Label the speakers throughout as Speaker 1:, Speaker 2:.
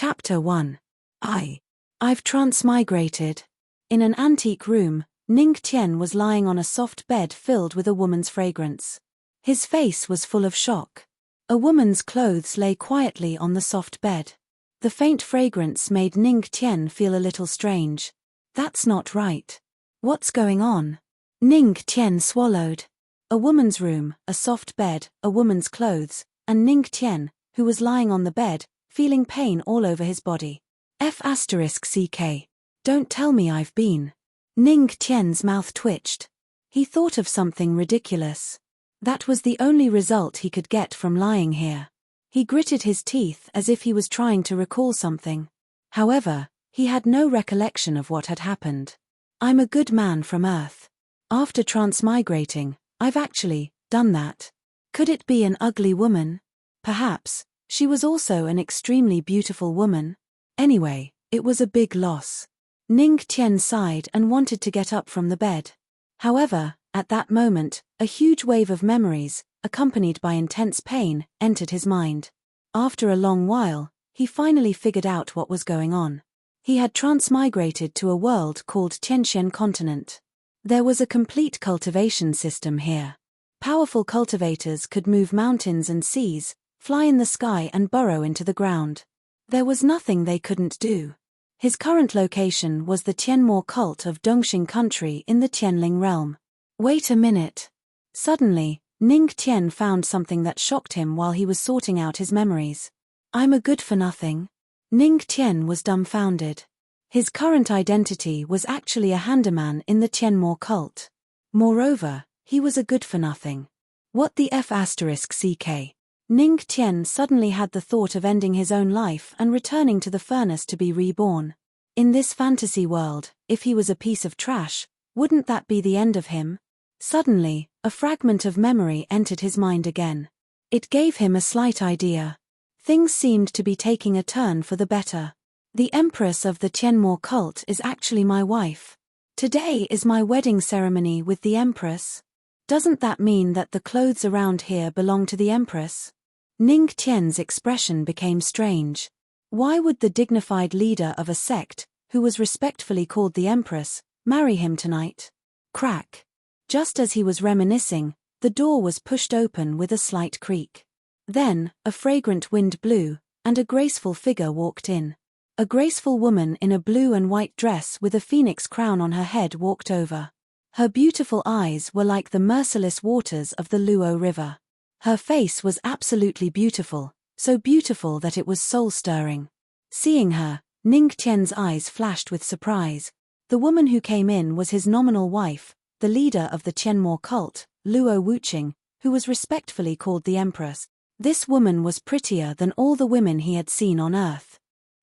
Speaker 1: Chapter 1. I've transmigrated. In an antique room, Ning Tian was lying on a soft bed filled with a woman's fragrance. His face was full of shock. A woman's clothes lay quietly on the soft bed. The faint fragrance made Ning Tian feel a little strange. That's not right. What's going on? Ning Tian swallowed. A woman's room, a soft bed, a woman's clothes, and Ning Tian, who was lying on the bed, feeling pain all over his body. F***ck. Don't tell me I've been. Ning Tian's mouth twitched. He thought of something ridiculous. That was the only result he could get from lying here. He gritted his teeth as if he was trying to recall something. However, he had no recollection of what had happened. I'm a good man from Earth. After transmigrating, I've actually done that. Could it be an ugly woman? Perhaps. She was also an extremely beautiful woman. Anyway, it was a big loss. Ning Tian sighed and wanted to get up from the bed. However, at that moment, a huge wave of memories, accompanied by intense pain, entered his mind. After a long while, he finally figured out what was going on. He had transmigrated to a world called Tianxian Continent. There was a complete cultivation system here. Powerful cultivators could move mountains and seas, fly in the sky and burrow into the ground. There was nothing they couldn't do. His current location was the Tianmo cult of Dongxing country in the Tianling realm. Wait a minute. Suddenly, Ning Tian found something that shocked him while he was sorting out his memories. I'm a good-for-nothing. Ning Tian was dumbfounded. His current identity was actually a handyman in the Tianmo cult. Moreover, he was a good-for-nothing. What the F***ck? Ning Tian suddenly had the thought of ending his own life and returning to the furnace to be reborn. In this fantasy world, if he was a piece of trash, wouldn't that be the end of him? Suddenly, a fragment of memory entered his mind again. It gave him a slight idea. Things seemed to be taking a turn for the better. The Empress of the Tianmo cult is actually my wife. Today is my wedding ceremony with the Empress. Doesn't that mean that the clothes around here belong to the Empress? Ning Tian's expression became strange. Why would the dignified leader of a sect, who was respectfully called the Empress, marry him tonight? Crack. Just as he was reminiscing, the door was pushed open with a slight creak. Then, a fragrant wind blew, and a graceful figure walked in. A graceful woman in a blue and white dress with a phoenix crown on her head walked over. Her beautiful eyes were like the merciless waters of the Luo River. Her face was absolutely beautiful, so beautiful that it was soul-stirring. Seeing her, Ning Tian's eyes flashed with surprise. The woman who came in was his nominal wife, the leader of the Tianmo cult, Luo Wuqing, who was respectfully called the Empress. This woman was prettier than all the women he had seen on Earth.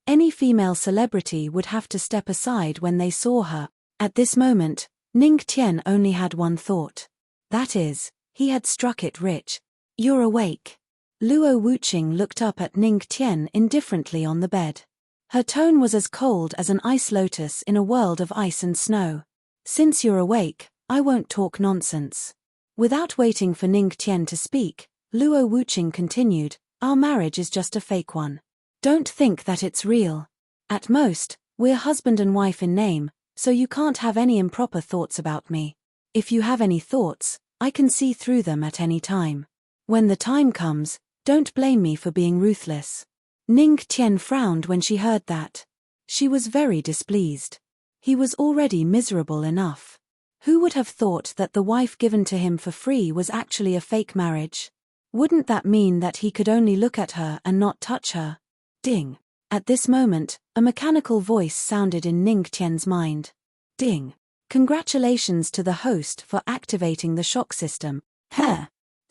Speaker 1: Any female celebrity would have to step aside when they saw her. At this moment, Ning Tian only had one thought. That is, he had struck it rich. You're awake. Luo Wuqing looked up at Ning Tian indifferently on the bed. Her tone was as cold as an ice lotus in a world of ice and snow. Since you're awake, I won't talk nonsense. Without waiting for Ning Tian to speak, Luo Wuqing continued, our marriage is just a fake one. Don't think that it's real. At most, we're husband and wife in name, so you can't have any improper thoughts about me. If you have any thoughts, I can see through them at any time. When the time comes, don't blame me for being ruthless. Ning Tian frowned when she heard that. She was very displeased. He was already miserable enough. Who would have thought that the wife given to him for free was actually a fake marriage? Wouldn't that mean that he could only look at her and not touch her? Ding. At this moment, a mechanical voice sounded in Ning Tian's mind. Ding. Congratulations to the host for activating the shock system.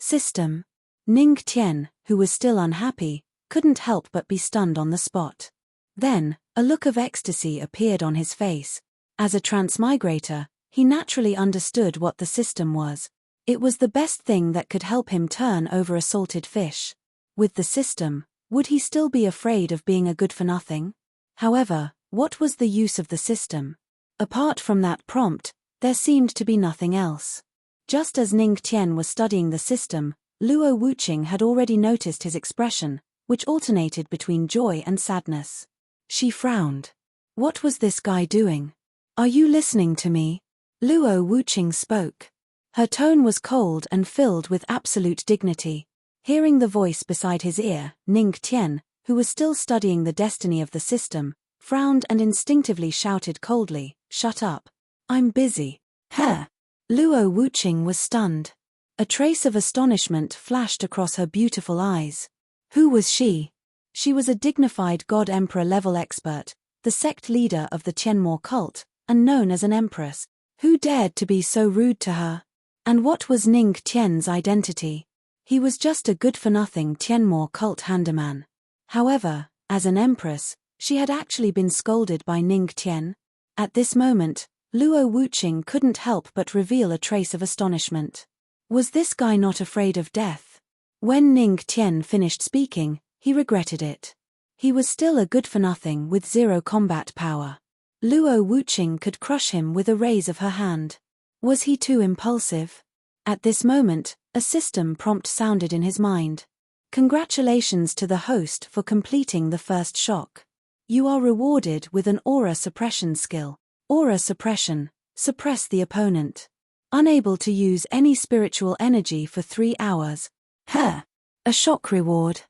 Speaker 1: System. Ning Tian, who was still unhappy, couldn't help but be stunned on the spot. Then, a look of ecstasy appeared on his face. As a transmigrator, he naturally understood what the system was. It was the best thing that could help him turn over a salted fish. With the system, would he still be afraid of being a good-for-nothing? However, what was the use of the system? Apart from that prompt, there seemed to be nothing else. Just as Ning Tian was studying the system, Luo Wuqing had already noticed his expression, which alternated between joy and sadness. She frowned. What was this guy doing? Are you listening to me? Luo Wuqing spoke. Her tone was cold and filled with absolute dignity. Hearing the voice beside his ear, Ning Tian, who was still studying the destiny of the system, frowned and instinctively shouted coldly, "Shut up. I'm busy." Huh. Luo Wuqing was stunned. A trace of astonishment flashed across her beautiful eyes. Who was she? She was a dignified God Emperor level expert, the sect leader of the Tianmo cult, and known as an Empress. Who dared to be so rude to her? And what was Ning Tian's identity? He was just a good-for-nothing Tianmo cult handyman. However, as an Empress, she had actually been scolded by Ning Tian. At this moment, Luo Wuqing couldn't help but reveal a trace of astonishment. Was this guy not afraid of death? When Ning Tian finished speaking, he regretted it. He was still a good-for-nothing with zero combat power. Luo Wuqing could crush him with a raise of her hand. Was he too impulsive? At this moment, a system prompt sounded in his mind. Congratulations to the host for completing the first shock. You are rewarded with an aura suppression skill. Aura suppression. Suppress the opponent. Unable to use any spiritual energy for 3 hours. Huh. A shock reward.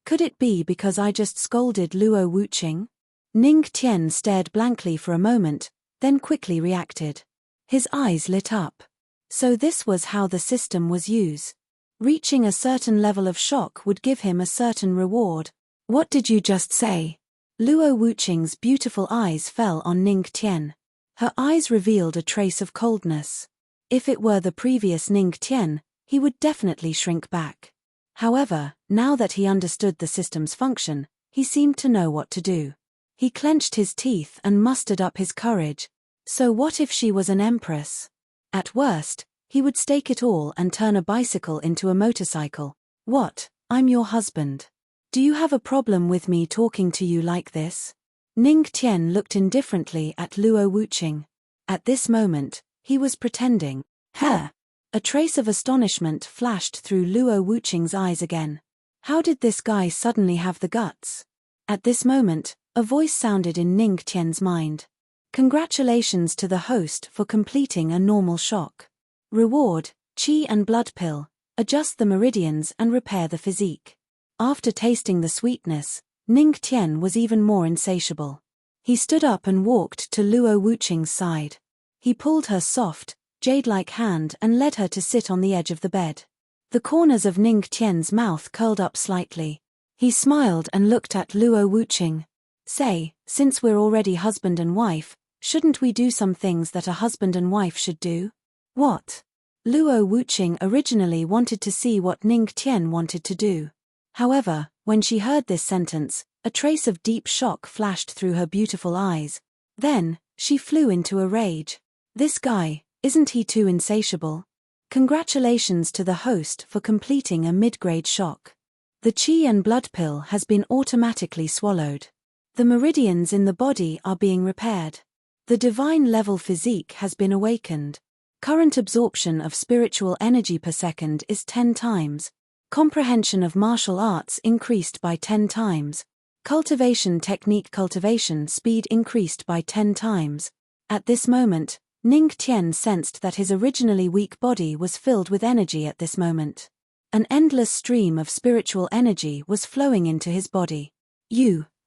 Speaker 1: Could it be because I just scolded Luo Wuqing? Ning Tian stared blankly for a moment, then quickly reacted. His eyes lit up. So this was how the system was used. Reaching a certain level of shock would give him a certain reward. What did you just say? Luo Wuqing's beautiful eyes fell on Ning Tian. Her eyes revealed a trace of coldness. If it were the previous Ning Tian, he would definitely shrink back. However, now that he understood the system's function, he seemed to know what to do. He clenched his teeth and mustered up his courage. So what if she was an empress? At worst, he would stake it all and turn a bicycle into a motorcycle. What? I'm your husband. Do you have a problem with me talking to you like this? Ning Tian looked indifferently at Luo Wuqing. At this moment, he was pretending. Huh. A trace of astonishment flashed through Luo Wuqing's eyes again. How did this guy suddenly have the guts? At this moment, a voice sounded in Ning Tian's mind. Congratulations to the host for completing a normal shock. Reward, qi and blood pill. Adjust the meridians and repair the physique. After tasting the sweetness, Ning Tian was even more insatiable. He stood up and walked to Luo Wuqing's side. He pulled her soft, jade-like hand and led her to sit on the edge of the bed. The corners of Ning Tian's mouth curled up slightly. He smiled and looked at Luo Wuqing. Say, since we're already husband and wife, shouldn't we do some things that a husband and wife should do? What? Luo Wuqing originally wanted to see what Ning Tian wanted to do. However, when she heard this sentence, a trace of deep shock flashed through her beautiful eyes. Then, she flew into a rage. This guy, isn't he too insatiable? Congratulations to the host for completing a mid-grade shock. The qi and blood pill has been automatically swallowed. The meridians in the body are being repaired. The divine level physique has been awakened. Current absorption of spiritual energy per second is 10 times. Comprehension of martial arts increased by 10 times. Cultivation technique cultivation speed increased by 10 times. At this moment, Ning Tian sensed that his originally weak body was filled with energy at this moment. An endless stream of spiritual energy was flowing into his body.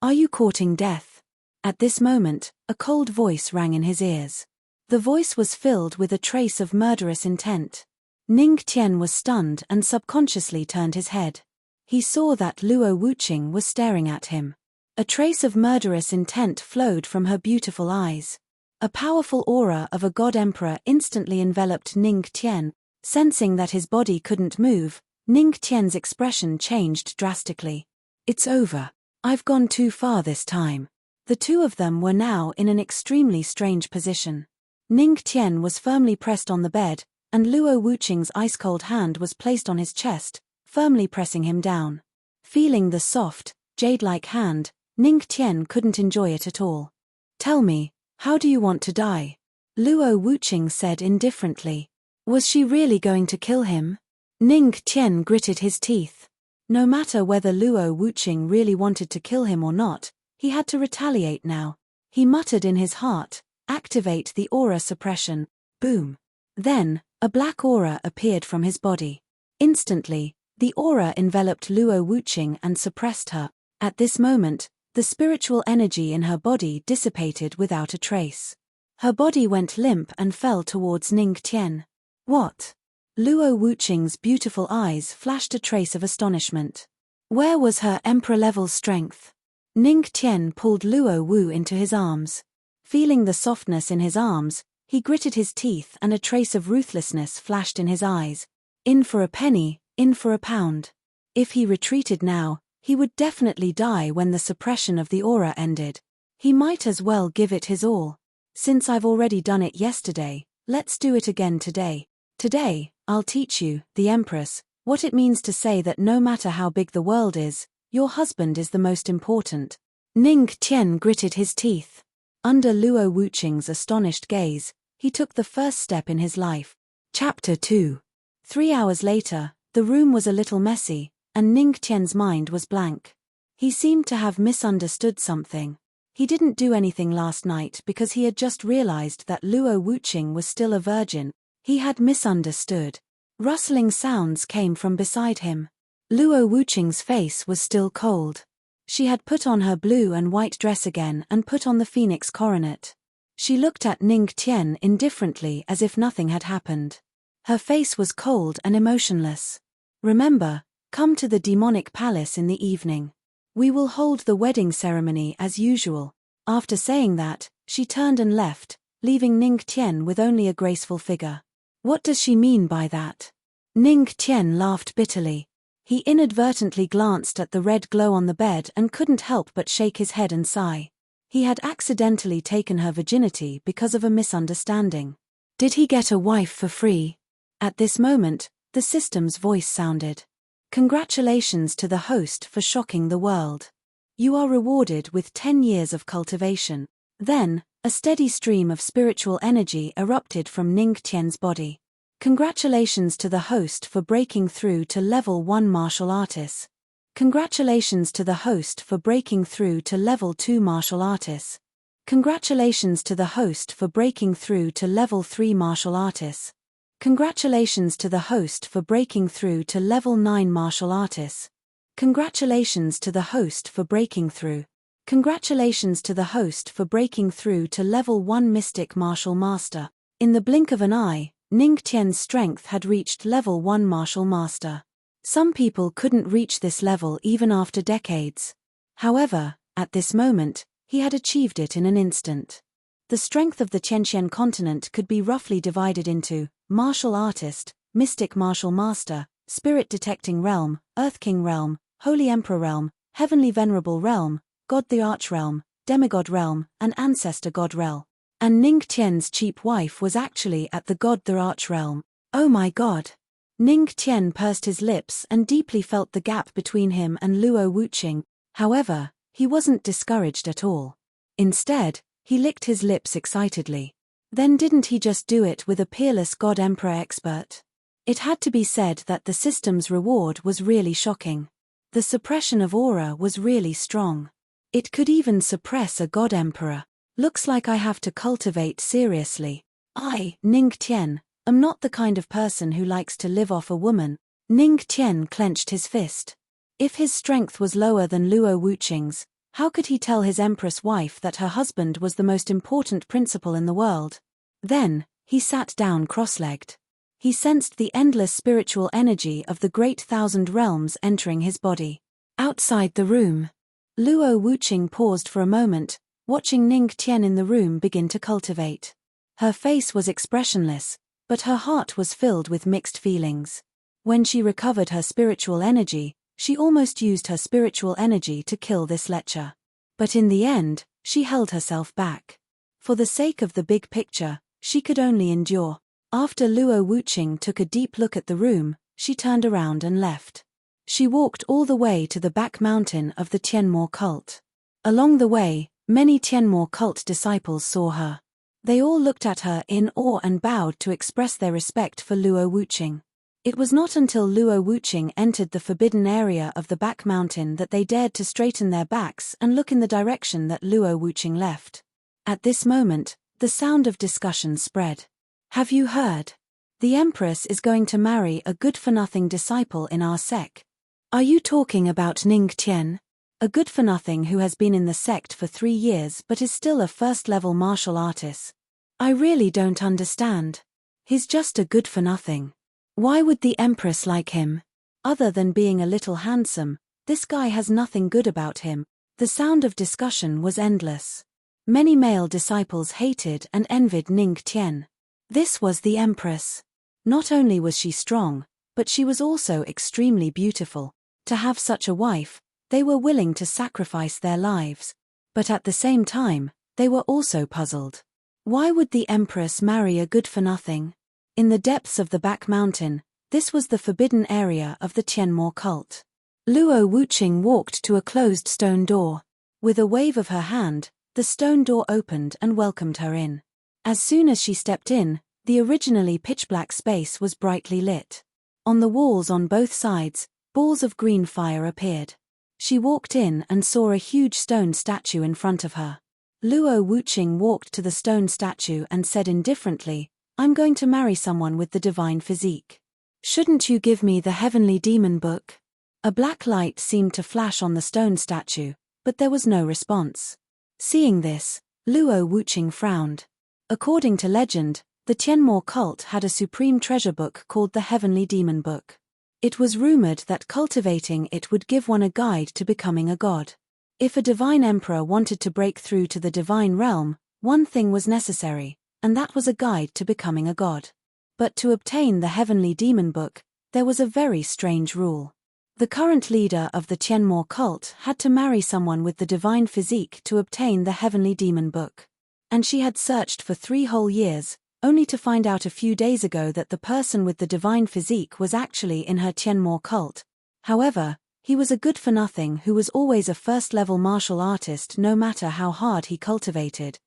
Speaker 1: Are you courting death? At this moment, a cold voice rang in his ears. The voice was filled with a trace of murderous intent. Ning Tian was stunned and subconsciously turned his head. He saw that Luo Wuqing was staring at him. A trace of murderous intent flowed from her beautiful eyes. A powerful aura of a god emperor instantly enveloped Ning Tian. Sensing that his body couldn't move, Ning Tian's expression changed drastically. It's over. I've gone too far this time. The two of them were now in an extremely strange position. Ning Tian was firmly pressed on the bed, and Luo Wuqing's ice-cold hand was placed on his chest, firmly pressing him down. Feeling the soft, jade-like hand, Ning Tian couldn't enjoy it at all. Tell me, how do you want to die? Luo Wuqing said indifferently. Was she really going to kill him? Ning Tian gritted his teeth. No matter whether Luo Wuqing really wanted to kill him or not, He had to retaliate now. He muttered in his heart, "Activate the aura suppression." Boom. Then, a black aura appeared from his body. Instantly, the aura enveloped Luo Wuqing and suppressed her. At this moment, the spiritual energy in her body dissipated without a trace. Her body went limp and fell towards Ning Tian. What? Luo Wuqing's beautiful eyes flashed a trace of astonishment. Where was her emperor-level strength? Ning Tian pulled Luo Wu into his arms. Feeling the softness in his arms, he gritted his teeth and a trace of ruthlessness flashed in his eyes. In for a penny, in for a pound. If he retreated now, he would definitely die when the suppression of the aura ended. He might as well give it his all. Since I've already done it yesterday, let's do it again today. Today, I'll teach you, the Empress, what it means to say that no matter how big the world is, your husband is the most important. Ning Tian gritted his teeth. Under Luo Wuqing's astonished gaze, he took the first step in his life. Chapter 2. 3 hours later, the room was a little messy, and Ning Tian's mind was blank. He seemed to have misunderstood something. He didn't do anything last night because he had just realized that Luo Wuqing was still a virgin. He had misunderstood. Rustling sounds came from beside him. Luo Wuqing's face was still cold. She had put on her blue and white dress again and put on the phoenix coronet. She looked at Ning Tian indifferently as if nothing had happened. Her face was cold and emotionless. Remember, come to the demonic palace in the evening. We will hold the wedding ceremony as usual. After saying that, she turned and left, leaving Ning Tian with only a graceful figure. What does she mean by that? Ning Tian laughed bitterly. He inadvertently glanced at the red glow on the bed and couldn't help but shake his head and sigh. He had accidentally taken her virginity because of a misunderstanding. Did he get a wife for free? At this moment, the system's voice sounded. Congratulations to the host for shocking the world. You are rewarded with 10 years of cultivation. Then, a steady stream of spiritual energy erupted from Ning Tian's body. Congratulations to the host for breaking through to level 1 martial artist. Congratulations to the host for breaking through to level 2 martial artist. Congratulations to the host for breaking through to level 3 martial artist. Congratulations to the host for breaking through to level 9 martial artist. Congratulations to the host for breaking through. Congratulations to the host for breaking through to level 1 mystic martial master. In the blink of an eye, Ning Tian's strength had reached level 1 martial master. Some people couldn't reach this level even after decades. However, at this moment, he had achieved it in an instant. The strength of the Tianxian continent could be roughly divided into martial artist, mystic martial master, spirit detecting realm, earth king realm, holy emperor realm, heavenly venerable realm, god the arch realm, demigod realm, and ancestor god realm. And Ning Tian's cheap wife was actually at the god the arch realm. Oh my god. Ning Tian pursed his lips and deeply felt the gap between him and Luo Wuqing. However, he wasn't discouraged at all. Instead, he licked his lips excitedly. Then didn't he just do it with a peerless god emperor expert? It had to be said that the system's reward was really shocking. The suppression of aura was really strong. It could even suppress a god emperor. Looks like I have to cultivate seriously. I, Ning Tian, am not the kind of person who likes to live off a woman. Ning Tian clenched his fist. If his strength was lower than Luo Wuqing's, how could he tell his empress wife that her husband was the most important principal in the world? Then, he sat down cross-legged. He sensed the endless spiritual energy of the great thousand realms entering his body. Outside the room, Luo Wuqing paused for a moment, watching Ning Tian in the room begin to cultivate. Her face was expressionless, but her heart was filled with mixed feelings. When she recovered her spiritual energy, she almost used her spiritual energy to kill this lecher. But in the end, she held herself back. For the sake of the big picture, she could only endure. After Luo Wuqing took a deep look at the room, she turned around and left. She walked all the way to the back mountain of the Tianmo cult. Along the way, many Tianmo cult disciples saw her. They all looked at her in awe and bowed to express their respect for Luo Wuqing. It was not until Luo Wuqing entered the forbidden area of the back mountain that they dared to straighten their backs and look in the direction that Luo Wuqing left. At this moment, the sound of discussion spread. Have you heard? The Empress is going to marry a good-for-nothing disciple in our sect. Are you talking about Ning Tian? A good-for-nothing who has been in the sect for 3 years but is still a first-level martial artist. I really don't understand. He's just a good-for-nothing. Why would the Empress like him? Other than being a little handsome, this guy has nothing good about him. The sound of discussion was endless. Many male disciples hated and envied Ning Tian. This was the Empress. Not only was she strong, but she was also extremely beautiful. To have such a wife, they were willing to sacrifice their lives. But at the same time, they were also puzzled. Why would the Empress marry a good-for-nothing? In the depths of the back mountain, this was the forbidden area of the Tianmo cult. Luo Wuqing walked to a closed stone door. With a wave of her hand, the stone door opened and welcomed her in. As soon as she stepped in, the originally pitch-black space was brightly lit. On the walls on both sides, balls of green fire appeared. She walked in and saw a huge stone statue in front of her. Luo Wuqing walked to the stone statue and said indifferently, I'm going to marry someone with the divine physique. Shouldn't you give me the heavenly demon book? A black light seemed to flash on the stone statue, but there was no response. Seeing this, Luo Wuqing frowned. According to legend, the Tianmo cult had a supreme treasure book called the Heavenly Demon Book. It was rumored that cultivating it would give one a guide to becoming a god. If a divine emperor wanted to break through to the divine realm, one thing was necessary, and that was a guide to becoming a god. But to obtain the Heavenly Demon Book, there was a very strange rule. The current leader of the Tianmo cult had to marry someone with the divine physique to obtain the Heavenly Demon Book. And she had searched for 3 whole years, only to find out a few days ago that the person with the divine physique was actually in her Tianmo cult. However, he was a good-for-nothing who was always a first-level martial artist no matter how hard he cultivated.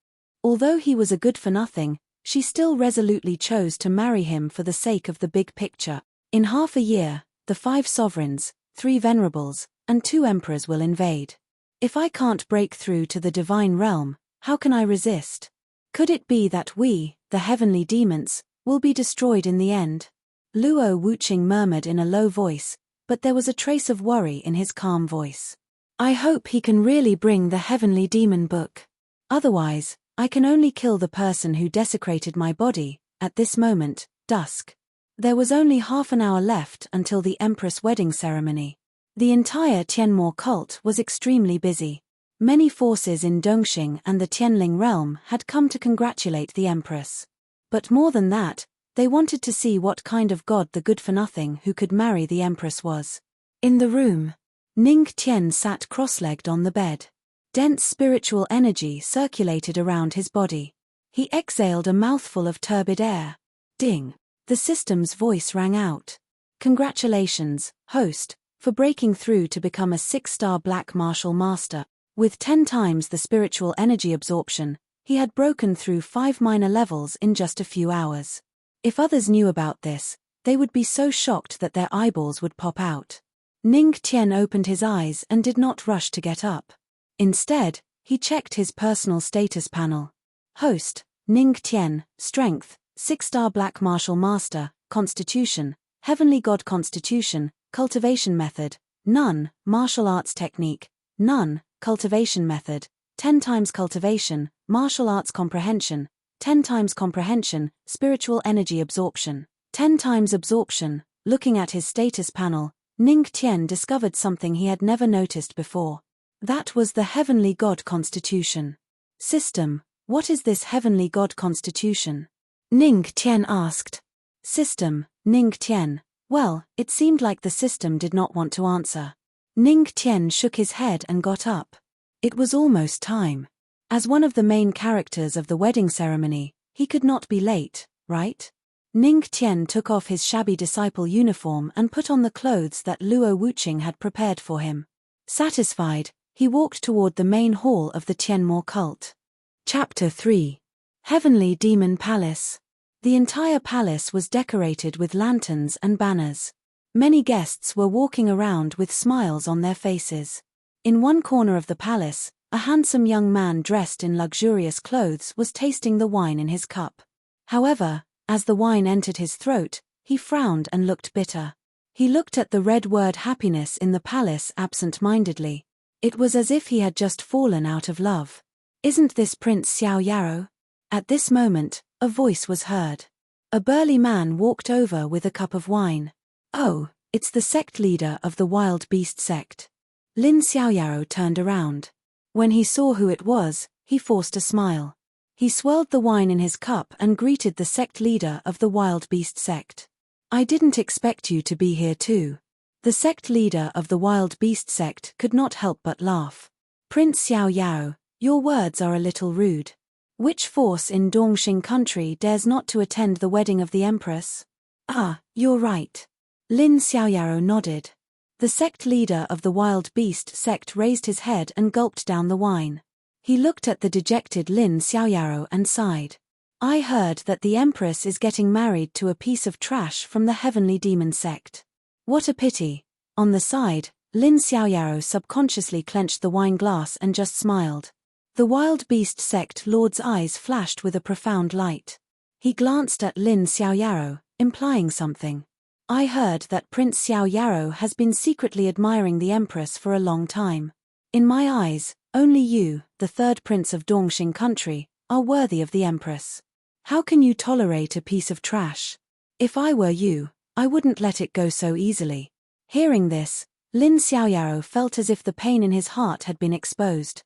Speaker 1: Although he was a good-for-nothing, she still resolutely chose to marry him for the sake of the big picture. In half a year, the 5 sovereigns, 3 venerables, and 2 emperors will invade. If I can't break through to the divine realm, how can I resist? Could it be that we, the heavenly demons, will be destroyed in the end? Luo Wuqing murmured in a low voice, but there was a trace of worry in his calm voice. I hope he can really bring the Heavenly Demon Book. Otherwise, I can only kill the person who desecrated my body. At this moment, dusk. There was only half an hour left until the Empress wedding ceremony. The entire Tianmo cult was extremely busy. Many forces in Dongxing and the Tianling realm had come to congratulate the Empress. But more than that, they wanted to see what kind of god the good-for-nothing who could marry the Empress was. In the room, Ning Tian sat cross-legged on the bed. Dense spiritual energy circulated around his body. He exhaled a mouthful of turbid air. Ding! The system's voice rang out. Congratulations, host, for breaking through to become a 6-star black martial master. With 10 times the spiritual energy absorption, he had broken through 5 minor levels in just a few hours. If others knew about this, they would be so shocked that their eyeballs would pop out. Ning Tian opened his eyes and did not rush to get up. Instead, he checked his personal status panel. Host, Ning Tian, Strength, 6-star Black Martial Master, Constitution, Heavenly God Constitution, Cultivation Method, None, Martial Arts Technique, None, Cultivation Method, 10 times Cultivation, Martial Arts Comprehension, 10 times Comprehension, Spiritual Energy Absorption, 10 times Absorption. Looking at his status panel, Ning Tian discovered something he had never noticed before. That was the Heavenly God Constitution. System, what is this Heavenly God Constitution? Ning Tian asked. System, Ning Tian. Well, it seemed like the system did not want to answer. Ning Tian shook his head and got up. It was almost time. As one of the main characters of the wedding ceremony, he could not be late, right? Ning Tian took off his shabby disciple uniform and put on the clothes that Luo Wuqing had prepared for him. Satisfied, he walked toward the main hall of the Tianmo cult. Chapter 3. Heavenly Demon Palace. The entire palace was decorated with lanterns and banners. Many guests were walking around with smiles on their faces. In one corner of the palace, a handsome young man dressed in luxurious clothes was tasting the wine in his cup. However, as the wine entered his throat, he frowned and looked bitter. He looked at the red word happiness in the palace absent-mindedly. It was as if he had just fallen out of love. "Isn't this Prince Xiao Yarrow?" At this moment, a voice was heard. A burly man walked over with a cup of wine. "Oh, it's the sect leader of the wild beast sect." Lin Xiaoyaro turned around. When he saw who it was, he forced a smile. He swirled the wine in his cup and greeted the sect leader of the wild beast sect. "I didn't expect you to be here too." The sect leader of the wild beast sect could not help but laugh. "Prince Xiao Yao, your words are a little rude. Which force in Dongxing country dares not to attend the wedding of the Empress?" "Ah, you're right." Lin Xiaoyaro nodded. The sect leader of the wild beast sect raised his head and gulped down the wine. He looked at the dejected Lin Xiaoyaro and sighed. "I heard that the Empress is getting married to a piece of trash from the heavenly demon sect. What a pity." On the side, Lin Xiaoyaro subconsciously clenched the wine glass and just smiled. The wild beast sect lord's eyes flashed with a profound light. He glanced at Lin Xiaoyaro, implying something. "I heard that Prince Xiao Yarrow has been secretly admiring the Empress for a long time. In my eyes, only you, the third prince of Dongxing country, are worthy of the Empress. How can you tolerate a piece of trash? If I were you, I wouldn't let it go so easily." Hearing this, Lin Xiaoyaro felt as if the pain in his heart had been exposed.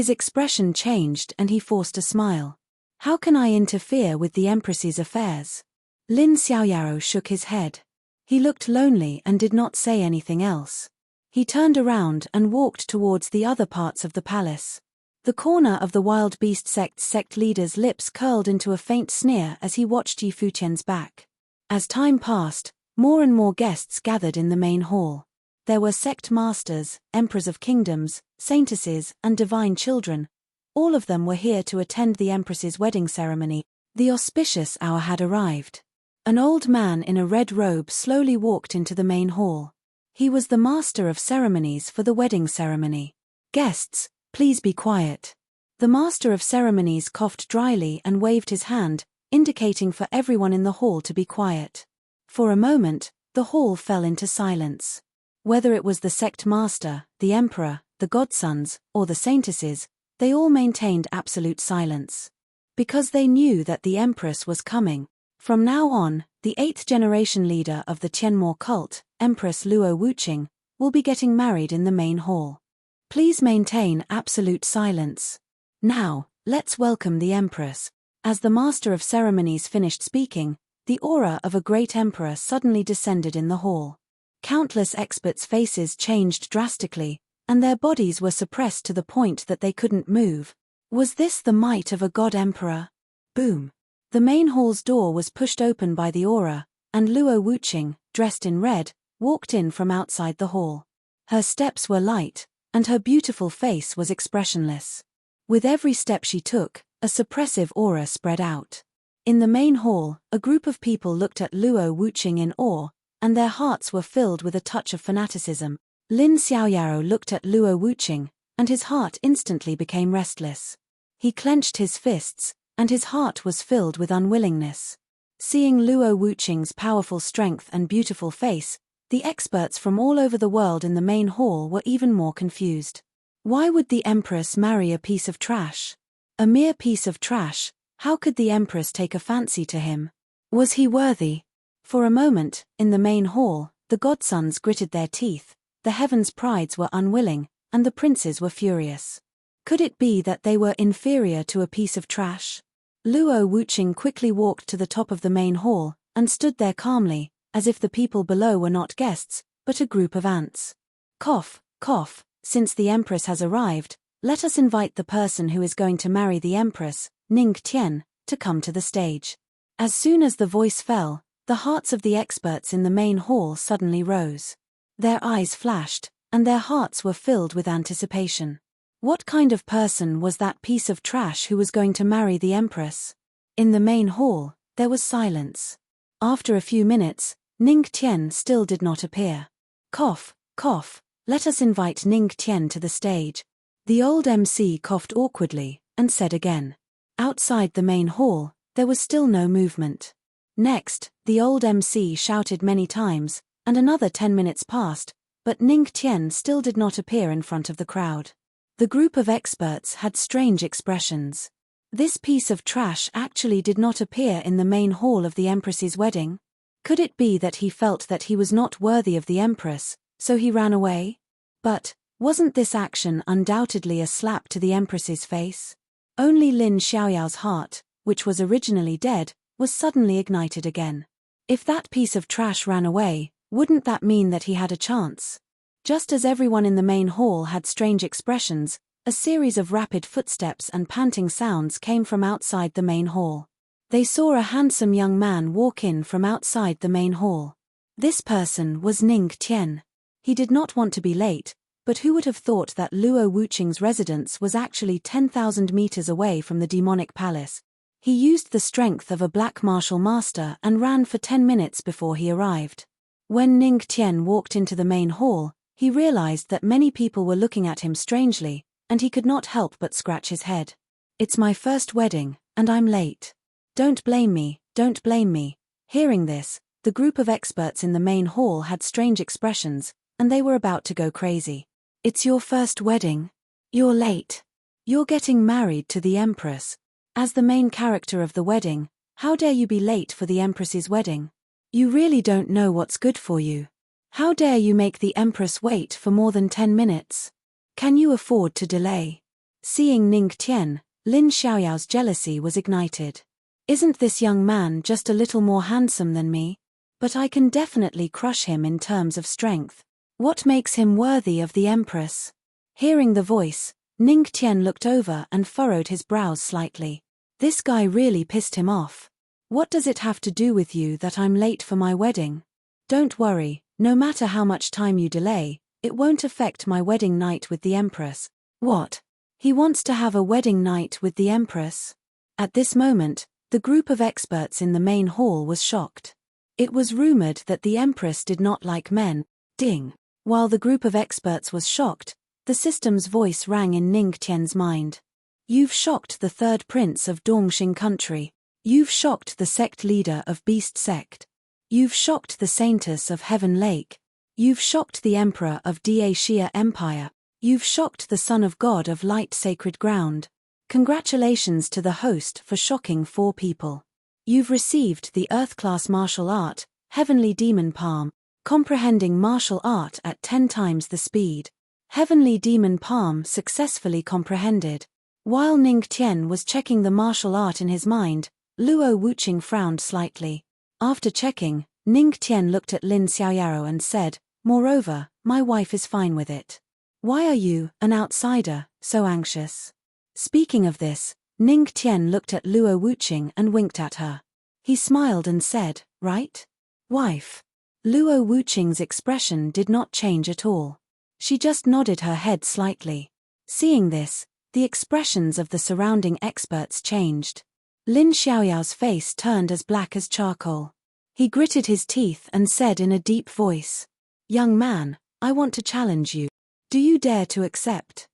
Speaker 1: His expression changed and he forced a smile. "How can I interfere with the Empress's affairs?" Lin Xiaoyaro shook his head. He looked lonely and did not say anything else. He turned around and walked towards the other parts of the palace. The corner of the wild beast sect's sect leader's lips curled into a faint sneer as he watched Yi Fuqian's back. As time passed, more and more guests gathered in the main hall. There were sect masters, emperors of kingdoms, saintesses, and divine children. All of them were here to attend the Empress's wedding ceremony. The auspicious hour had arrived. An old man in a red robe slowly walked into the main hall. He was the master of ceremonies for the wedding ceremony. "Guests, please be quiet." The master of ceremonies coughed dryly and waved his hand, indicating for everyone in the hall to be quiet. For a moment, the hall fell into silence. Whether it was the sect master, the emperor, the godsons, or the saintesses, they all maintained absolute silence. Because they knew that the Empress was coming. From now on, the 8th generation leader of the Tianmo cult, Empress Luo Wuqing, will be getting married in the main hall. Please maintain absolute silence. Now, let's welcome the Empress. As the master of ceremonies finished speaking, the aura of a great emperor suddenly descended in the hall. Countless experts' faces changed drastically, and their bodies were suppressed to the point that they couldn't move. Was this the might of a god emperor? Boom. The main hall's door was pushed open by the aura, and Luo Wuqing, dressed in red, walked in from outside the hall. Her steps were light, and her beautiful face was expressionless. With every step she took, a suppressive aura spread out. In the main hall, a group of people looked at Luo Wuqing in awe, and their hearts were filled with a touch of fanaticism. Lin Xiaoyaro looked at Luo Wuqing, and his heart instantly became restless. He clenched his fists, and his heart was filled with unwillingness. Seeing Luo Wuqing's powerful strength and beautiful face, the experts from all over the world in the main hall were even more confused. Why would the Empress marry a piece of trash? A mere piece of trash, how could the Empress take a fancy to him? Was he worthy? For a moment, in the main hall, the godsons gritted their teeth, the heavens' prides were unwilling, and the princes were furious. Could it be that they were inferior to a piece of trash? Luo Wuqing quickly walked to the top of the main hall, and stood there calmly, as if the people below were not guests, but a group of ants. Cough, cough, since the Empress has arrived, let us invite the person who is going to marry the Empress, Ning Tian, to come to the stage. As soon as the voice fell, the hearts of the experts in the main hall suddenly rose. Their eyes flashed, and their hearts were filled with anticipation. What kind of person was that piece of trash who was going to marry the Empress? In the main hall, There was silence. After a few minutes, Ning Tian still did not appear. Cough, cough, let us invite Ning Tian to the stage. The old MC coughed awkwardly, and said again. Outside the main hall, there was still no movement. Next, the old MC shouted many times, and another 10 minutes passed, but Ning Tian still did not appear in front of the crowd. The group of experts had strange expressions. This piece of trash actually did not appear in the main hall of the Empress's wedding? Could it be that he felt that he was not worthy of the Empress, so he ran away? But, wasn't this action undoubtedly a slap to the Empress's face? Only Lin Xiaoyao's heart, which was originally dead, was suddenly ignited again. If that piece of trash ran away, wouldn't that mean that he had a chance? Just as everyone in the main hall had strange expressions, a series of rapid footsteps and panting sounds came from outside the main hall. They saw a handsome young man walk in from outside the main hall. This person was Ning Tian. He did not want to be late, but who would have thought that Luo Wuqing's residence was actually 10,000 meters away from the demonic palace? He used the strength of a black martial master and ran for 10 minutes before he arrived. When Ning Tian walked into the main hall, he realized that many people were looking at him strangely, and he could not help but scratch his head. It's my first wedding, and I'm late. Don't blame me, don't blame me. Hearing this, the group of experts in the main hall had strange expressions, and they were about to go crazy. It's your first wedding? You're late. You're getting married to the Empress. As the main character of the wedding, how dare you be late for the Empress's wedding? You really don't know what's good for you. How dare you make the Empress wait for more than 10 minutes? Can you afford to delay? Seeing Ning Tian, Lin Xiaoyao's jealousy was ignited. Isn't this young man just a little more handsome than me? But I can definitely crush him in terms of strength. What makes him worthy of the Empress? Hearing the voice, Ning Tian looked over and furrowed his brows slightly. This guy really pissed him off. What does it have to do with you that I'm late for my wedding? Don't worry, no matter how much time you delay, it won't affect my wedding night with the Empress. What? He wants to have a wedding night with the Empress? At this moment, the group of experts in the main hall was shocked. It was rumored that the Empress did not like men. Ding. While the group of experts was shocked, the system's voice rang in Ning Tian's mind. You've shocked the third prince of Dongxing country. You've shocked the sect leader of Beast Sect. You've shocked the saintess of Heaven Lake. You've shocked the emperor of Dacia Empire. You've shocked the son of God of Light Sacred Ground. Congratulations to the host for shocking 4 people. You've received the Earth-class martial art, Heavenly Demon Palm, comprehending martial art at 10 times the speed. Heavenly Demon Palm successfully comprehended. While Ning Tian was checking the martial art in his mind, Luo Wuqing frowned slightly. After checking, Ning Tian looked at Lin Xiaoyao and said, "Moreover, my wife is fine with it. Why are you, an outsider, so anxious?" Speaking of this, Ning Tian looked at Luo Wuqing and winked at her. He smiled and said, "Right? Wife?" Luo Wuqing's expression did not change at all. She just nodded her head slightly. Seeing this, the expressions of the surrounding experts changed. Lin Xiaoyao's face turned as black as charcoal. He gritted his teeth and said in a deep voice, "Young man, I want to challenge you. Do you dare to accept?"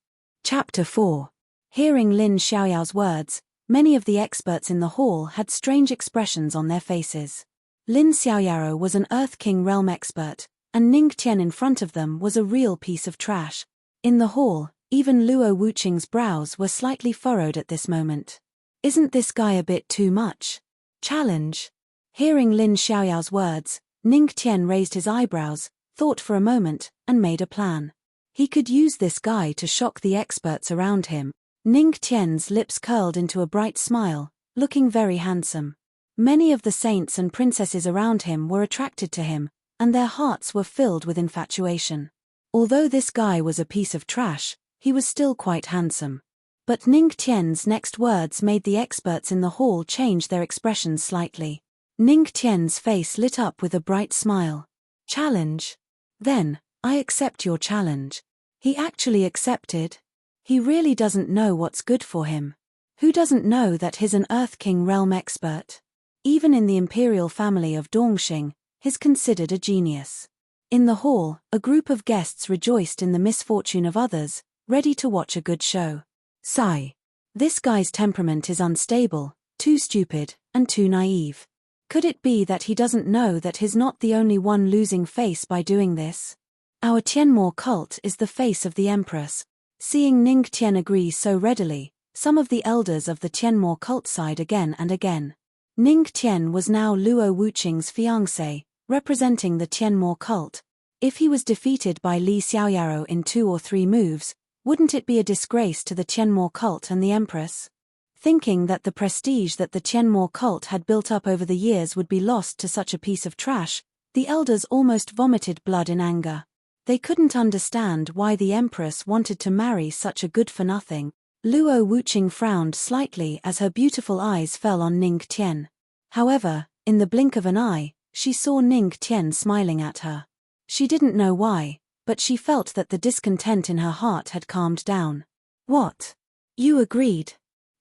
Speaker 1: Chapter 4. Hearing Lin Xiaoyao's words, many of the experts in the hall had strange expressions on their faces. Lin Xiaoyao was an Earth King realm expert, and Ning Tian in front of them was a real piece of trash. In the hall, even Luo Wuqing's brows were slightly furrowed at this moment. Isn't this guy a bit too much? Challenge? Hearing Lin Xiaoyao's words, Ning Tian raised his eyebrows, thought for a moment, and made a plan. He could use this guy to shock the experts around him. Ning Tian's lips curled into a bright smile, looking very handsome. Many of the saints and princesses around him were attracted to him, and their hearts were filled with infatuation. Although this guy was a piece of trash, he was still quite handsome. But Ning Tian's next words made the experts in the hall change their expressions slightly. Ning Tian's face lit up with a bright smile. Challenge? Then, I accept your challenge. He actually accepted. He really doesn't know what's good for him. Who doesn't know that he's an Earth King realm expert? Even in the imperial family of Dongxing, he's considered a genius. In the hall, a group of guests rejoiced in the misfortune of others, ready to watch a good show. Sigh. This guy's temperament is unstable, too stupid, and too naive. Could it be that he doesn't know that he's not the only one losing face by doing this? Our Tianmo cult is the face of the Empress. Seeing Ning Tian agree so readily, some of the elders of the Tianmo cult sighed again and again. Ning Tian was now Luo Wuqing's fiancé, representing the Tianmo cult. If he was defeated by Li Xiaoyaro in 2 or 3 moves, wouldn't it be a disgrace to the Tianmo cult and the Empress? Thinking that the prestige that the Tianmo cult had built up over the years would be lost to such a piece of trash, the elders almost vomited blood in anger. They couldn't understand why the Empress wanted to marry such a good-for-nothing. Luo Wuqing frowned slightly as her beautiful eyes fell on Ning Tian. However, in the blink of an eye, she saw Ning Tian smiling at her. She didn't know why, but she felt that the discontent in her heart had calmed down. What? You agreed?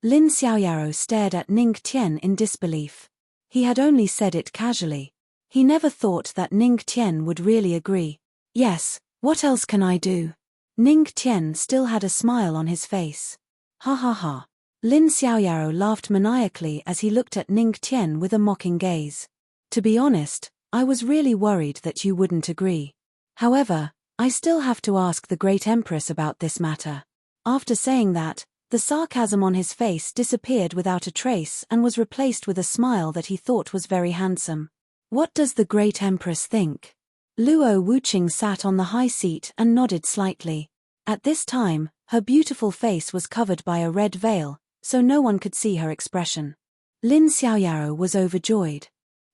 Speaker 1: Lin Xiaoyaro stared at Ning Tian in disbelief. He had only said it casually. He never thought that Ning Tian would really agree. Yes, what else can I do? Ning Tian still had a smile on his face. Ha ha ha. Lin Xiaoyaro laughed maniacally as he looked at Ning Tian with a mocking gaze. To be honest, I was really worried that you wouldn't agree. However, I still have to ask the Great Empress about this matter. After saying that, the sarcasm on his face disappeared without a trace and was replaced with a smile that he thought was very handsome. What does the Great Empress think? Luo Wuqing sat on the high seat and nodded slightly. At this time, her beautiful face was covered by a red veil, so no one could see her expression. Lin Xiaoyaro was overjoyed.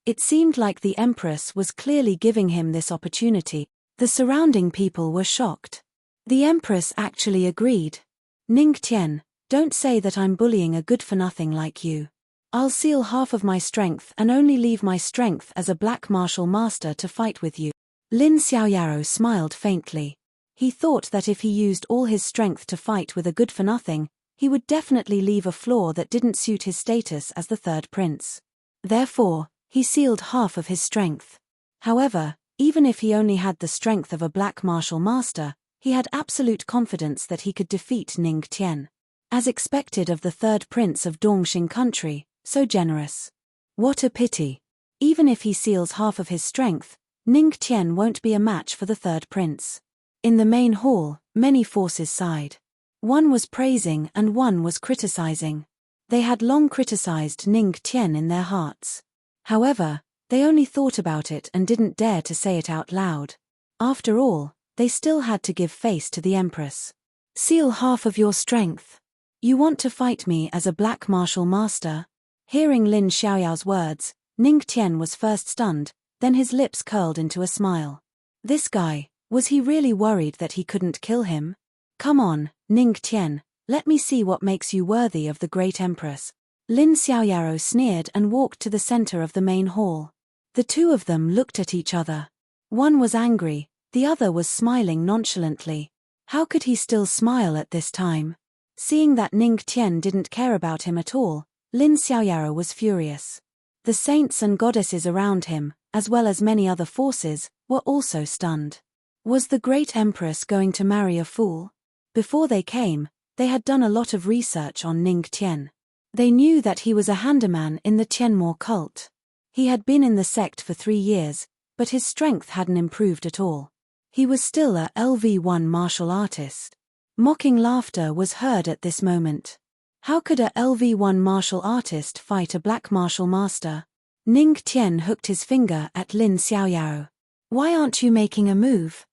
Speaker 1: It seemed like the Empress was clearly giving him this opportunity. The surrounding people were shocked. The Empress actually agreed. Ning Tian, don't say that I'm bullying a good-for-nothing like you. I'll seal half of my strength and only leave my strength as a black martial master to fight with you. Lin Xiaoyaro smiled faintly. He thought that if he used all his strength to fight with a good-for-nothing, he would definitely leave a flaw that didn't suit his status as the third prince. Therefore, he sealed half of his strength. However, even if he only had the strength of a black martial master, he had absolute confidence that he could defeat Ning Tian. As expected of the third prince of Dongxing country, so generous. What a pity. Even if he seals half of his strength, Ning Tian won't be a match for the third prince. In the main hall, many forces sighed. One was praising and one was criticizing. They had long criticized Ning Tian in their hearts. However, they only thought about it and didn't dare to say it out loud. After all, they still had to give face to the Empress. Seal half of your strength. You want to fight me as a black martial master? Hearing Lin Xiaoyao's words, Ning Tian was first stunned, then his lips curled into a smile. This guy, was he really worried that he couldn't kill him? Come on, Ning Tian, let me see what makes you worthy of the Great Empress. Lin Xiaoyaro sneered and walked to the center of the main hall. The two of them looked at each other. One was angry, the other was smiling nonchalantly. How could he still smile at this time? Seeing that Ning Tian didn't care about him at all, Lin Xiaoyaro was furious. The saints and goddesses around him, as well as many other forces, were also stunned. Was the Great Empress going to marry a fool? Before they came, they had done a lot of research on Ning Tian. They knew that he was a handyman in the Tianmo cult. He had been in the sect for 3 years, but his strength hadn't improved at all. He was still a LV1 martial artist. Mocking laughter was heard at this moment. How could a LV1 martial artist fight a black martial master? Ning Tian hooked his finger at Lin Xiaoyaro. Why aren't you making a move?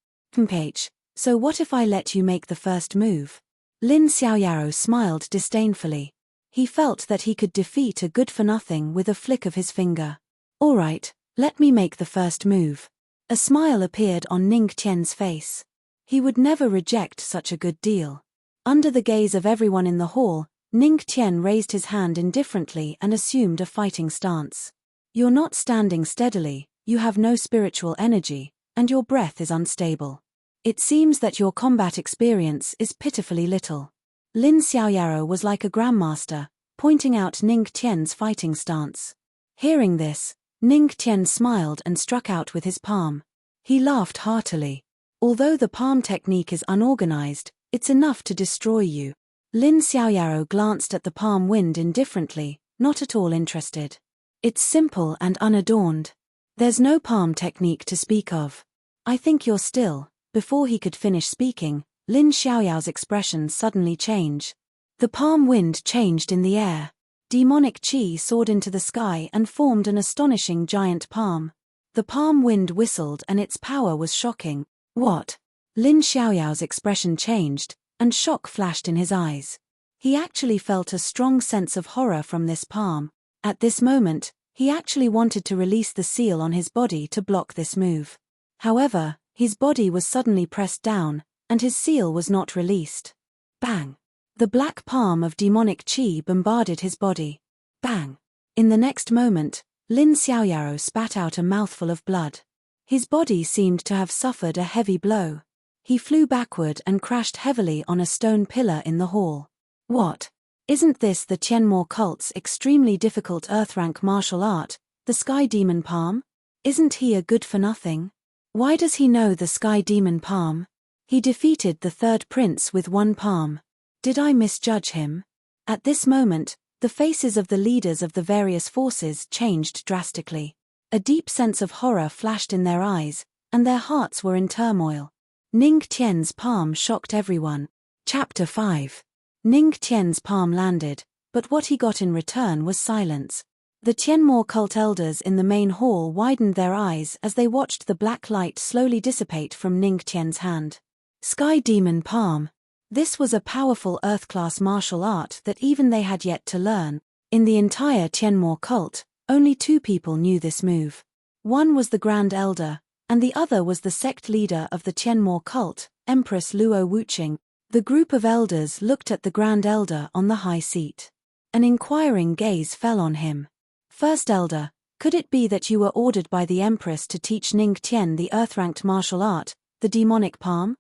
Speaker 1: Page, so what if I let you make the first move? Lin Xiaoyaro smiled disdainfully. He felt that he could defeat a good-for-nothing with a flick of his finger. All right, let me make the first move. A smile appeared on Ning Tian's face. He would never reject such a good deal. Under the gaze of everyone in the hall, Ning Tian raised his hand indifferently and assumed a fighting stance. You're not standing steadily, you have no spiritual energy, and your breath is unstable. It seems that your combat experience is pitifully little. Lin Xiaoyaro was like a grandmaster, pointing out Ning Tian's fighting stance. Hearing this, Ning Tian smiled and struck out with his palm. He laughed heartily. Although the palm technique is unorganized, it's enough to destroy you. Lin Xiaoyao glanced at the palm wind indifferently, not at all interested. It's simple and unadorned. There's no palm technique to speak of. I think you're still. Before he could finish speaking, Lin Xiaoyao's expression suddenly changed. The palm wind changed in the air. Demonic qi soared into the sky and formed an astonishing giant palm. The palm wind whistled and its power was shocking. What? Lin Xiaoyao's expression changed, and shock flashed in his eyes. He actually felt a strong sense of horror from this palm. At this moment, he actually wanted to release the seal on his body to block this move. However, his body was suddenly pressed down, and his seal was not released. Bang! The black palm of demonic qi bombarded his body. Bang! In the next moment, Lin Xiaoyao spat out a mouthful of blood. His body seemed to have suffered a heavy blow. He flew backward and crashed heavily on a stone pillar in the hall. What? Isn't this the Tianmo cult's extremely difficult earth-rank martial art, the Sky Demon Palm? Isn't he a good-for-nothing? Why does he know the Sky Demon Palm? He defeated the third prince with one palm. Did I misjudge him? At this moment, the faces of the leaders of the various forces changed drastically. A deep sense of horror flashed in their eyes, and their hearts were in turmoil. Ning Tian's palm shocked everyone. Chapter 5. Ning Tian's palm landed, but what he got in return was silence. The Tianmo cult elders in the main hall widened their eyes as they watched the black light slowly dissipate from Ning Tian's hand. Sky Demon Palm. This was a powerful earth-class martial art that even they had yet to learn. In the entire Tianmo cult, only two people knew this move. One was the Grand Elder, and the other was the sect leader of the Tianmo cult, Empress Luo Wuqing. The group of elders looked at the Grand Elder on the high seat. An inquiring gaze fell on him. First Elder, could it be that you were ordered by the Empress to teach Ning Tian the earth-ranked martial art, the demonic palm?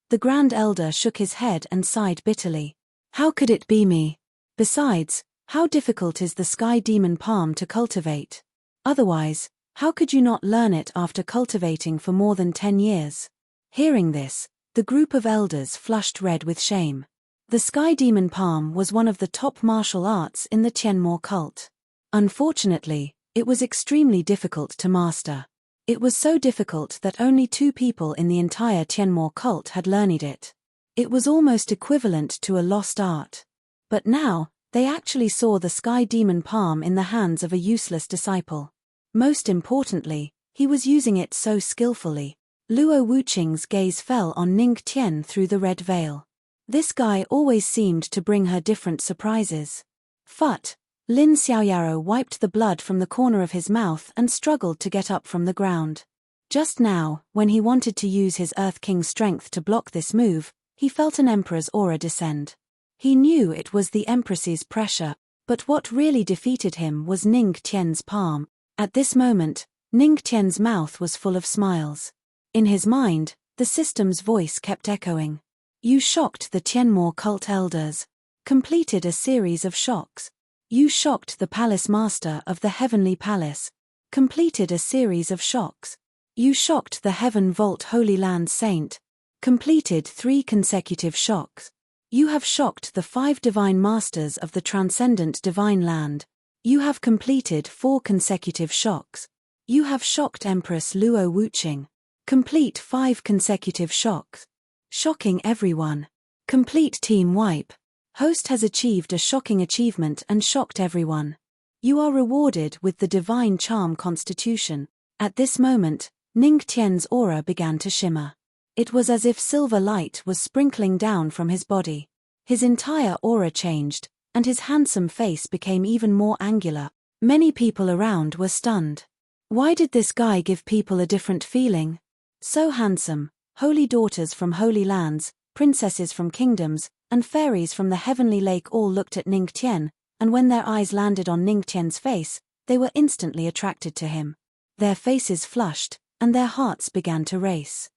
Speaker 1: The Grand Elder shook his head and sighed bitterly. How could it be me? Besides, how difficult is the Sky Demon Palm to cultivate? Otherwise, how could you not learn it after cultivating for more than 10 years? Hearing this, the group of elders flushed red with shame. The Sky Demon Palm was one of the top martial arts in the Tianmo cult. Unfortunately, it was extremely difficult to master. It was so difficult that only two people in the entire Tianmo cult had learned it. It was almost equivalent to a lost art. But now, they actually saw the Sky Demon Palm in the hands of a useless disciple. Most importantly, he was using it so skillfully. Luo Wuqing's gaze fell on Ning Tian through the red veil. This guy always seemed to bring her different surprises. Phut! Lin Xiaoyao wiped the blood from the corner of his mouth and struggled to get up from the ground. Just now, when he wanted to use his Earth King's strength to block this move, he felt an Emperor's aura descend. He knew it was the Empress's pressure, but what really defeated him was Ning Tian's palm. At this moment, Ning Tian's mouth was full of smiles. In his mind, the system's voice kept echoing. You shocked the Tianmo cult elders. Completed a series of shocks. You shocked the palace master of the heavenly palace. Completed a series of shocks. You shocked the Heaven Vault Holy Land Saint. Completed 3 consecutive shocks. You have shocked the 5 divine masters of the transcendent divine land. You have completed 4 consecutive shocks. You have shocked Empress Luo Wuqing. Complete 5 consecutive shocks. Shocking everyone. Complete team wipe. Host has achieved a shocking achievement and shocked everyone. You are rewarded with the Divine Charm Constitution. At this moment, Ning Tian's aura began to shimmer. It was as if silver light was sprinkling down from his body. His entire aura changed, and his handsome face became even more angular. Many people around were stunned. Why did this guy give people a different feeling? So handsome, holy daughters from holy lands, princesses from kingdoms, and fairies from the heavenly lake all looked at Ning Tian, and when their eyes landed on Ning Tian's face, they were instantly attracted to him. Their faces flushed, and their hearts began to race.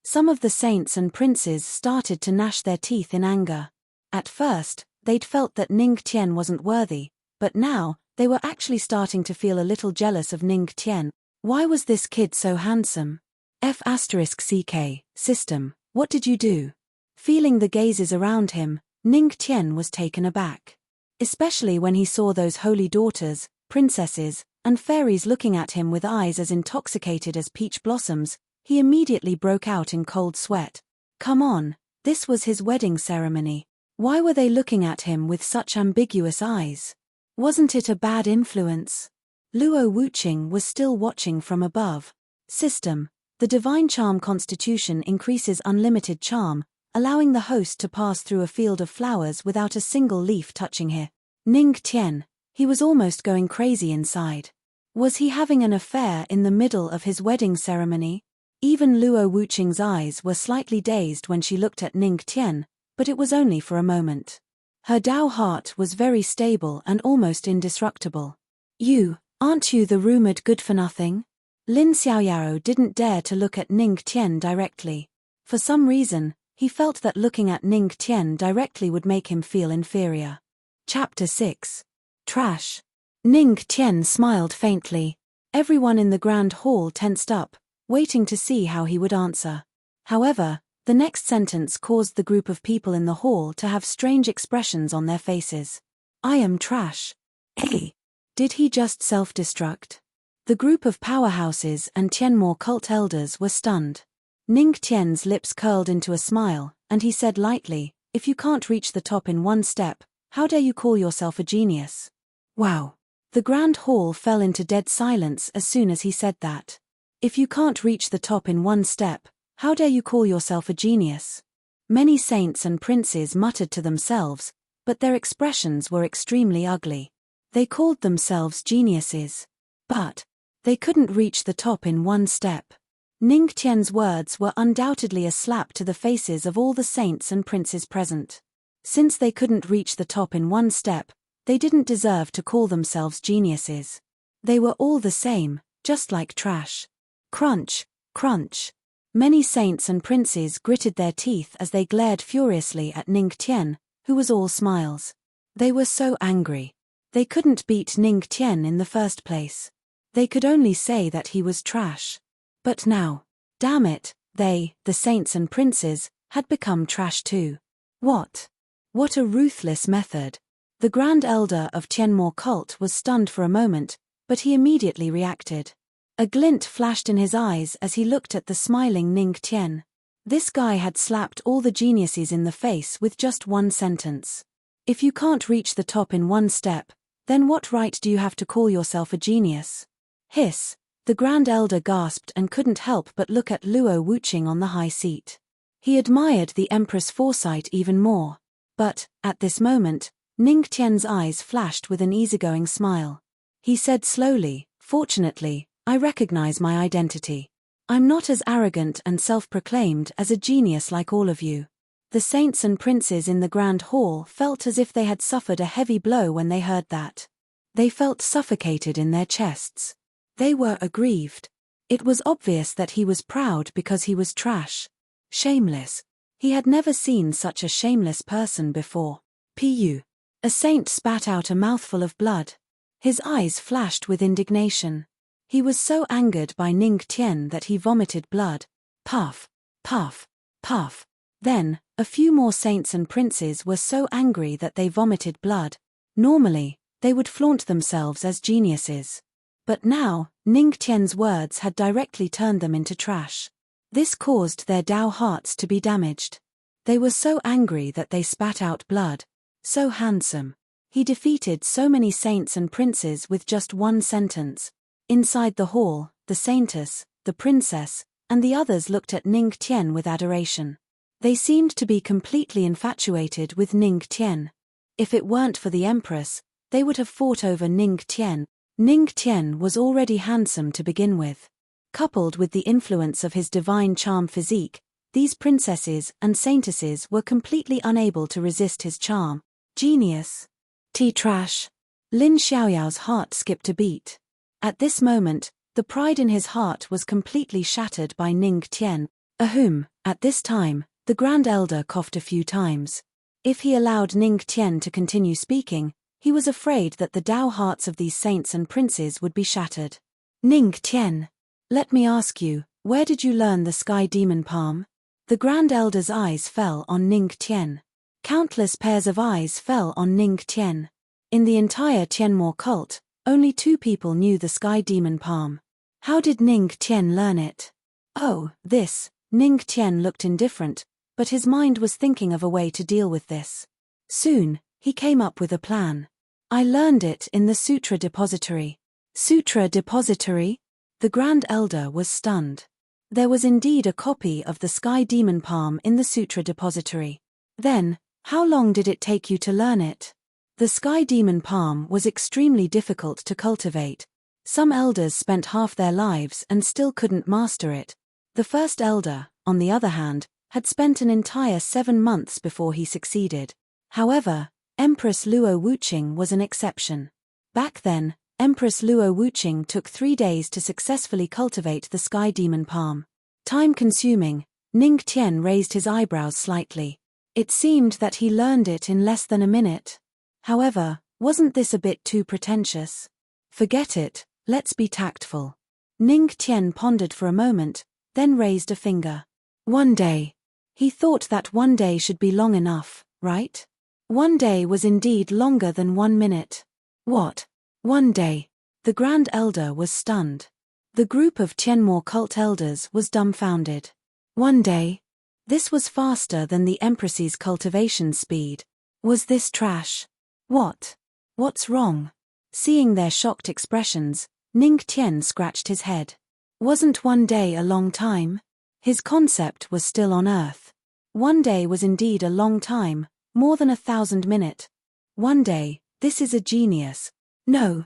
Speaker 1: Some of the saints and princes started to gnash their teeth in anger. At first, they'd felt that Ning Tian wasn't worthy, But now, they were actually starting to feel a little jealous of Ning Tian. Why was this kid so handsome? F***CK, system, what did you do? Feeling the gazes around him, Ning Tian was taken aback. Especially when he saw those holy daughters, princesses, and fairies looking at him with eyes as intoxicated as peach blossoms, he immediately broke out in cold sweat. Come on, this was his wedding ceremony. Why were they looking at him with such ambiguous eyes? Wasn't it a bad influence? Luo Wuqing was still watching from above. System, the divine charm constitution increases unlimited charm, allowing the host to pass through a field of flowers without a single leaf touching her. Ning Tian, he was almost going crazy inside. Was he having an affair in the middle of his wedding ceremony? Even Luo Wuqing's eyes were slightly dazed when she looked at Ning Tian, but it was only for a moment. Her Dao heart was very stable and almost indestructible. Aren't you the rumored good-for-nothing? Lin Xiaoyao didn't dare to look at Ning Tian directly. For some reason, he felt that looking at Ning Tian directly would make him feel inferior. Chapter 6. Trash. Ning Tian smiled faintly. Everyone in the grand hall tensed up, waiting to see how he would answer. However, the next sentence caused the group of people in the hall to have strange expressions on their faces. I am trash. Hey! Did he just self-destruct? The group of powerhouses and Tianmo cult elders were stunned. Ning Tian's lips curled into a smile, and he said lightly, if you can't reach the top in one step, how dare you call yourself a genius? Wow! The grand hall fell into dead silence as soon as he said that. If you can't reach the top in one step, how dare you call yourself a genius? Many saints and princes muttered to themselves, but their expressions were extremely ugly. They called themselves geniuses. But they couldn't reach the top in one step. Ning Tian's words were undoubtedly a slap to the faces of all the saints and princes present. Since they couldn't reach the top in one step, they didn't deserve to call themselves geniuses. They were all the same, just like trash. Crunch, crunch. Many saints and princes gritted their teeth as they glared furiously at Ning Tian, who was all smiles. They were so angry. They couldn't beat Ning Tian in the first place. They could only say that he was trash. But now, damn it, they, the saints and princes, had become trash too. What? What a ruthless method. The Grand Elder of Tianmo cult was stunned for a moment, but he immediately reacted. A glint flashed in his eyes as he looked at the smiling Ning Tian. This guy had slapped all the geniuses in the face with just one sentence. If you can't reach the top in one step, then what right do you have to call yourself a genius? Hiss, the Grand Elder gasped and couldn't help but look at Luo Wuqing on the high seat. He admired the Empress' foresight even more. But, at this moment, Ning Tian's eyes flashed with an easygoing smile. He said slowly, fortunately, I recognize my identity. I'm not as arrogant and self-proclaimed as a genius like all of you. The saints and princes in the grand hall felt as if they had suffered a heavy blow when they heard that. They felt suffocated in their chests. They were aggrieved. It was obvious that he was proud because he was trash. Shameless. He had never seen such a shameless person before. Pu. A saint spat out a mouthful of blood. His eyes flashed with indignation. He was so angered by Ning Tian that he vomited blood. Puff, puff, puff. Then, a few more saints and princes were so angry that they vomited blood. Normally, they would flaunt themselves as geniuses. But now, Ning Tian's words had directly turned them into trash. This caused their Dao hearts to be damaged. They were so angry that they spat out blood. So handsome. He defeated so many saints and princes with just one sentence. Inside the hall, the saintess, the princess, and the others looked at Ning Tian with adoration. They seemed to be completely infatuated with Ning Tian. If it weren't for the Empress, they would have fought over Ning Tian. Ning Tian was already handsome to begin with. Coupled with the influence of his divine charm physique, these princesses and saintesses were completely unable to resist his charm. Genius. Trash. Lin Xiaoyao's heart skipped a beat. At this moment, the pride in his heart was completely shattered by Ning Tian. Ahem, at this time, the Grand Elder coughed a few times. If he allowed Ning Tian to continue speaking, He was afraid that the Tao hearts of these saints and princes would be shattered. Ning Tian, let me ask you, where did you learn the sky demon palm? The Grand Elder's eyes fell on Ning Tian. Countless pairs of eyes fell on Ning Tian. In the entire Tianmo cult, only 2 people knew the sky demon palm. How did Ning Tian learn it? Oh, this. Ning Tian looked indifferent, but his mind was thinking of a way to deal with this. Soon, he came up with a plan. I learned it in the Sutra Depository. Sutra Depository? The Grand Elder was stunned. There was indeed a copy of the Sky Demon Palm in the Sutra Depository. Then, how long did it take you to learn it? The Sky Demon Palm was extremely difficult to cultivate. Some elders spent half their lives and still couldn't master it. The first elder, on the other hand, had spent an entire 7 months before he succeeded. However, Empress Luo Wuqing was an exception. Back then, Empress Luo Wuqing took 3 days to successfully cultivate the Sky Demon Palm. Time-consuming, Ning Tian raised his eyebrows slightly. It seemed that he learned it in less than a minute. However, wasn't this a bit too pretentious? Forget it, let's be tactful. Ning Tian pondered for a moment, then raised a finger. 1 day. He thought that 1 day should be long enough, right? 1 day was indeed longer than 1 minute. What? 1 day. The Grand Elder was stunned. The group of Tianmo cult elders was dumbfounded. 1 day? This was faster than the Empress's cultivation speed. Was this trash? What? What's wrong? Seeing their shocked expressions, Ning Tian scratched his head. Wasn't 1 day a long time? His concept was still on Earth. 1 day was indeed a long time, more than 1,000 minutes. 1 day, this is a genius. No,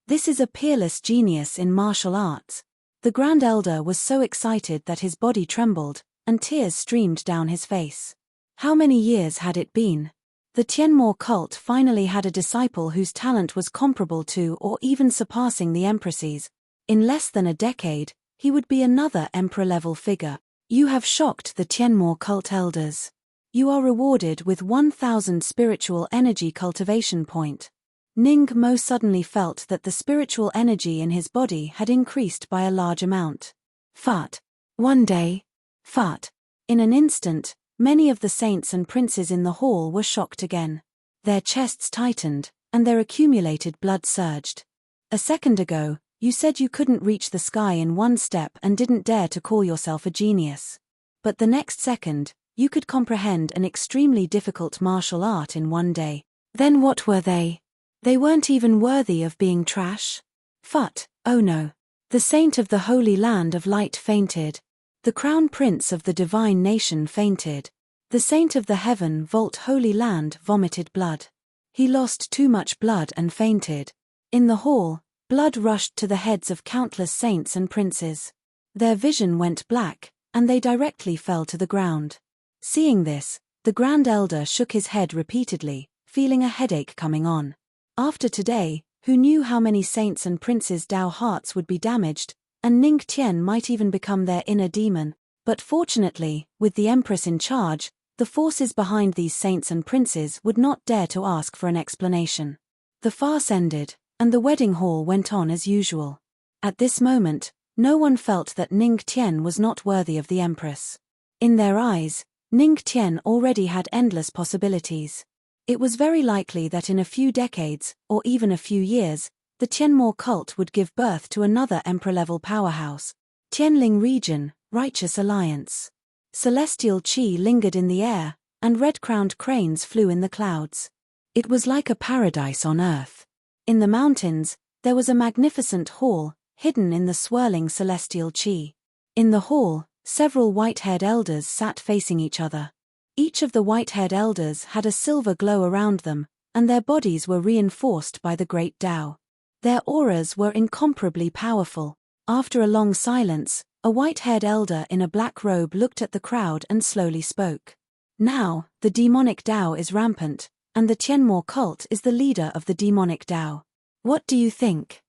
Speaker 1: this is a peerless genius in martial arts. The Grand Elder was so excited that his body trembled, and tears streamed down his face. How many years had it been? The Tianmo cult finally had a disciple whose talent was comparable to or even surpassing the Empress's. In less than a decade, he would be another emperor-level figure. You have shocked the Tianmo cult elders. You are rewarded with 1,000 spiritual energy cultivation point. Ning Mo suddenly felt that the spiritual energy in his body had increased by a large amount. Fart. 1 day. Fart. In an instant, many of the saints and princes in the hall were shocked again. Their chests tightened, and their accumulated blood surged. A second ago, you said you couldn't reach the sky in 1 step and didn't dare to call yourself a genius. But the next second, you could comprehend an extremely difficult martial art in 1 day. Then what were they? They weren't even worthy of being trash? Phut, oh no. The saint of the Holy Land of Light fainted. The crown prince of the divine nation fainted. The saint of the Heaven Vault Holy Land vomited blood. He lost too much blood and fainted. In the hall, blood rushed to the heads of countless saints and princes. Their vision went black, and they directly fell to the ground. Seeing this, the Grand Elder shook his head repeatedly, feeling a headache coming on. After today, who knew how many saints and princes' Tao hearts would be damaged, and Ning Tian might even become their inner demon. But fortunately, with the Empress in charge, the forces behind these saints and princes would not dare to ask for an explanation. The farce ended, and the wedding hall went on as usual. At this moment, no one felt that Ning Tian was not worthy of the Empress. In their eyes, Ning Tian already had endless possibilities. It was very likely that in a few decades, or even a few years, the Tianmo cult would give birth to another emperor-level powerhouse. Tianling region, Righteous Alliance. Celestial chi lingered in the air, and red-crowned cranes flew in the clouds. It was like a paradise on earth. In the mountains, there was a magnificent hall, hidden in the swirling celestial chi. In the hall, several white-haired elders sat facing each other. Each of the white-haired elders had a silver glow around them, and their bodies were reinforced by the great Tao. Their auras were incomparably powerful. After a long silence, a white-haired elder in a black robe looked at the crowd and slowly spoke. Now, the demonic Tao is rampant, and the Tianmo cult is the leader of the demonic Tao. What do you think?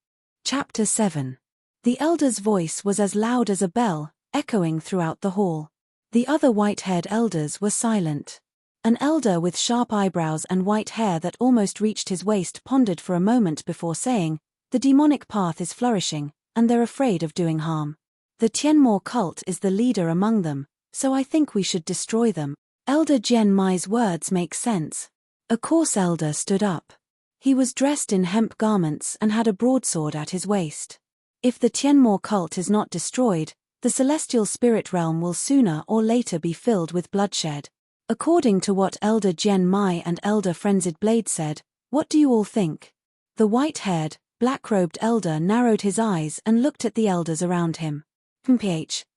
Speaker 1: Chapter 7. The elder's voice was as loud as a bell, echoing throughout the hall. The other white-haired elders were silent. An elder with sharp eyebrows and white hair that almost reached his waist pondered for a moment before saying, "The demonic path is flourishing, and they're afraid of doing harm. The Tianmo cult is the leader among them, so I think we should destroy them." Elder Jian Mai's words make sense. A coarse elder stood up. He was dressed in hemp garments and had a broadsword at his waist. If the Tianmo cult is not destroyed, the celestial spirit realm will sooner or later be filled with bloodshed. According to what Elder Jian Mai and Elder Frenzied Blade said, what do you all think? The white-haired, black-robed elder narrowed his eyes and looked at the elders around him.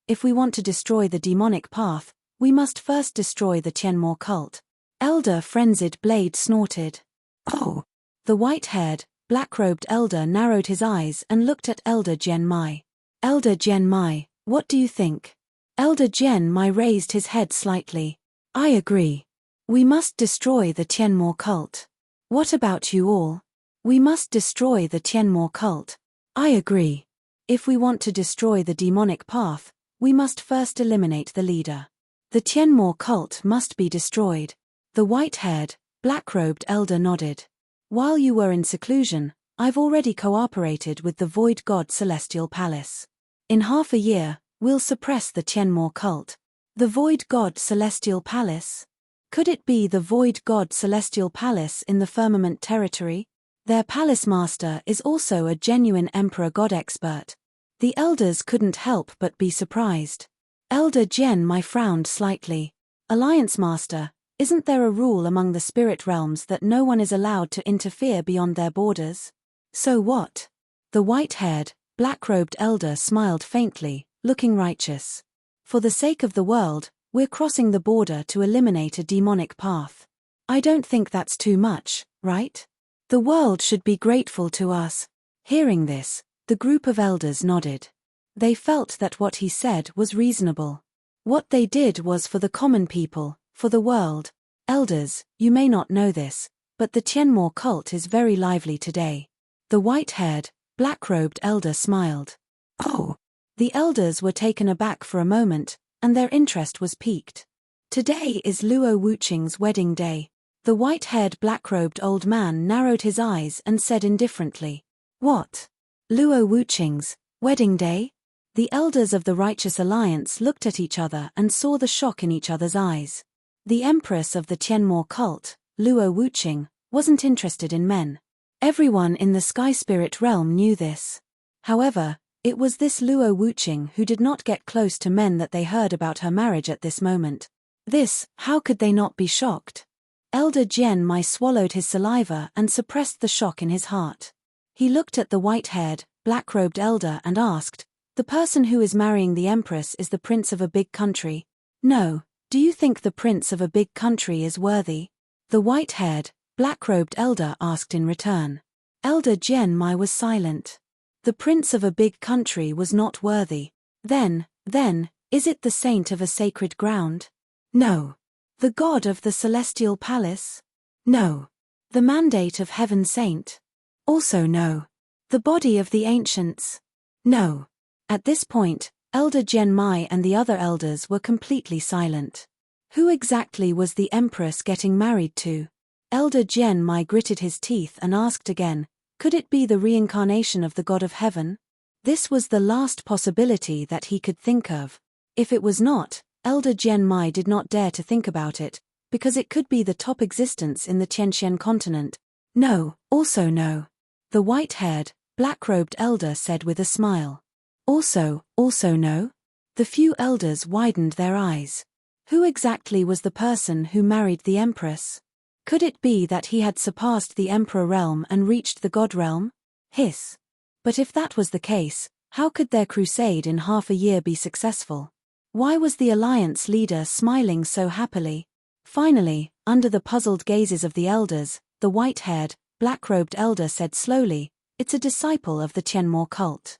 Speaker 1: If we want to destroy the demonic path, we must first destroy the Tianmo cult. Elder Frenzied Blade snorted. Oh! The white-haired, black-robed elder narrowed his eyes and looked at Elder Jian Mai. Elder Jian Mai, what do you think? Elder Jian Mai raised his head slightly. I agree. We must destroy the Tianmo cult. What about you all? We must destroy the Tianmo cult. I agree. If we want to destroy the demonic path, we must first eliminate the leader. The Tianmo cult must be destroyed. The white-haired, black-robed elder nodded. While you were in seclusion, I've already cooperated with the Void God Celestial Palace. In half a year, we'll suppress the Tianmo cult. The Void God Celestial Palace? Could it be the Void God Celestial Palace in the Firmament territory? Their palace master is also a genuine Emperor God expert. The elders couldn't help but be surprised. Elder Jian Mai frowned slightly. Alliance Master, isn't there a rule among the spirit realms that no one is allowed to interfere beyond their borders? So what? The white-haired, black-robed elder smiled faintly, looking righteous. For the sake of the world, we're crossing the border to eliminate a demonic path. I don't think that's too much, right? The world should be grateful to us. Hearing this, the group of elders nodded. They felt that what he said was reasonable. What they did was for the common people, for the world. Elders, you may not know this, but the Tianmo cult is very lively today. The white-haired, black-robed elder smiled. Oh! The elders were taken aback for a moment, and their interest was piqued. Today is Luo Wuqing's wedding day. The white-haired black-robed old man narrowed his eyes and said indifferently, "What? Luo Wuqing's wedding day?" The elders of the Righteous Alliance looked at each other and saw the shock in each other's eyes. The Empress of the Tianmo cult, Luo Wuqing, wasn't interested in men. Everyone in the Sky Spirit realm knew this. However, it was this Luo Wuqing who did not get close to men that they heard about her marriage at this moment. How could they not be shocked? Elder Jian Mai swallowed his saliva and suppressed the shock in his heart. He looked at the white-haired, black-robed elder and asked, "The person who is marrying the Empress is the prince of a big country?" "No, do you think the prince of a big country is worthy?" The white-haired, black-robed elder asked in return. Elder Jian Mai was silent. The prince of a big country was not worthy. Then, is it the saint of a sacred ground? No. The god of the celestial palace? No. The mandate of heaven saint? Also no. The body of the ancients? No. At this point, Elder Jian Mai and the other elders were completely silent. Who exactly was the Empress getting married to? Elder Jian Mai gritted his teeth and asked again, could it be the reincarnation of the god of heaven? This was the last possibility that he could think of. If it was not, Elder Jian Mai did not dare to think about it, because it could be the top existence in the Tianxian continent. No, also no. The white-haired, black-robed elder said with a smile. Also no? The few elders widened their eyes. Who exactly was the person who married the Empress? Could it be that he had surpassed the Emperor realm and reached the God realm? Hiss. But if that was the case, how could their crusade in half a year be successful? Why was the Alliance leader smiling so happily? Finally, under the puzzled gazes of the elders, the white-haired, black-robed elder said slowly, "It's a disciple of the Tianmo cult."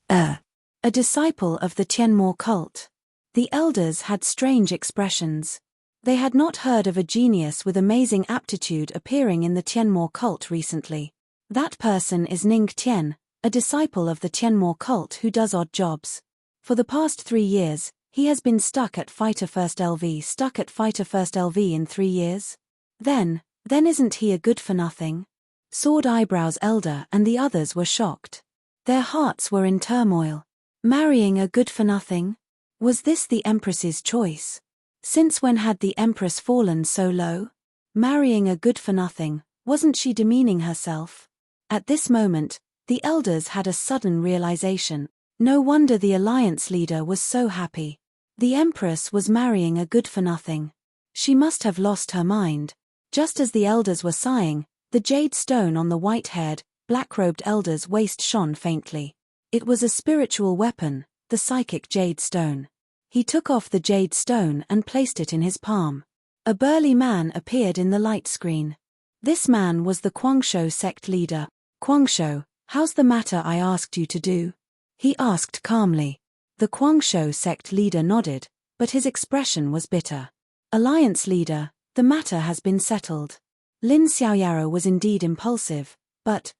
Speaker 1: A disciple of the Tianmo cult. The elders had strange expressions. They had not heard of a genius with amazing aptitude appearing in the Tianmo cult recently. That person is Ning Tian, a disciple of the Tianmo cult who does odd jobs. For the past 3 years, He has been stuck at Fighter First LV in 3 years? Then isn't he a good-for-nothing? Sword Eyebrows Elder and the others were shocked. Their hearts were in turmoil. Marrying a good-for-nothing? Was this the Empress's choice? Since when had the Empress fallen so low? Marrying a good-for-nothing, wasn't she demeaning herself? At this moment, the elders had a sudden realization. No wonder the alliance leader was so happy. The Empress was marrying a good-for-nothing. She must have lost her mind. Just as the elders were sighing, the jade stone on the white-haired, black-robed elder's waist shone faintly. It was a spiritual weapon, the psychic jade stone. He took off the jade stone and placed it in his palm. A burly man appeared in the light screen. This man was the Guangzhou sect leader. "Guangzhou, how's the matter I asked you to do?" he asked calmly. The Guangzhou sect leader nodded, but his expression was bitter. "Alliance leader, the matter has been settled." Lin Xiaoyaro was indeed impulsive, but,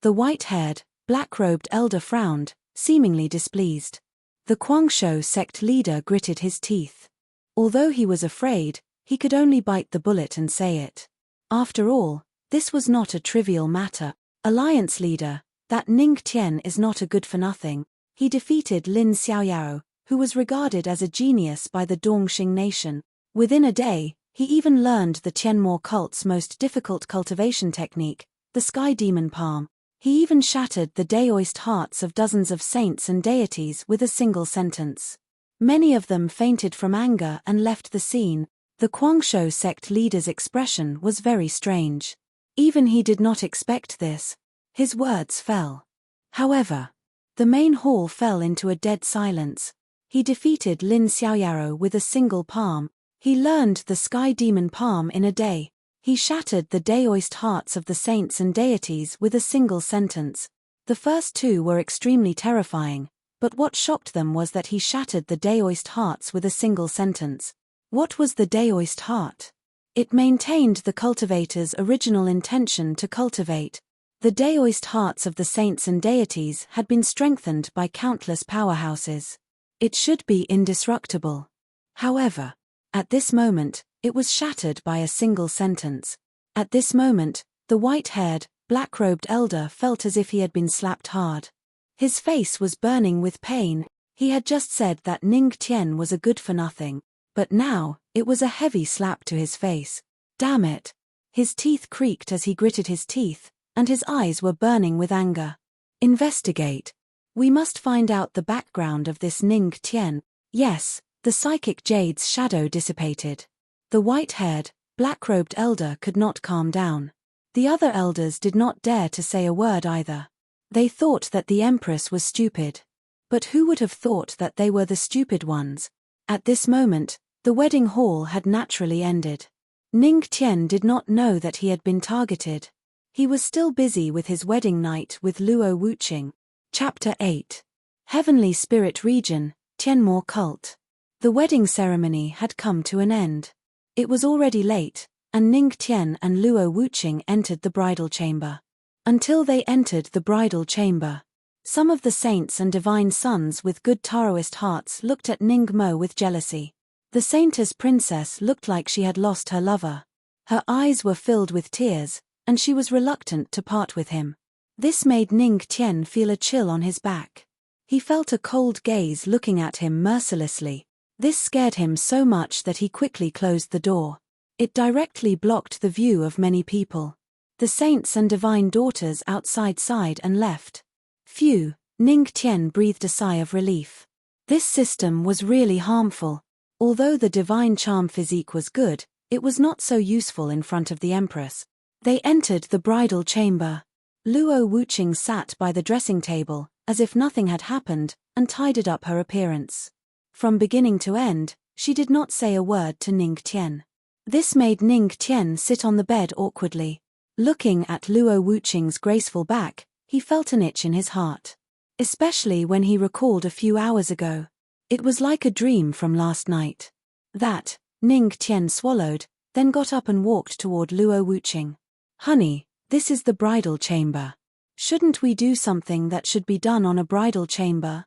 Speaker 1: the white-haired, black-robed elder frowned, seemingly displeased. The Guangzhou sect leader gritted his teeth. Although he was afraid, he could only bite the bullet and say it. After all, this was not a trivial matter. "Alliance leader, that Ning Tian is not a good-for-nothing." He defeated Lin Xiaoyaro, who was regarded as a genius by the Dongxing nation. Within a day, he even learned the Tianmo cult's most difficult cultivation technique, the Sky Demon Palm. He even shattered the Daoist hearts of dozens of saints and deities with a single sentence. Many of them fainted from anger and left the scene. The Guangzhou sect leader's expression was very strange. Even he did not expect this. His words fell. However, the main hall fell into a dead silence. He defeated Lin Xiaoyaro with a single palm. He learned the Sky Demon Palm in a day. He shattered the Daoist hearts of the saints and deities with a single sentence. The first two were extremely terrifying, but what shocked them was that he shattered the Daoist hearts with a single sentence. What was the Daoist heart? It maintained the cultivator's original intention to cultivate. The Daoist hearts of the saints and deities had been strengthened by countless powerhouses. It should be indestructible. However, at this moment, it was shattered by a single sentence. At this moment, the white-haired, black-robed elder felt as if he had been slapped hard. His face was burning with pain. He had just said that Ning Tian was a good-for-nothing, but now, it was a heavy slap to his face. Damn it! His teeth creaked as he gritted his teeth, and his eyes were burning with anger. "Investigate. We must find out the background of this Ning Tian." Yes, the psychic jade's shadow dissipated. The white-haired, black-robed elder could not calm down. The other elders did not dare to say a word either. They thought that the Empress was stupid. But who would have thought that they were the stupid ones? At this moment, the wedding hall had naturally ended. Ning Tian did not know that he had been targeted. He was still busy with his wedding night with Luo Wuqing. Chapter 8. Heavenly Spirit Region, Tianmo Cult. The wedding ceremony had come to an end. It was already late, and Ning Tian and Luo Wuqing entered the bridal chamber. Until they entered the bridal chamber, some of the saints and divine sons with good Taoist hearts looked at Ning Mo with jealousy. The saintess princess looked like she had lost her lover. Her eyes were filled with tears, and she was reluctant to part with him. This made Ning Tian feel a chill on his back. He felt a cold gaze looking at him mercilessly. This scared him so much that he quickly closed the door. It directly blocked the view of many people. The saints and divine daughters outside sighed and left. Phew, Ning Tian breathed a sigh of relief. This system was really harmful. Although the divine charm physique was good, it was not so useful in front of the Empress. They entered the bridal chamber. Luo Wuqing sat by the dressing table, as if nothing had happened, and tidied up her appearance. From beginning to end, she did not say a word to Ning Tian. This made Ning Tian sit on the bed awkwardly. Looking at Luo Wuqing's graceful back, he felt an itch in his heart. Especially when he recalled a few hours ago. It was like a dream from last night. That, Ning Tian swallowed, then got up and walked toward Luo Wuqing. "Honey, this is the bridal chamber. Shouldn't we do something that should be done on a bridal chamber?"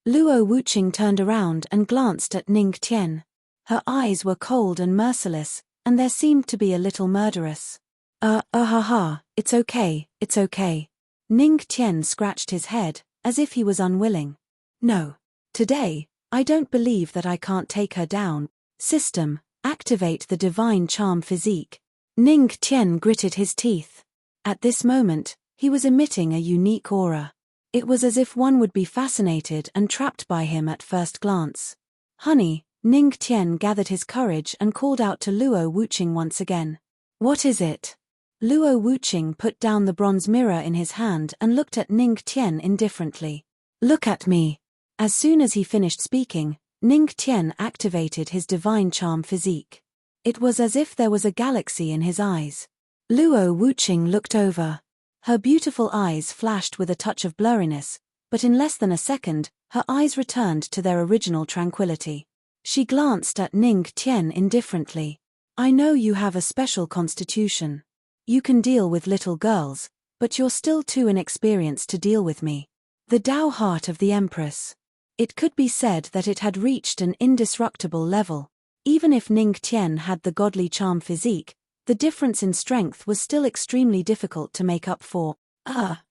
Speaker 1: Luo Wuqing turned around and glanced at Ning Tian. Her eyes were cold and merciless, and there seemed to be a little murderous. It's okay, it's okay. Ning Tian scratched his head, as if he was unwilling. No. Today, I don't believe that I can't take her down. System, activate the divine charm physique. Ning Tian gritted his teeth. At this moment, he was emitting a unique aura. It was as if one would be fascinated and trapped by him at first glance. Honey, Ning Tian gathered his courage and called out to Luo Wuqing once again. What is it? Luo Wuqing put down the bronze mirror in his hand and looked at Ning Tian indifferently. Look at me. As soon as he finished speaking, Ning Tian activated his divine charm physique. It was as if there was a galaxy in his eyes. Luo Wuqing looked over. Her beautiful eyes flashed with a touch of blurriness, but in less than a second, her eyes returned to their original tranquility. She glanced at Ning Tian indifferently. I know you have a special constitution. You can deal with little girls, but you're still too inexperienced to deal with me. The Tao heart of the Empress. It could be said that it had reached an indestructible level. Even if Ning Tian had the godly charm physique, the difference in strength was still extremely difficult to make up for.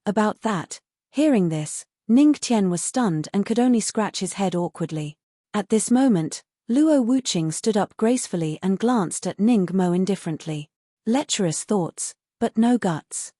Speaker 1: About that. Hearing this, Ning Tian was stunned and could only scratch his head awkwardly. At this moment, Luo Wuqing stood up gracefully and glanced at Ning Mo indifferently. Lecherous thoughts, but no guts.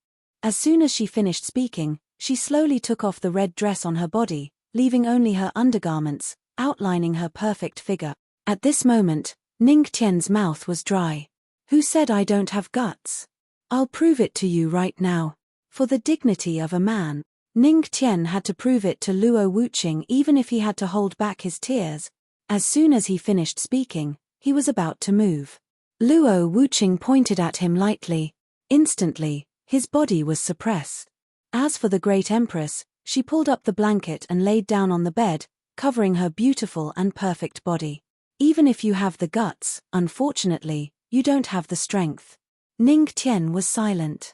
Speaker 1: As soon as she finished speaking, she slowly took off the red dress on her body, leaving only her undergarments, outlining her perfect figure. At this moment, Ning Tian's mouth was dry. Who said I don't have guts? I'll prove it to you right now. For the dignity of a man, Ning Tian had to prove it to Luo Wuqing even if he had to hold back his tears. As soon as he finished speaking, he was about to move. Luo Wuqing pointed at him lightly. Instantly, his body was suppressed. As for the great Empress, she pulled up the blanket and laid down on the bed, covering her beautiful and perfect body. Even if you have the guts, unfortunately, you don't have the strength. Ning Tian was silent.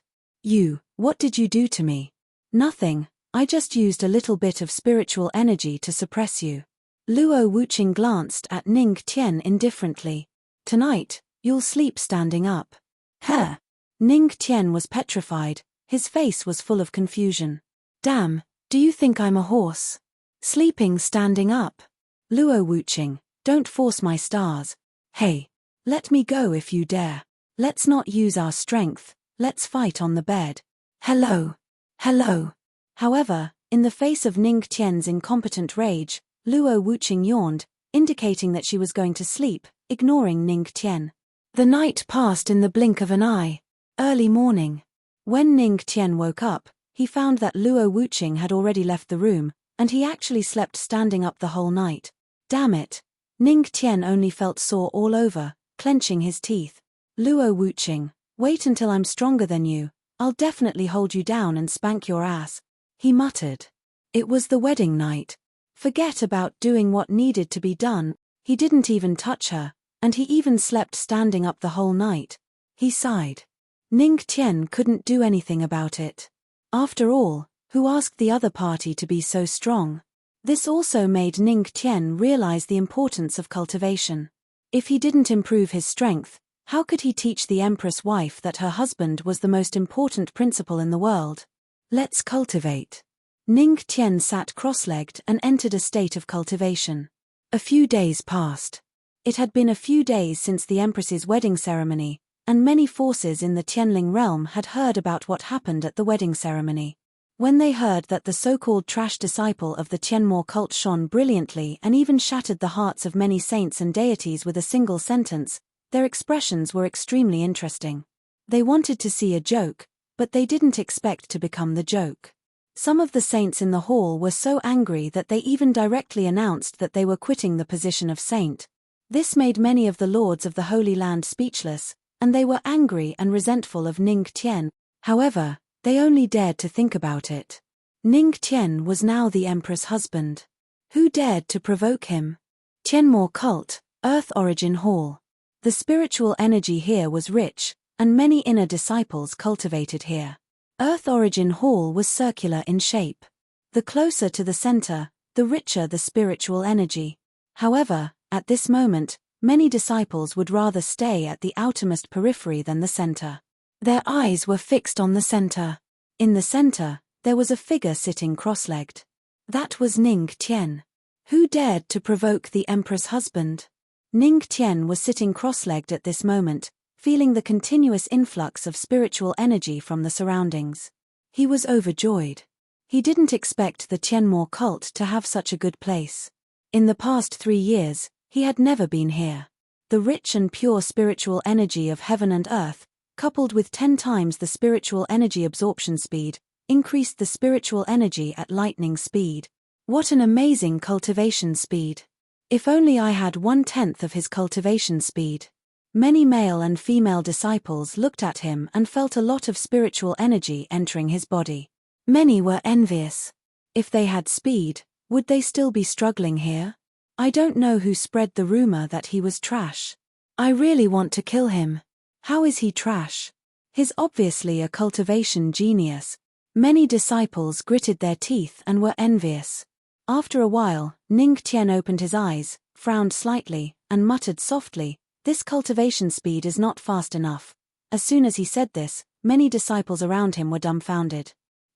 Speaker 1: What did you do to me? Nothing, I just used a little bit of spiritual energy to suppress you. Luo Wuqing glanced at Ning Tian indifferently. Tonight, you'll sleep standing up. Ning Tian was petrified, his face was full of confusion. Damn, do you think I'm a horse? Sleeping standing up? Luo Wuqing, don't force my stars. Hey. Let me go if you dare. Let's not use our strength, let's fight on the bed. Hello. However, in the face of Ning Tian's incompetent rage, Luo Wuqing yawned, indicating that she was going to sleep, ignoring Ning Tian. The night passed in the blink of an eye. Early morning. When Ning Tian woke up, he found that Luo Wuqing had already left the room, and he actually slept standing up the whole night. Damn it. Ning Tian only felt sore all over, clenching his teeth. Luo Wuqing, wait until I'm stronger than you, I'll definitely hold you down and spank your ass, he muttered. It was the wedding night. Forget about doing what needed to be done, he didn't even touch her, and he even slept standing up the whole night. He sighed. Ning Tian couldn't do anything about it. After all, who asked the other party to be so strong? This also made Ning Tian realize the importance of cultivation. If he didn't improve his strength, how could he teach the Empress wife that her husband was the most important principle in the world? Let's cultivate. Ning Tian sat cross-legged and entered a state of cultivation. A few days passed. It had been a few days since the Empress's wedding ceremony, and many forces in the Tianling realm had heard about what happened at the wedding ceremony. When they heard that the so-called trash disciple of the Tianmo cult shone brilliantly and even shattered the hearts of many saints and deities with a single sentence, their expressions were extremely interesting. They wanted to see a joke, but they didn't expect to become the joke. Some of the saints in the hall were so angry that they even directly announced that they were quitting the position of saint. This made many of the lords of the Holy Land speechless, and they were angry and resentful of Ning Tian. However, they only dared to think about it. Ning Tian was now the Empress' husband. Who dared to provoke him? Tianmo cult, Earth Origin Hall. The spiritual energy here was rich, and many inner disciples cultivated here. Earth Origin Hall was circular in shape. The closer to the center, the the richer the spiritual energy. However, at this moment, many disciples would rather stay at the outermost periphery than the center. Their eyes were fixed on the center. In the center, there was a figure sitting cross-legged. That was Ning Tian. Who dared to provoke the Empress husband? Ning Tian was sitting cross-legged at this moment, feeling the continuous influx of spiritual energy from the surroundings. He was overjoyed. He didn't expect the Tianmo cult to have such a good place. In the past 3 years, he had never been here. The rich and pure spiritual energy of heaven and earth, coupled with 10 times the spiritual energy absorption speed, increased the spiritual energy at lightning speed. What an amazing cultivation speed! If only I had 1/10 of his cultivation speed. Many male and female disciples looked at him and felt a lot of spiritual energy entering his body. Many were envious. If they had speed, would they still be struggling here? I don't know who spread the rumor that he was trash. I really want to kill him. How is he trash? He's obviously a cultivation genius. Many disciples gritted their teeth and were envious. After a while, Ning Tian opened his eyes, frowned slightly, and muttered softly, "This cultivation speed is not fast enough." As soon as he said this, many disciples around him were dumbfounded.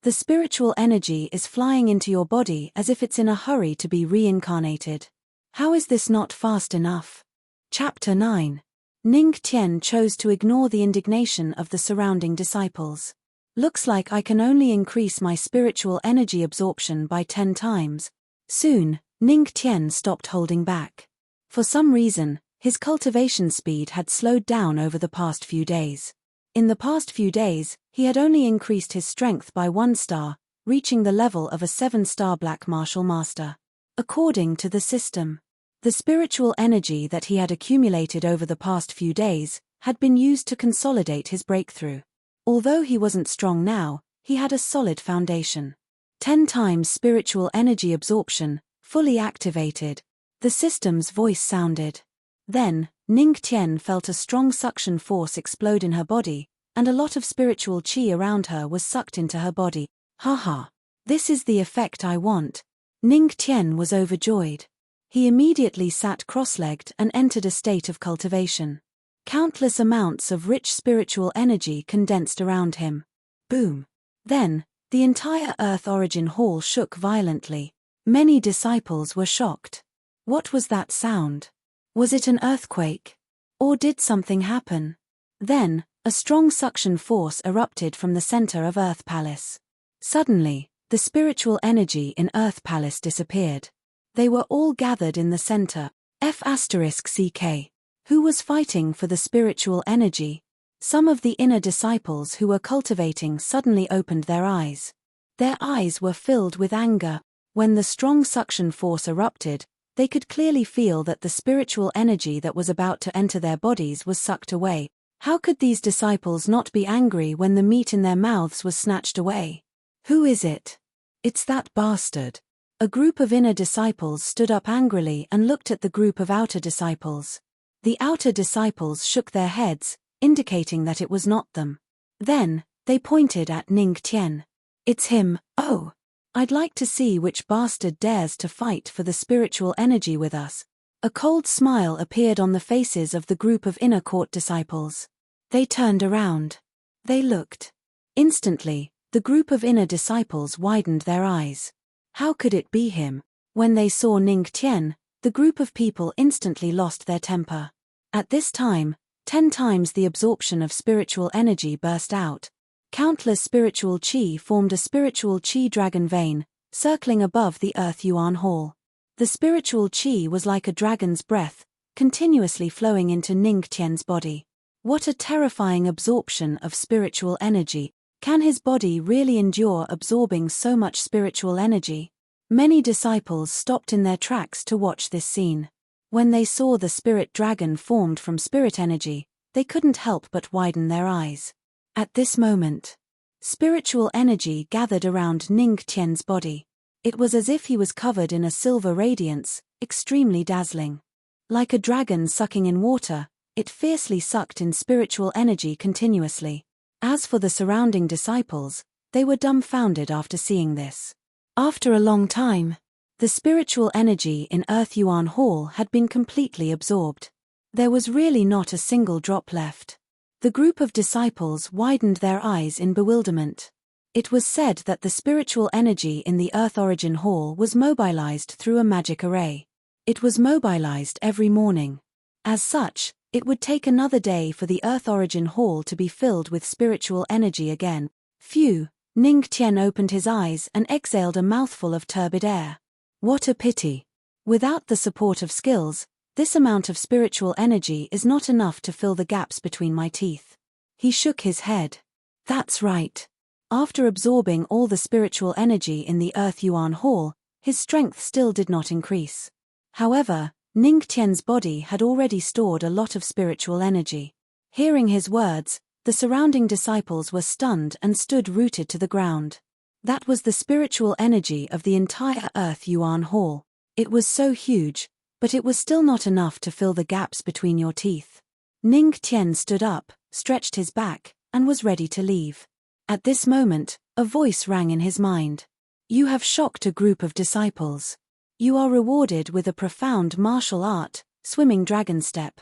Speaker 1: The spiritual energy is flying into your body as if it's in a hurry to be reincarnated. How is this not fast enough? Chapter 9. Ning Tian chose to ignore the indignation of the surrounding disciples. Looks like I can only increase my spiritual energy absorption by 10 times. Soon, Ning Tian stopped holding back. For some reason, his cultivation speed had slowed down over the past few days. In the past few days, he had only increased his strength by 1 star, reaching the level of a 7-star black martial master. According to the system, the spiritual energy that he had accumulated over the past few days had been used to consolidate his breakthrough. Although he wasn't strong now, he had a solid foundation. 10 times spiritual energy absorption, fully activated. The system's voice sounded. Then, Ning Tian felt a strong suction force explode in her body, and a lot of spiritual qi around her was sucked into her body. Haha. This is the effect I want. Ning Tian was overjoyed. He immediately sat cross-legged and entered a state of cultivation. Countless amounts of rich spiritual energy condensed around him. Boom. Then, the entire Earth Origin Hall shook violently. Many disciples were shocked. What was that sound? Was it an earthquake? Or did something happen? Then, a strong suction force erupted from the center of Earth Palace. Suddenly, the spiritual energy in Earth Palace disappeared. They were all gathered in the center. F***CK. Who was fighting for the spiritual energy? Some of the inner disciples who were cultivating suddenly opened their eyes. Their eyes were filled with anger. When the strong suction force erupted, they could clearly feel that the spiritual energy that was about to enter their bodies was sucked away. How could these disciples not be angry when the meat in their mouths was snatched away? Who is it? It's that bastard. A group of inner disciples stood up angrily and looked at the group of outer disciples. The outer disciples shook their heads, indicating that it was not them. Then, they pointed at Ning Tian. It's him. Oh! I'd like to see which bastard dares to fight for the spiritual energy with us. A cold smile appeared on the faces of the group of inner court disciples. They turned around. They looked. Instantly, the group of inner disciples widened their eyes. How could it be him? When they saw Ning Tian, the group of people instantly lost their temper. At this time, 10 times the absorption of spiritual energy burst out. Countless spiritual qi formed a spiritual qi dragon vein, circling above the Earth Yuan Hall. The spiritual qi was like a dragon's breath, continuously flowing into Ning Tian's body. What a terrifying absorption of spiritual energy. Can his body really endure absorbing so much spiritual energy? Many disciples stopped in their tracks to watch this scene. When they saw the spirit dragon formed from spirit energy, they couldn't help but widen their eyes. At this moment, spiritual energy gathered around Ning Tian's body. It was as if he was covered in a silver radiance, extremely dazzling. Like a dragon sucking in water, it fiercely sucked in spiritual energy continuously. As for the surrounding disciples, they were dumbfounded after seeing this. After a long time, The spiritual energy in Earth Yuan Hall had been completely absorbed. There was really not a single drop left. The group of disciples widened their eyes in bewilderment. It was said that the spiritual energy in the Earth Origin Hall was mobilized through a magic array. It was mobilized every morning. As such, it would take another day for the Earth Origin Hall to be filled with spiritual energy again. Phew, Ning Tian opened his eyes and exhaled a mouthful of turbid air. What a pity. Without the support of skills, this amount of spiritual energy is not enough to fill the gaps between my teeth. He shook his head. That's right. After absorbing all the spiritual energy in the Earth Yuan Hall, his strength still did not increase. However, Ning Tian's body had already stored a lot of spiritual energy. Hearing his words, the surrounding disciples were stunned and stood rooted to the ground. That was the spiritual energy of the entire Earth Yuan Hall. It was so huge, but it was still not enough to fill the gaps between your teeth. Ning Tian stood up, stretched his back, and was ready to leave. At this moment, a voice rang in his mind. You have shocked a group of disciples. You are rewarded with a profound martial art, swimming dragon step.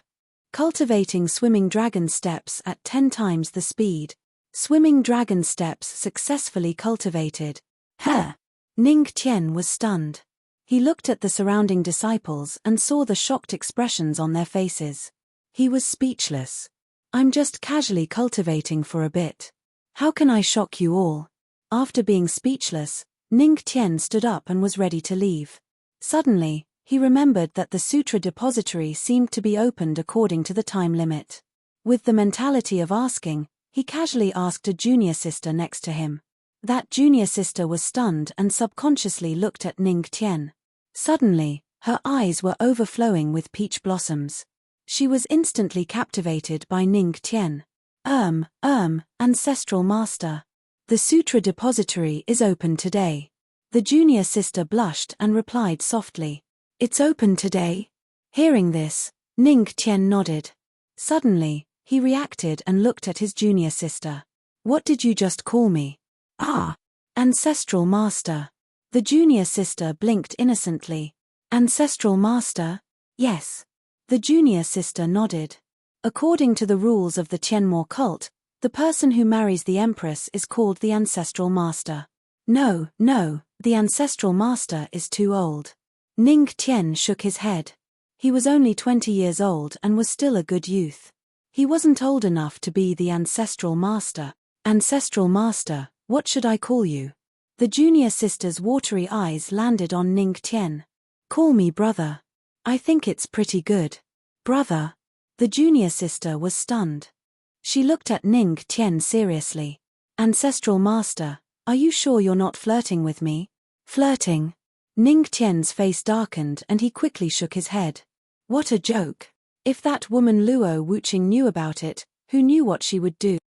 Speaker 1: Cultivating swimming dragon steps at 10 times the speed. Swimming dragon steps successfully cultivated. Huh! Ning Tian was stunned. He looked at the surrounding disciples and saw the shocked expressions on their faces. He was speechless. I'm just casually cultivating for a bit. How can I shock you all? After being speechless, Ning Tian stood up and was ready to leave. Suddenly, he remembered that the sutra depository seemed to be opened according to the time limit. With the mentality of asking, he casually asked a junior sister next to him. That junior sister was stunned and subconsciously looked at Ning Tian. Suddenly, her eyes were overflowing with peach blossoms. She was instantly captivated by Ning Tian. Ancestral Master. The Sutra Depository is open today. The junior sister blushed and replied softly. It's open today? Hearing this, Ning Tian nodded. Suddenly, he reacted and looked at his junior sister. What did you just call me? Ah, Ancestral Master. The junior sister blinked innocently. Ancestral Master? Yes. The junior sister nodded. According to the rules of the Tianmo cult, the person who marries the Empress is called the Ancestral Master. No, the Ancestral Master is too old. Ning Tian shook his head. He was only 20 years old and was still a good youth. He wasn't old enough to be the Ancestral Master. Ancestral Master, what should I call you? The junior sister's watery eyes landed on Ning Tian. Call me brother. I think it's pretty good. Brother? The junior sister was stunned. She looked at Ning Tian seriously. Ancestral Master, are you sure you're not flirting with me? Flirting? Ning Tian's face darkened and he quickly shook his head. What a joke. If that woman Luo Wuqing knew about it, who knew what she would do?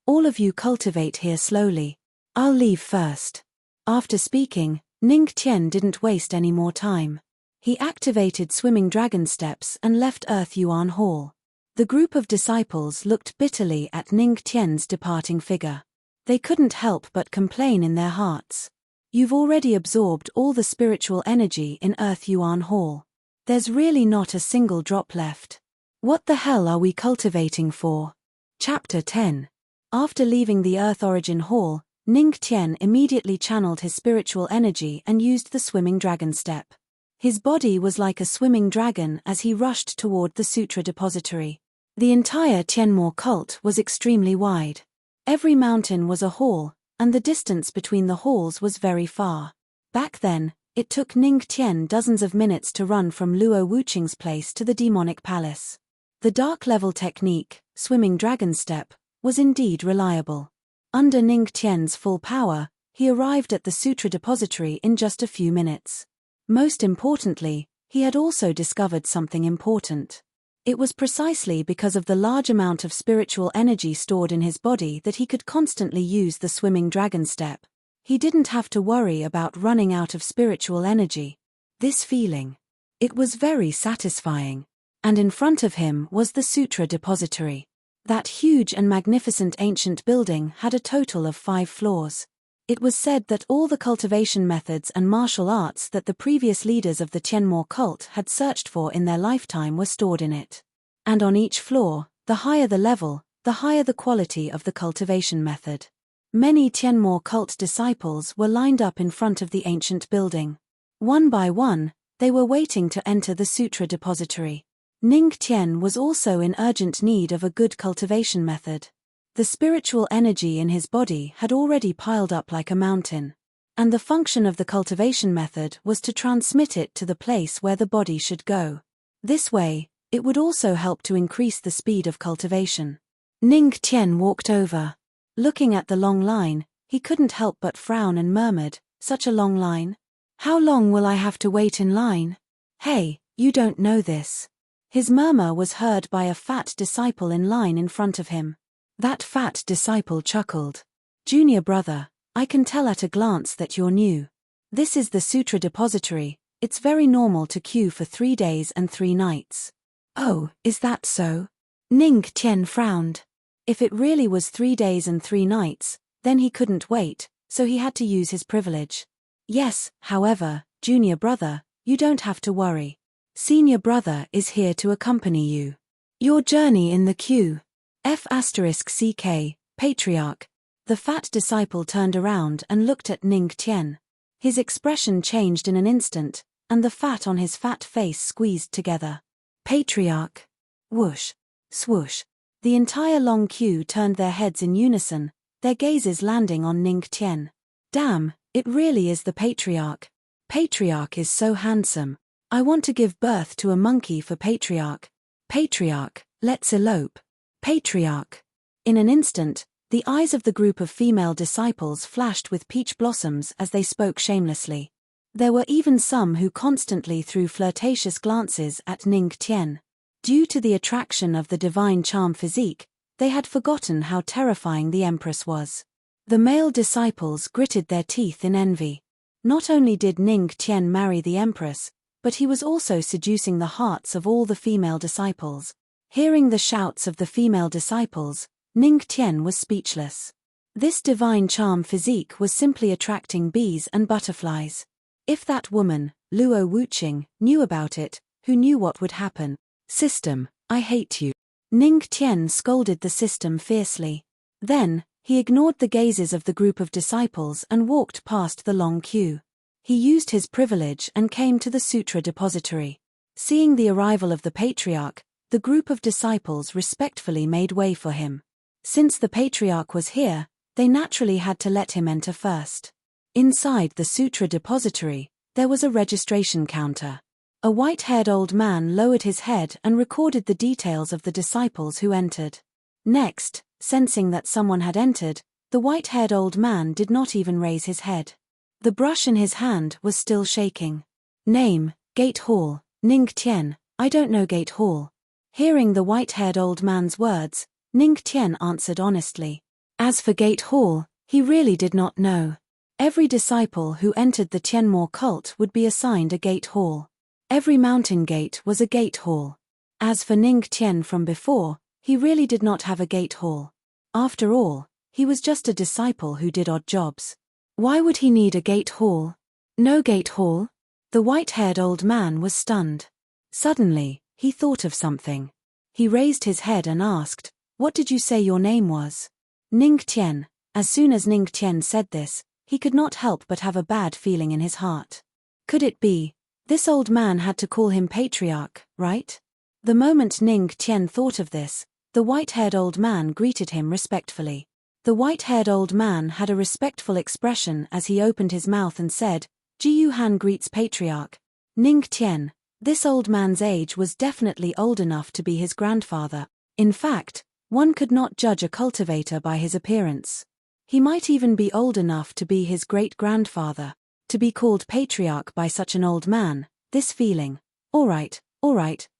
Speaker 1: All of you cultivate here slowly. I'll leave first. After speaking, Ning Tian didn't waste any more time. He activated swimming dragon steps and left Earth Yuan Hall. The group of disciples looked bitterly at Ning Tian's departing figure. They couldn't help but complain in their hearts. You've already absorbed all the spiritual energy in Earth Yuan Hall. There's really not a single drop left. What the hell are we cultivating for? Chapter 10. After leaving the Earth Origin Hall, Ning Tian immediately channeled his spiritual energy and used the swimming dragon step. His body was like a swimming dragon as he rushed toward the Sutra Depository. The entire Tianmo cult was extremely wide. Every mountain was a hall, and the distance between the halls was very far. Back then, it took Ning Tian dozens of minutes to run from Luo Wuqing's place to the demonic palace. The dark level technique, swimming dragon step, was indeed reliable. Under Ning Tian's full power, he arrived at the Sutra Depository in just a few minutes. Most importantly, he had also discovered something important. It was precisely because of the large amount of spiritual energy stored in his body that he could constantly use the swimming dragon step. He didn't have to worry about running out of spiritual energy. This feeling. It was very satisfying. And in front of him was the Sutra Depository. That huge and magnificent ancient building had a total of 5 floors. It was said that all the cultivation methods and martial arts that the previous leaders of the Tianmo cult had searched for in their lifetime were stored in it. And on each floor, the higher the level, the higher the quality of the cultivation method. Many Tianmo cult disciples were lined up in front of the ancient building. One by one, they were waiting to enter the sutra depository. Ning Tian was also in urgent need of a good cultivation method. The spiritual energy in his body had already piled up like a mountain. And the function of the cultivation method was to transmit it to the place where the body should go. This way, it would also help to increase the speed of cultivation. Ning Tian walked over. Looking at the long line, he couldn't help but frown and murmured, "Such a long line? How long will I have to wait in line? Hey, you don't know this." His murmur was heard by a fat disciple in line in front of him. That fat disciple chuckled. "Junior brother, I can tell at a glance that you're new. This is the Sutra Depository. It's very normal to queue for 3 days and 3 nights. "Oh, is that so?" Ning Tian frowned. If it really was 3 days and 3 nights, then he couldn't wait, so he had to use his privilege. "Yes, however, junior brother, you don't have to worry. Senior brother is here to accompany you. Your journey in the queue. F***CK, Patriarch." The fat disciple turned around and looked at Ning Tian. His expression changed in an instant, and the fat on his fat face squeezed together. "Patriarch." Whoosh. Swoosh. The entire long queue turned their heads in unison, their gazes landing on Ning Tian. "Damn, it really is the Patriarch. Patriarch is so handsome. I want to give birth to a monkey for Patriarch. Patriarch, let's elope. Patriarch." In an instant, the eyes of the group of female disciples flashed with peach blossoms as they spoke shamelessly. There were even some who constantly threw flirtatious glances at Ning Tian. Due to the attraction of the divine charm physique, they had forgotten how terrifying the Empress was. The male disciples gritted their teeth in envy. Not only did Ning Tian marry the Empress, but he was also seducing the hearts of all the female disciples. Hearing the shouts of the female disciples, Ning Tian was speechless. This divine charm physique was simply attracting bees and butterflies. If that woman, Luo Wuqing, knew about it, who knew what would happen? "System, I hate you." Ning Tian scolded the system fiercely. Then, he ignored the gazes of the group of disciples and walked past the long queue. He used his privilege and came to the Sutra Depository. Seeing the arrival of the Patriarch, the group of disciples respectfully made way for him. Since the Patriarch was here, they naturally had to let him enter first. Inside the Sutra Depository, there was a registration counter. A white-haired old man lowered his head and recorded the details of the disciples who entered. Next, sensing that someone had entered, the white-haired old man did not even raise his head. The brush in his hand was still shaking. "Name, Gate Hall, Ning Tian. I don't know Gate Hall." Hearing the white-haired old man's words, Ning Tian answered honestly. As for Gate Hall, he really did not know. Every disciple who entered the Tianmo cult would be assigned a Gate Hall. Every mountain gate was a Gate Hall. As for Ning Tian from before, he really did not have a Gate Hall. After all, he was just a disciple who did odd jobs. Why would he need a Gate Hall? No Gate Hall? The white-haired old man was stunned. Suddenly, he thought of something. He raised his head and asked, "What did you say your name was?" Ning Tian. As soon as Ning Tian said this, he could not help but have a bad feeling in his heart. Could it be? This old man had to call him Patriarch, right? The moment Ning Tian thought of this, the white-haired old man greeted him respectfully. The white-haired old man had a respectful expression as he opened his mouth and said, "Jiyu Han greets Patriarch." Ning Tian. This old man's age was definitely old enough to be his grandfather. In fact, one could not judge a cultivator by his appearance. He might even be old enough to be his great-grandfather. To be called Patriarch by such an old man, this feeling. All right,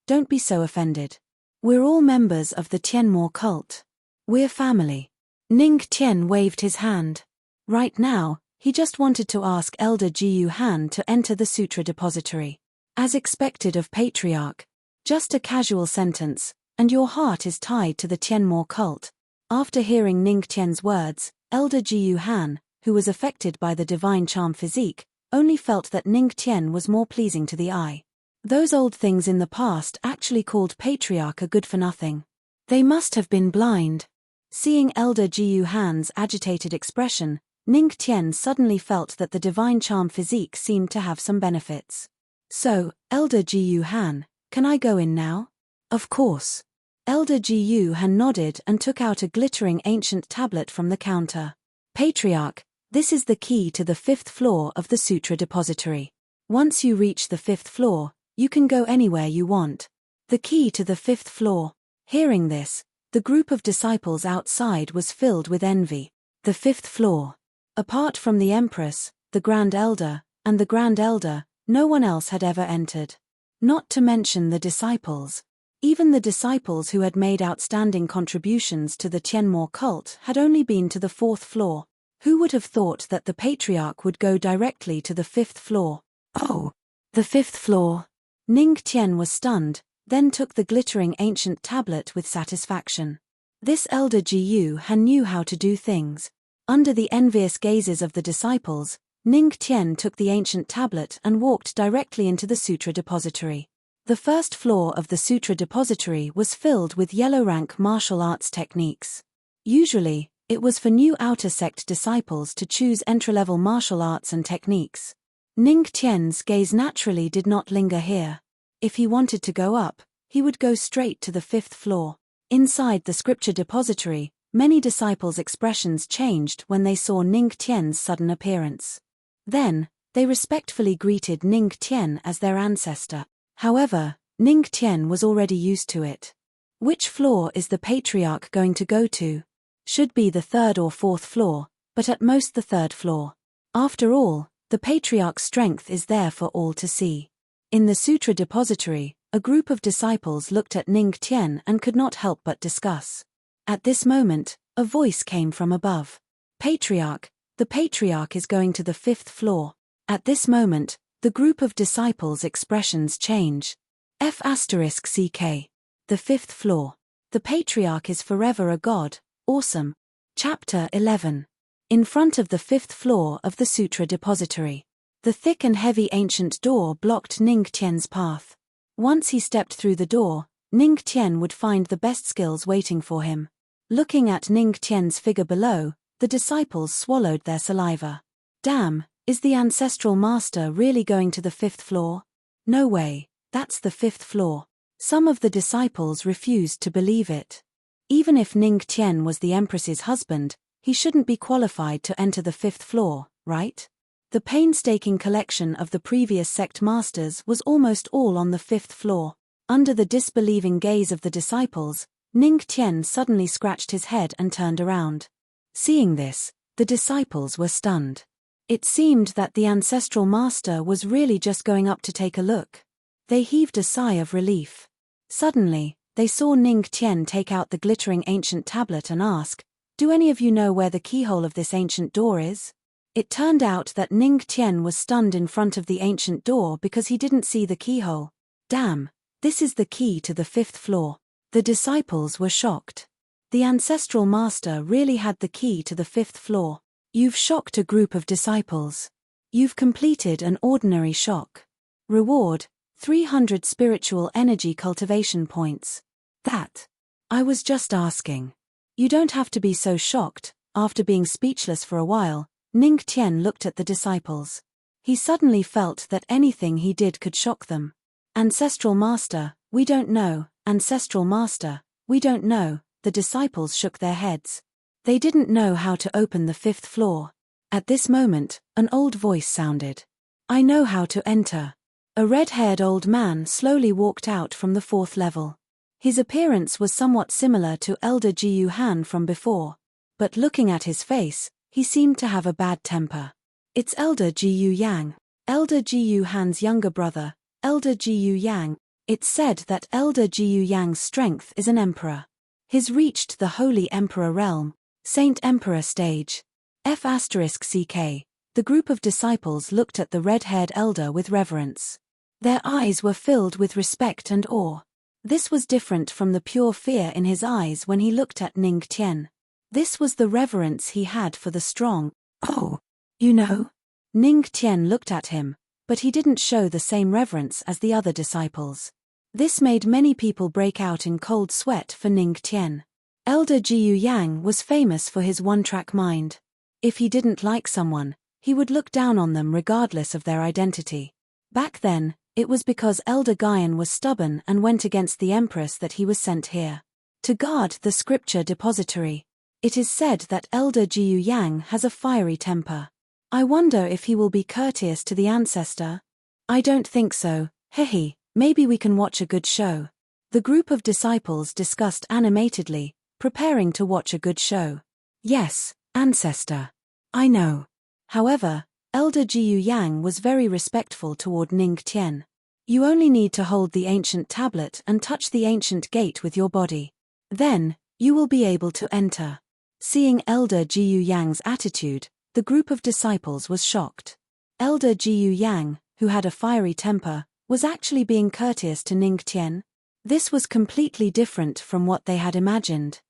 Speaker 1: don't be so offended. We're all members of the Tianmo cult. We're family. Ning Tian waved his hand. Right now, he just wanted to ask Elder Jiyu Han to enter the Sutra Depository. As expected of Patriarch. Just a casual sentence, and your heart is tied to the Tianmo cult. After hearing Ning Tian's words, Elder Jiyu Han, who was affected by the divine charm physique, only felt that Ning Tian was more pleasing to the eye. Those old things in the past actually called patriarch a good-for-nothing. They must have been blind. Seeing Elder Jiyu Han's agitated expression, Ning Tian suddenly felt that the divine charm physique seemed to have some benefits. So, Elder Jiyu Han, can I go in now? Of course. Elder Jiyu Han nodded and took out a glittering ancient tablet from the counter. Patriarch, this is the key to the 5th floor of the Sutra Depository. Once you reach the 5th floor, you can go anywhere you want. The key to the 5th floor. Hearing this, the group of disciples outside was filled with envy. The 5th floor. Apart from the Empress, the Grand Elder, and the Grand Elder, no one else had ever entered. Not to mention the disciples. Even the disciples who had made outstanding contributions to the Tianmo cult had only been to the 4th floor. Who would have thought that the Patriarch would go directly to the 5th floor? Oh! The 5th floor. Ning Tian was stunned, then took the glittering ancient tablet with satisfaction. This Elder Jiyu Han knew how to do things. Under the envious gazes of the disciples, Ning Tian took the ancient tablet and walked directly into the Sutra Depository. The 1st floor of the Sutra Depository was filled with yellow-rank martial arts techniques. Usually, it was for new outer sect disciples to choose entry-level martial arts and techniques. Ning Tian's gaze naturally did not linger here. If he wanted to go up, he would go straight to the 5th floor. Inside the scripture depository, many disciples' expressions changed when they saw Ning Tian's sudden appearance. Then, they respectfully greeted Ning Tian as their ancestor. However, Ning Tian was already used to it. Which floor is the Patriarch going to go to? Should be the 3rd or 4th floor, but at most the 3rd floor. After all, the Patriarch's strength is there for all to see. In the Sutra Depository, a group of disciples looked at Ning Tian and could not help but discuss. At this moment, a voice came from above. Patriarch, the Patriarch is going to the 5th floor. At this moment, the group of disciples' expressions change. F***CK. The 5th floor. The Patriarch is forever a god. Awesome. Chapter 11. In front of the 5th floor of the Sutra Depository. The thick and heavy ancient door blocked Ning Tian's path. Once he stepped through the door, Ning Tian would find the best skills waiting for him. Looking at Ning Tian's figure below, the disciples swallowed their saliva. Damn, is the ancestral master really going to the 5th floor? No way, that's the 5th floor. Some of the disciples refused to believe it. Even if Ning Tian was the Empress's husband, he shouldn't be qualified to enter the 5th floor, right? The painstaking collection of the previous sect masters was almost all on the 5th floor. Under the disbelieving gaze of the disciples, Ning Tian suddenly scratched his head and turned around. Seeing this, the disciples were stunned. It seemed that the ancestral master was really just going up to take a look. They heaved a sigh of relief. Suddenly, they saw Ning Tian take out the glittering ancient tablet and ask, "Do any of you know where the keyhole of this ancient door is?" It turned out that Ning Tian was stunned in front of the ancient door because he didn't see the keyhole. Damn, this is the key to the 5th floor. The disciples were shocked. The ancestral master really had the key to the 5th floor. You've shocked a group of disciples. You've completed an ordinary shock. Reward, 300 spiritual energy cultivation points. That. I was just asking. You don't have to be so shocked. After being speechless for a while, Ning Tian looked at the disciples. He suddenly felt that anything he did could shock them. Ancestral Master, we don't know. Ancestral Master, we don't know. The disciples shook their heads. They didn't know how to open the 5th floor. At this moment, an old voice sounded. I know how to enter. A red-haired old man slowly walked out from the 4th level. His appearance was somewhat similar to Elder Jiyu Han from before. But looking at his face, he seemed to have a bad temper. It's Elder Jiyu Yang. Elder Jiyu Han's younger brother, Elder Jiyu Yang. It's said that Elder Jiyu Yang's strength is an emperor. He's reached the Holy Emperor realm, Saint Emperor stage. F***CK. The group of disciples looked at the red-haired elder with reverence. Their eyes were filled with respect and awe. This was different from the pure fear in his eyes when he looked at Ning Tian. This was the reverence he had for the strong. Oh, you know? Ning Tian looked at him, but he didn't show the same reverence as the other disciples. This made many people break out in cold sweat for Ning Tian. Elder Jiu Yang was famous for his one-track mind. If he didn't like someone, he would look down on them regardless of their identity. Back then, it was because Elder Guyan was stubborn and went against the Empress that he was sent here. To guard the scripture depository. It is said that Elder Jiu Yang has a fiery temper. I wonder if he will be courteous to the ancestor? I don't think so, hehe, maybe we can watch a good show. The group of disciples discussed animatedly, preparing to watch a good show. Yes, ancestor. I know. However, Elder Jiu Yang was very respectful toward Ning Tian. You only need to hold the ancient tablet and touch the ancient gate with your body. Then, you will be able to enter. Seeing Elder Jiu Yang's attitude, the group of disciples was shocked. Elder Jiu Yang, who had a fiery temper, was actually being courteous to Ning Tian. This was completely different from what they had imagined.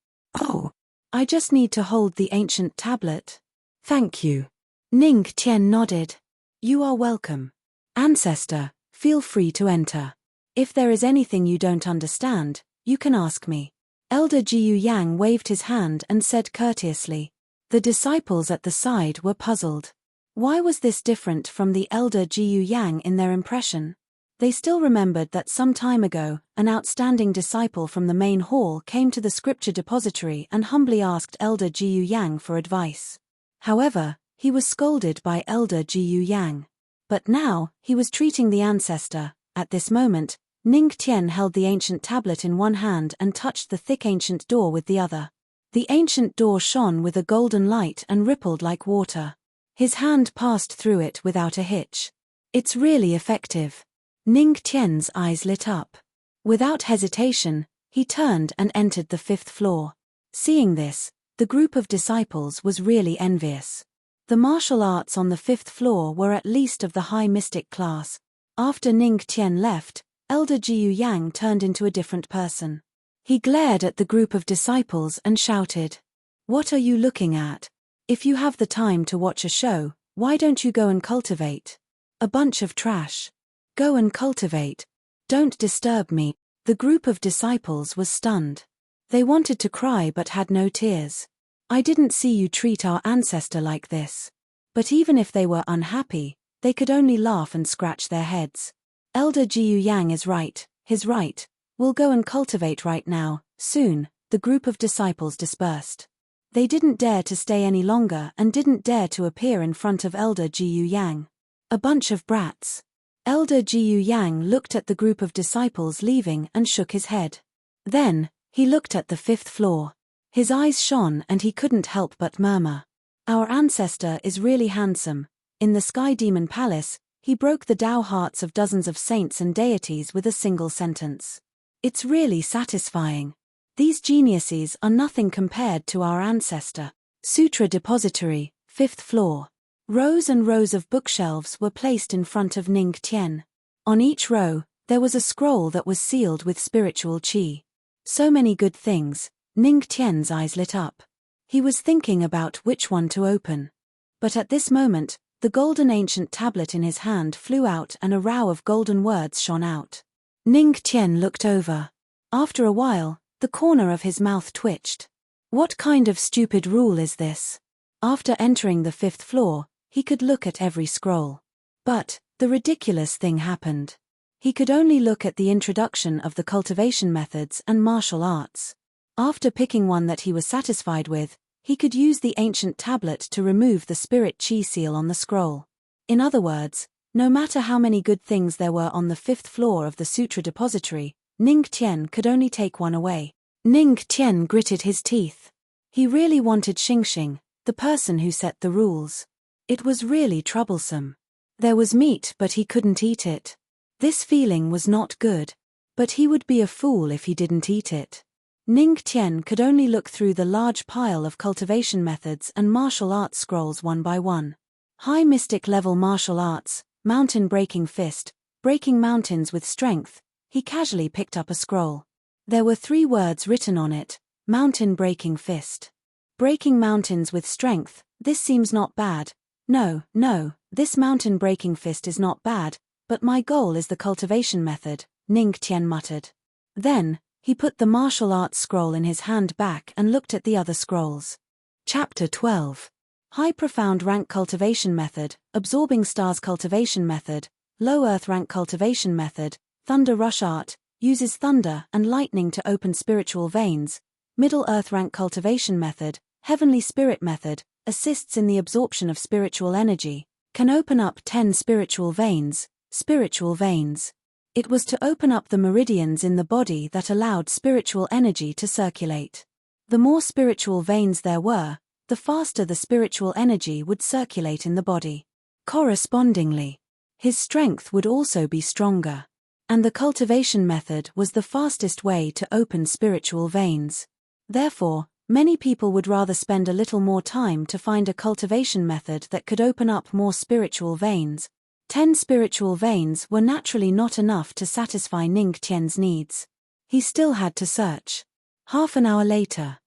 Speaker 1: Oh, I just need to hold the ancient tablet. Thank you. Ning Tian nodded. You are welcome. Ancestor, feel free to enter. If there is anything you don't understand, you can ask me. Elder Jiu Yang waved his hand and said courteously. The disciples at the side were puzzled. Why was this different from the Elder Jiu Yang in their impression? They still remembered that some time ago, an outstanding disciple from the main hall came to the scripture depository and humbly asked Elder Jiu Yang for advice. However, he was scolded by Elder Jiu Yang. But now, he was treating the ancestor. At this moment, Ning Tian held the ancient tablet in one hand and touched the thick ancient door with the other. The ancient door shone with a golden light and rippled like water. His hand passed through it without a hitch. It's really effective. Ning Tian's eyes lit up. Without hesitation, he turned and entered the 5th floor. Seeing this, the group of disciples was really envious. The martial arts on the 5th floor were at least of the high mystic class. After Ning Tian left, Elder Jiu Yang turned into a different person. He glared at the group of disciples and shouted, "What are you looking at? If you have the time to watch a show, why don't you go and cultivate? A bunch of trash. Go and cultivate. Don't disturb me." The group of disciples was stunned. They wanted to cry but had no tears. I didn't see you treat our ancestor like this. But even if they were unhappy, they could only laugh and scratch their heads. Elder Jiu Yang is right, he's right. We'll go and cultivate right now. Soon, the group of disciples dispersed. They didn't dare to stay any longer and didn't dare to appear in front of Elder Jiu Yang. A bunch of brats. Elder Jiu Yang looked at the group of disciples leaving and shook his head. Then, he looked at the 5th floor. His eyes shone and he couldn't help but murmur. Our ancestor is really handsome. In the Sky Demon Palace, he broke the Tao hearts of dozens of saints and deities with a single sentence. It's really satisfying. These geniuses are nothing compared to our ancestor. Sutra Depository, 5th floor. Rows and rows of bookshelves were placed in front of Ning Tian. On each row, there was a scroll that was sealed with spiritual qi. So many good things. Ning Tian's eyes lit up. He was thinking about which one to open. But at this moment, the golden ancient tablet in his hand flew out and a row of golden words shone out. Ning Tian looked over. After a while, the corner of his mouth twitched. What kind of stupid rule is this? After entering the 5th floor, he could look at every scroll. But, the ridiculous thing happened. He could only look at the introduction of the cultivation methods and martial arts. After picking one that he was satisfied with, he could use the ancient tablet to remove the spirit chi seal on the scroll. In other words, no matter how many good things there were on the 5th floor of the Sutra Depository, Ning Tian could only take one away. Ning Tian gritted his teeth. He really wanted Xingxing, the person who set the rules. It was really troublesome. There was meat but he couldn't eat it. This feeling was not good. But he would be a fool if he didn't eat it. Ning Tian could only look through the large pile of cultivation methods and martial arts scrolls one by one. High mystic level martial arts, mountain breaking fist, breaking mountains with strength. He casually picked up a scroll. There were 3 words written on it: mountain breaking fist. Breaking mountains with strength, This seems not bad. No, this mountain-breaking fist is not bad, but my goal is the cultivation method, Ning Tian muttered. Then, he put the martial arts scroll in his hand back and looked at the other scrolls. Chapter 12. High Profound Rank Cultivation Method, Absorbing Stars Cultivation Method, Low Earth Rank Cultivation Method, Thunder Rush Art, uses thunder and lightning to open spiritual veins, Middle Earth Rank Cultivation Method, Heavenly Spirit Method, assists in the absorption of spiritual energy, can open up 10 spiritual veins. It was to open up the meridians in the body that allowed spiritual energy to circulate. The more spiritual veins there were, the faster the spiritual energy would circulate in the body. Correspondingly, his strength would also be stronger. And the cultivation method was the fastest way to open spiritual veins. Therefore, many people would rather spend a little more time to find a cultivation method that could open up more spiritual veins. 10 spiritual veins were naturally not enough to satisfy Ning Tian's needs. He still had to search. Half an hour later.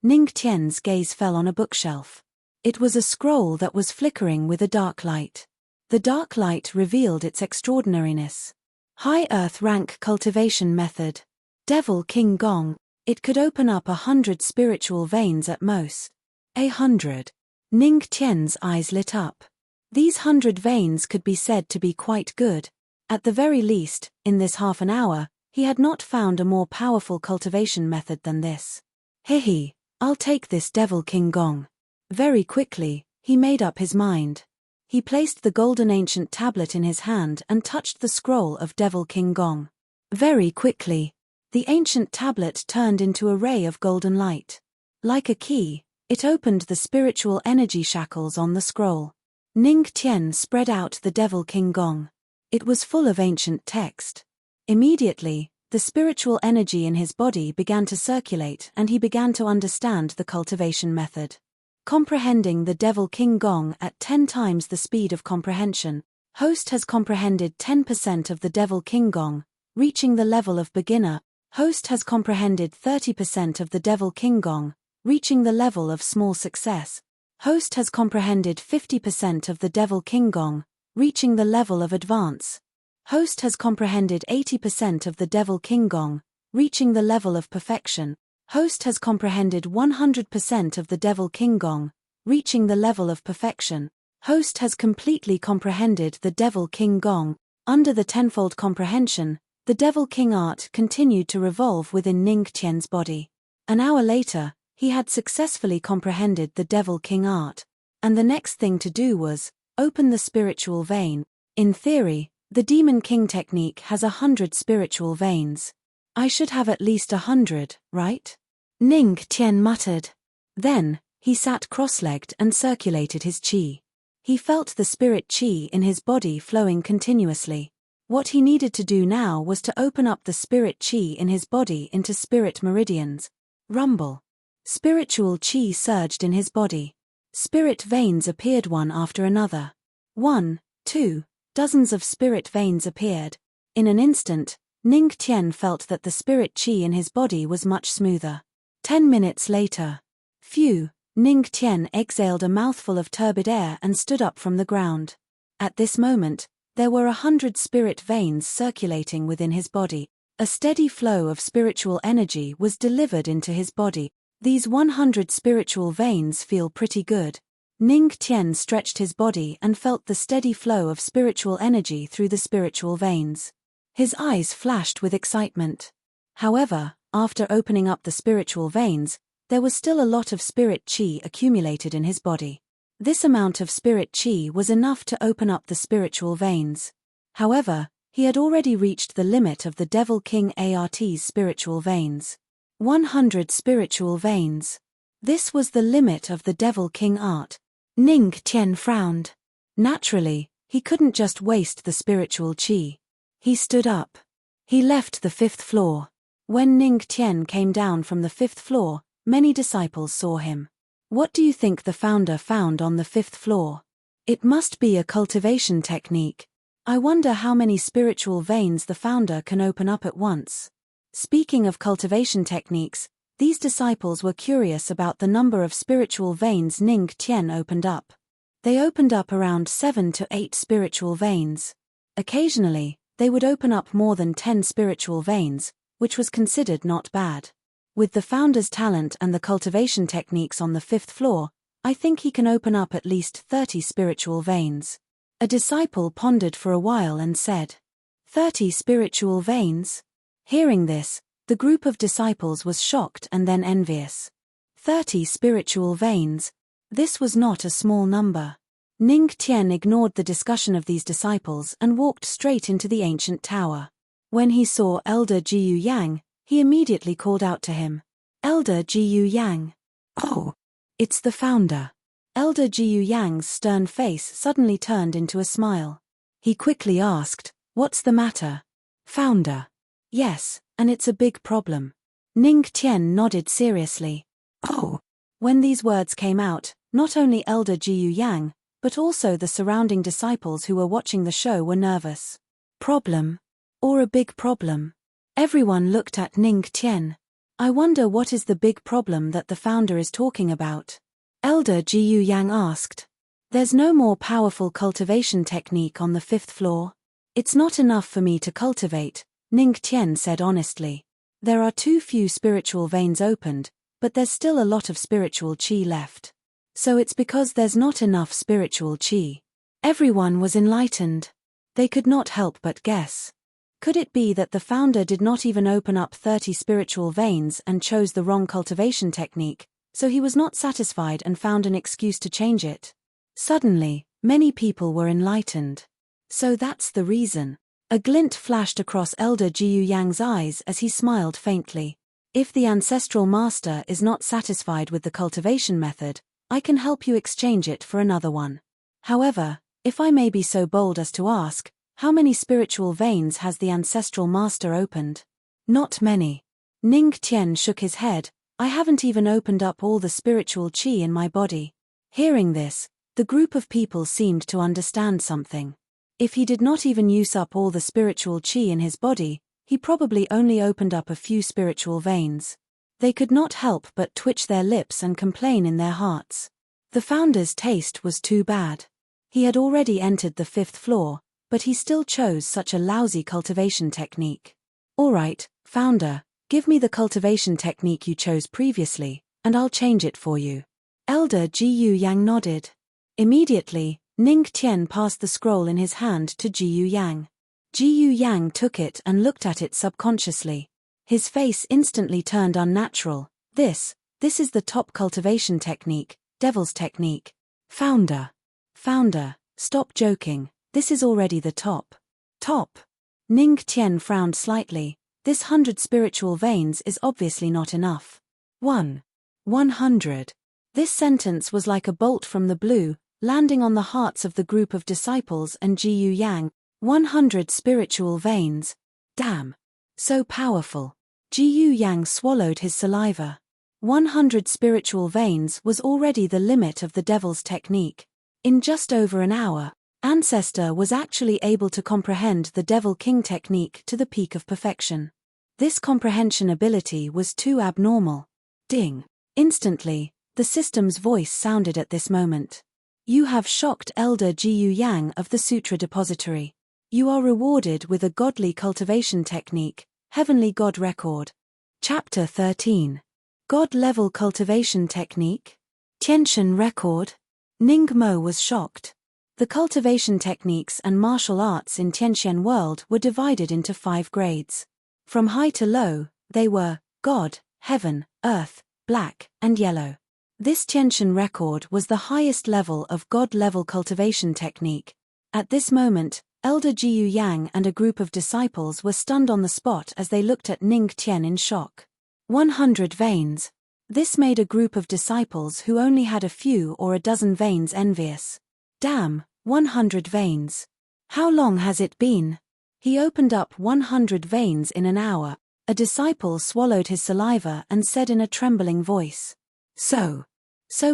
Speaker 1: Ning Tian's gaze fell on a bookshelf. It was a scroll that was flickering with a dark light. The dark light revealed its extraordinariness. High Earth Rank Cultivation Method. Devil King Gong. It could open up 100 spiritual veins at most. 100. Ning Tian's eyes lit up. These 100 veins could be said to be quite good. At the very least, in this half an hour, he had not found a more powerful cultivation method than this. I'll take this Devil King Gong. Very quickly, he made up his mind. He placed the golden ancient tablet in his hand and touched the scroll of Devil King Gong. Very quickly, the ancient tablet turned into a ray of golden light. Like a key, it opened the spiritual energy shackles on the scroll. Ning Tian spread out the Devil King Gong. It was full of ancient text. Immediately, the spiritual energy in his body began to circulate and he began to understand the cultivation method. Comprehending the Devil King Gong at 10 times the speed of comprehension, host has comprehended 10% of the Devil King Gong, reaching the level of beginner. Host has comprehended 30% of the Devil King Gong, reaching the level of small success. Host has comprehended 50% of the Devil King Gong, reaching the level of advance. Host has comprehended 80% of the Devil King Gong, reaching the level of perfection. Host has comprehended 100% of the Devil King Gong, reaching the level of perfection. Host has completely comprehended the Devil King Gong. Under the tenfold comprehension, the Devil King art continued to revolve within Ning Tian's body. An hour later, he had successfully comprehended the Devil King art, and the next thing to do was open the spiritual vein. In theory, the Demon King technique has 100 spiritual veins. I should have at least 100, right? Ning Tian muttered. Then, he sat cross-legged and circulated his qi. He felt the spirit qi in his body flowing continuously. What he needed to do now was to open up the spirit qi in his body into spirit meridians. Rumble. Spiritual qi surged in his body. Spirit veins appeared one after another. 1, 2, dozens of spirit veins appeared. In an instant, Ning Tian felt that the spirit qi in his body was much smoother. 10 minutes later. Phew, Ning Tian exhaled a mouthful of turbid air and stood up from the ground. At this moment, there were 100 spirit veins circulating within his body. A steady flow of spiritual energy was delivered into his body. These 100 spiritual veins feel pretty good. Ning Tian stretched his body and felt the steady flow of spiritual energy through the spiritual veins. His eyes flashed with excitement. However, after opening up the spiritual veins, there was still a lot of spirit qi accumulated in his body. This amount of spirit qi was enough to open up the spiritual veins. However, he had already reached the limit of the Devil King Art's spiritual veins. 100 spiritual veins. This was the limit of the Devil King art. Ning Tian frowned. Naturally, he couldn't just waste the spiritual qi. He stood up. He left the 5th floor. When Ning Tian came down from the 5th floor, many disciples saw him. What do you think the founder found on the 5th floor? It must be a cultivation technique. I wonder how many spiritual veins the founder can open up at once. Speaking of cultivation techniques, These disciples were curious about the number of spiritual veins Ning Tian opened up. They opened up around 7 to 8 spiritual veins. Occasionally, they would open up more than 10 spiritual veins, which was considered not bad. With the founder's talent and the cultivation techniques on the 5th floor, I think he can open up at least 30 spiritual veins. A disciple pondered for a while and said, 30 spiritual veins? Hearing this, the group of disciples was shocked and then envious. 30 spiritual veins? This was not a small number. Ning Tian ignored the discussion of these disciples and walked straight into the ancient tower. When he saw Elder Jiyu Yang, he immediately called out to him, Elder Jiyu Yang. Oh, it's the founder. Elder Jiyu Yang's stern face suddenly turned into a smile. He quickly asked, what's the matter? Founder. Yes, and it's a big problem. Ning Tian nodded seriously. Oh. When these words came out, not only Elder Jiyu Yang, but also the surrounding disciples who were watching the show were nervous. Problem? Or a big problem? Everyone looked at Ning Tian. I wonder what is the big problem that the founder is talking about? Elder Jiyu Yang asked. There's no more powerful cultivation technique on the 5th floor. It's not enough for me to cultivate, Ning Tian said honestly. There are too few spiritual veins opened, but there's still a lot of spiritual qi left. So it's because there's not enough spiritual qi. Everyone was enlightened. They could not help but guess. Could it be that the founder did not even open up 30 spiritual veins and chose the wrong cultivation technique, so he was not satisfied and found an excuse to change it? Suddenly, many people were enlightened. So that's the reason. A glint flashed across Elder Jiyu Yang's eyes as he smiled faintly. If the ancestral master is not satisfied with the cultivation method, I can help you exchange it for another one. However, if I may be so bold as to ask, how many spiritual veins has the ancestral master opened? Not many. Ning Tian shook his head. I haven't even opened up all the spiritual qi in my body. Hearing this, the group of people seemed to understand something. If he did not even use up all the spiritual qi in his body, he probably only opened up a few spiritual veins. They could not help but twitch their lips and complain in their hearts. The founder's taste was too bad. He had already entered the 5th floor, but he still chose such a lousy cultivation technique. All right, founder, give me the cultivation technique you chose previously, and I'll change it for you. Elder Jiyu Yang nodded. Immediately, Ning Tian passed the scroll in his hand to Jiyu Yang. Jiyu Yang took it and looked at it subconsciously. His face instantly turned unnatural. This is the top cultivation technique, devil's technique. Founder, stop joking, this is already the top. Top. Ning Tian frowned slightly. This 100 spiritual veins is obviously not enough. 100. This sentence was like a bolt from the blue, landing on the hearts of the group of disciples and Jiyu Yang. 100 spiritual veins. Damn. So powerful. Jiyu Yang swallowed his saliva. 100 spiritual veins was already the limit of the devil's technique. In just over an hour, Ancestor was actually able to comprehend the Devil King technique to the peak of perfection. This comprehension ability was too abnormal. Ding. Instantly, the system's voice sounded at this moment. You have shocked Elder Jiyu Yang of the Sutra Depository. You are rewarded with a godly cultivation technique, Heavenly God Record. Chapter 13. God-level cultivation technique? Tiantian record? Ning Mo was shocked. The cultivation techniques and martial arts in Tiantian world were divided into 5 grades. From high to low, they were God, Heaven, Earth, Black, and Yellow. This Tiantian record was the highest level of God-level cultivation technique. At this moment, Elder Jiyu Yang and a group of disciples were stunned on the spot as they looked at Ning Tian in shock. 100 veins. This made a group of disciples who only had a few or a dozen veins envious. Damn, 100 veins. How long has it been? He opened up 100 veins in an hour. A disciple swallowed his saliva and said in a trembling voice. So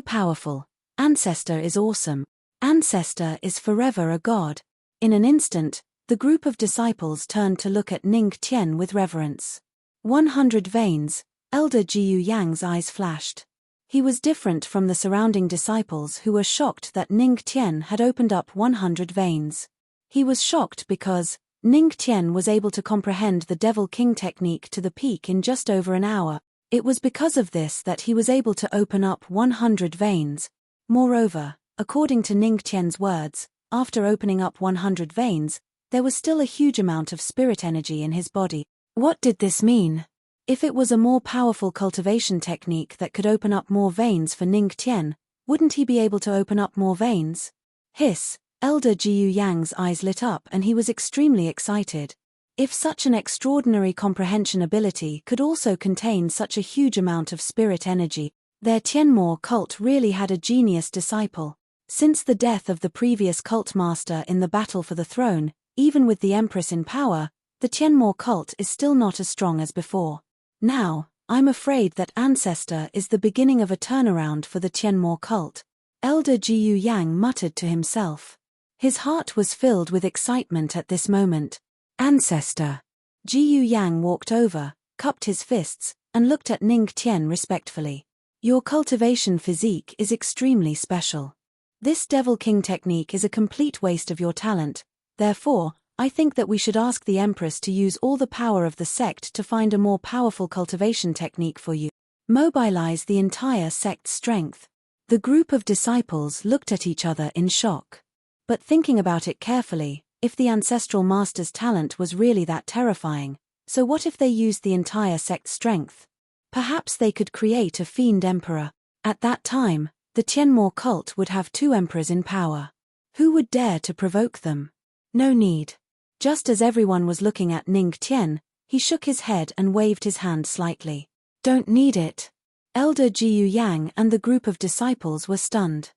Speaker 1: powerful. Ancestor is awesome. Ancestor is forever a god. In an instant, the group of disciples turned to look at Ning Tian with reverence. 100 veins. Elder Jiu Yang's eyes flashed. He was different from the surrounding disciples who were shocked that Ning Tian had opened up 100 veins. He was shocked because Ning Tian was able to comprehend the Devil King technique to the peak in just over an hour. It was because of this that he was able to open up 100 veins. Moreover, according to Ning Tian's words, after opening up 100 veins, there was still a huge amount of spirit energy in his body. What did this mean? If it was a more powerful cultivation technique that could open up more veins for Ning Tian, wouldn't he be able to open up more veins? Hiss, Elder Jiu Yang's eyes lit up and he was extremely excited. If such an extraordinary comprehension ability could also contain such a huge amount of spirit energy, their Tianmo cult really had a genius disciple. Since the death of the previous cult master in the battle for the throne, even with the Empress in power, the Tianmo cult is still not as strong as before. Now, I'm afraid that Ancestor is the beginning of a turnaround for the Tianmo cult. Elder Jiu Yang muttered to himself. His heart was filled with excitement at this moment. Ancestor. Jiu Yang walked over, cupped his fists, and looked at Ning Tian respectfully. Your cultivation physique is extremely special. This Devil King technique is a complete waste of your talent, therefore, I think that we should ask the Empress to use all the power of the sect to find a more powerful cultivation technique for you. Mobilize the entire sect's strength. The group of disciples looked at each other in shock. But thinking about it carefully, if the ancestral master's talent was really that terrifying, so what if they used the entire sect's strength? Perhaps they could create a fiend emperor. At that time, the Tianmo cult would have 2 emperors in power. Who would dare to provoke them? No need. Just as everyone was looking at Ning Tian, he shook his head and waved his hand slightly. Don't need it. Elder Jiu Yang and the group of disciples were stunned.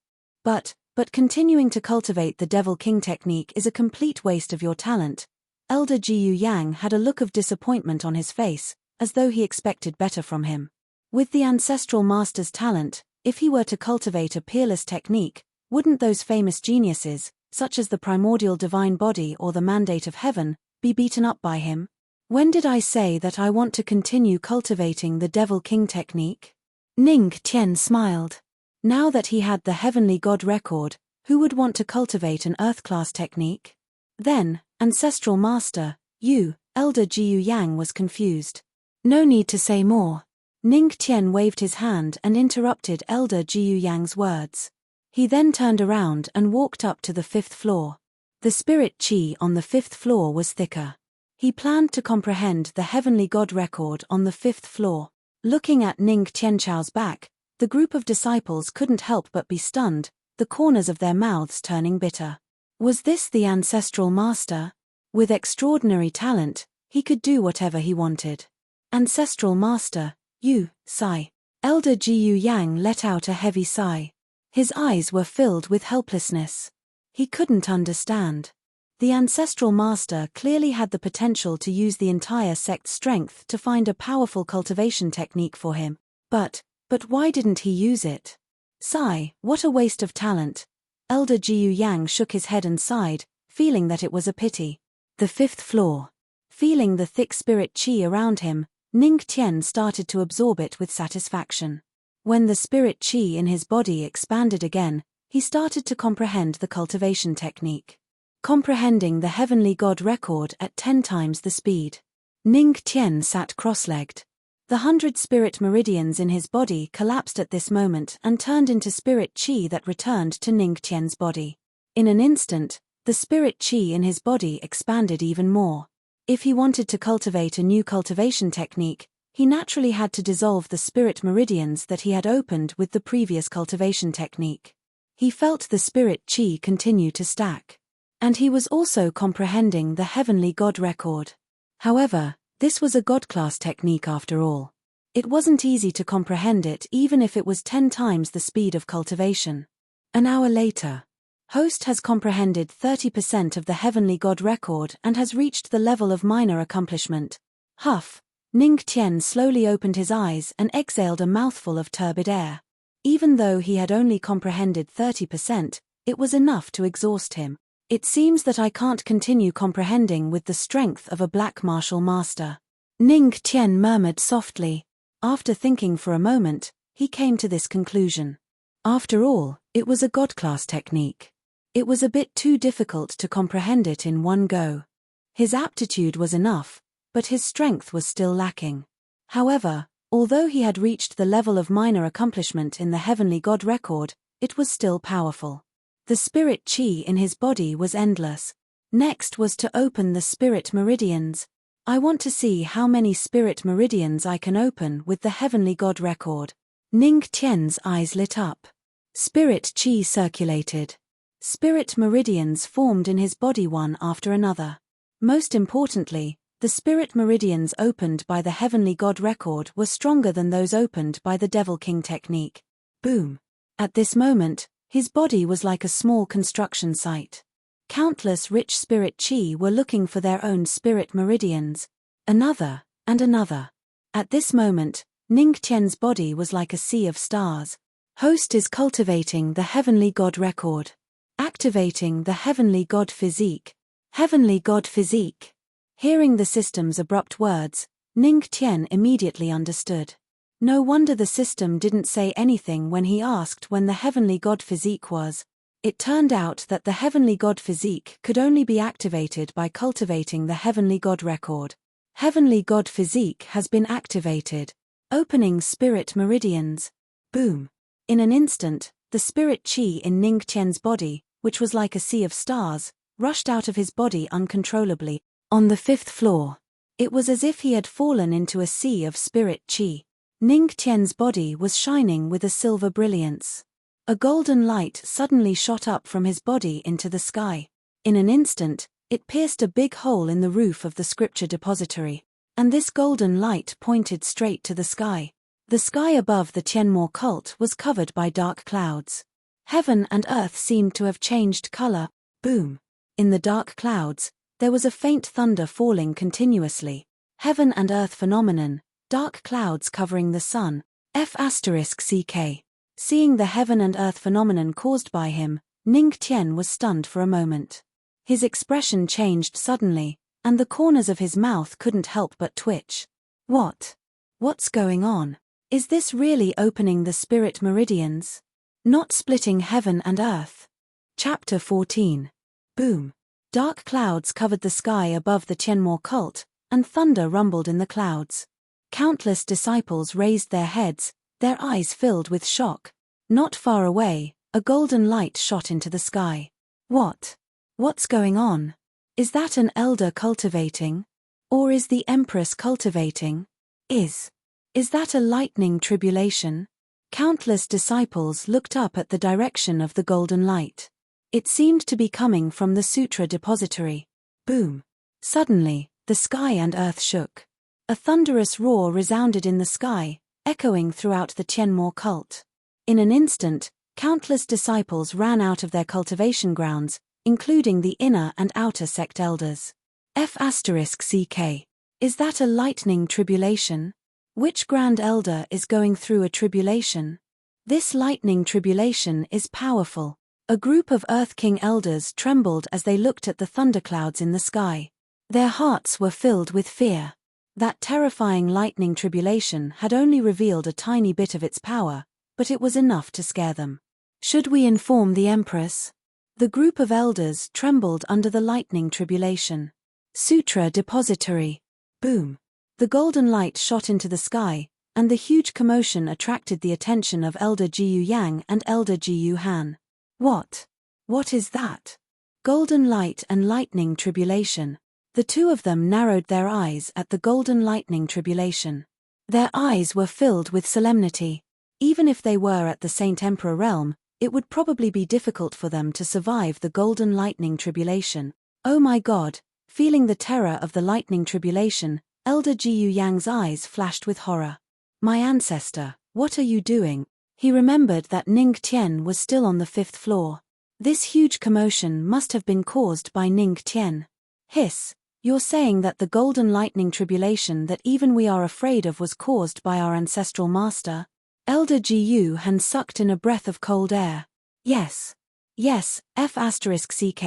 Speaker 1: But continuing to cultivate the Devil King technique is a complete waste of your talent. Elder Jiu Yang had a look of disappointment on his face, as though he expected better from him. With the ancestral master's talent, if he were to cultivate a peerless technique, wouldn't those famous geniuses, such as the primordial divine body or the mandate of heaven, be beaten up by him? When did I say that I want to continue cultivating the Devil King technique? Ning Tian smiled. Now that he had the heavenly god record, who would want to cultivate an earth-class technique? Then, ancestral master, you, Elder Jiu Yang was confused. No need to say more. Ning Tian waved his hand and interrupted Elder Jiu Yang's words. He then turned around and walked up to the 5th floor. The spirit chi on the 5th floor was thicker. He planned to comprehend the heavenly god record on the 5th floor. Looking at Ning Tianchao's back, the group of disciples couldn't help but be stunned, the corners of their mouths turning bitter. Was this the ancestral master? With extraordinary talent, he could do whatever he wanted. Ancestral master, you, sigh. Elder Jiu Yang let out a heavy sigh. His eyes were filled with helplessness. He couldn't understand. The ancestral master clearly had the potential to use the entire sect's strength to find a powerful cultivation technique for him. But why didn't he use it? Sigh, what a waste of talent. Elder Jiu Yang shook his head and sighed, feeling that it was a pity. The 5th floor. Feeling the thick spirit chi around him, Ning Tian started to absorb it with satisfaction. When the spirit chi in his body expanded again, he started to comprehend the cultivation technique. Comprehending the heavenly god record at 10 times the speed. Ning Tian sat cross-legged. The 100 spirit meridians in his body collapsed at this moment and turned into spirit chi that returned to Ning Tian's body. In an instant, the spirit chi in his body expanded even more. If he wanted to cultivate a new cultivation technique, he naturally had to dissolve the spirit meridians that he had opened with the previous cultivation technique. He felt the spirit chi continue to stack. And he was also comprehending the heavenly god record. However, this was a god-class technique after all. It wasn't easy to comprehend it even if it was 10 times the speed of cultivation. An hour later, Host has comprehended 30% of the heavenly god record and has reached the level of minor accomplishment. Huff. Ning Tian slowly opened his eyes and exhaled a mouthful of turbid air. Even though he had only comprehended 30%, it was enough to exhaust him. It seems that I can't continue comprehending with the strength of a black martial master. Ning Tian murmured softly. After thinking for a moment, he came to this conclusion. After all, it was a god-class technique. It was a bit too difficult to comprehend it in one go. His aptitude was enough, but his strength was still lacking. However, although he had reached the level of minor accomplishment in the heavenly god record, it was still powerful. The spirit chi in his body was endless. Next was to open the spirit meridians. I want to see how many spirit meridians I can open with the heavenly god record. Ning Tian's eyes lit up. Spirit chi circulated. Spirit meridians formed in his body one after another. Most importantly, the spirit meridians opened by the heavenly god record were stronger than those opened by the Devil King technique. Boom. At this moment, his body was like a small construction site. Countless rich spirit chi were looking for their own spirit meridians. Another, and another. At this moment, Ning Tian's body was like a sea of stars. Host is cultivating the heavenly god record. Activating the heavenly god physique. Heavenly god physique. Hearing the system's abrupt words, Ning Tian immediately understood. No wonder the system didn't say anything when he asked when the heavenly god physique was. It turned out that the heavenly god physique could only be activated by cultivating the heavenly god record. Heavenly god physique has been activated. Opening spirit meridians. Boom. In an instant, the spirit chi in Ning Tian's body, which was like a sea of stars, rushed out of his body uncontrollably. On the 5th floor. It was as if he had fallen into a sea of spirit chi. Ning Tian's body was shining with a silver brilliance. A golden light suddenly shot up from his body into the sky. In an instant, it pierced a big hole in the roof of the scripture depository, and this golden light pointed straight to the sky. The sky above the Tianmo cult was covered by dark clouds. Heaven and earth seemed to have changed color. Boom. In the dark clouds, there was a faint thunder falling continuously. Heaven and earth phenomenon, dark clouds covering the sun. F*ck. Seeing the heaven and earth phenomenon caused by him, Ning Tian was stunned for a moment. His expression changed suddenly, and the corners of his mouth couldn't help but twitch. What's going on? Is this really opening the spirit meridians? Not splitting heaven and earth? Chapter 14. Boom. Dark clouds covered the sky above the Tianmo cult, and thunder rumbled in the clouds. Countless disciples raised their heads, their eyes filled with shock. Not far away, a golden light shot into the sky. What's going on? Is that an elder cultivating? Or is the Empress cultivating? Is that a lightning tribulation? Countless disciples looked up at the direction of the golden light. It seemed to be coming from the sutra depository. Boom. Suddenly, the sky and earth shook. A thunderous roar resounded in the sky, echoing throughout the Tianmo cult. In an instant, countless disciples ran out of their cultivation grounds, including the inner and outer sect elders. F*ck. Is that a lightning tribulation? Which grand elder is going through a tribulation? This lightning tribulation is powerful. A group of Earth King elders trembled as they looked at the thunderclouds in the sky. Their hearts were filled with fear. That terrifying lightning tribulation had only revealed a tiny bit of its power, but it was enough to scare them. Should we inform the Empress? The group of elders trembled under the lightning tribulation. Sutra depository. Boom. The golden light shot into the sky, and the huge commotion attracted the attention of Elder Jiyu Yang and Elder Jiyu Han. What is that? Golden light and lightning tribulation. The two of them narrowed their eyes at the golden lightning tribulation. Their eyes were filled with solemnity. Even if they were at the Saint Emperor realm, it would probably be difficult for them to survive the golden lightning tribulation. Oh my God! Feeling the terror of the lightning tribulation, Elder Jiyu Yang's eyes flashed with horror. My ancestor, what are you doing? He remembered that Ning Tian was still on the 5th floor. This huge commotion must have been caused by Ning Tian. Hiss, you're saying that the golden lightning tribulation that even we are afraid of was caused by our ancestral master? Elder Jiyu Han sucked in a breath of cold air. Yes, F*ck.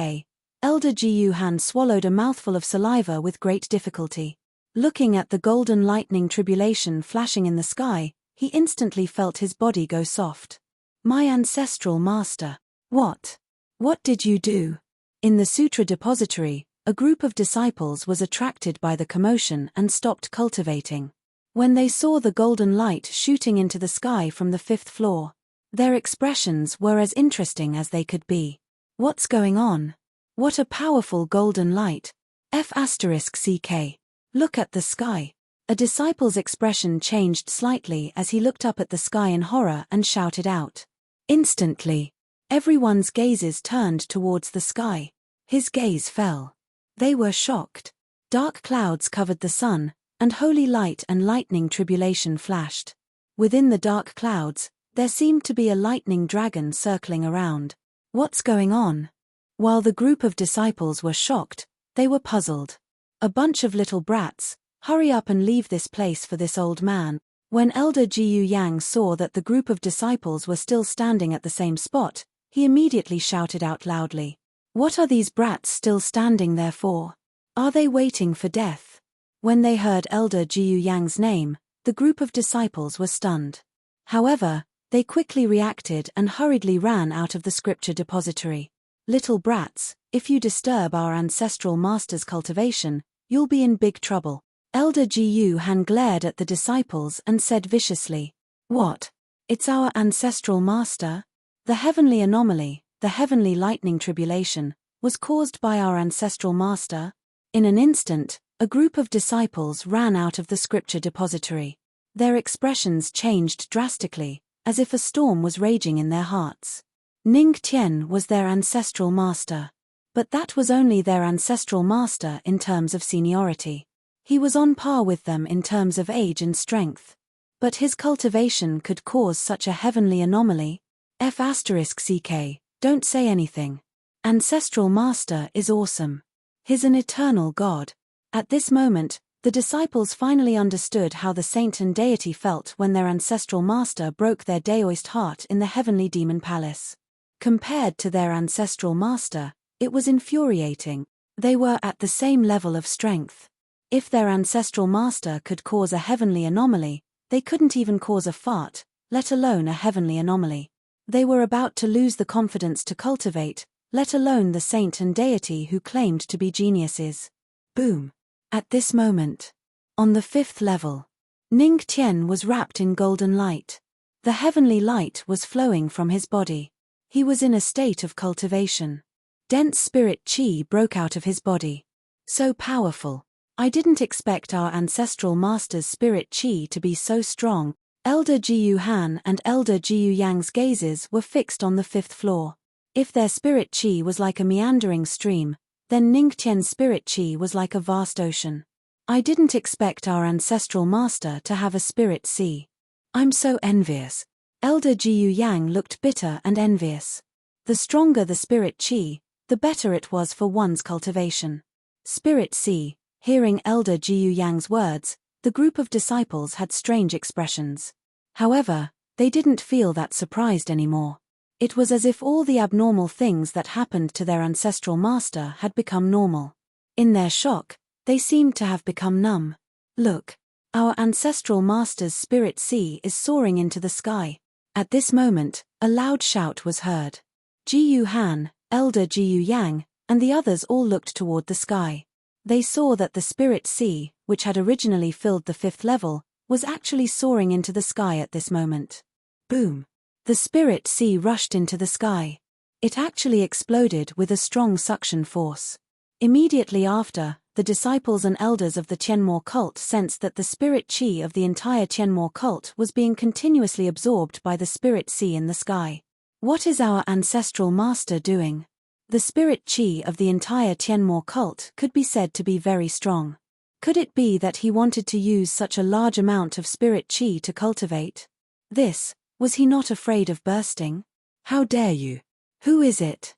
Speaker 1: Elder Jiyu Han swallowed a mouthful of saliva with great difficulty. Looking at the golden lightning tribulation flashing in the sky, he instantly felt his body go soft. My ancestral master. What? What did you do? In the sutra depository, a group of disciples was attracted by the commotion and stopped cultivating. When they saw the golden light shooting into the sky from the 5th floor, their expressions were as interesting as they could be. What's going on? What a powerful golden light. F***ck. Look at the sky. A disciple's expression changed slightly as he looked up at the sky in horror and shouted out. Instantly, everyone's gazes turned towards the sky. His gaze fell. They were shocked. Dark clouds covered the sun, and holy light and lightning tribulation flashed. Within the dark clouds, there seemed to be a lightning dragon circling around. What's going on? While the group of disciples were shocked, they were puzzled. A bunch of little brats, hurry up and leave this place for this old man. When Elder Jiu Yang saw that the group of disciples were still standing at the same spot, he immediately shouted out loudly. What are these brats still standing there for? Are they waiting for death? When they heard Elder Jiu Yang's name, the group of disciples were stunned. However, they quickly reacted and hurriedly ran out of the scripture depository. Little brats, if you disturb our ancestral master's cultivation, you'll be in big trouble. Elder Jiu Han glared at the disciples and said viciously. What? It's our ancestral master? The heavenly anomaly, the heavenly lightning tribulation, was caused by our ancestral master? In an instant, a group of disciples ran out of the scripture depository. Their expressions changed drastically, as if a storm was raging in their hearts. Ning Tian was their ancestral master. But that was only their ancestral master in terms of seniority. He was on par with them in terms of age and strength. But his cultivation could cause such a heavenly anomaly? F***ck, don't say anything. Ancestral master is awesome. He's an eternal god. At this moment, the disciples finally understood how the saint and deity felt when their ancestral master broke their Daoist heart in the heavenly demon palace. Compared to their ancestral master, it was infuriating. They were at the same level of strength. If their ancestral master could cause a heavenly anomaly, they couldn't even cause a fart, let alone a heavenly anomaly. They were about to lose the confidence to cultivate, let alone the saint and deity who claimed to be geniuses. Boom. At this moment, on the 5th level, Ning Tian was wrapped in golden light. The heavenly light was flowing from his body. He was in a state of cultivation. Dense spirit chi broke out of his body. So powerful. I didn't expect our ancestral master's spirit chi to be so strong. Elder Jiu Han and Elder Jiu Yang's gazes were fixed on the 5th floor. If their spirit chi was like a meandering stream, then Ning Tian's spirit chi was like a vast ocean. I didn't expect our ancestral master to have a spirit sea. I'm so envious. Elder Jiu Yang looked bitter and envious. The stronger the spirit chi, the better it was for one's cultivation. Spirit sea. Hearing Elder Jiu Yang's words, the group of disciples had strange expressions. However, they didn't feel that surprised anymore. It was as if all the abnormal things that happened to their ancestral master had become normal. In their shock, they seemed to have become numb. Look, our ancestral master's spirit sea is soaring into the sky. At this moment, a loud shout was heard. Jiu Han, Elder Jiu Yang, and the others all looked toward the sky. They saw that the spirit sea, which had originally filled the 5th level, was actually soaring into the sky at this moment. Boom! The spirit sea rushed into the sky. It actually exploded with a strong suction force. Immediately after, the disciples and elders of the Tianmo cult sensed that the spirit chi of the entire Tianmo cult was being continuously absorbed by the spirit sea in the sky. What is our ancestral master doing? The spirit chi of the entire Tianmo cult could be said to be very strong. Could it be that he wanted to use such a large amount of spirit chi to cultivate? Was he not afraid of bursting? How dare you? Who is it?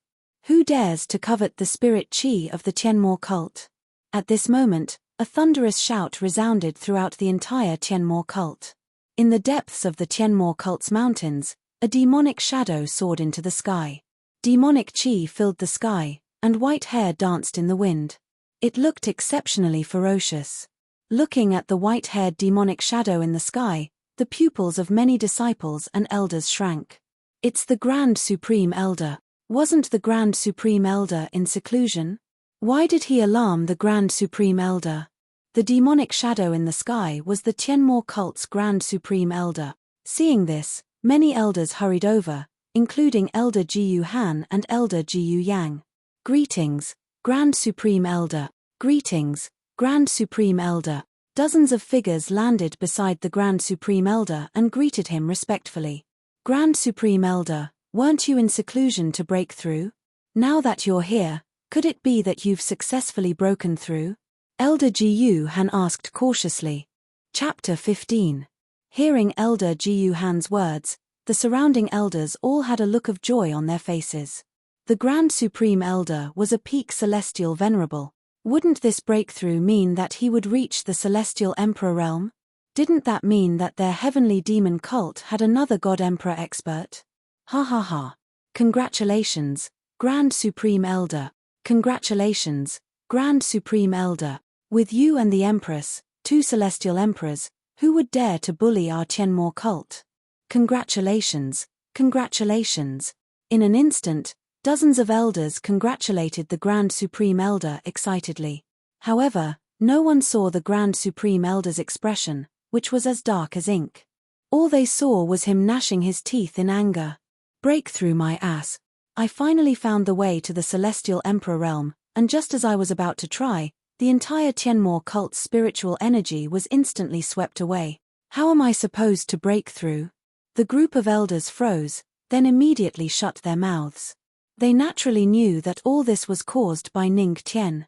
Speaker 1: Who dares to covet the spirit chi of the Tianmo cult? At this moment, a thunderous shout resounded throughout the entire Tianmo cult. In the depths of the Tianmo cult's mountains, a demonic shadow soared into the sky. Demonic chi filled the sky, and white hair danced in the wind. It looked exceptionally ferocious. Looking at the white-haired demonic shadow in the sky, the pupils of many disciples and elders shrank. It's the Grand Supreme Elder. Wasn't the Grand Supreme Elder in seclusion? Why did he alarm the Grand Supreme Elder? The demonic shadow in the sky was the Tianmo cult's Grand Supreme Elder. Seeing this, many elders hurried over, including Elder Jiyu Han and Elder Jiyu Yang. Greetings, Grand Supreme Elder. Greetings, Grand Supreme Elder. Dozens of figures landed beside the Grand Supreme Elder and greeted him respectfully. Grand Supreme Elder, weren't you in seclusion to break through? Now that you're here, could it be that you've successfully broken through? Elder Jiyu Han asked cautiously. Chapter 15. Hearing Elder Jiyu Han's words, the surrounding elders all had a look of joy on their faces. The Grand Supreme Elder was a peak celestial venerable. Wouldn't this breakthrough mean that he would reach the celestial emperor realm? Didn't that mean that their heavenly demon cult had another god emperor expert? Ha ha ha. Congratulations, Grand Supreme Elder. Congratulations, Grand Supreme Elder. With you and the Empress, two celestial emperors, who would dare to bully our Tianmo cult? Congratulations, congratulations. In an instant, dozens of elders congratulated the Grand Supreme Elder excitedly. However, no one saw the Grand Supreme Elder's expression, which was as dark as ink. All they saw was him gnashing his teeth in anger. Break through my ass. I finally found the way to the Celestial Emperor realm, and just as I was about to try, the entire Tianmo cult's spiritual energy was instantly swept away. How am I supposed to break through? The group of elders froze, then immediately shut their mouths. They naturally knew that all this was caused by Ning Tian.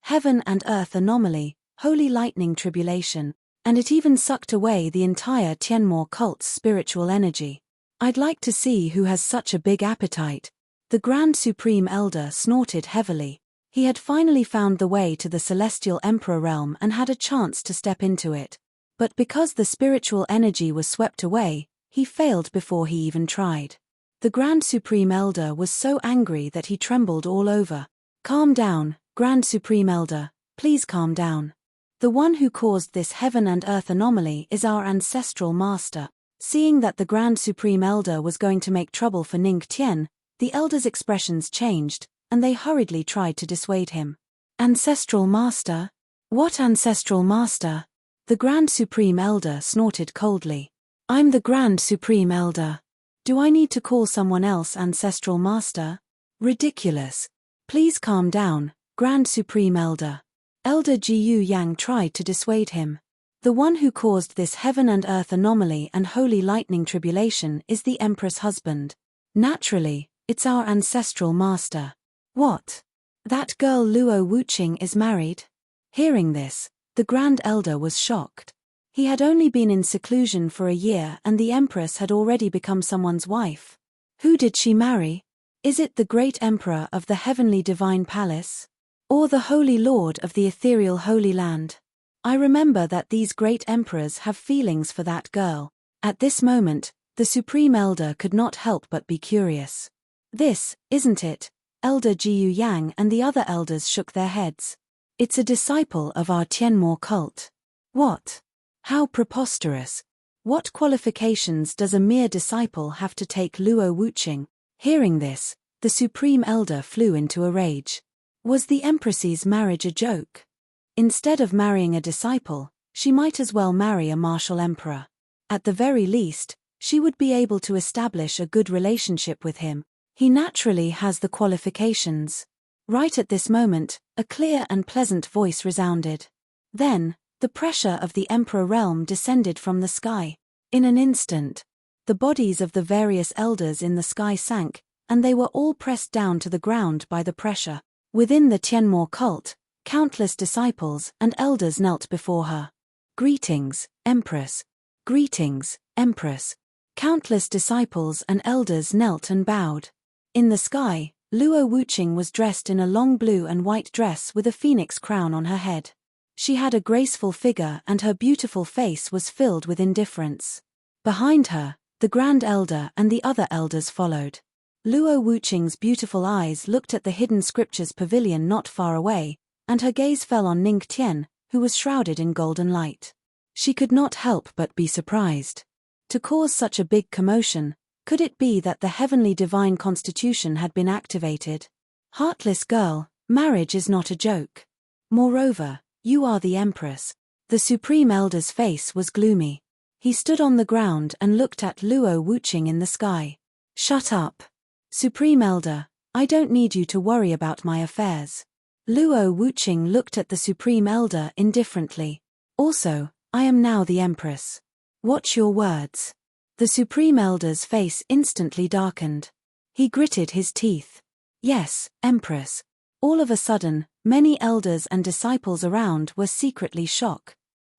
Speaker 1: Heaven and earth anomaly, holy lightning tribulation, and it even sucked away the entire Tianmo cult's spiritual energy. I'd like to see who has such a big appetite. The Grand Supreme Elder snorted heavily. He had finally found the way to the Celestial Emperor realm and had a chance to step into it. But because the spiritual energy was swept away, he failed before he even tried. The Grand Supreme Elder was so angry that he trembled all over. Calm down, Grand Supreme Elder, please calm down. The one who caused this heaven and earth anomaly is our ancestral master. Seeing that the Grand Supreme Elder was going to make trouble for Ning Tian, the elders' expressions changed, and they hurriedly tried to dissuade him. Ancestral master? What ancestral master? The Grand Supreme Elder snorted coldly. I'm the Grand Supreme Elder. Do I need to call someone else ancestral master? Ridiculous. Please calm down, Grand Supreme Elder. Elder Jiyu Yang tried to dissuade him. The one who caused this heaven and earth anomaly and holy lightning tribulation is the Empress husband. Naturally, it's our ancestral master. What? That girl Luo Wuqing is married? Hearing this, the Grand Elder was shocked. He had only been in seclusion for a year and the Empress had already become someone's wife. Who did she marry? Is it the great Emperor of the heavenly divine palace? Or the Holy Lord of the ethereal Holy Land? I remember that these great emperors have feelings for that girl. At this moment, the Supreme Elder could not help but be curious. This, isn't it? Elder Jiyu Yang and the other elders shook their heads. It's a disciple of our Tianmo cult. What? How preposterous. What qualifications does a mere disciple have to take Luo Wuqing? Hearing this, the Supreme Elder flew into a rage. Was the Empress's marriage a joke? Instead of marrying a disciple, she might as well marry a martial emperor. At the very least, she would be able to establish a good relationship with him. He naturally has the qualifications. Right at this moment, a clear and pleasant voice resounded. Then, the pressure of the Emperor realm descended from the sky. In an instant, the bodies of the various elders in the sky sank, and they were all pressed down to the ground by the pressure. Within the Tianmo cult, countless disciples and elders knelt before her. Greetings, Empress. Greetings, Empress. Countless disciples and elders knelt and bowed. In the sky, Luo Wuqing was dressed in a long blue and white dress with a phoenix crown on her head. She had a graceful figure and her beautiful face was filled with indifference. Behind her, the Grand Elder and the other elders followed. Luo Wuqing's beautiful eyes looked at the hidden scriptures pavilion not far away, and her gaze fell on Ning Tian, who was shrouded in golden light. She could not help but be surprised. To cause such a big commotion, could it be that the heavenly divine constitution had been activated? Heartless girl, marriage is not a joke. Moreover, you are the Empress. The Supreme Elder's face was gloomy. He stood on the ground and looked at Luo Wuching in the sky. Shut up. Supreme Elder, I don't need you to worry about my affairs. Luo Wuching looked at the Supreme Elder indifferently. Also, I am now the Empress. Watch your words. The Supreme Elder's face instantly darkened. He gritted his teeth. Yes, Empress. All of a sudden, many elders and disciples around were secretly shocked.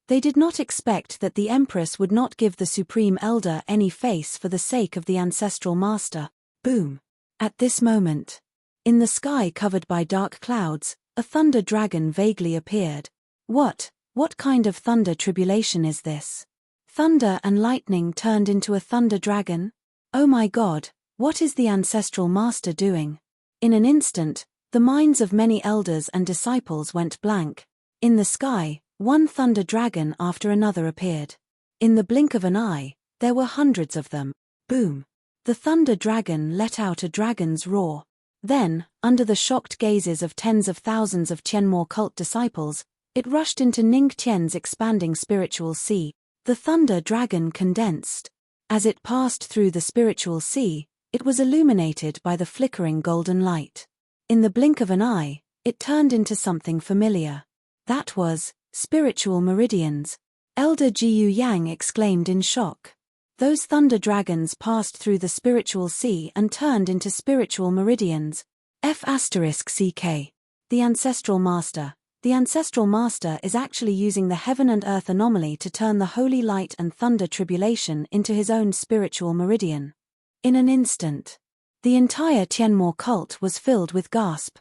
Speaker 1: They did not expect that the Empress would not give the Supreme Elder any face for the sake of the Ancestral Master. Boom. At this moment, in the sky covered by dark clouds, a thunder dragon vaguely appeared. What kind of thunder tribulation is this? Thunder and lightning turned into a thunder dragon? Oh my God, what is the Ancestral Master doing? In an instant, the minds of many elders and disciples went blank. In the sky, one thunder dragon after another appeared. In the blink of an eye, there were hundreds of them. Boom. The thunder dragon let out a dragon's roar. Then, under the shocked gazes of tens of thousands of Tianmo cult disciples, it rushed into Ning Tian's expanding spiritual sea. The thunder dragon condensed. As it passed through the spiritual sea, it was illuminated by the flickering golden light. In the blink of an eye, it turned into something familiar. That was spiritual meridians. Elder Jiyu Yang exclaimed in shock. Those thunder dragons passed through the spiritual sea and turned into spiritual meridians. F***CK. The Ancestral Master. The Ancestral Master is actually using the heaven and earth anomaly to turn the holy light and thunder tribulation into his own spiritual meridian. In an instant, the entire Tianmo cult was filled with gasp.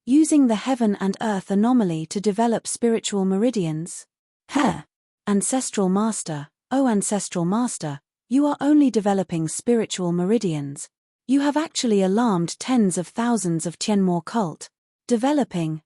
Speaker 1: Using the heaven and earth anomaly to develop spiritual meridians? Heh! Ancestral Master, oh Ancestral Master, you are only developing spiritual meridians. You have actually alarmed tens of thousands of Tianmo cult. Developing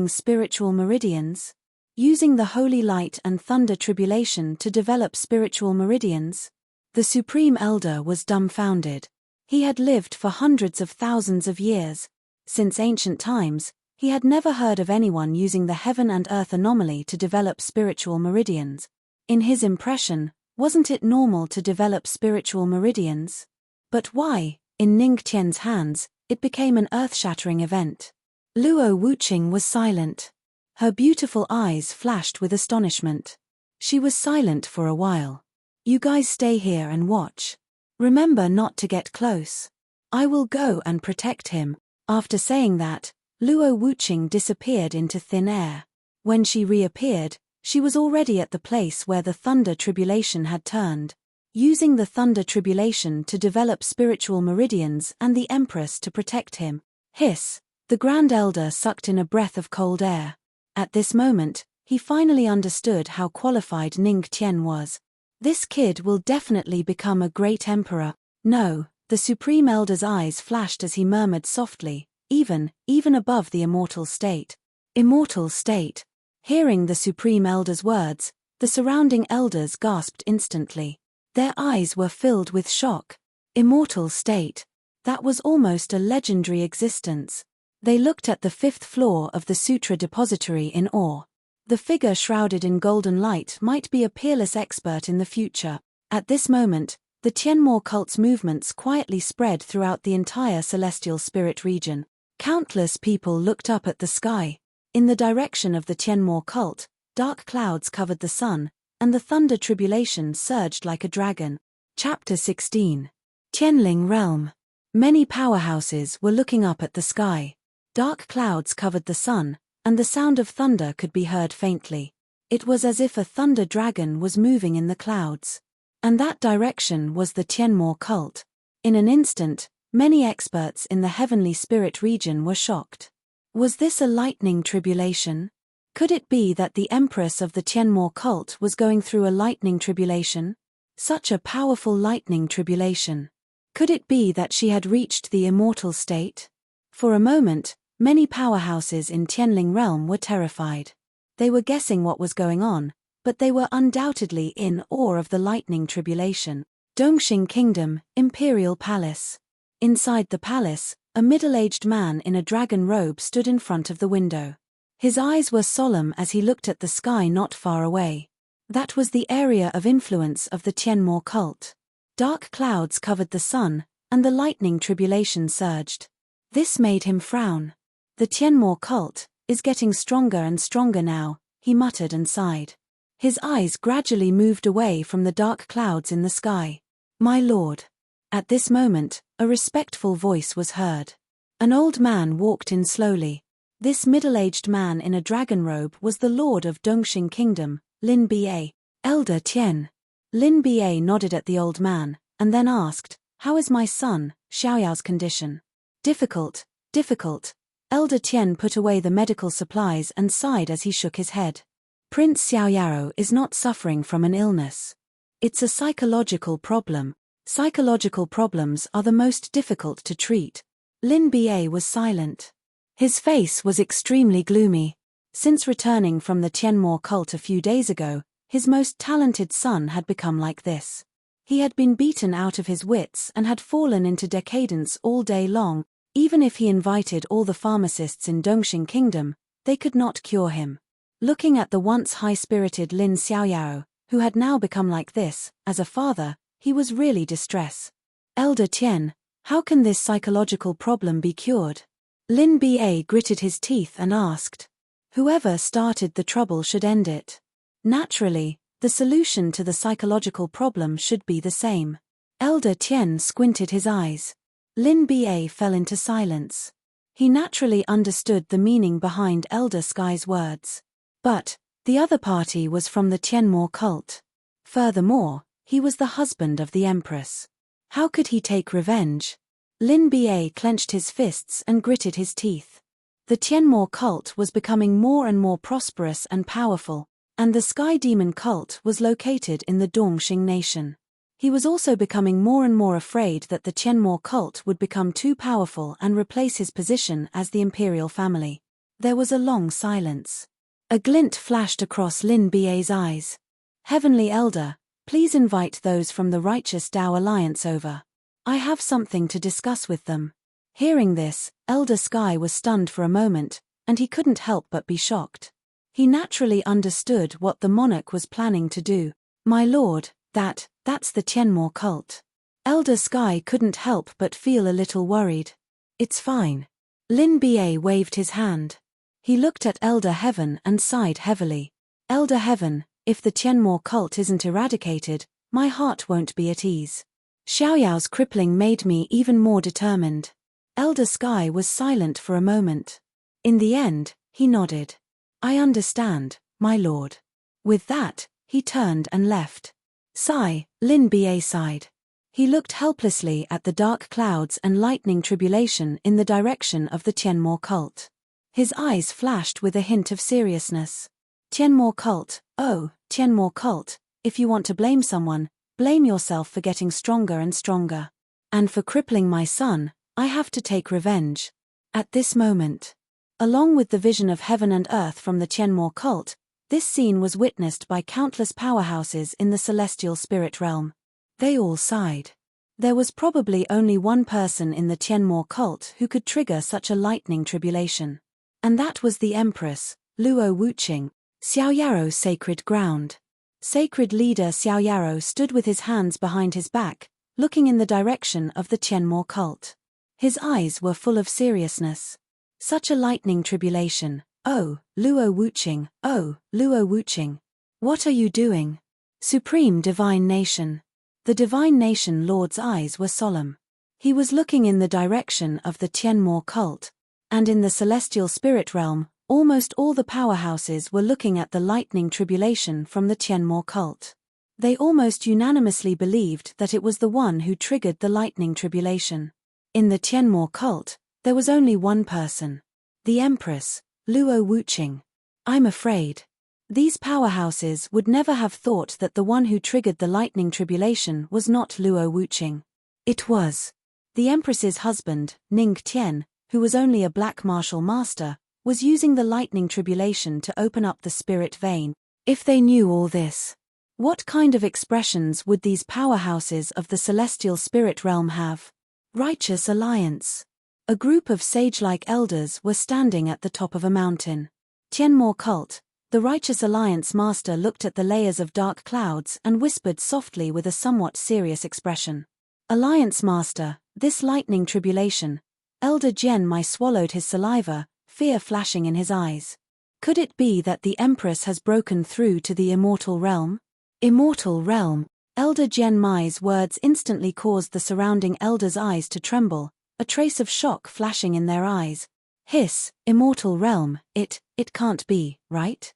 Speaker 1: spiritual meridians? Using the holy light and thunder tribulation to develop spiritual meridians? The Supreme Elder was dumbfounded. He had lived for hundreds of thousands of years. Since ancient times, he had never heard of anyone using the heaven and earth anomaly to develop spiritual meridians. In his impression, wasn't it normal to develop spiritual meridians? But why, in Ning Tian's hands, it became an earth-shattering event? Luo Wuching was silent. Her beautiful eyes flashed with astonishment. She was silent for a while. You guys stay here and watch. Remember not to get close. I will go and protect him. After saying that, Luo Wuching disappeared into thin air. When she reappeared, she was already at the place where the thunder tribulation had turned. Using the thunder tribulation to develop spiritual meridians and the Empress to protect him. Hiss! The Grand Elder sucked in a breath of cold air. At this moment, he finally understood how qualified Ning Tian was. This kid will definitely become a great emperor. No, the Supreme Elder's eyes flashed as he murmured softly, even above the immortal state. Immortal state. Hearing the Supreme Elder's words, the surrounding elders gasped instantly. Their eyes were filled with shock. Immortal state. That was almost a legendary existence. They looked at the 5th floor of the Sutra Depository in awe. The figure shrouded in golden light might be a peerless expert in the future. At this moment, the Tianmo cult's movements quietly spread throughout the entire celestial spirit region. Countless people looked up at the sky. In the direction of the Tianmo cult, dark clouds covered the sun, and the thunder tribulation surged like a dragon. Chapter 16. Tianling Realm. Many powerhouses were looking up at the sky. Dark clouds covered the sun, and the sound of thunder could be heard faintly. It was as if a thunder dragon was moving in the clouds. And that direction was the Tianmo cult. In an instant, many experts in the heavenly spirit region were shocked. Was this a lightning tribulation? Could it be that the Empress of the Tianmo cult was going through a lightning tribulation? Such a powerful lightning tribulation. Could it be that she had reached the immortal state? For a moment, many powerhouses in Tianling Realm were terrified. They were guessing what was going on, but they were undoubtedly in awe of the lightning tribulation. Dongxing Kingdom, Imperial Palace. Inside the palace, a middle-aged man in a dragon robe stood in front of the window. His eyes were solemn as he looked at the sky not far away. That was the area of influence of the Tianmo cult. Dark clouds covered the sun, and the lightning tribulation surged. This made him frown. The Tianmo cult is getting stronger and stronger now, he muttered and sighed. His eyes gradually moved away from the dark clouds in the sky. My lord. At this moment, a respectful voice was heard. An old man walked in slowly. This middle-aged man in a dragon robe was the lord of Dongxing Kingdom, Lin Ba. Elder Tian. Lin Ba nodded at the old man, and then asked, "How is my son, Xiaoyao's condition?" Difficult, difficult. Elder Tian put away the medical supplies and sighed as he shook his head. Prince Xiaoyao is not suffering from an illness. It's a psychological problem. Psychological problems are the most difficult to treat. Lin Ba was silent. His face was extremely gloomy. Since returning from the Tianmo cult a few days ago, his most talented son had become like this. He had been beaten out of his wits and had fallen into decadence all day long. Even if he invited all the pharmacists in Dongxing Kingdom, they could not cure him. Looking at the once high-spirited Lin Xiaoyao, who had now become like this, as a father, he was really distressed. Elder Tian, how can this psychological problem be cured? Lin Ba gritted his teeth and asked. Whoever started the trouble should end it. Naturally, the solution to the psychological problem should be the same. Elder Tian squinted his eyes. Lin Ba fell into silence. He naturally understood the meaning behind Elder Sky's words. But the other party was from the Tianmo cult. Furthermore, he was the husband of the Empress. How could he take revenge? Lin Ba clenched his fists and gritted his teeth. The Tianmo cult was becoming more and more prosperous and powerful, and the Sky Demon cult was located in the Dongxing nation. He was also becoming more and more afraid that the Tianmo cult would become too powerful and replace his position as the imperial family. There was a long silence. A glint flashed across Lin Ba's eyes. Heavenly Elder, please invite those from the Righteous Tao Alliance over. I have something to discuss with them. Hearing this, Elder Sky was stunned for a moment, and he couldn't help but be shocked. He naturally understood what the monarch was planning to do. My lord, that's the Tianmo cult. Elder Sky couldn't help but feel a little worried. It's fine. Lin Ba waved his hand. He looked at Elder Heaven and sighed heavily. Elder Heaven, if the Tianmo cult isn't eradicated, my heart won't be at ease. Xiaoyao's crippling made me even more determined. Elder Sky was silent for a moment. In the end, he nodded. I understand, my lord. With that, he turned and left. Sigh, Lin Ba sighed. He looked helplessly at the dark clouds and lightning tribulation in the direction of the Tianmo cult. His eyes flashed with a hint of seriousness. Tianmo cult, oh, Tianmo cult, if you want to blame someone, blame yourself for getting stronger and stronger. And for crippling my son, I have to take revenge. At this moment, along with the vision of heaven and earth from the Tianmo cult, this scene was witnessed by countless powerhouses in the celestial spirit realm. They all sighed. There was probably only one person in the Tianmo cult who could trigger such a lightning tribulation. And that was the Empress, Luo Wuqing, Xiaoyao's sacred ground. Sacred leader Xiaoyao stood with his hands behind his back, looking in the direction of the Tianmo cult. His eyes were full of seriousness. Such a lightning tribulation. Oh, Luo Wuqing, oh, Luo Wuqing. What are you doing? Supreme Divine Nation. The Divine Nation Lord's eyes were solemn. He was looking in the direction of the Tianmo cult, and in the celestial spirit realm, almost all the powerhouses were looking at the lightning tribulation from the Tianmo cult. They almost unanimously believed that it was the one who triggered the lightning tribulation. In the Tianmo cult, there was only one person. The Empress, Luo Wuqing. I'm afraid. These powerhouses would never have thought that the one who triggered the lightning tribulation was not Luo Wuqing. It was. The Empress's husband, Ning Tian, who was only a black martial master, was using the lightning tribulation to open up the spirit vein. If they knew all this, what kind of expressions would these powerhouses of the celestial spirit realm have? Righteous Alliance. A group of sage-like elders were standing at the top of a mountain. Tianmo cult, the Righteous Alliance master, looked at the layers of dark clouds and whispered softly with a somewhat serious expression. Alliance master, this lightning tribulation. Elder Jian Mai swallowed his saliva, fear flashing in his eyes. Could it be that the Empress has broken through to the immortal realm? Immortal realm. Elder Jian Mai's words instantly caused the surrounding elders' eyes to tremble, a trace of shock flashing in their eyes. Hiss, immortal realm, it can't be, right?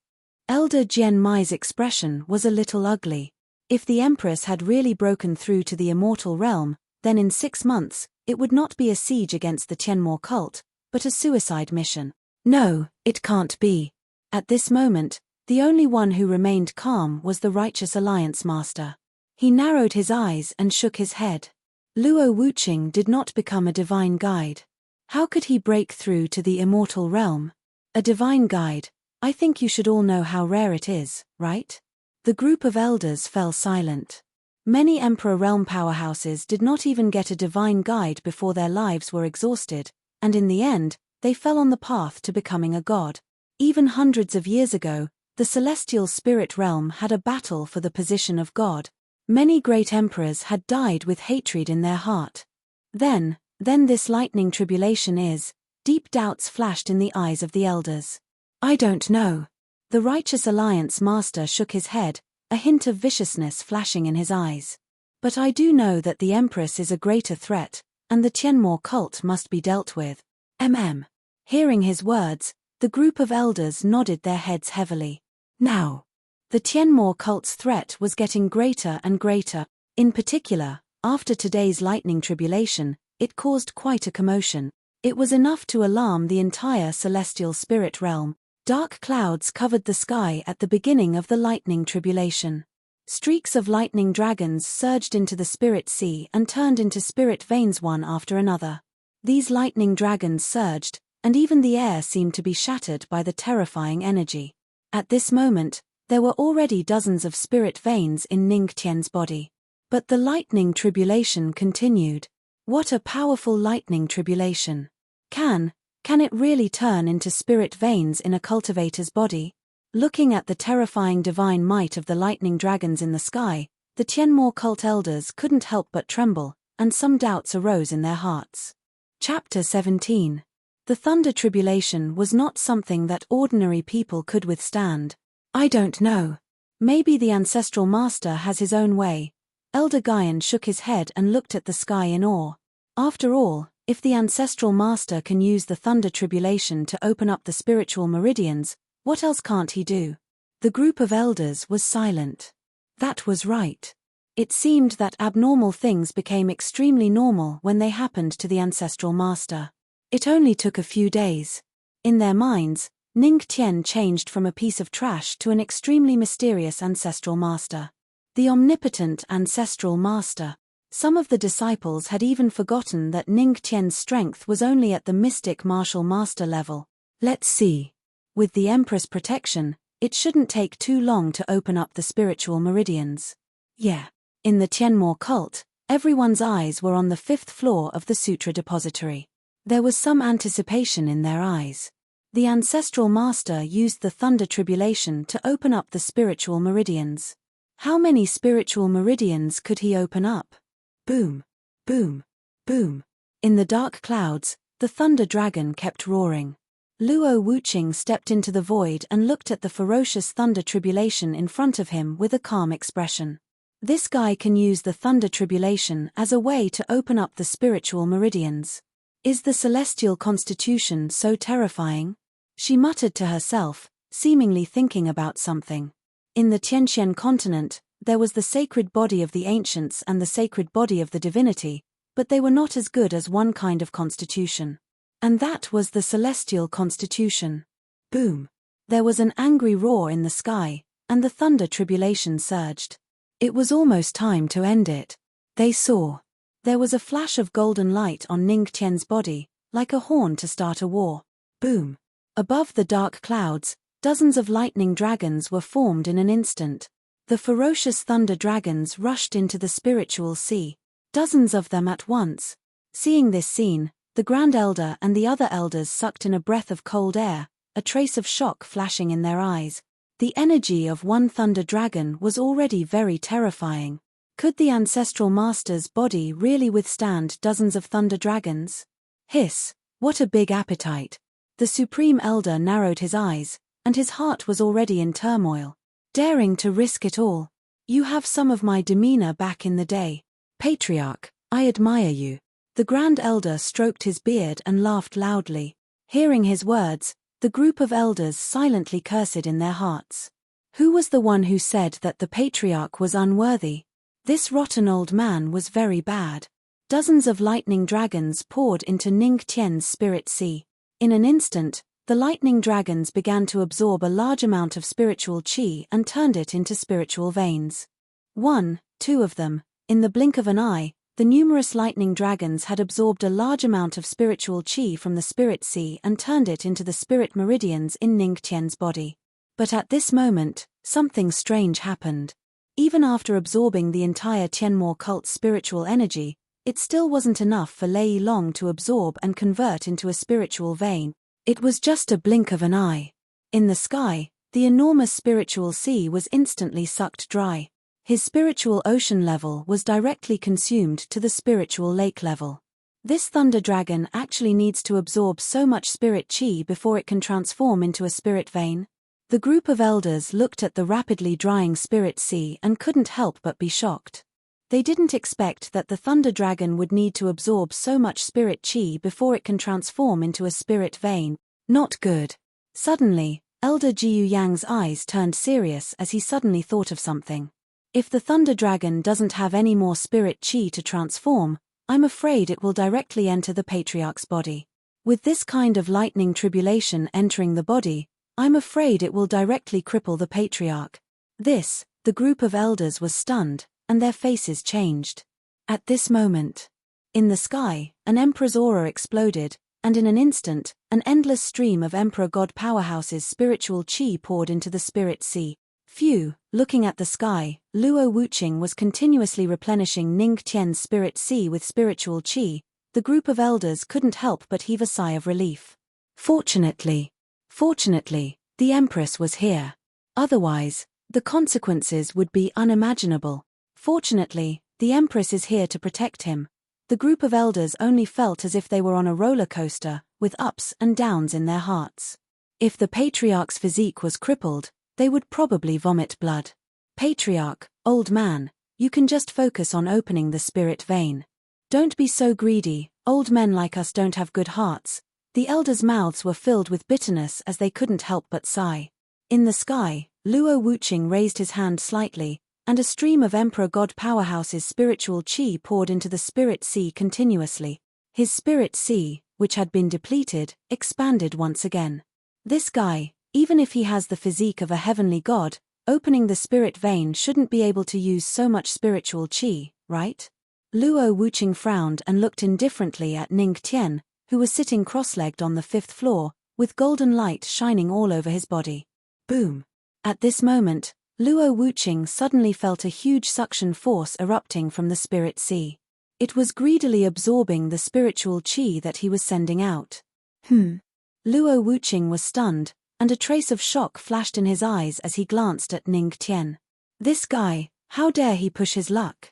Speaker 1: Elder Jian Mai's expression was a little ugly. If the Empress had really broken through to the immortal realm, then in 6 months, it would not be a siege against the Tianmo cult, but a suicide mission. No, it can't be. At this moment, the only one who remained calm was the Righteous Alliance master. He narrowed his eyes and shook his head. Luo Wuqing did not become a divine guide. How could he break through to the immortal realm? A divine guide, I think you should all know how rare it is, right? The group of elders fell silent. Many Emperor realm powerhouses did not even get a divine guide before their lives were exhausted, and in the end, they fell on the path to becoming a god. Even hundreds of years ago, the celestial spirit realm had a battle for the position of god. Many great emperors had died with hatred in their heart. Then this lightning tribulation is, deep doubts flashed in the eyes of the elders. I don't know. The Righteous Alliance master shook his head, a hint of viciousness flashing in his eyes. But I do know that the Empress is a greater threat, and the Tianmo cult must be dealt with. Hearing his words, the group of elders nodded their heads heavily. Now, the Tianmo cult's threat was getting greater and greater. In particular, after today's lightning tribulation, it caused quite a commotion. It was enough to alarm the entire celestial spirit realm. Dark clouds covered the sky at the beginning of the lightning tribulation. Streaks of lightning dragons surged into the spirit sea and turned into spirit veins one after another. These lightning dragons surged, and even the air seemed to be shattered by the terrifying energy. At this moment, there were already dozens of spirit veins in Ning Tian's body. But the lightning tribulation continued. What a powerful lightning tribulation. Can it really turn into spirit veins in a cultivator's body? Looking at the terrifying divine might of the lightning dragons in the sky, the Tianmo cult elders couldn't help but tremble, and some doubts arose in their hearts. Chapter 17. The thunder tribulation was not something that ordinary people could withstand. I don't know. Maybe the ancestral master has his own way. Elder Guyan shook his head and looked at the sky in awe. After all, if the ancestral master can use the thunder tribulation to open up the spiritual meridians, what else can't he do? The group of elders was silent. That was right. It seemed that abnormal things became extremely normal when they happened to the ancestral master. It only took a few days. In their minds, Ning Tian changed from a piece of trash to an extremely mysterious ancestral master. The omnipotent ancestral master. Some of the disciples had even forgotten that Ning Tian's strength was only at the mystic martial master level. Let's see. With the Empress protection, it shouldn't take too long to open up the spiritual meridians. Yeah. In the Tianmo cult, everyone's eyes were on the 5th floor of the Sutra Depository. There was some anticipation in their eyes. The ancestral master used the thunder tribulation to open up the spiritual meridians. How many spiritual meridians could he open up? Boom, boom, boom. In the dark clouds, the thunder dragon kept roaring. Luo Wuqing stepped into the void and looked at the ferocious thunder tribulation in front of him with a calm expression. This guy can use the thunder tribulation as a way to open up the spiritual meridians. Is the celestial constitution so terrifying? She muttered to herself, seemingly thinking about something. In the Tianqian continent, there was the sacred body of the ancients and the sacred body of the divinity, but they were not as good as one kind of constitution. And that was the celestial constitution. Boom! There was an angry roar in the sky, and the thunder tribulation surged. It was almost time to end it. They saw. There was a flash of golden light on Ning Tian's body, like a horn to start a war. Boom! Above the dark clouds, dozens of lightning dragons were formed in an instant. The ferocious thunder dragons rushed into the spiritual sea, dozens of them at once. Seeing this scene, the Grand Elder and the other elders sucked in a breath of cold air, a trace of shock flashing in their eyes. The energy of one thunder dragon was already very terrifying. Could the ancestral master's body really withstand dozens of thunder dragons? Hiss, what a big appetite. The Supreme Elder narrowed his eyes, and his heart was already in turmoil. Daring to risk it all. You have some of my demeanor back in the day. Patriarch, I admire you. The Grand Elder stroked his beard and laughed loudly. Hearing his words, the group of elders silently cursed in their hearts. Who was the one who said that the Patriarch was unworthy? This rotten old man was very bad. Dozens of lightning dragons poured into Ning Tian's spirit sea. In an instant, the lightning dragons began to absorb a large amount of spiritual qi and turned it into spiritual veins. 1, 2 of them. In the blink of an eye, the numerous lightning dragons had absorbed a large amount of spiritual qi from the spirit sea and turned it into the spirit meridians in Ning Tian's body. But at this moment, something strange happened. Even after absorbing the entire Tianmo cult's spiritual energy, it still wasn't enough for Lei Long to absorb and convert into a spiritual vein. It was just a blink of an eye. In the sky, the enormous spiritual sea was instantly sucked dry. His spiritual ocean level was directly consumed to the spiritual lake level. This thunder dragon actually needs to absorb so much spirit qi before it can transform into a spirit vein. The group of elders looked at the rapidly drying spirit sea and couldn't help but be shocked. They didn't expect that the thunder dragon would need to absorb so much spirit qi before it can transform into a spirit vein. Not good. Suddenly, Elder Jiu Yang's eyes turned serious as he suddenly thought of something. If the thunder dragon doesn't have any more spirit qi to transform, I'm afraid it will directly enter the Patriarch's body. With this kind of lightning tribulation entering the body, I'm afraid it will directly cripple the Patriarch. The group of elders was stunned, and their faces changed. At this moment, in the sky, an Emperor's aura exploded, and in an instant, an endless stream of Emperor God Powerhouse's spiritual qi poured into the spirit sea. Phew, looking at the sky, Luo Wuqing was continuously replenishing Ning Tian's spirit sea with spiritual qi. The group of elders couldn't help but heave a sigh of relief. Fortunately, the Empress was here. Otherwise, the consequences would be unimaginable. Fortunately, the Empress is here to protect him. The group of elders only felt as if they were on a roller coaster, with ups and downs in their hearts. If the Patriarch's physique was crippled, they would probably vomit blood. Patriarch, old man, you can just focus on opening the spirit vein. Don't be so greedy, old men like us don't have good hearts. The elders' mouths were filled with bitterness as they couldn't help but sigh. In the sky, Luo Wuqing raised his hand slightly, and a stream of Emperor God Powerhouse's spiritual qi poured into the spirit sea continuously. His spirit sea, which had been depleted, expanded once again. This guy, even if he has the physique of a heavenly god, opening the spirit vein shouldn't be able to use so much spiritual qi, right? Luo Wuqing frowned and looked indifferently at Ning Tian, who was sitting cross-legged on the 5th floor, with golden light shining all over his body. Boom! At this moment, Luo Wuqing suddenly felt a huge suction force erupting from the spirit sea. It was greedily absorbing the spiritual qi that he was sending out. Luo Wuqing was stunned, and a trace of shock flashed in his eyes as he glanced at Ning Tian. This guy, how dare he push his luck?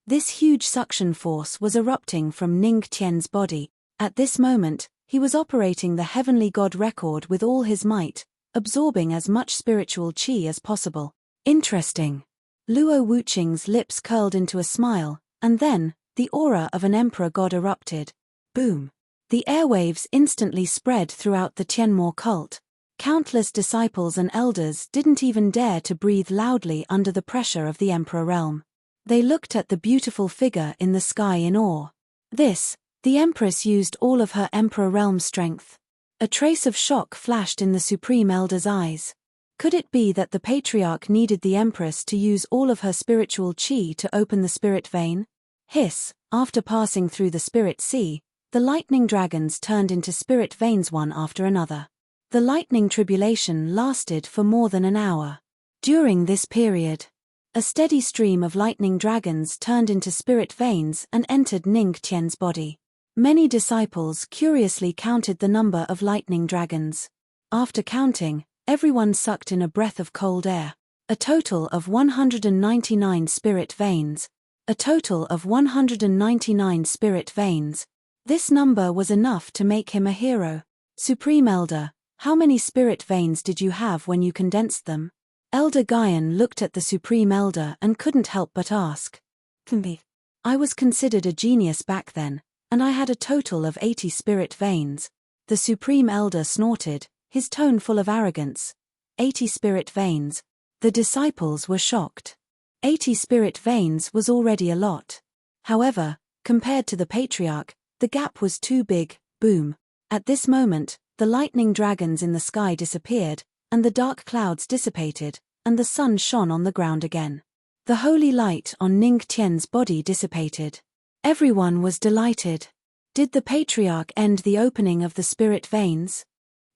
Speaker 1: This huge suction force was erupting from Ning Tian's body. At this moment, he was operating the heavenly god record with all his might, absorbing as much spiritual qi as possible. Interesting. Luo Wuqing's lips curled into a smile, and then, the aura of an emperor god erupted. Boom. The airwaves instantly spread throughout the Tianmo cult. Countless disciples and elders didn't even dare to breathe loudly under the pressure of the emperor realm. They looked at the beautiful figure in the sky in awe. The Empress used all of her Emperor realm strength. A trace of shock flashed in the Supreme Elder's eyes. Could it be that the Patriarch needed the Empress to use all of her spiritual qi to open the spirit vein? Hiss, after passing through the spirit sea, the lightning dragons turned into spirit veins one after another. The lightning tribulation lasted for more than an hour. During this period, a steady stream of lightning dragons turned into spirit veins and entered Ning Qian's body. Many disciples curiously counted the number of lightning dragons. After counting, everyone sucked in a breath of cold air. A total of 199 spirit veins. A total of 199 spirit veins. This number was enough to make him a hero. Supreme Elder, how many spirit veins did you have when you condensed them? Elder Guyan looked at the Supreme Elder and couldn't help but ask. I was considered a genius back then, and I had a total of 80 spirit veins. The Supreme Elder snorted, his tone full of arrogance. 80 spirit veins. The disciples were shocked. 80 spirit veins was already a lot. However, compared to the Patriarch, the gap was too big. Boom. At this moment, the lightning dragons in the sky disappeared, and the dark clouds dissipated, and the sun shone on the ground again. The holy light on Ning Qian's body dissipated. Everyone was delighted. Did the Patriarch end the opening of the spirit veins?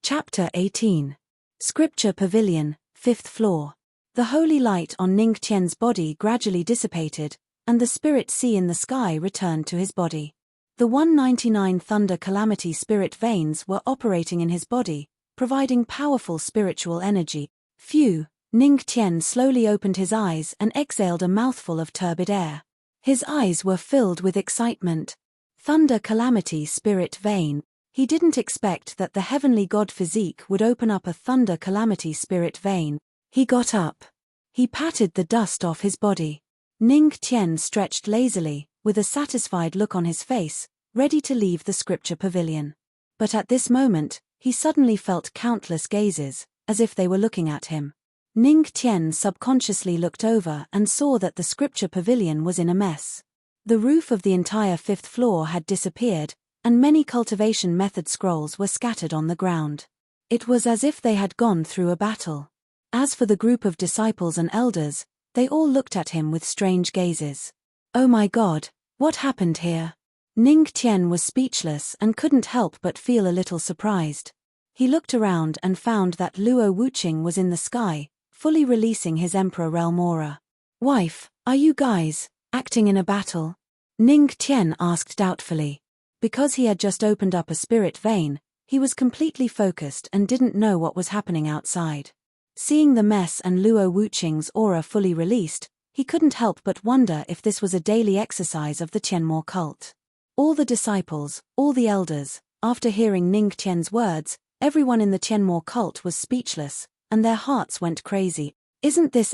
Speaker 1: Chapter 18. Scripture Pavilion, 5th floor. The holy light on Ning Qian's body gradually dissipated, and the spirit sea in the sky returned to his body. The 199 Thunder Calamity spirit veins were operating in his body, providing powerful spiritual energy. Phew, Ning Qian slowly opened his eyes and exhaled a mouthful of turbid air. His eyes were filled with excitement. Thunder Calamity spirit vein. He didn't expect that the heavenly god physique would open up a Thunder Calamity spirit vein. He got up. He patted the dust off his body. Ning Qian stretched lazily, with a satisfied look on his face, ready to leave the scripture pavilion. But at this moment, he suddenly felt countless gazes, as if they were looking at him. Ning Qian subconsciously looked over and saw that the scripture pavilion was in a mess. The roof of the entire 5th floor had disappeared, and many cultivation method scrolls were scattered on the ground. It was as if they had gone through a battle. As for the group of disciples and elders, they all looked at him with strange gazes. Oh my God, what happened here? Ning Qian was speechless and couldn't help but feel a little surprised. He looked around and found that Luo Wuqing was in the sky, fully releasing his Emperor realm aura. Wife, are you guys acting in a battle? Ning Qian asked doubtfully. Because he had just opened up a spirit vein, he was completely focused and didn't know what was happening outside. Seeing the mess and Luo Wuqing's aura fully released, he couldn't help but wonder if this was a daily exercise of the Tianmo cult. All the disciples, all the elders, after hearing Ning Qian's words, everyone in the Tianmo cult was speechless, and their hearts went crazy. Isn't this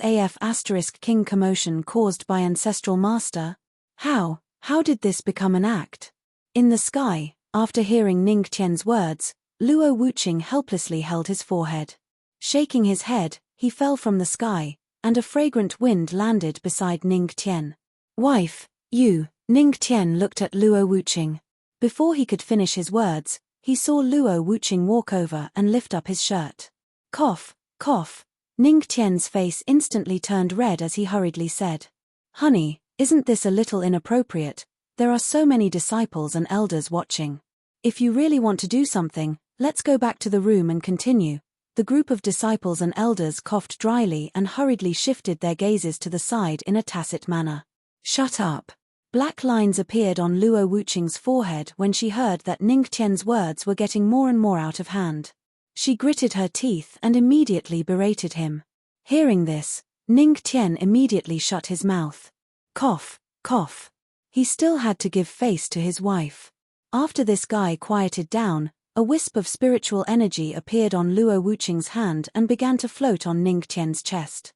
Speaker 1: king commotion caused by Ancestral Master? How did this become an act? In the sky, after hearing Ning Qian's words, Luo Wuqing helplessly held his forehead. Shaking his head, he fell from the sky, and a fragrant wind landed beside Ning Qian. Wife, you. Ning Qian looked at Luo Wuqing. Before he could finish his words, he saw Luo Wuqing walk over and lift up his shirt. Cough, cough. Ning Qian's face instantly turned red as he hurriedly said, Honey, isn't this a little inappropriate? There are so many disciples and elders watching. If you really want to do something, let's go back to the room and continue. The group of disciples and elders coughed dryly and hurriedly shifted their gazes to the side in a tacit manner. Shut up. Black lines appeared on Luo Wuqing's forehead when she heard that Ning Qian's words were getting more and more out of hand. She gritted her teeth and immediately berated him. Hearing this, Ning Qian immediately shut his mouth. Cough, cough. He still had to give face to his wife. After this guy quieted down, a wisp of spiritual energy appeared on Luo Wuqing's hand and began to float on Ning Qian's chest.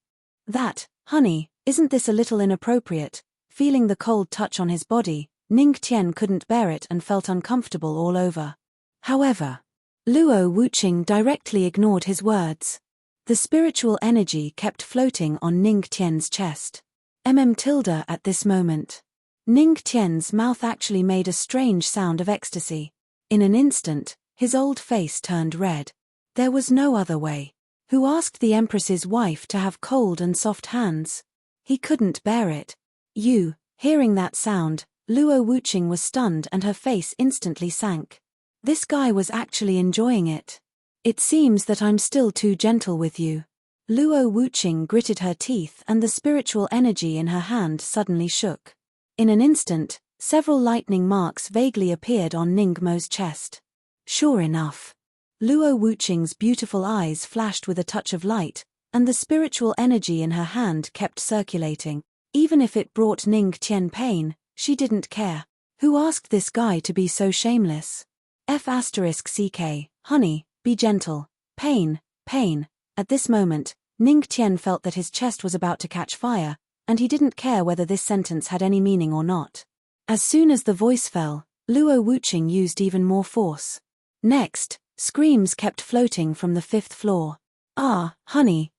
Speaker 1: Honey, isn't this a little inappropriate? Feeling the cold touch on his body, Ning Qian couldn't bear it and felt uncomfortable all over. However, Luo Wuqing directly ignored his words. The spiritual energy kept floating on Ning Qian's chest. At this moment. Ning Qian's mouth actually made a strange sound of ecstasy. In an instant, his old face turned red. There was no other way. Who asked the Empress's wife to have cold and soft hands? He couldn't bear it. Hearing that sound, Luo Wuqing was stunned and her face instantly sank. This guy was actually enjoying it. It seems that I'm still too gentle with you. Luo Wuqing gritted her teeth and the spiritual energy in her hand suddenly shook. In an instant, several lightning marks vaguely appeared on Ningmo's chest. Sure enough. Luo Wuqing's beautiful eyes flashed with a touch of light, and the spiritual energy in her hand kept circulating. Even if it brought Ning Tian pain, she didn't care. Who asked this guy to be so shameless? F***ck, honey, be gentle. Pain, pain. At this moment, Ning Tian felt that his chest was about to catch fire, and he didn't care whether this sentence had any meaning or not. As soon as the voice fell, Luo Wuqing used even more force. Next, screams kept floating from the 5th floor. Ah, honey,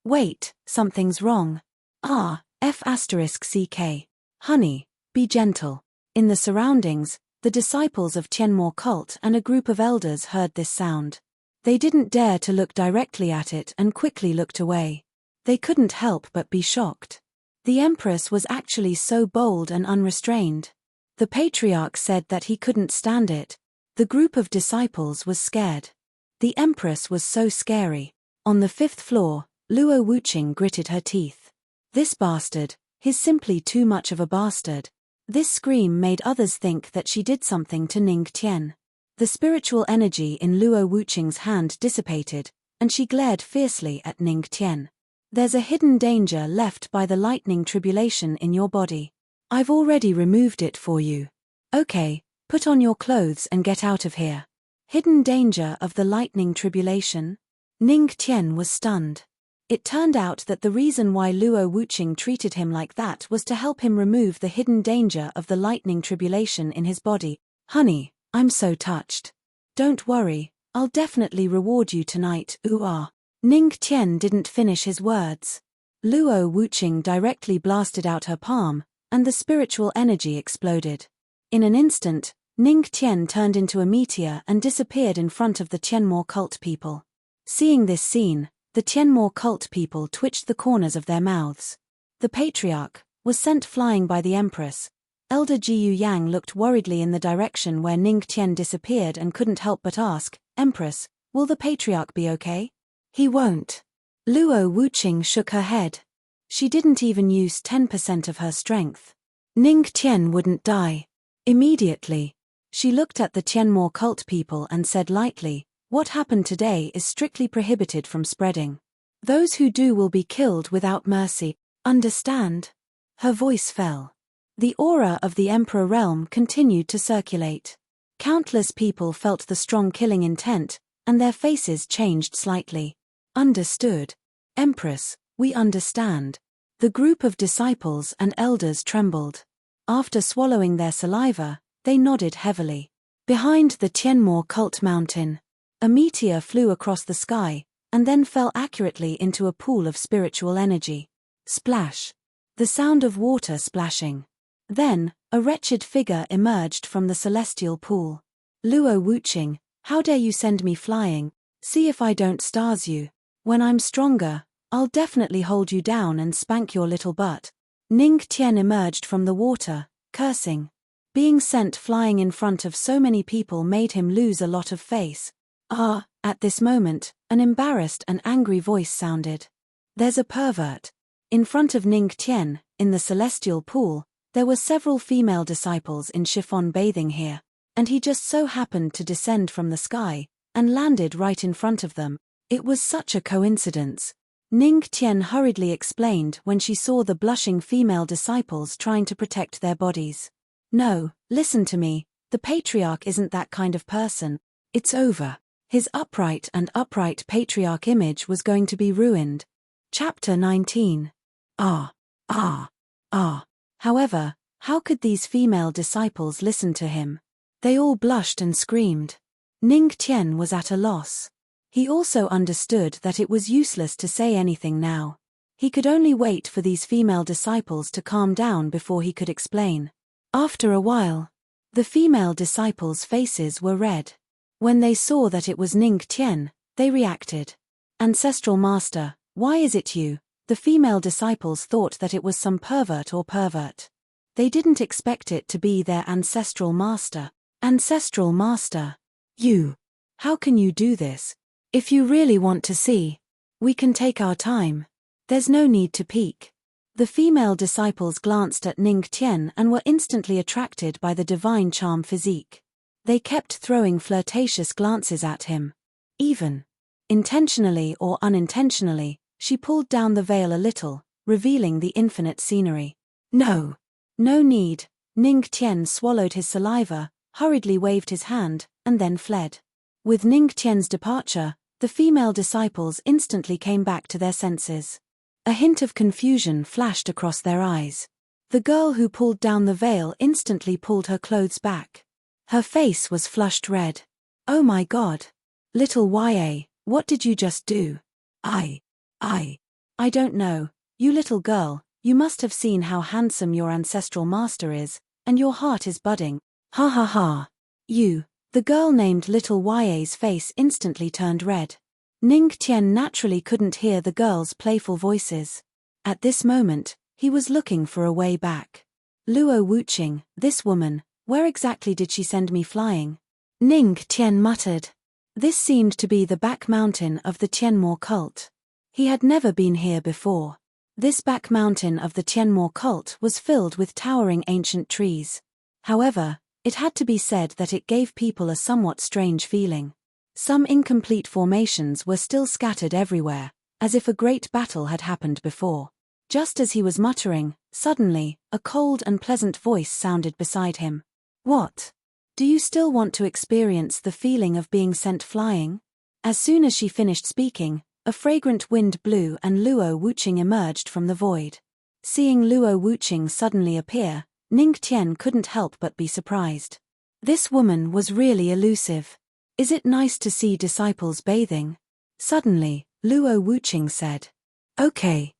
Speaker 1: wait, something's wrong. Ah, F***ck. Honey, be gentle. In the surroundings, the disciples of Tianmo cult and a group of elders heard this sound. They didn't dare to look directly at it and quickly looked away. They couldn't help but be shocked. The Empress was actually so bold and unrestrained. The Patriarch said that he couldn't stand it. The group of disciples was scared. The Empress was so scary. On the 5th floor, Luo Wuqing gritted her teeth. This bastard, he's simply too much of a bastard. This scream made others think that she did something to Ning Tian. The spiritual energy in Luo Wuqing's hand dissipated, and she glared fiercely at Ning Tian. There's a hidden danger left by the lightning tribulation in your body. I've already removed it for you. Okay, put on your clothes and get out of here. Hidden danger of the lightning tribulation? Ning Tian was stunned. It turned out that the reason why Luo Wuqing treated him like that was to help him remove the hidden danger of the lightning tribulation in his body. Honey, I'm so touched. Don't worry, I'll definitely reward you tonight, ooh-ah. Ning Tian didn't finish his words. Luo Wuqing directly blasted out her palm, and the spiritual energy exploded. In an instant, Ning Tian turned into a meteor and disappeared in front of the Tianmo cult people. Seeing this scene, the Tianmo cult people twitched the corners of their mouths. The Patriarch was sent flying by the Empress. Elder Jiyu Yang looked worriedly in the direction where Ning Tian disappeared and couldn't help but ask, Empress, will the Patriarch be okay? He won't. Luo Wuqing shook her head. She didn't even use 10% of her strength. Ning Tian wouldn't die. Immediately, she looked at the Tianmo cult people and said lightly, what happened today is strictly prohibited from spreading. Those who do will be killed without mercy, understand? Her voice fell. The aura of the Emperor realm continued to circulate. Countless people felt the strong killing intent, and their faces changed slightly. Understood. Empress, we understand. The group of disciples and elders trembled. After swallowing their saliva, they nodded heavily. Behind the Tianmo cult mountain, a meteor flew across the sky, and then fell accurately into a pool of spiritual energy. Splash. The sound of water splashing. Then, a wretched figure emerged from the celestial pool. Luo Wuqing, how dare you send me flying? See if I don't stars you. When I'm stronger, I'll definitely hold you down and spank your little butt. Ning Tian emerged from the water, cursing. Being sent flying in front of so many people made him lose a lot of face. At this moment, an embarrassed and angry voice sounded. There's a pervert. In front of Ning Tian, in the celestial pool, there were several female disciples in chiffon bathing here, and he just so happened to descend from the sky, and landed right in front of them. It was such a coincidence. Ning Tian hurriedly explained when she saw the blushing female disciples trying to protect their bodies. No, listen to me, the Patriarch isn't that kind of person. It's over. His upright Patriarch image was going to be ruined. Chapter 19. However, how could these female disciples listen to him? They all blushed and screamed. Ning Tian was at a loss. He also understood that it was useless to say anything now. He could only wait for these female disciples to calm down before he could explain. After a while, the female disciples' faces were red. When they saw that it was Ning Tian, they reacted. Ancestral Master, why is it you? The female disciples thought that it was some pervert or pervert. They didn't expect it to be their ancestral master. Ancestral Master. You. How can you do this? If you really want to see, we can take our time. There's no need to peek. The female disciples glanced at Ning Tian and were instantly attracted by the divine charm physique. They kept throwing flirtatious glances at him. Even intentionally or unintentionally, she pulled down the veil a little, revealing the infinite scenery. No need. Ning Tian swallowed his saliva, hurriedly waved his hand, and then fled. With Ning Tian's departure, the female disciples instantly came back to their senses. A hint of confusion flashed across their eyes. The girl who pulled down the veil instantly pulled her clothes back. Her face was flushed red. Oh my God! Little YA, what did you just do? I don't know. You little girl, you must have seen how handsome your ancestral master is, and your heart is budding. Ha ha ha. The girl named Little YA's face instantly turned red. Ning Tian naturally couldn't hear the girl's playful voices. At this moment, he was looking for a way back. Luo Wuqing, this woman, where exactly did she send me flying? Ning Tian muttered. This seemed to be the back mountain of the Tianmo cult. He had never been here before. This back mountain of the Tianmo cult was filled with towering ancient trees. However, it had to be said that it gave people a somewhat strange feeling. Some incomplete formations were still scattered everywhere, as if a great battle had happened before. Just as he was muttering, suddenly, a cold and pleasant voice sounded beside him. What? Do you still want to experience the feeling of being sent flying? As soon as she finished speaking, a fragrant wind blew and Luo Wuqing emerged from the void. Seeing Luo Wuqing suddenly appear, Ning Tian couldn't help but be surprised. This woman was really elusive. Is it nice to see disciples bathing? Suddenly, Luo Wuqing said. Okay.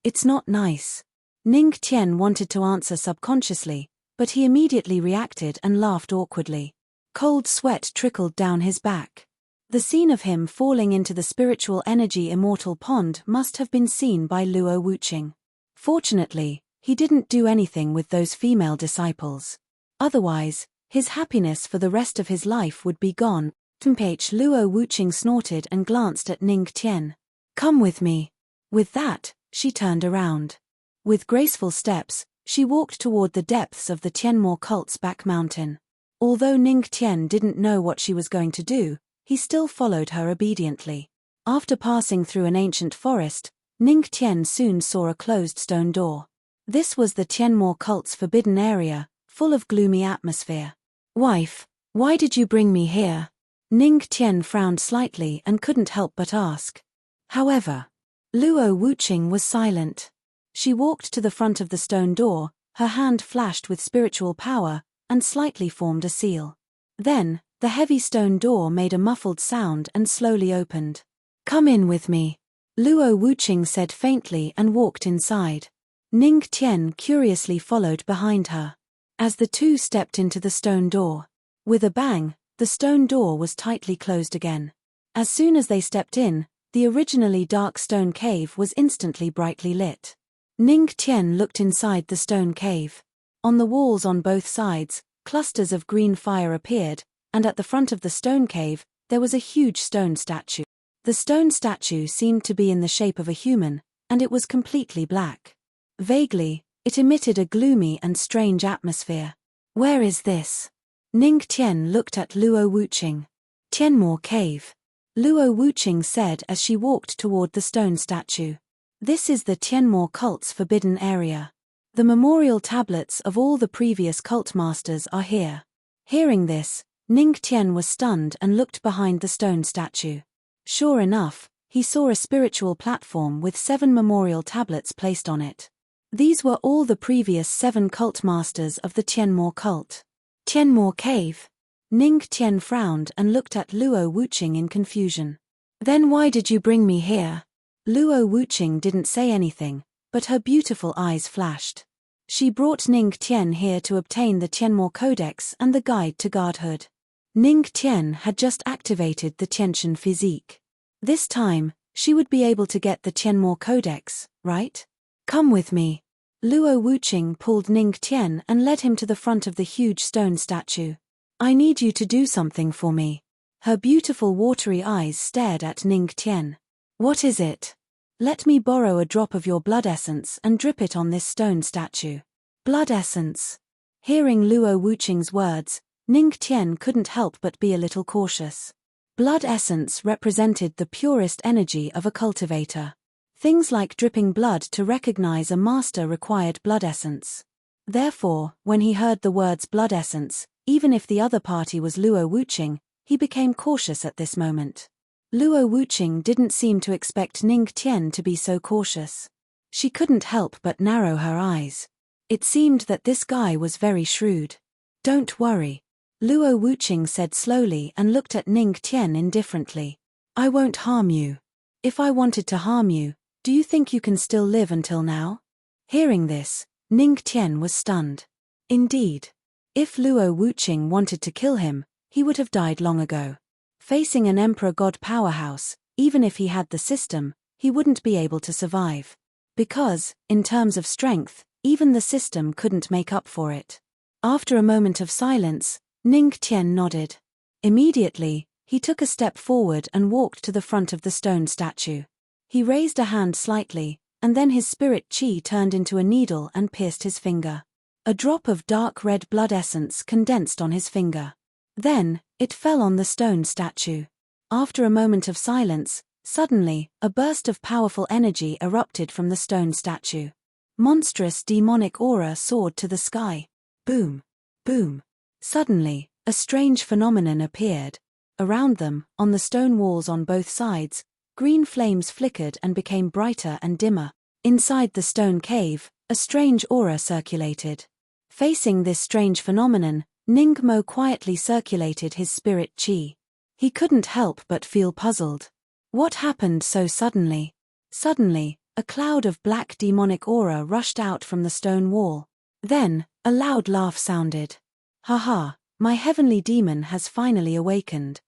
Speaker 1: It's not nice. Ning Tian wanted to answer subconsciously, but he immediately reacted and laughed awkwardly. Cold sweat trickled down his back. The scene of him falling into the spiritual energy immortal pond must have been seen by Luo Wuqing. Fortunately, he didn't do anything with those female disciples. Otherwise, his happiness for the rest of his life would be gone. Luo Wuqing snorted and glanced at Ning Tian. Come with me. With that, she turned around. With graceful steps, she walked toward the depths of the Tianmo cult's back mountain. Although Ning Tian didn't know what she was going to do, he still followed her obediently. After passing through an ancient forest, Ning Tian soon saw a closed stone door. This was the Tianmo cult's forbidden area, full of gloomy atmosphere. Wife, why did you bring me here? Ning Tian frowned slightly and couldn't help but ask. However, Luo Wuqing was silent. She walked to the front of the stone door, her hand flashed with spiritual power, and slightly formed a seal. Then, the heavy stone door made a muffled sound and slowly opened. Come in with me, Luo Wuqing said faintly and walked inside. Ning Tian curiously followed behind her. As the two stepped into the stone door, with a bang, the stone door was tightly closed again. As soon as they stepped in, the originally dark stone cave was instantly brightly lit. Ning Tian looked inside the stone cave. On the walls on both sides, clusters of green fire appeared, and at the front of the stone cave, there was a huge stone statue. The stone statue seemed to be in the shape of a human, and it was completely black. Vaguely, it emitted a gloomy and strange atmosphere. Where is this? Ning Tian looked at Luo Wuqing. Tianmo Cave. Luo Wuqing said as she walked toward the stone statue. This is the Tianmo cult's forbidden area. The memorial tablets of all the previous cult masters are here. Hearing this, Ning Tian was stunned and looked behind the stone statue. Sure enough, he saw a spiritual platform with 7 memorial tablets placed on it. These were all the previous 7 cult masters of the Tianmo cult. Tianmo Cave. Ning Tian frowned and looked at Luo Wuqing in confusion. Then why did you bring me here? Luo Wuqing didn't say anything, but her beautiful eyes flashed. She brought Ning Tian here to obtain the Tianmo Codex and the Guide to Godhood. Ning Tian had just activated the Tiantian physique. This time, she would be able to get the Tianmo Codex, right? Come with me. Luo Wuqing pulled Ning Tian and led him to the front of the huge stone statue. I need you to do something for me. Her beautiful watery eyes stared at Ning Tian. "What is it? Let me borrow a drop of your blood essence and drip it on this stone statue." Blood essence. Hearing Luo Wuqing's words, Ning Tian couldn't help but be a little cautious. Blood essence represented the purest energy of a cultivator. Things like dripping blood to recognize a master required blood essence. Therefore, when he heard the words blood essence, even if the other party was Luo Wuqing, he became cautious at this moment. Luo Wuqing didn't seem to expect Ning Tian to be so cautious. She couldn't help but narrow her eyes. It seemed that this guy was very shrewd. "Don't worry," Luo Wuqing said slowly and looked at Ning Tian indifferently. "I won't harm you. If I wanted to harm you, do you think you can still live until now?" Hearing this, Ning Tian was stunned. Indeed. If Luo Wuqing wanted to kill him, he would have died long ago. Facing an Emperor God powerhouse, even if he had the system, he wouldn't be able to survive. Because, in terms of strength, even the system couldn't make up for it. After a moment of silence, Ning Tian nodded. Immediately, he took a step forward and walked to the front of the stone statue. He raised a hand slightly, and then his spirit chi turned into a needle and pierced his finger. A drop of dark red blood essence condensed on his finger. Then, it fell on the stone statue. After a moment of silence, suddenly, a burst of powerful energy erupted from the stone statue. Monstrous demonic aura soared to the sky. Boom! Boom! Suddenly, a strange phenomenon appeared. Around them, on the stone walls on both sides, green flames flickered and became brighter and dimmer. Inside the stone cave, a strange aura circulated. Facing this strange phenomenon, Ning Mo quietly circulated his spirit chi. He couldn't help but feel puzzled. What happened so suddenly? Suddenly, a cloud of black demonic aura rushed out from the stone wall. Then, a loud laugh sounded. "Haha, my heavenly demon has finally awakened."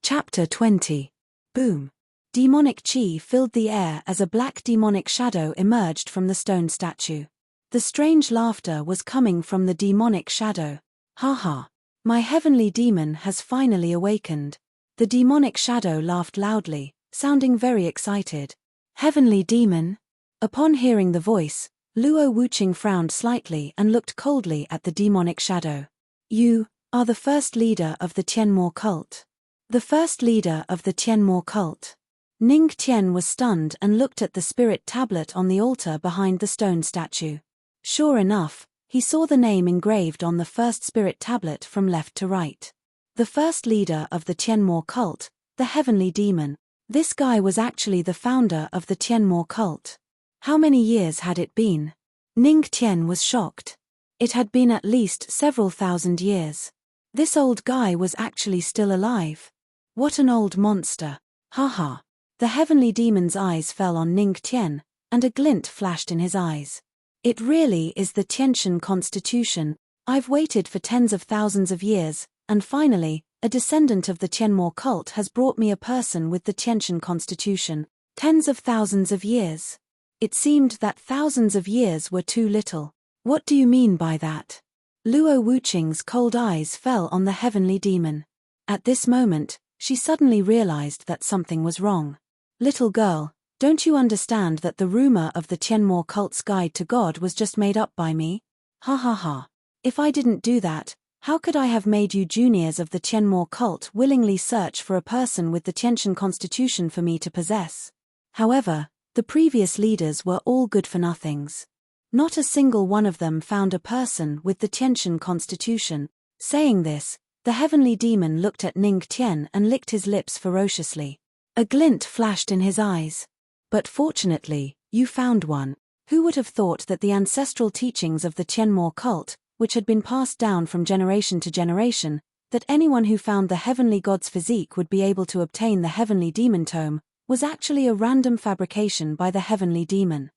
Speaker 1: Chapter 20. Boom. Demonic chi filled the air as a black demonic shadow emerged from the stone statue. The strange laughter was coming from the demonic shadow. "Haha, my heavenly demon has finally awakened." The demonic shadow laughed loudly, sounding very excited. "Heavenly demon?" Upon hearing the voice, Luo Wuqing frowned slightly and looked coldly at the demonic shadow. "You are the first leader of the Tianmo cult." The first leader of the Tianmo cult. Ning Tian was stunned and looked at the spirit tablet on the altar behind the stone statue. Sure enough, he saw the name engraved on the first spirit tablet from left to right. The first leader of the Tianmo cult, the heavenly demon. This guy was actually the founder of the Tianmo cult. How many years had it been? Ning Tian was shocked. It had been at least several thousand years. This old guy was actually still alive. What an old monster. Haha. The heavenly demon's eyes fell on Ning Tian, and a glint flashed in his eyes. "It really is the Tiantian constitution. I've waited for tens of thousands of years, and finally, a descendant of the Tianmo cult has brought me a person with the Tiantian constitution. Tens of thousands of years." It seemed that thousands of years were too little. "What do you mean by that?" Luo Wuqing's cold eyes fell on the heavenly demon. At this moment, she suddenly realized that something was wrong. "Little girl, don't you understand that the rumor of the Tianmo cult's guide to God was just made up by me? Ha ha ha. If I didn't do that, how could I have made you juniors of the Tianmo cult willingly search for a person with the Tiantian constitution for me to possess? However, the previous leaders were all good-for-nothings. Not a single one of them found a person with the Tiantian constitution." Saying this, the heavenly demon looked at Ning Tian and licked his lips ferociously. A glint flashed in his eyes. "But fortunately, you found one. Who would have thought that the ancestral teachings of the Tianmo cult, which had been passed down from generation to generation, that anyone who found the heavenly god's physique would be able to obtain the heavenly demon tome, was actually a random fabrication by the heavenly demon.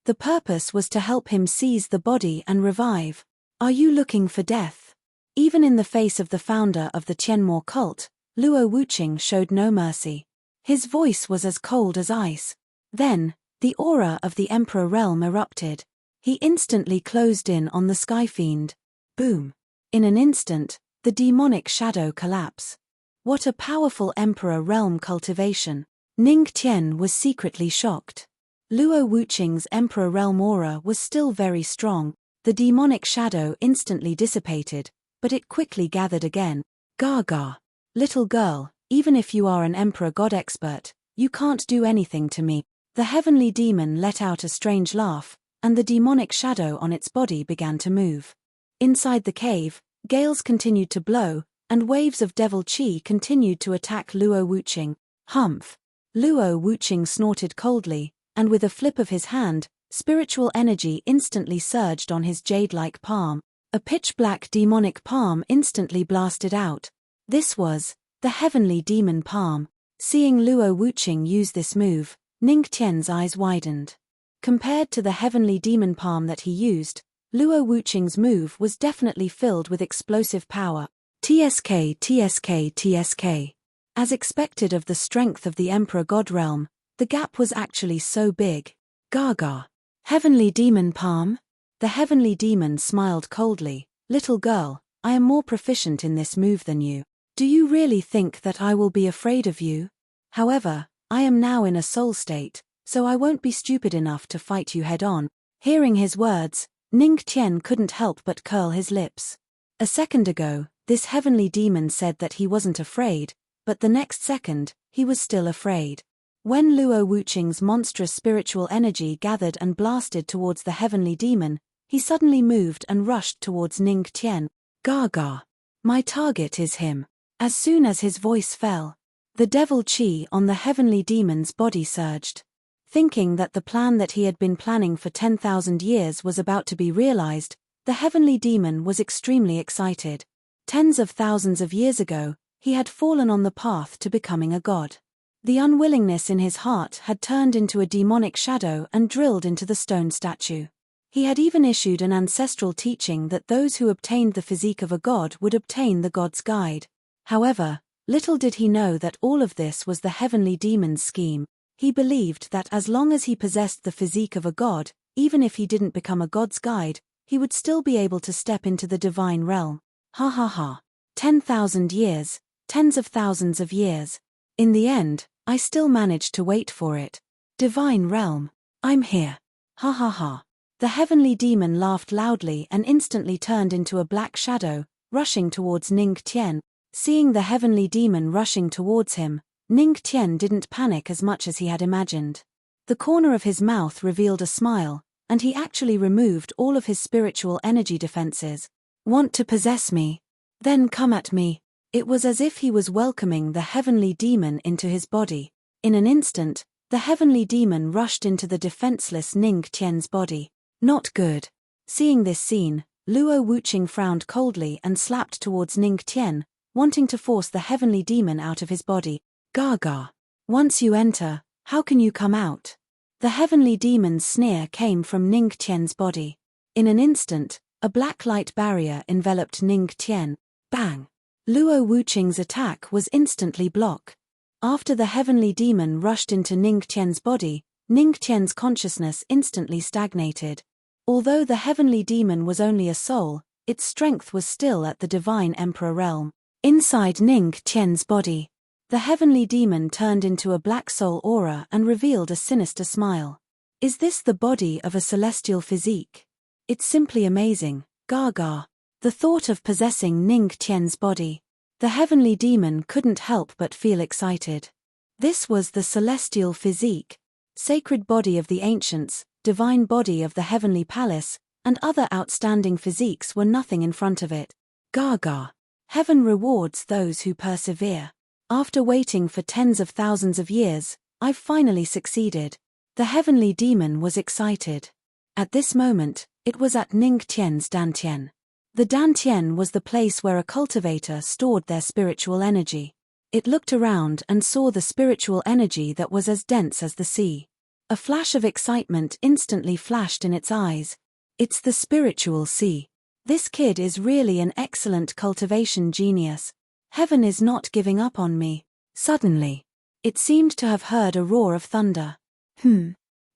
Speaker 1: The purpose was to help him seize the body and revive. Are you looking for death?" Even in the face of the founder of the Tianmo cult, Luo Wuqing showed no mercy. His voice was as cold as ice. Then, the aura of the Emperor realm erupted. He instantly closed in on the Sky Fiend. Boom. In an instant, the demonic shadow collapsed. What a powerful Emperor realm cultivation. Ning Tian was secretly shocked. Luo Wuqing's Emperor realm aura was still very strong. The demonic shadow instantly dissipated, but it quickly gathered again. Gaga. Little girl, even if you are an Emperor God expert, you can't do anything to me. The heavenly demon let out a strange laugh, and the demonic shadow on its body began to move. Inside the cave, gales continued to blow, and waves of devil qi continued to attack Luo Wuqing. Humph! Luo Wuqing snorted coldly, and with a flip of his hand, spiritual energy instantly surged on his jade-like palm. A pitch-black demonic palm instantly blasted out. This was the heavenly demon palm. Seeing Luo Wuqing use this move, Ning Tian's eyes widened. Compared to the heavenly demon palm that he used, Luo Wuqing's move was definitely filled with explosive power. TSK, TSK, TSK. As expected of the strength of the Emperor God realm, the gap was actually so big. Gaga. Heavenly demon palm? The heavenly demon smiled coldly. Little girl, I am more proficient in this move than you. Do you really think that I will be afraid of you? However, I am now in a soul state, so I won't be stupid enough to fight you head-on. Hearing his words, Ning Tian couldn't help but curl his lips. A second ago, this heavenly demon said that he wasn't afraid, but the next second, he was still afraid. When Luo Wuqing's monstrous spiritual energy gathered and blasted towards the heavenly demon, he suddenly moved and rushed towards Ning Tian. Gaga. My target is him. As soon as his voice fell, the devil qi on the heavenly demon's body surged. Thinking that the plan that he had been planning for 10,000 years was about to be realized, the heavenly demon was extremely excited. Tens of thousands of years ago, he had fallen on the path to becoming a god. The unwillingness in his heart had turned into a demonic shadow and drilled into the stone statue. He had even issued an ancestral teaching that those who obtained the physique of a god would obtain the god's guide. However, little did he know that all of this was the heavenly demon's scheme. He believed that as long as he possessed the physique of a god, even if he didn't become a god's guide, he would still be able to step into the divine realm. Ha ha ha. 10,000 years, tens of thousands of years. In the end, I still managed to wait for it. Divine realm. I'm here. Ha ha ha. The heavenly demon laughed loudly and instantly turned into a black shadow, rushing towards Ning Tian. Seeing the heavenly demon rushing towards him, Ning Tian didn't panic as much as he had imagined. The corner of his mouth revealed a smile, and he actually removed all of his spiritual energy defenses. Want to possess me? Then come at me. It was as if he was welcoming the heavenly demon into his body. In an instant, the heavenly demon rushed into the defenseless Ning Tian's body. Not good. Seeing this scene, Luo Wuqing frowned coldly and slapped towards Ning Tian, wanting to force the heavenly demon out of his body. Gaga. Once you enter, how can you come out? The heavenly demon's sneer came from Ning Tian's body. In an instant, a black light barrier enveloped Ning Tian. Bang! Luo Wuqing's attack was instantly blocked. After the heavenly demon rushed into Ning Tian's body, Ning Tian's consciousness instantly stagnated. Although the heavenly demon was only a soul, its strength was still at the divine emperor realm. Inside Ning Tian's body, the heavenly demon turned into a black soul aura and revealed a sinister smile. Is this the body of a celestial physique? It's simply amazing. Gaga. The thought of possessing Ning Tian's body. The heavenly demon couldn't help but feel excited. This was the celestial physique, sacred body of the ancients, divine body of the heavenly palace, and other outstanding physiques were nothing in front of it. Gaga. Heaven rewards those who persevere. After waiting for tens of thousands of years, I've finally succeeded. The heavenly demon was excited. At this moment, it was at Ning Tian's dantian. The dantian was the place where a cultivator stored their spiritual energy. It looked around and saw the spiritual energy that was as dense as the sea. A flash of excitement instantly flashed in its eyes. It's the spiritual sea. This kid is really an excellent cultivation genius. Heaven is not giving up on me. Suddenly, it seemed to have heard a roar of thunder.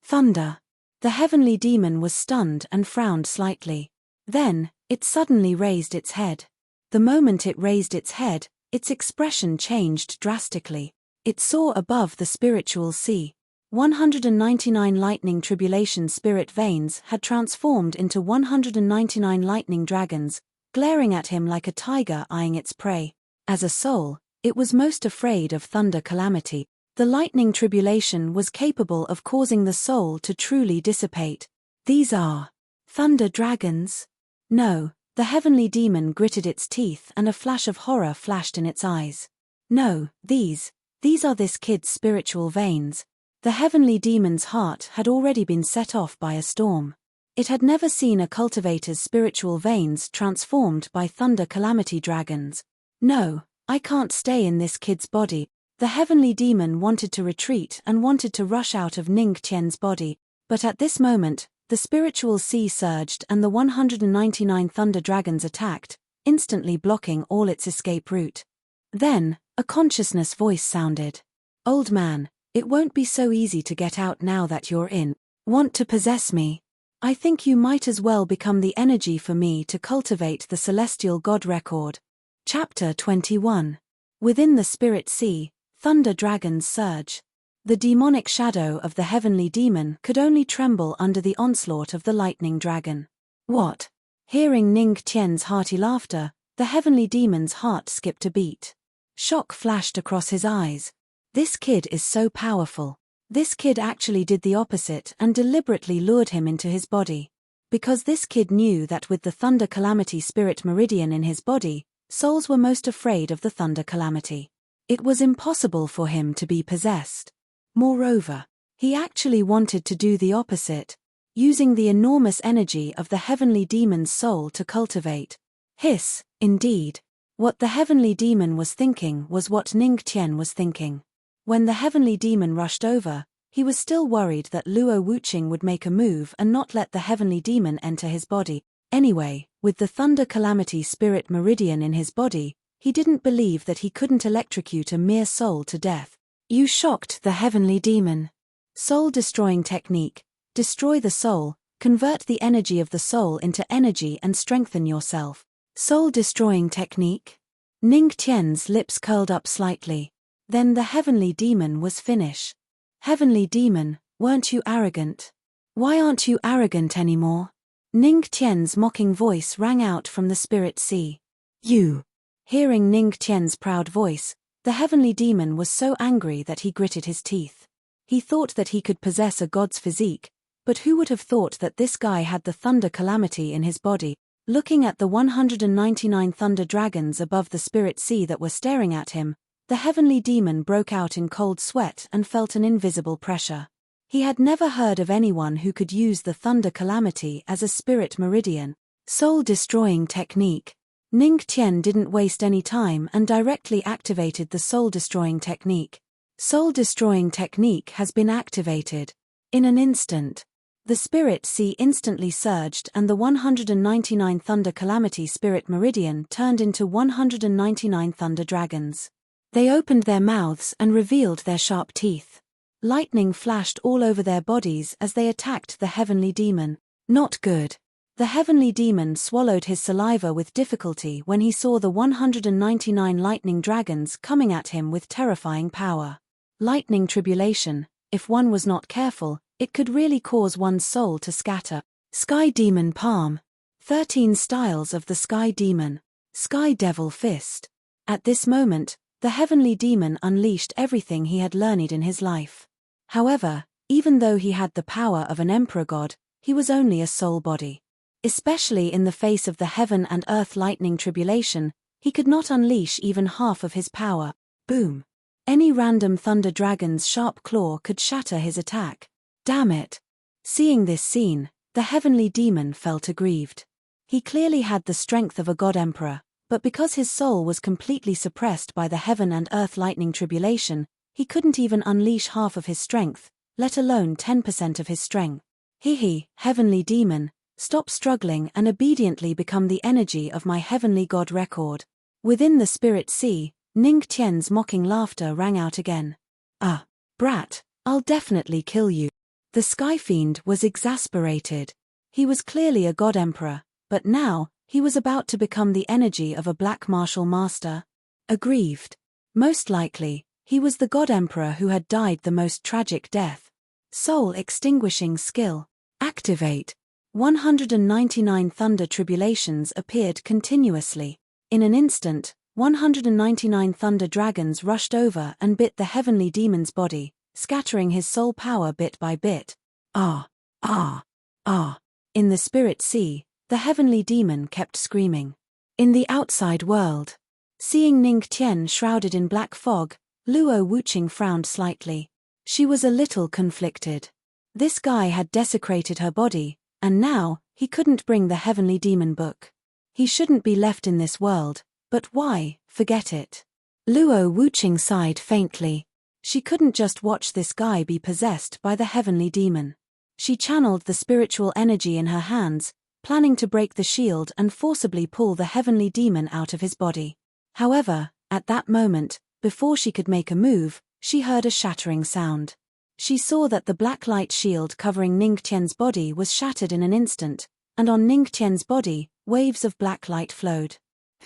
Speaker 1: Thunder. The heavenly demon was stunned and frowned slightly. Then, it suddenly raised its head. The moment it raised its head, its expression changed drastically. It saw above the spiritual sea. 199 lightning tribulation spirit veins had transformed into 199 lightning dragons, glaring at him like a tiger eyeing its prey. As a soul, it was most afraid of thunder calamity. The lightning tribulation was capable of causing the soul to truly dissipate. These are thunder dragons? No, the heavenly demon gritted its teeth and a flash of horror flashed in its eyes. No, these are this kid's spiritual veins. The heavenly demon's heart had already been set off by a storm. It had never seen a cultivator's spiritual veins transformed by thunder calamity dragons. No, I can't stay in this kid's body. The heavenly demon wanted to retreat and wanted to rush out of Ning Qian's body, but at this moment, the spiritual sea surged and the 199 thunder dragons attacked, instantly blocking all its escape route. Then, a consciousness voice sounded. "Old man, it won't be so easy to get out now that you're in. Want to possess me? I think you might as well become the energy for me to cultivate the celestial god record." Chapter 21. Within the spirit sea, thunder dragons surge. The demonic shadow of the heavenly demon could only tremble under the onslaught of the lightning dragon. What? Hearing Ning Qian's hearty laughter, the heavenly demon's heart skipped a beat. Shock flashed across his eyes. This kid is so powerful. This kid actually did the opposite and deliberately lured him into his body. Because this kid knew that with the thunder calamity spirit meridian in his body, souls were most afraid of the thunder calamity. It was impossible for him to be possessed. Moreover, he actually wanted to do the opposite, using the enormous energy of the heavenly demon's soul to cultivate. Hiss, indeed. What the heavenly demon was thinking was what Ning Qian was thinking. When the heavenly demon rushed over, he was still worried that Luo Wuqing would make a move and not let the heavenly demon enter his body. Anyway, with the thunder calamity spirit meridian in his body, he didn't believe that he couldn't electrocute a mere soul to death. You shocked the heavenly demon. Soul-destroying technique. Destroy the soul, convert the energy of the soul into energy and strengthen yourself. Soul-destroying technique? Ning Qian's lips curled up slightly. Then the heavenly demon was finished. Heavenly demon, weren't you arrogant? Why aren't you arrogant anymore? Ning Qian's mocking voice rang out from the spirit sea. You. Hearing Ning Qian's proud voice, the heavenly demon was so angry that he gritted his teeth. He thought that he could possess a god's physique, but who would have thought that this guy had the thunder calamity in his body? Looking at the 199 thunder dragons above the spirit sea that were staring at him, the heavenly demon broke out in cold sweat and felt an invisible pressure. He had never heard of anyone who could use the thunder calamity as a spirit meridian. Soul-destroying technique. Ning Qian didn't waste any time and directly activated the soul-destroying technique. Soul-destroying technique has been activated. In an instant, the spirit sea instantly surged and the 199 thunder calamity spirit meridian turned into 199 thunder dragons. They opened their mouths and revealed their sharp teeth. Lightning flashed all over their bodies as they attacked the heavenly demon. Not good. The heavenly demon swallowed his saliva with difficulty when he saw the 199 lightning dragons coming at him with terrifying power. Lightning tribulation, if one was not careful, it could really cause one's soul to scatter. Sky Demon Palm. 13 styles of the Sky Demon. Sky Devil Fist. At this moment, the heavenly demon unleashed everything he had learned in his life. However, even though he had the power of an emperor god, he was only a soul body. Especially in the face of the heaven and earth lightning tribulation, he could not unleash even half of his power. Boom. Any random thunder dragon's sharp claw could shatter his attack. Damn it. Seeing this scene, the heavenly demon felt aggrieved. He clearly had the strength of a god emperor, but because his soul was completely suppressed by the heaven and earth lightning tribulation, he couldn't even unleash half of his strength, let alone 10% of his strength. Heavenly demon, stop struggling and obediently become the energy of my heavenly god record. Within the spirit sea, Ning Qian's mocking laughter rang out again. Ah, brat, I'll definitely kill you. The Sky Fiend was exasperated. He was clearly a god emperor, but now, he was about to become the energy of a black martial master. Aggrieved. Most likely, he was the god emperor who had died the most tragic death. Soul extinguishing skill. Activate. 199 thunder tribulations appeared continuously. In an instant, 199 thunder dragons rushed over and bit the heavenly demon's body, scattering his soul power bit by bit. Ah! Ah! Ah! In the spirit sea, the heavenly demon kept screaming. In the outside world. Seeing Ning Tian shrouded in black fog, Luo Wuqing frowned slightly. She was a little conflicted. This guy had desecrated her body, and now, he couldn't bring the heavenly demon book. He shouldn't be left in this world, but why? Forget it. Luo Wuqing sighed faintly. She couldn't just watch this guy be possessed by the heavenly demon. She channeled the spiritual energy in her hands, planning to break the shield and forcibly pull the heavenly demon out of his body. However, at that moment, before she could make a move, she heard a shattering sound. She saw that the black light shield covering Ning Tian's body was shattered in an instant, and on Ning Tian's body, waves of black light flowed.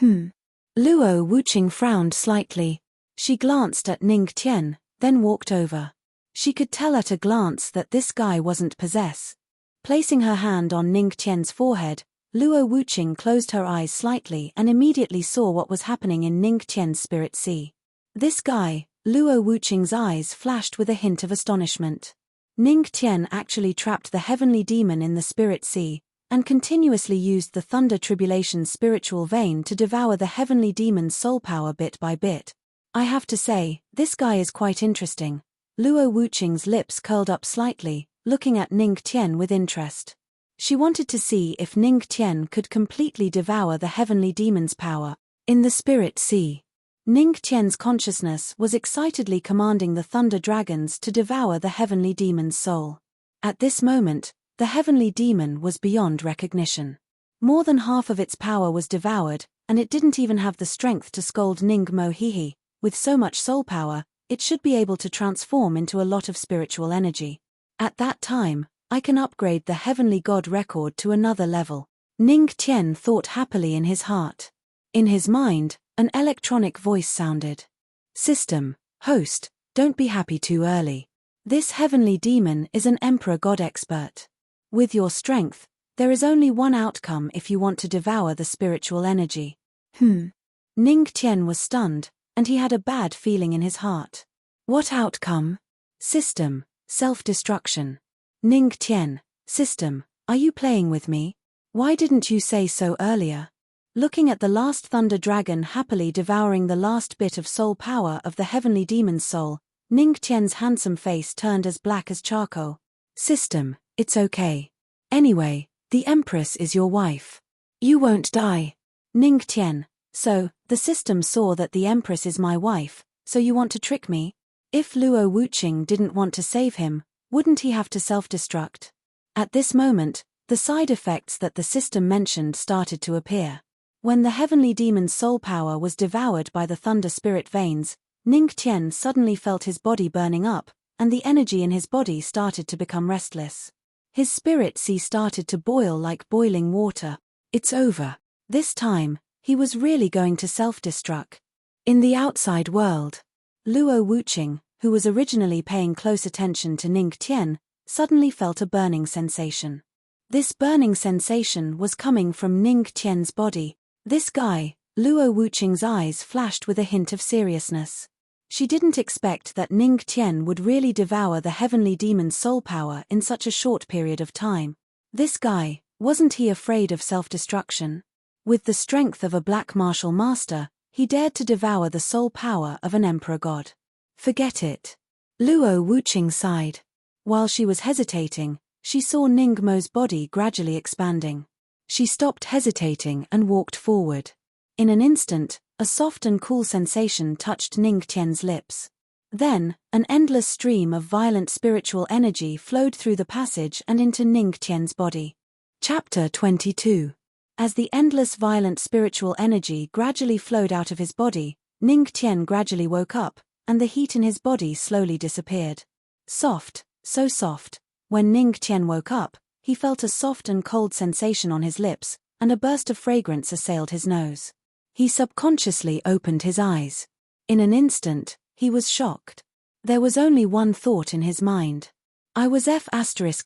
Speaker 1: Luo Wuqing frowned slightly. She glanced at Ning Tian, then walked over. She could tell at a glance that this guy wasn't possessed. Placing her hand on Ning Tian's forehead, Luo Wuqing closed her eyes slightly and immediately saw what was happening in Ning Tian's spirit sea. This guy, Luo Wuqing's eyes flashed with a hint of astonishment. Ning Tian actually trapped the heavenly demon in the spirit sea, and continuously used the thunder tribulation's spiritual vein to devour the heavenly demon's soul power bit by bit. I have to say, this guy is quite interesting. Luo Wuqing's lips curled up slightly, looking at Ning Tian with interest. She wanted to see if Ning Tian could completely devour the heavenly demon's power in the spirit sea. Ning Tian's consciousness was excitedly commanding the thunder dragons to devour the heavenly demon's soul. At this moment, the heavenly demon was beyond recognition. More than half of its power was devoured, and it didn't even have the strength to scold Ning Mo Hihi. With so much soul power, it should be able to transform into a lot of spiritual energy. At that time, I can upgrade the heavenly god record to another level. Ning Tian thought happily in his heart. In his mind, an electronic voice sounded. System, host, don't be happy too early. This heavenly demon is an emperor god expert. With your strength, there is only one outcome if you want to devour the spiritual energy. Ning Tian was stunned, and he had a bad feeling in his heart. What outcome? System, self-destruction. Ning Tian, system, are you playing with me? Why didn't you say so earlier? Looking at the last thunder dragon happily devouring the last bit of soul power of the heavenly demon's soul, Ning Tian's handsome face turned as black as charcoal. System, it's okay. Anyway, the Empress is your wife. You won't die. Ning Tian, so, the system saw that the Empress is my wife, so you want to trick me? If Luo Wuqing didn't want to save him, wouldn't he have to self-destruct? At this moment, the side effects that the system mentioned started to appear. When the heavenly demon's soul power was devoured by the thunder spirit veins, Ning Tian suddenly felt his body burning up, and the energy in his body started to become restless. His spirit sea started to boil like boiling water. It's over. This time, he was really going to self-destruct. In the outside world, Luo Wuqing, who was originally paying close attention to Ning Tian, suddenly felt a burning sensation. This burning sensation was coming from Ning Tian's body. This guy, Luo Wuqing's eyes flashed with a hint of seriousness. She didn't expect that Ning Tian would really devour the heavenly demon's soul power in such a short period of time. This guy, wasn't he afraid of self-destruction? With the strength of a black martial master, he dared to devour the soul power of an emperor god. Forget it. Luo Wuqing sighed. While she was hesitating, she saw Ning Mo's body gradually expanding. She stopped hesitating and walked forward. In an instant, a soft and cool sensation touched Ning Tian's lips. Then, an endless stream of violent spiritual energy flowed through the passage and into Ning Tian's body. Chapter 22. As the endless violent spiritual energy gradually flowed out of his body, Ning Tian gradually woke up, and the heat in his body slowly disappeared. Soft, so soft. When Ning Tian woke up, he felt a soft and cold sensation on his lips, and a burst of fragrance assailed his nose. He subconsciously opened his eyes. In an instant, he was shocked. There was only one thought in his mind. I was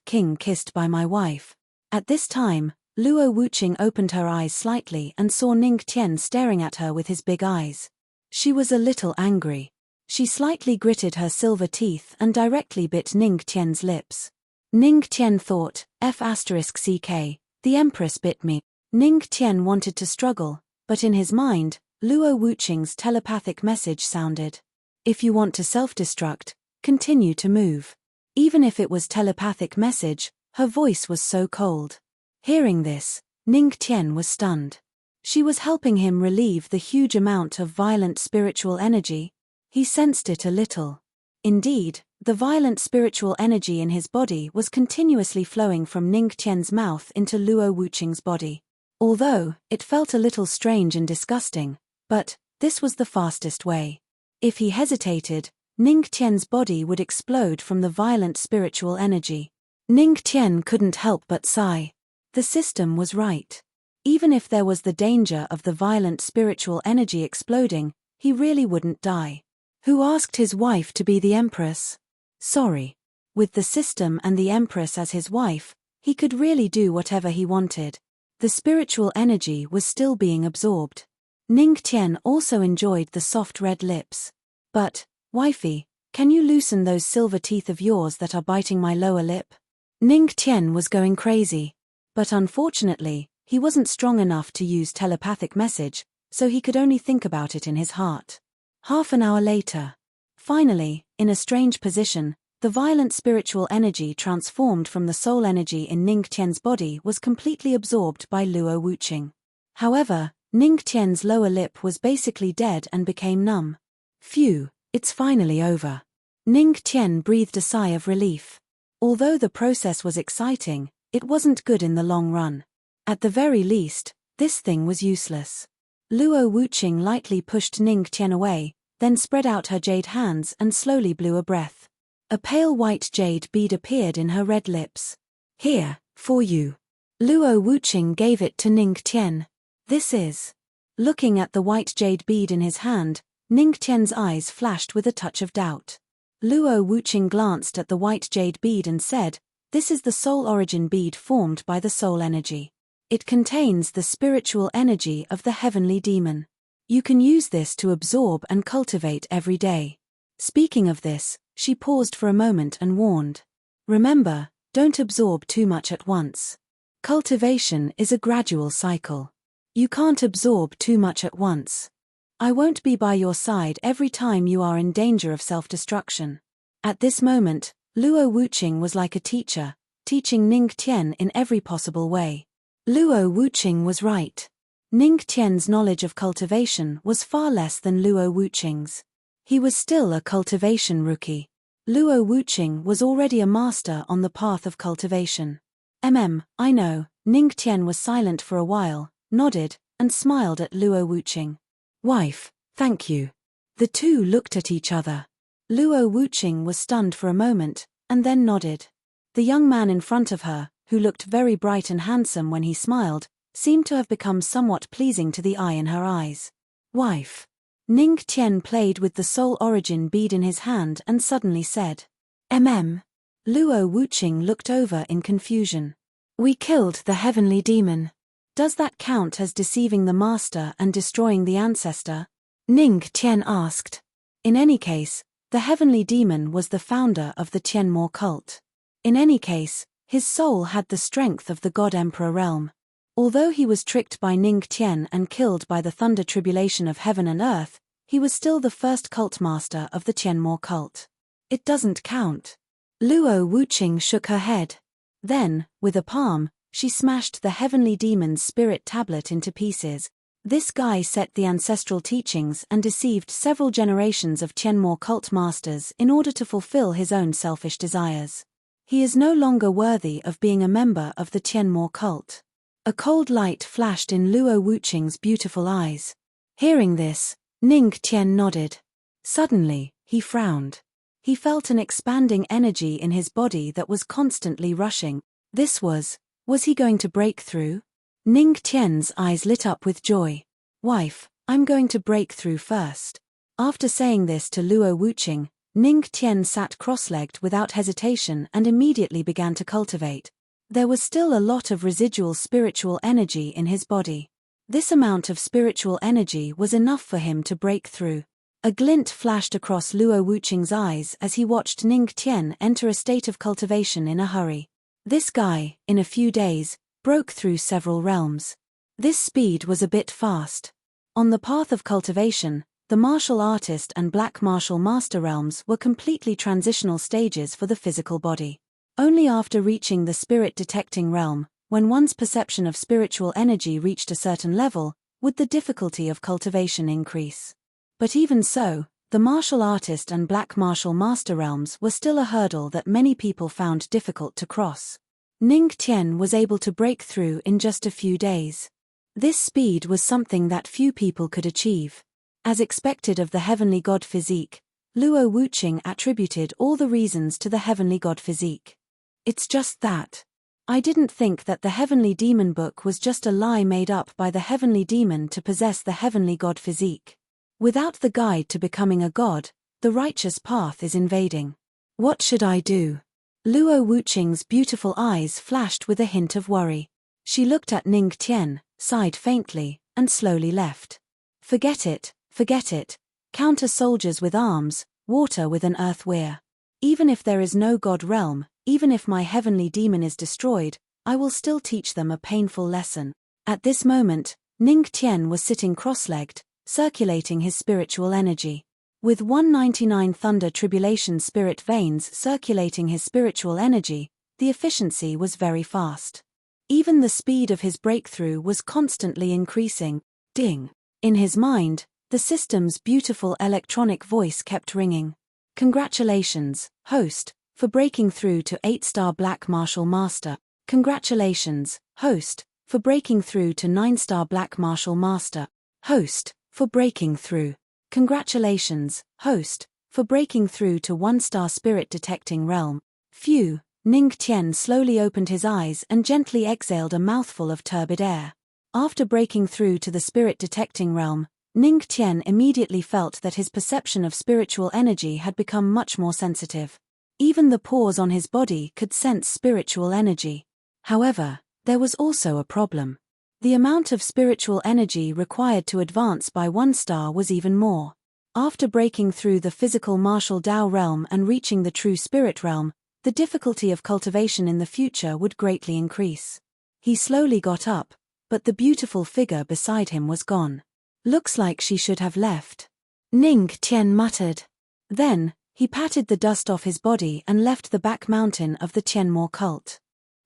Speaker 1: King kissed by my wife. At this time, Luo Wuqing opened her eyes slightly and saw Ning Tian staring at her with his big eyes. She was a little angry. She slightly gritted her silver teeth and directly bit Ning Tian's lips. Ning Tian thought, *CK, the Empress bit me. Ning Tian wanted to struggle, but in his mind, Luo Wuqing's telepathic message sounded. If you want to self-destruct, continue to move. Even if it was telepathic message, her voice was so cold. Hearing this, Ning Tian was stunned. She was helping him relieve the huge amount of violent spiritual energy. He sensed it a little. Indeed, the violent spiritual energy in his body was continuously flowing from Ning Tian's mouth into Luo Wuqing's body. Although, it felt a little strange and disgusting, but this was the fastest way. If he hesitated, Ning Tian's body would explode from the violent spiritual energy. Ning Tian couldn't help but sigh. The system was right. Even if there was the danger of the violent spiritual energy exploding, he really wouldn't die. Who asked his wife to be the Empress? Sorry. With the system and the Empress as his wife, he could really do whatever he wanted. The spiritual energy was still being absorbed. Ning Tian also enjoyed the soft red lips. But, wifey, can you loosen those silver teeth of yours that are biting my lower lip? Ning Tian was going crazy. But unfortunately, he wasn't strong enough to use telepathic message, so he could only think about it in his heart. Half an hour later. Finally, in a strange position, the violent spiritual energy transformed from the soul energy in Ning Tian's body was completely absorbed by Luo Wuqing. However, Ning Tian's lower lip was basically dead and became numb. Phew, it's finally over. Ning Tian breathed a sigh of relief. Although the process was exciting, it wasn't good in the long run. At the very least, this thing was useless. Luo Wuqing lightly pushed Ning Tian away, then spread out her jade hands and slowly blew a breath. A pale white jade bead appeared in her red lips. Here, for you. Luo Wuqing gave it to Ning Tian. This is. Looking at the white jade bead in his hand, Ning Tian's eyes flashed with a touch of doubt. Luo Wuqing glanced at the white jade bead and said, "This is the soul origin bead formed by the soul energy. It contains the spiritual energy of the heavenly demon. You can use this to absorb and cultivate every day." Speaking of this, she paused for a moment and warned. Remember, don't absorb too much at once. Cultivation is a gradual cycle. You can't absorb too much at once. I won't be by your side every time you are in danger of self-destruction. At this moment, Luo Wuqing was like a teacher, teaching Ning Tian in every possible way. Luo Wuqing was right. Ning Tian's knowledge of cultivation was far less than Luo Wuqing's. He was still a cultivation rookie. Luo Wuqing was already a master on the path of cultivation. I know. Ning Tian was silent for a while, nodded, and smiled at Luo Wuqing. Wife, thank you. The two looked at each other. Luo Wuqing was stunned for a moment, and then nodded. The young man in front of her, who looked very bright and handsome when he smiled, seemed to have become somewhat pleasing to the eye in her eyes. Wife. Ning Tian played with the soul origin bead in his hand and suddenly said, Luo Wuqing looked over in confusion. We killed the heavenly demon. Does that count as deceiving the master and destroying the ancestor? Ning Tian asked. In any case, the heavenly demon was the founder of the Tianmo cult. In any case, his soul had the strength of the God Emperor realm. Although he was tricked by Ning Tian and killed by the thunder tribulation of heaven and earth, he was still the first cult master of the Tianmo cult. It doesn't count. Luo Wuqing shook her head. Then, with a palm, she smashed the heavenly demon's spirit tablet into pieces. This guy set the ancestral teachings and deceived several generations of Tianmo cult masters in order to fulfill his own selfish desires. He is no longer worthy of being a member of the Tianmo cult. A cold light flashed in Luo Wuqing's beautiful eyes. Hearing this, Ning Tian nodded. Suddenly, he frowned. He felt an expanding energy in his body that was constantly rushing. This was he going to break through? Ning Tian's eyes lit up with joy. Wife, I'm going to break through first. After saying this to Luo Wuqing, Ning Tian sat cross-legged without hesitation and immediately began to cultivate. There was still a lot of residual spiritual energy in his body. This amount of spiritual energy was enough for him to break through. A glint flashed across Luo Wuqing's eyes as he watched Ning Tian enter a state of cultivation in a hurry. This guy, in a few days, broke through several realms. This speed was a bit fast. On the path of cultivation, the martial artist and black martial master realms were completely transitional stages for the physical body. Only after reaching the spirit detecting realm, when one's perception of spiritual energy reached a certain level, would the difficulty of cultivation increase. But even so, the martial artist and black martial master realms were still a hurdle that many people found difficult to cross. Ning Tian was able to break through in just a few days. This speed was something that few people could achieve. As expected of the heavenly god physique, Luo Wuqing attributed all the reasons to the heavenly god physique. It's just that. I didn't think that the heavenly demon book was just a lie made up by the heavenly demon to possess the heavenly god physique. Without the guide to becoming a god, the righteous path is invading. What should I do? Luo Wuqing's beautiful eyes flashed with a hint of worry. She looked at Ning Tian, sighed faintly, and slowly left. Forget it. Counter soldiers with arms, water with an earth weir. Even if there is no god realm, even if my heavenly demon is destroyed, I will still teach them a painful lesson. At this moment, Ning Tian was sitting cross-legged, circulating his spiritual energy. With 199 thunder tribulation spirit veins circulating his spiritual energy, the efficiency was very fast. Even the speed of his breakthrough was constantly increasing. Ding! In his mind, the system's beautiful electronic voice kept ringing. Congratulations, host, for breaking through to 8-star Black Martial Master. Congratulations, host, for breaking through to 9-star Black Martial Master. Host, for breaking through. Congratulations, host, for breaking through to 1-star Spirit Detecting Realm. Phew, Ning Tian slowly opened his eyes and gently exhaled a mouthful of turbid air. After breaking through to the Spirit Detecting Realm, Ning Tian immediately felt that his perception of spiritual energy had become much more sensitive. Even the pores on his body could sense spiritual energy. However, there was also a problem. The amount of spiritual energy required to advance by 1 star was even more. After breaking through the physical martial Dao realm and reaching the true spirit realm, the difficulty of cultivation in the future would greatly increase. He slowly got up, but the beautiful figure beside him was gone. Looks like she should have left. Ning Tian muttered. Then, he patted the dust off his body and left the back mountain of the Tianmo cult.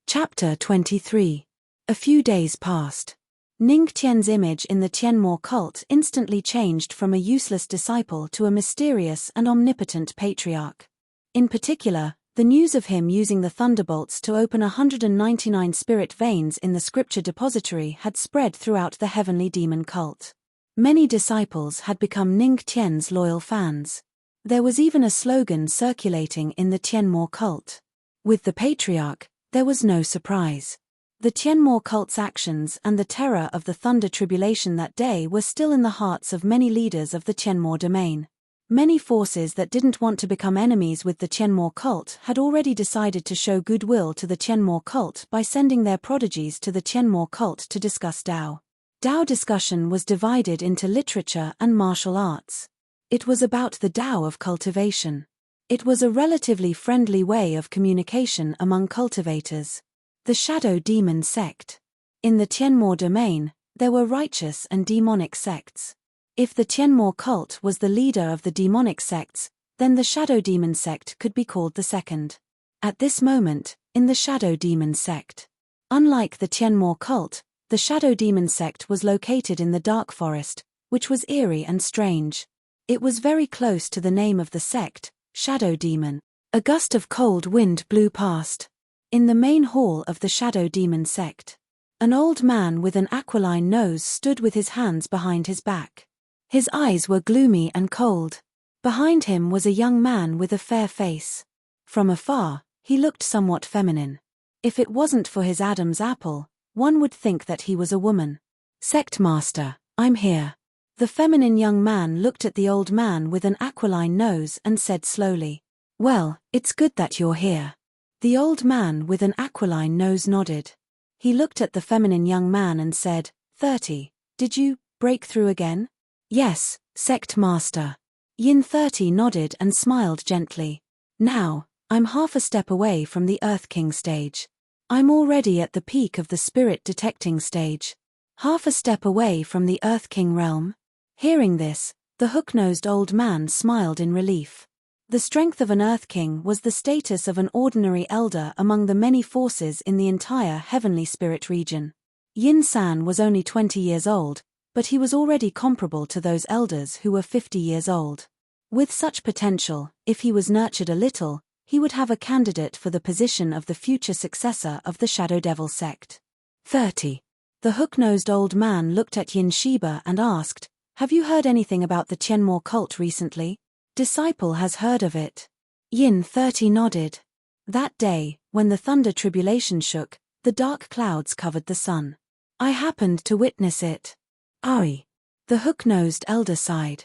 Speaker 1: Chapter 23. A few days passed. Ning Tian's image in the Tianmo cult instantly changed from a useless disciple to a mysterious and omnipotent patriarch. In particular, the news of him using the thunderbolts to open 199 spirit veins in the scripture depository had spread throughout the heavenly demon cult. Many disciples had become Ning Tian's loyal fans. There was even a slogan circulating in the Tianmo cult. With the patriarch, there was no surprise. The Tianmo cult's actions and the terror of the thunder tribulation that day were still in the hearts of many leaders of the Tianmo domain. Many forces that didn't want to become enemies with the Tianmo cult had already decided to show goodwill to the Tianmo cult by sending their prodigies to the Tianmo cult to discuss Dao. Dao discussion was divided into literature and martial arts. It was about the Dao of cultivation. It was a relatively friendly way of communication among cultivators. The Shadow Demon Sect. In the Tianmo domain, there were righteous and demonic sects. If the Tianmo cult was the leader of the demonic sects, then the Shadow Demon Sect could be called the second. At this moment, in the Shadow Demon Sect. Unlike the Tianmo cult, the Shadow Demon Sect was located in the Dark Forest, which was eerie and strange. It was very close to the name of the sect, Shadow Demon. A gust of cold wind blew past. In the main hall of the Shadow Demon Sect, an old man with an aquiline nose stood with his hands behind his back. His eyes were gloomy and cold. Behind him was a young man with a fair face. From afar, he looked somewhat feminine. If it wasn't for his Adam's apple, one would think that he was a woman. Sect Master, I'm here. The feminine young man looked at the old man with an aquiline nose and said slowly, "Well, it's good that you're here." The old man with an aquiline nose nodded. He looked at the feminine young man and said, 30, did you break through again? Yes, sect master. Yin 30 nodded and smiled gently. Now, I'm half a step away from the Earth King stage. I'm already at the peak of the spirit detecting stage. Half a step away from the Earth King realm. Hearing this, the hook-nosed old man smiled in relief. The strength of an Earth King was the status of an ordinary elder among the many forces in the entire heavenly spirit region. Yin San was only 20 years old, but he was already comparable to those elders who were 50 years old. With such potential, if he was nurtured a little, he would have a candidate for the position of the future successor of the Shadow Devil sect. 30. The hook-nosed old man looked at Yin Shiba and asked, "Have you heard anything about the Tianmo cult recently? Disciple has heard of it." Yin 30 nodded. That day, when the thunder tribulation shook, the dark clouds covered the sun. I happened to witness it. Ai. The hook-nosed elder sighed.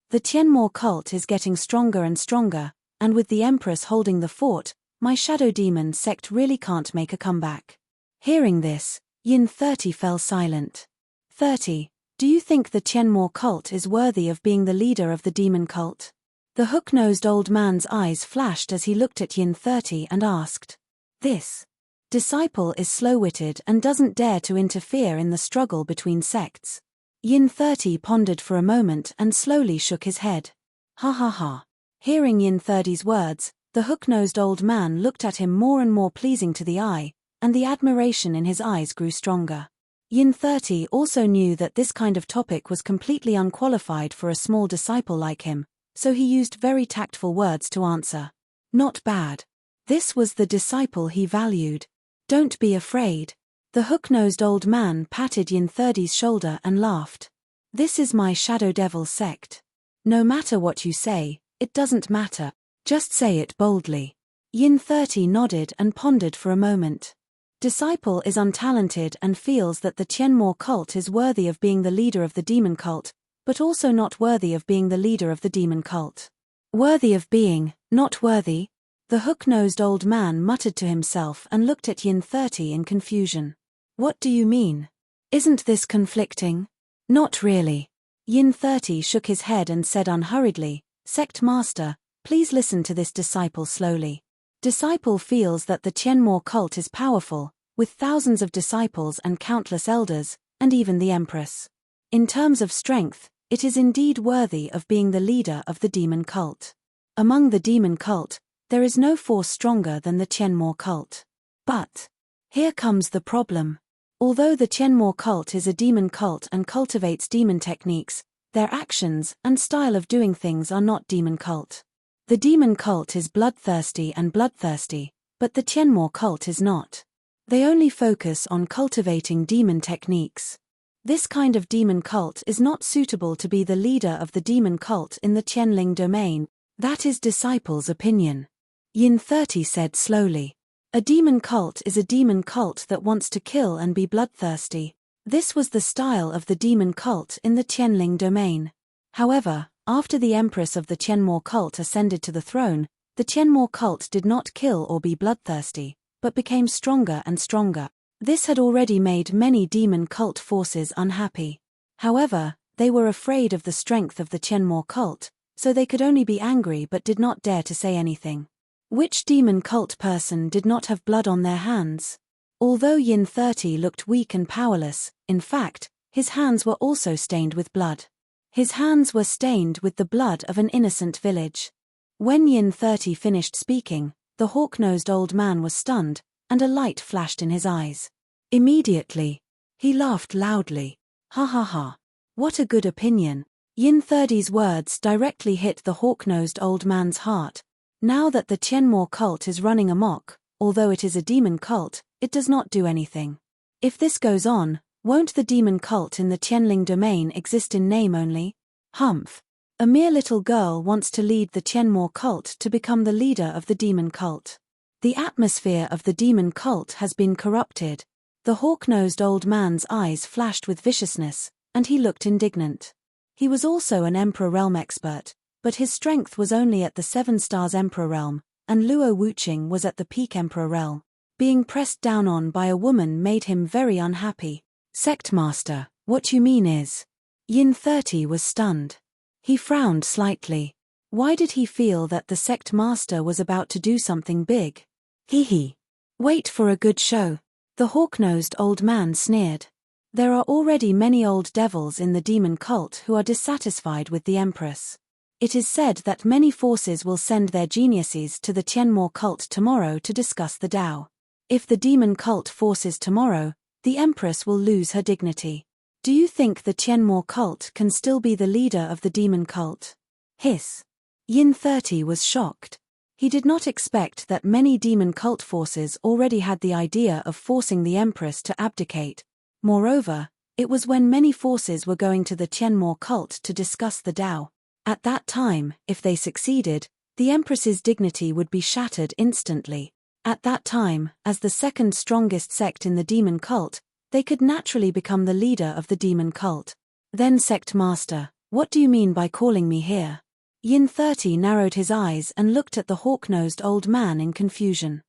Speaker 1: The Tianmo cult is getting stronger and stronger, and with the Empress holding the fort, my shadow demon sect really can't make a comeback. Hearing this, Yin 30 fell silent. 30. Do you think the Tianmo cult is worthy of being the leader of the demon cult? The hook-nosed old man's eyes flashed as he looked at Yin 30 and asked. This disciple is slow-witted and doesn't dare to interfere in the struggle between sects. Yin 30 pondered for a moment and slowly shook his head. Ha ha ha. Hearing Yin 30's words, the hook-nosed old man looked at him more and more pleasing to the eye, and the admiration in his eyes grew stronger. Yin 30 also knew that this kind of topic was completely unqualified for a small disciple like him, so he used very tactful words to answer. Not bad. This was the disciple he valued. Don't be afraid. The hook-nosed old man patted Yin 30's shoulder and laughed. This is my Shadow Devil sect. No matter what you say, it doesn't matter. Just say it boldly. Yin 30 nodded and pondered for a moment. Disciple is untalented and feels that the Tianmo cult is worthy of being the leader of the demon cult, but also not worthy of being the leader of the demon cult. Worthy of being, not worthy? The hook-nosed old man muttered to himself and looked at Yin 30 in confusion. What do you mean? Isn't this conflicting? Not really. Yin 30 shook his head and said unhurriedly, Sect Master, please listen to this disciple slowly. Disciple feels that the Tianmo cult is powerful, with thousands of disciples and countless elders, and even the Empress. In terms of strength, it is indeed worthy of being the leader of the demon cult. Among the demon cult, there is no force stronger than the Tianmo cult. But here comes the problem. Although the Tianmo cult is a demon cult and cultivates demon techniques, their actions and style of doing things are not demon cult. The demon cult is bloodthirsty, but the Tianmo cult is not. They only focus on cultivating demon techniques. This kind of demon cult is not suitable to be the leader of the demon cult in the Tianling domain. That is disciple's opinion. Yin 30 said slowly. A demon cult is a demon cult that wants to kill and be bloodthirsty. This was the style of the demon cult in the Tianling domain. However, after the Empress of the Tianmo cult ascended to the throne, the Tianmo cult did not kill or be bloodthirsty, but became stronger and stronger. This had already made many demon cult forces unhappy. However, they were afraid of the strength of the Tianmo cult, so they could only be angry but did not dare to say anything. Which demon cult person did not have blood on their hands? Although Yin 30 looked weak and powerless, in fact, his hands were also stained with blood. His hands were stained with the blood of an innocent village. When Yin 30 finished speaking, the hawk-nosed old man was stunned, and a light flashed in his eyes. Immediately, he laughed loudly. Ha ha ha. What a good opinion. Yin 30's words directly hit the hawk-nosed old man's heart. Now that the Tianmo cult is running amok, although it is a demon cult, it does not do anything. If this goes on, won't the demon cult in the Tianling domain exist in name only? Humph. A mere little girl wants to lead the Tianmo cult to become the leader of the demon cult. The atmosphere of the demon cult has been corrupted. The hawk-nosed old man's eyes flashed with viciousness, and he looked indignant. He was also an Emperor Realm expert, but his strength was only at the 7 stars Emperor Realm, and Luo Wuqing was at the peak Emperor Realm. Being pressed down on by a woman made him very unhappy. Sect Master, what you mean is? Yin 30 was stunned. He frowned slightly. Why did he feel that the sect master was about to do something big? Hee. Wait for a good show. The hawk-nosed old man sneered. There are already many old devils in the demon cult who are dissatisfied with the Empress. It is said that many forces will send their geniuses to the Tianmo cult tomorrow to discuss the Tao. If the demon cult forces tomorrow, the Empress will lose her dignity. Do you think the Tianmo cult can still be the leader of the demon cult? Hiss. Yin 30 was shocked. He did not expect that many demon cult forces already had the idea of forcing the Empress to abdicate. Moreover, it was when many forces were going to the Tianmo cult to discuss the Tao. At that time, if they succeeded, the Empress's dignity would be shattered instantly. At that time, as the second strongest sect in the demon cult, they could naturally become the leader of the demon cult. Then Sect Master, what do you mean by calling me here? Yin 30 narrowed his eyes and looked at the hawk-nosed old man in confusion.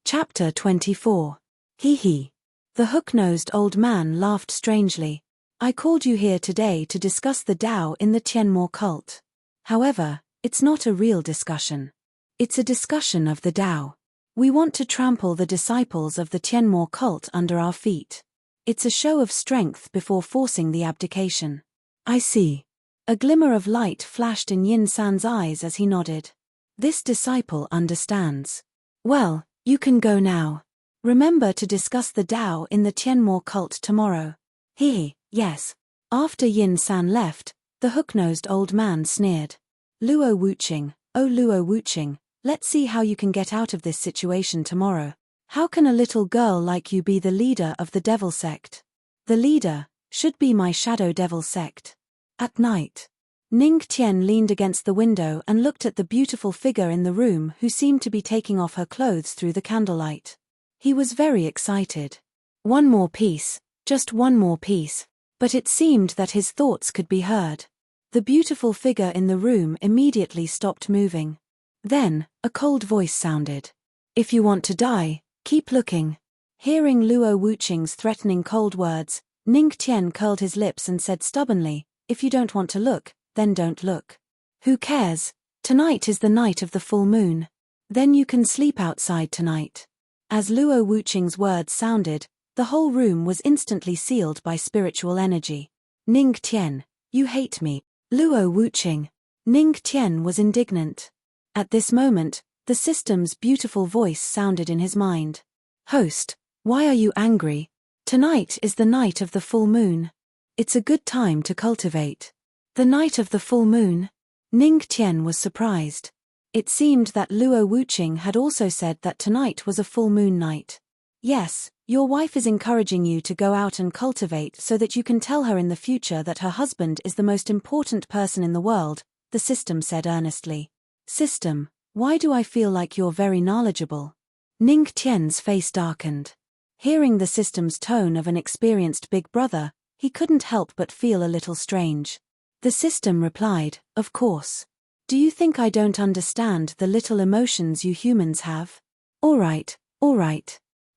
Speaker 1: Chapter 24. Hee. The hook-nosed old man laughed strangely. I called you here today to discuss the Tao in the Tianmo cult. However, it's not a real discussion. It's a discussion of the Tao. We want to trample the disciples of the Tianmo cult under our feet. It's a show of strength before forcing the abdication. I see. A glimmer of light flashed in Yin San's eyes as he nodded. This disciple understands. Well, you can go now. Remember to discuss the Tao in the Tianmo cult tomorrow. Yes. After Yin San left, the hook-nosed old man sneered. Luo Wuqing, oh Luo Wuqing, let's see how you can get out of this situation tomorrow. How can a little girl like you be the leader of the devil sect? The leader should be my shadow devil sect. At night, Ning Tian leaned against the window and looked at the beautiful figure in the room who seemed to be taking off her clothes through the candlelight. He was very excited. One more piece, just one more piece, but it seemed that his thoughts could be heard. The beautiful figure in the room immediately stopped moving. Then, a cold voice sounded. If you want to die, keep looking. Hearing Luo Wuqing's threatening cold words, Ning Tian curled his lips and said stubbornly, if you don't want to look, then don't look. Who cares? Tonight is the night of the full moon. Then you can sleep outside tonight. As Luo Wuqing's words sounded, the whole room was instantly sealed by spiritual energy. Ning Tian, you hate me. Luo Wuqing. Ning Tian was indignant. At this moment, the system's beautiful voice sounded in his mind. Host, why are you angry? Tonight is the night of the full moon. It's a good time to cultivate. The night of the full moon? Ning Tian was surprised. It seemed that Luo Wuqing had also said that tonight was a full moon night. Yes, your wife is encouraging you to go out and cultivate so that you can tell her in the future that her husband is the most important person in the world, the system said earnestly. System, why do I feel like you're very knowledgeable? Ning Tian's face darkened. Hearing the system's tone of an experienced big brother, he couldn't help but feel a little strange. The system replied, of course. Do you think I don't understand the little emotions you humans have? All right.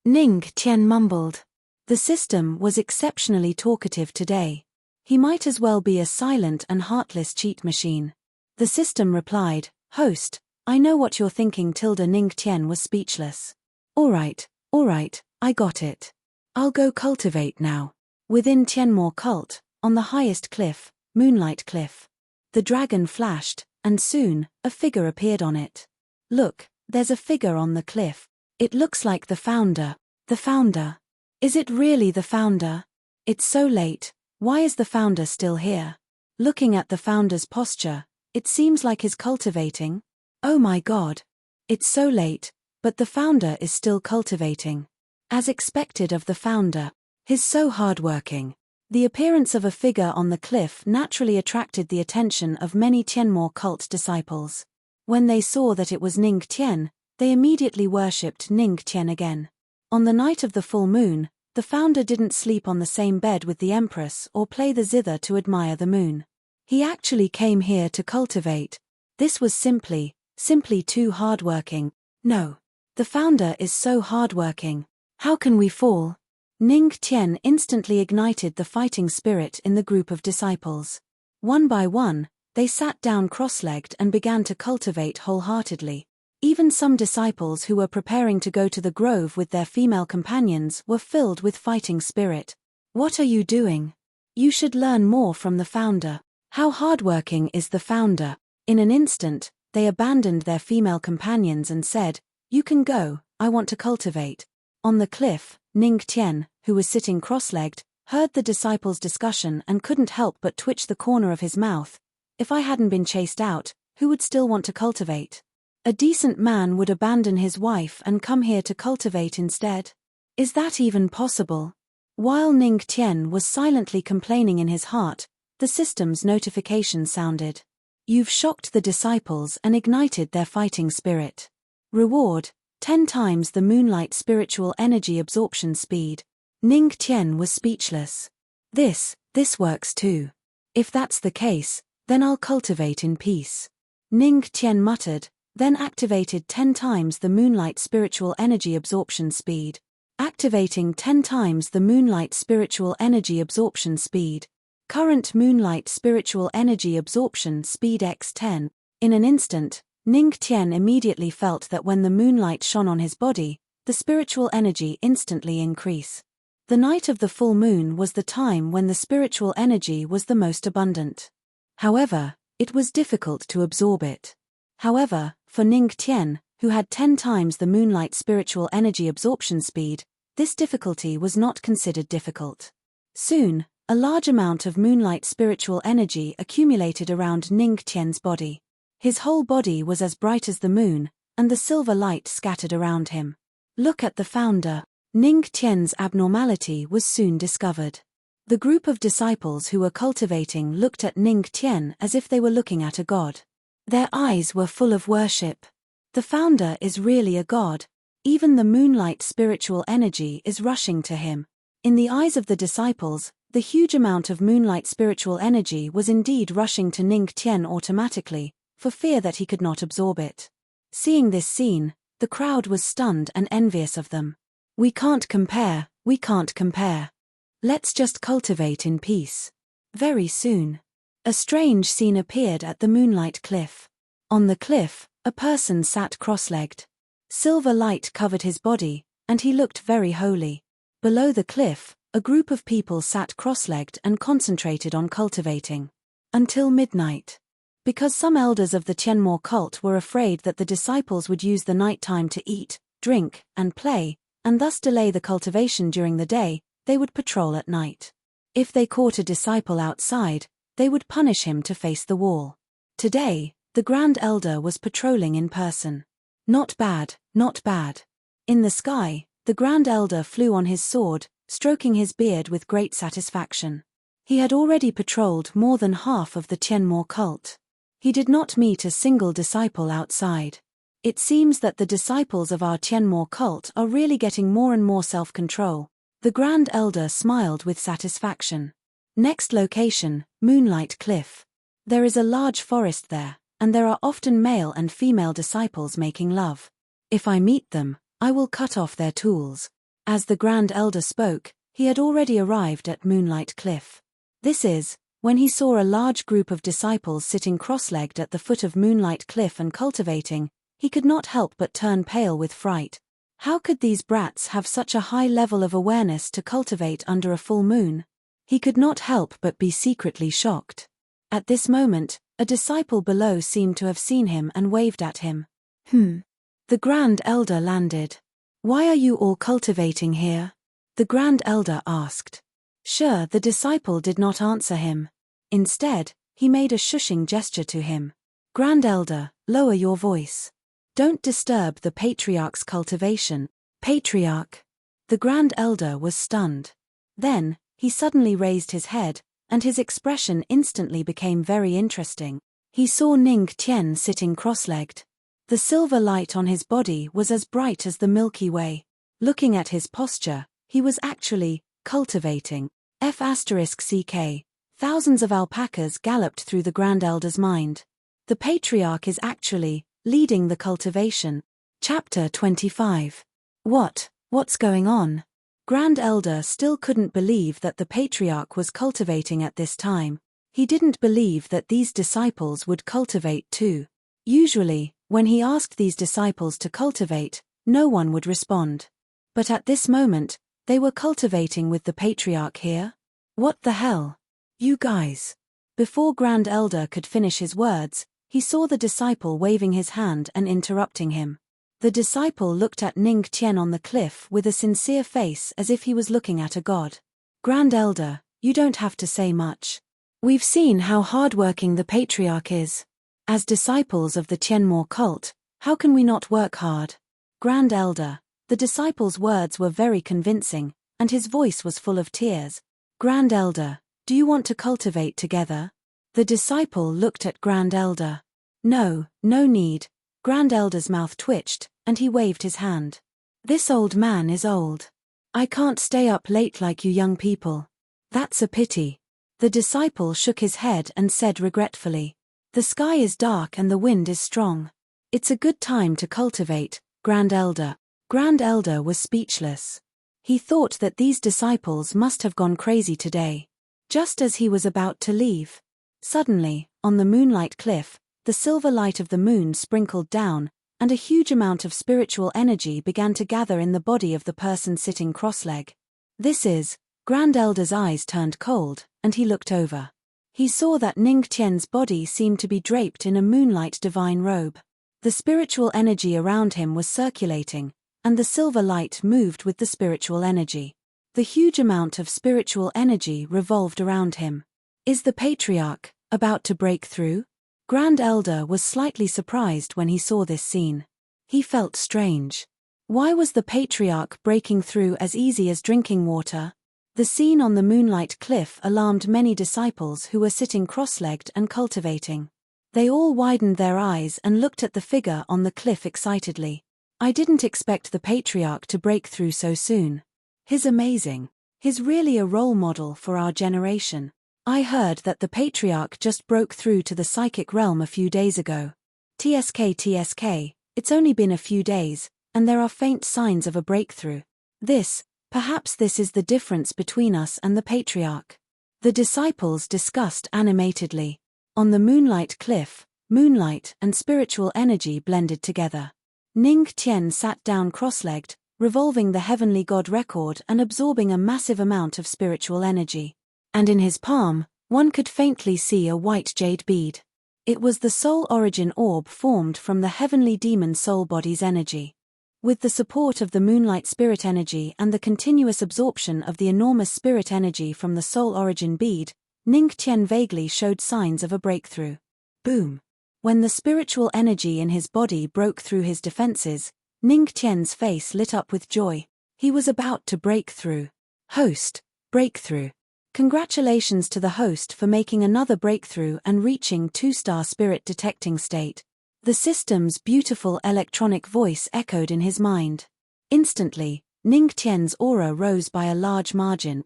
Speaker 1: Ning Tian mumbled. The system was exceptionally talkative today. He might as well be a silent and heartless cheat machine. The system replied, Host, I know what you're thinking. Ning Tian was speechless. All right, I got it. I'll go cultivate now. Within Tianmo cult, on the highest cliff, Moonlight Cliff. The dragon flashed, and soon, a figure appeared on it. Look, there's a figure on the cliff. It looks like the founder. The founder. Is it really the founder? It's so late, why is the founder still here? Looking at the founder's posture, it seems like he's cultivating. Oh my god. It's so late, but the founder is still cultivating. As expected of the founder. He's so hardworking. The appearance of a figure on the cliff naturally attracted the attention of many Tianmo cult disciples. When they saw that it was Ning Tian, they immediately worshipped Ning Tian again. On the night of the full moon, the founder didn't sleep on the same bed with the Empress or play the zither to admire the moon. He actually came here to cultivate. This was simply too hardworking. No. The founder is so hardworking. How can we fall? Ning Tian instantly ignited the fighting spirit in the group of disciples. One by one, they sat down cross-legged and began to cultivate wholeheartedly. Even some disciples who were preparing to go to the grove with their female companions were filled with fighting spirit. What are you doing? You should learn more from the founder. How hardworking is the founder? In an instant, they abandoned their female companions and said, "You can go, I want to cultivate." On the cliff, Ning Tian, who was sitting cross-legged, heard the disciples' discussion and couldn't help but twitch the corner of his mouth. If I hadn't been chased out, who would still want to cultivate? A decent man would abandon his wife and come here to cultivate instead. Is that even possible? While Ning Tian was silently complaining in his heart, the system's notification sounded. You've shocked the disciples and ignited their fighting spirit. Reward, 10 times the moonlight spiritual energy absorption speed. Ning Tian was speechless. This works too. If that's the case, then I'll cultivate in peace. Ning Tian muttered, then activated 10 times the moonlight spiritual energy absorption speed. Activating 10 times the moonlight spiritual energy absorption speed. Current moonlight spiritual energy absorption speed x10. In an instant, Ning Tian immediately felt that when the moonlight shone on his body, the spiritual energy instantly increased. The night of the full moon was the time when the spiritual energy was the most abundant. However, it was difficult to absorb it. However, for Ning Tian, who had 10 times the moonlight spiritual energy absorption speed, this difficulty was not considered difficult. Soon, a large amount of moonlight spiritual energy accumulated around Ning Tian's body. His whole body was as bright as the moon, and the silver light scattered around him. Look at the founder. Ning Tian's abnormality was soon discovered. The group of disciples who were cultivating looked at Ning Tian as if they were looking at a god. Their eyes were full of worship. The founder is really a god. Even the moonlight spiritual energy is rushing to him. In the eyes of the disciples, the huge amount of moonlight spiritual energy was indeed rushing to Ning Tian automatically, for fear that he could not absorb it. Seeing this scene, the crowd was stunned and envious of them. We can't compare. Let's just cultivate in peace. Very soon, a strange scene appeared at the moonlight cliff. On the cliff, a person sat cross-legged. Silver light covered his body, and he looked very holy. Below the cliff, a group of people sat cross-legged and concentrated on cultivating. Until midnight. Because some elders of the Tianmo cult were afraid that the disciples would use the night time to eat, drink, and play, and thus delay the cultivation during the day, they would patrol at night. If they caught a disciple outside, they would punish him to face the wall. Today, the Grand Elder was patrolling in person. Not bad. In the sky, the Grand Elder flew on his sword, stroking his beard with great satisfaction. He had already patrolled more than half of the Tianmo cult. He did not meet a single disciple outside. It seems that the disciples of our Tianmo cult are really getting more and more self-control. The Grand Elder smiled with satisfaction. Next location, Moonlight Cliff. There is a large forest there, and there are often male and female disciples making love. If I meet them, I will cut off their tools. As the Grand Elder spoke, he had already arrived at Moonlight Cliff. This is, when he saw a large group of disciples sitting cross-legged at the foot of Moonlight Cliff and cultivating, he could not help but turn pale with fright. How could these brats have such a high level of awareness to cultivate under a full moon? He could not help but be secretly shocked. At this moment, a disciple below seemed to have seen him and waved at him. The Grand Elder landed. Why are you all cultivating here? The Grand Elder asked. Sure, the disciple did not answer him. Instead, he made a shushing gesture to him. Grand Elder, lower your voice. Don't disturb the Patriarch's cultivation. Patriarch. The Grand Elder was stunned. Then, he suddenly raised his head, and his expression instantly became very interesting. He saw Ning Tian sitting cross-legged. The silver light on his body was as bright as the Milky Way. Looking at his posture, he was actually cultivating. F***ck, Thousands of alpacas galloped through the Grand Elder's mind. The patriarch is actually leading the cultivation. Chapter 25. What's going on? Grand Elder still couldn't believe that the patriarch was cultivating at this time. He didn't believe that these disciples would cultivate too. Usually, when he asked these disciples to cultivate, no one would respond. But at this moment, they were cultivating with the patriarch here? What the hell? You guys. Before Grand Elder could finish his words, he saw the disciple waving his hand and interrupting him. The disciple looked at Ning Tian on the cliff with a sincere face as if he was looking at a god. Grand Elder, you don't have to say much. We've seen how hardworking the patriarch is. As disciples of the Tianmo cult, how can we not work hard? Grand Elder. The disciple's words were very convincing, and his voice was full of tears. Grand Elder, do you want to cultivate together? The disciple looked at Grand Elder. No need. Grand Elder's mouth twitched, and he waved his hand. This old man is old. I can't stay up late like you young people. That's a pity. The disciple shook his head and said regretfully. The sky is dark and the wind is strong. It's a good time to cultivate, Grand Elder. Grand Elder was speechless. He thought that these disciples must have gone crazy today. Just as he was about to leave. Suddenly, on the moonlight cliff, the silver light of the moon sprinkled down, and a huge amount of spiritual energy began to gather in the body of the person sitting cross-legged. Grand Elder's eyes turned cold, and he looked over. He saw that Ning Tian's body seemed to be draped in a moonlight divine robe. The spiritual energy around him was circulating, and the silver light moved with the spiritual energy. The huge amount of spiritual energy revolved around him. Is the patriarch about to break through? Grand Elder was slightly surprised when he saw this scene. He felt strange. Why was the patriarch breaking through as easy as drinking water? The scene on the moonlight cliff alarmed many disciples who were sitting cross-legged and cultivating. They all widened their eyes and looked at the figure on the cliff excitedly. I didn't expect the patriarch to break through so soon. He's amazing. He's really a role model for our generation. I heard that the patriarch just broke through to the psychic realm a few days ago. TSK, it's only been a few days, and there are faint signs of a breakthrough. Perhaps this is the difference between us and the patriarch. The disciples discussed animatedly. On the moonlight cliff, moonlight and spiritual energy blended together. Ning Tian sat down cross-legged, revolving the heavenly god record and absorbing a massive amount of spiritual energy. And in his palm, one could faintly see a white jade bead. It was the soul origin orb formed from the heavenly demon soul body's energy. With the support of the moonlight spirit energy and the continuous absorption of the enormous spirit energy from the soul origin bead, Ning Tian vaguely showed signs of a breakthrough. Boom! When the spiritual energy in his body broke through his defenses, Ning Tian's face lit up with joy. He was about to break through. Host, breakthrough. Congratulations to the host for making another breakthrough and reaching 2-star spirit detecting state. The system's beautiful electronic voice echoed in his mind. Instantly, Ning Tian's aura rose by a large margin.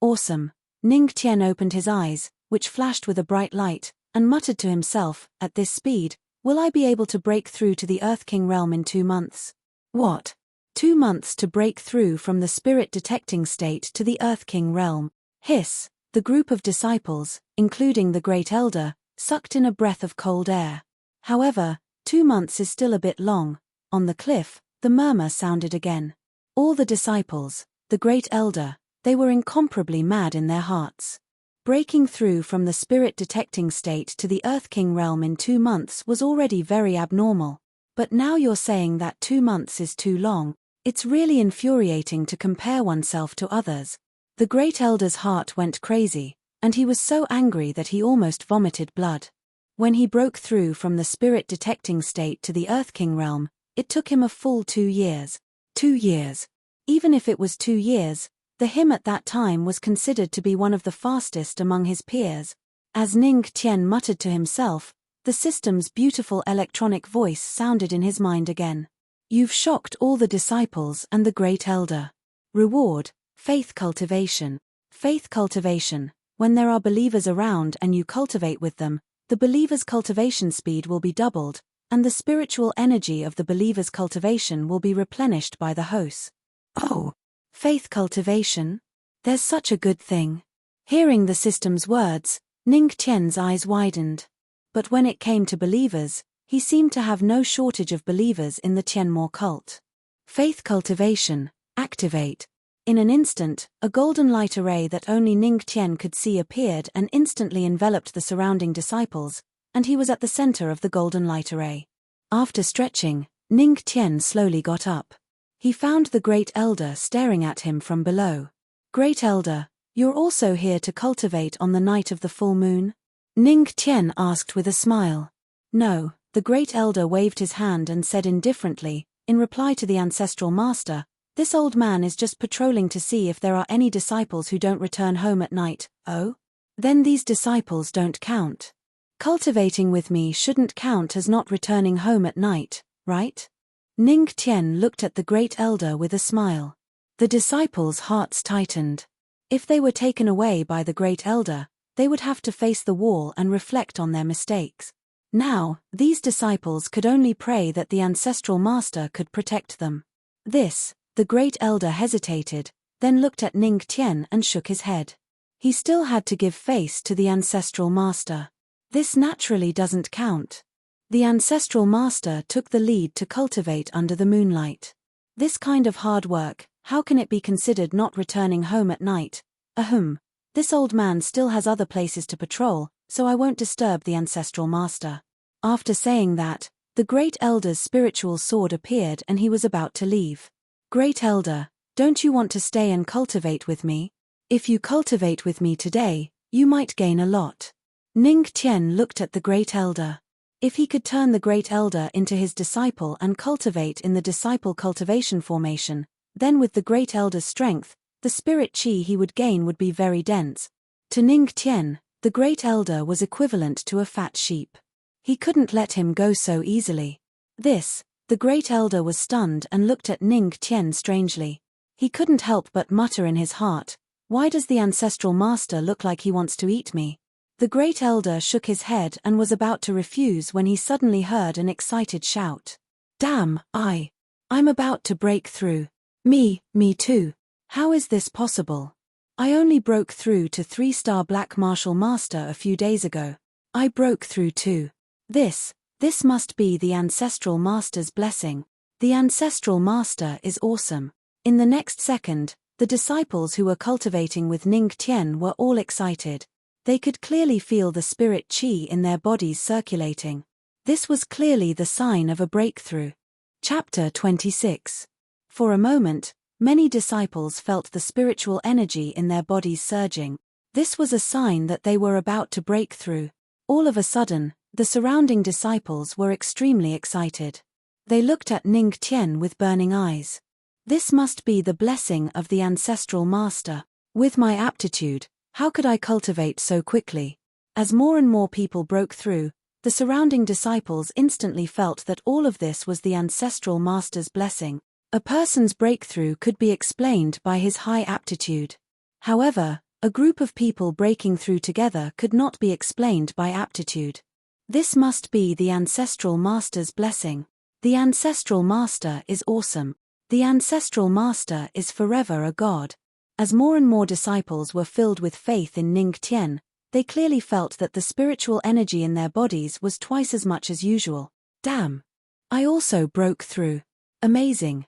Speaker 1: Awesome. Ning Tian opened his eyes, which flashed with a bright light, and muttered to himself, at this speed, will I be able to break through to the Earth King realm in 2 months? What? 2 months to break through from the spirit detecting state to the Earth King realm. Hiss. The group of disciples, including the Great Elder, sucked in a breath of cold air. However, 2 months is still a bit long. On the cliff, the murmur sounded again. All the disciples, the Great Elder, they were incomparably mad in their hearts. Breaking through from the spirit detecting state to the Earth King realm in 2 months was already very abnormal. But now you're saying that 2 months is too long. It's really infuriating to compare oneself to others. The Great Elder's heart went crazy, and he was so angry that he almost vomited blood. When he broke through from the spirit detecting state to the Earth King realm, it took him a full 2 years. 2 years. Even if it was 2 years, him at that time was considered to be one of the fastest among his peers. As Ning Tian muttered to himself, the system's beautiful electronic voice sounded in his mind again. You've shocked all the disciples and the Great Elder. Reward, faith cultivation. Faith cultivation. When there are believers around and you cultivate with them, the believer's cultivation speed will be doubled, and the spiritual energy of the believer's cultivation will be replenished by the host. Oh, faith cultivation? There's such a good thing. Hearing the system's words, Ning Tian's eyes widened. But when it came to believers, he seemed to have no shortage of believers in the Tianmo cult. Faith cultivation, activate. In an instant, a golden light array that only Ning Tian could see appeared and instantly enveloped the surrounding disciples, and he was at the center of the golden light array. After stretching, Ning Tian slowly got up. He found the Great Elder staring at him from below. Great Elder, you're also here to cultivate on the night of the full moon? Ning Tian asked with a smile. No, the Great Elder waved his hand and said indifferently, in reply to the ancestral master, this old man is just patrolling to see if there are any disciples who don't return home at night. Oh? Then these disciples don't count. Cultivating with me shouldn't count as not returning home at night, right? Ning Tian looked at the Great Elder with a smile. The disciples' hearts tightened. If they were taken away by the Great Elder, they would have to face the wall and reflect on their mistakes. Now, these disciples could only pray that the ancestral master could protect them. The Great Elder hesitated, then looked at Ning Tian and shook his head. He still had to give face to the ancestral master. This naturally doesn't count. The ancestral master took the lead to cultivate under the moonlight. This kind of hard work, how can it be considered not returning home at night? This old man still has other places to patrol, so I won't disturb the ancestral master. After saying that, the Great Elder's spiritual sword appeared and he was about to leave. Great Elder, don't you want to stay and cultivate with me? If you cultivate with me today, you might gain a lot. Ning Tian looked at the Great Elder. If he could turn the Great Elder into his disciple and cultivate in the disciple cultivation formation, then with the Great Elder's strength, the spirit qi he would gain would be very dense. To Ning Tian, the Great Elder was equivalent to a fat sheep. He couldn't let him go so easily. The Great Elder was stunned and looked at Ning Tian strangely. He couldn't help but mutter in his heart, why does the ancestral master look like he wants to eat me? The Great Elder shook his head and was about to refuse when he suddenly heard an excited shout. Damn, I'm about to break through. Me too. How is this possible? I only broke through to 3-star Black Martial Master a few days ago. I broke through too. This must be the ancestral master's blessing. The ancestral master is awesome. In the next second, the disciples who were cultivating with Ning Tian were all excited. They could clearly feel the spirit qi in their bodies circulating. This was clearly the sign of a breakthrough. Chapter 26. For a moment, many disciples felt the spiritual energy in their bodies surging. This was a sign that they were about to break through. All of a sudden, the surrounding disciples were extremely excited. They looked at Ning Tian with burning eyes. This must be the blessing of the ancestral master. With my aptitude, how could I cultivate so quickly? As more and more people broke through, the surrounding disciples instantly felt that all of this was the ancestral master's blessing. A person's breakthrough could be explained by his high aptitude. However, a group of people breaking through together could not be explained by aptitude. This must be the ancestral master's blessing. The ancestral master is awesome. The ancestral master is forever a god. As more and more disciples were filled with faith in Ning Tian, they clearly felt that the spiritual energy in their bodies was twice as much as usual. Damn! I also broke through. Amazing.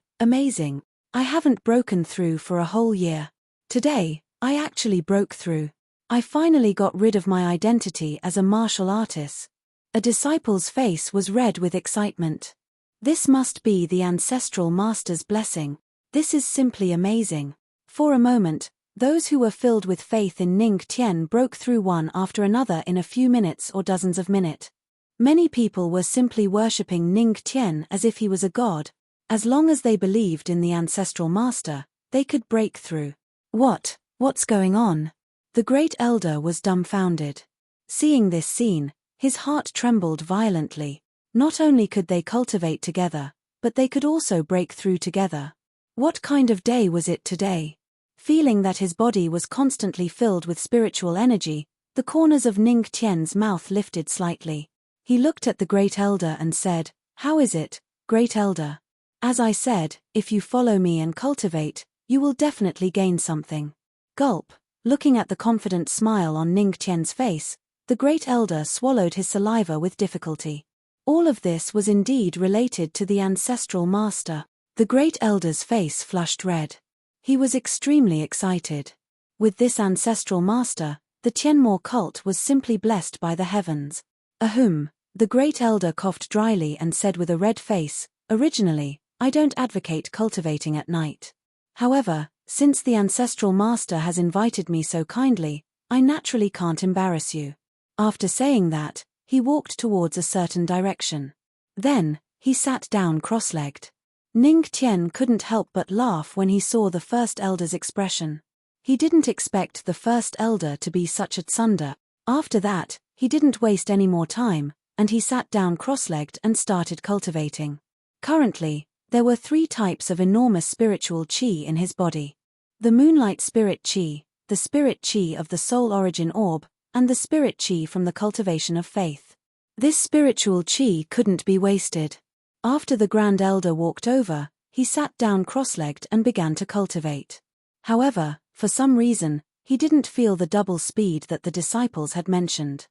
Speaker 1: I haven't broken through for a whole year. Today, I actually broke through. I finally got rid of my identity as a martial artist. A disciple's face was red with excitement. This must be the ancestral master's blessing. This is simply amazing. For a moment, those who were filled with faith in Ning Tian broke through one after another in a few minutes or dozens of minutes. Many people were simply worshipping Ning Tian as if he was a god. As long as they believed in the ancestral master, they could break through. What's going on? The Great Elder was dumbfounded. Seeing this scene, his heart trembled violently. Not only could they cultivate together, but they could also break through together. What kind of day was it today? Feeling that his body was constantly filled with spiritual energy, the corners of Ning Tian's mouth lifted slightly. He looked at the Great Elder and said, "How is it, Great Elder? As I said, if you follow me and cultivate, you will definitely gain something." Gulp. Looking at the confident smile on Ning Tian's face, the Great Elder swallowed his saliva with difficulty. All of this was indeed related to the ancestral master. The Great Elder's face flushed red. He was extremely excited. With this ancestral master, the Tianmo cult was simply blessed by the heavens. Ahem. The Great Elder coughed dryly and said with a red face, "Originally, I don't advocate cultivating at night. However, since the ancestral master has invited me so kindly, I naturally can't embarrass you." After saying that, he walked towards a certain direction. Then, he sat down cross-legged. Ning Tian couldn't help but laugh when he saw the First Elder's expression. He didn't expect the First Elder to be such a tsunda. After that, he didn't waste any more time, and he sat down cross-legged and started cultivating. Currently, there were 3 types of enormous spiritual qi in his body. The Moonlight Spirit Qi, the Spirit Qi of the Soul Origin Orb, and the Spirit Qi from the cultivation of faith. This spiritual qi couldn't be wasted. After the Grand Elder walked over, he sat down cross-legged and began to cultivate. However, for some reason, he didn't feel the double speed that the disciples had mentioned.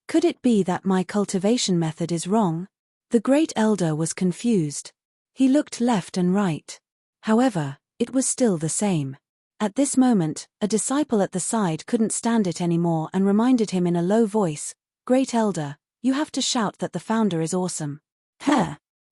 Speaker 1: Could it be that my cultivation method is wrong? The Great Elder was confused. He looked left and right. However, it was still the same. At this moment, a disciple at the side couldn't stand it anymore and reminded him in a low voice, "Great Elder, you have to shout that the founder is awesome."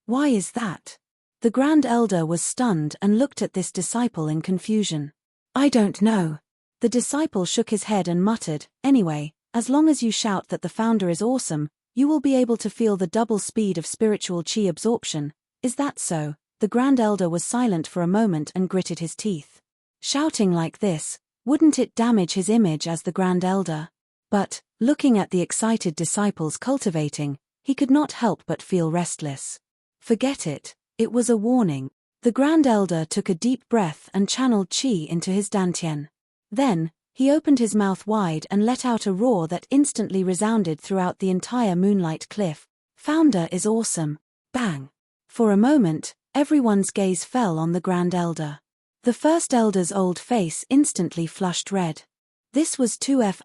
Speaker 1: Why is that? The Grand Elder was stunned and looked at this disciple in confusion. "I don't know." The disciple shook his head and muttered, "Anyway, as long as you shout that the founder is awesome, you will be able to feel the double speed of spiritual qi absorption. Is that so?" The Grand Elder was silent for a moment and gritted his teeth. Shouting like this, wouldn't it damage his image as the Grand Elder? But, looking at the excited disciples cultivating, he could not help but feel restless. Forget it, it was a warning. The Grand Elder took a deep breath and channeled qi into his dantian. Then, he opened his mouth wide and let out a roar that instantly resounded throughout the entire Moonlight Cliff. "Founder is awesome." Bang! For a moment, everyone's gaze fell on the Grand Elder. The First Elder's old face instantly flushed red. This was 2F**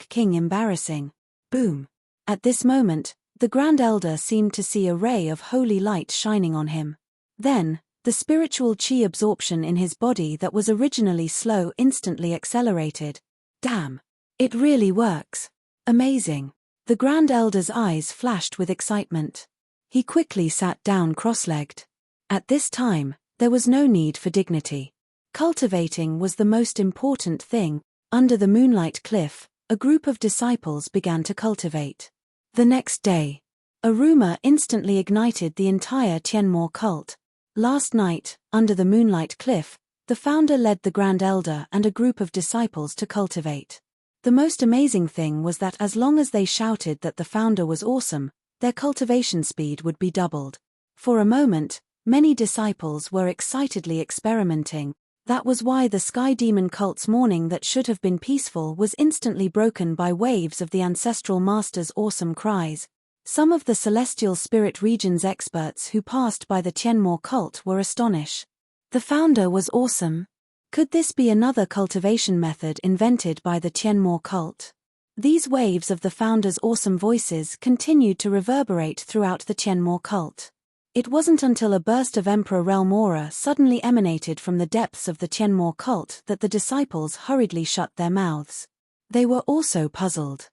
Speaker 1: King embarrassing. Boom! At this moment, the Grand Elder seemed to see a ray of holy light shining on him. Then, the spiritual qi absorption in his body that was originally slow instantly accelerated. Damn! It really works. Amazing. The Grand Elder's eyes flashed with excitement. He quickly sat down cross-legged. At this time, there was no need for dignity. Cultivating was the most important thing. Under the Moonlight Cliff, a group of disciples began to cultivate. The next day, a rumor instantly ignited the entire Tianmo cult. Last night, under the Moonlight Cliff, the founder led the Grand Elder and a group of disciples to cultivate. The most amazing thing was that as long as they shouted that the founder was awesome, their cultivation speed would be doubled. For a moment, many disciples were excitedly experimenting. That was why the Sky Demon cult's morning that should have been peaceful was instantly broken by waves of the ancestral master's awesome cries. Some of the celestial spirit region's experts who passed by the Tianmo cult were astonished. The founder was awesome. Could this be another cultivation method invented by the Tianmo cult? These waves of the founder's awesome voices continued to reverberate throughout the Tianmo cult. It wasn't until a burst of Emperor Realm aura suddenly emanated from the depths of the Tianmo cult that the disciples hurriedly shut their mouths. They were also puzzled.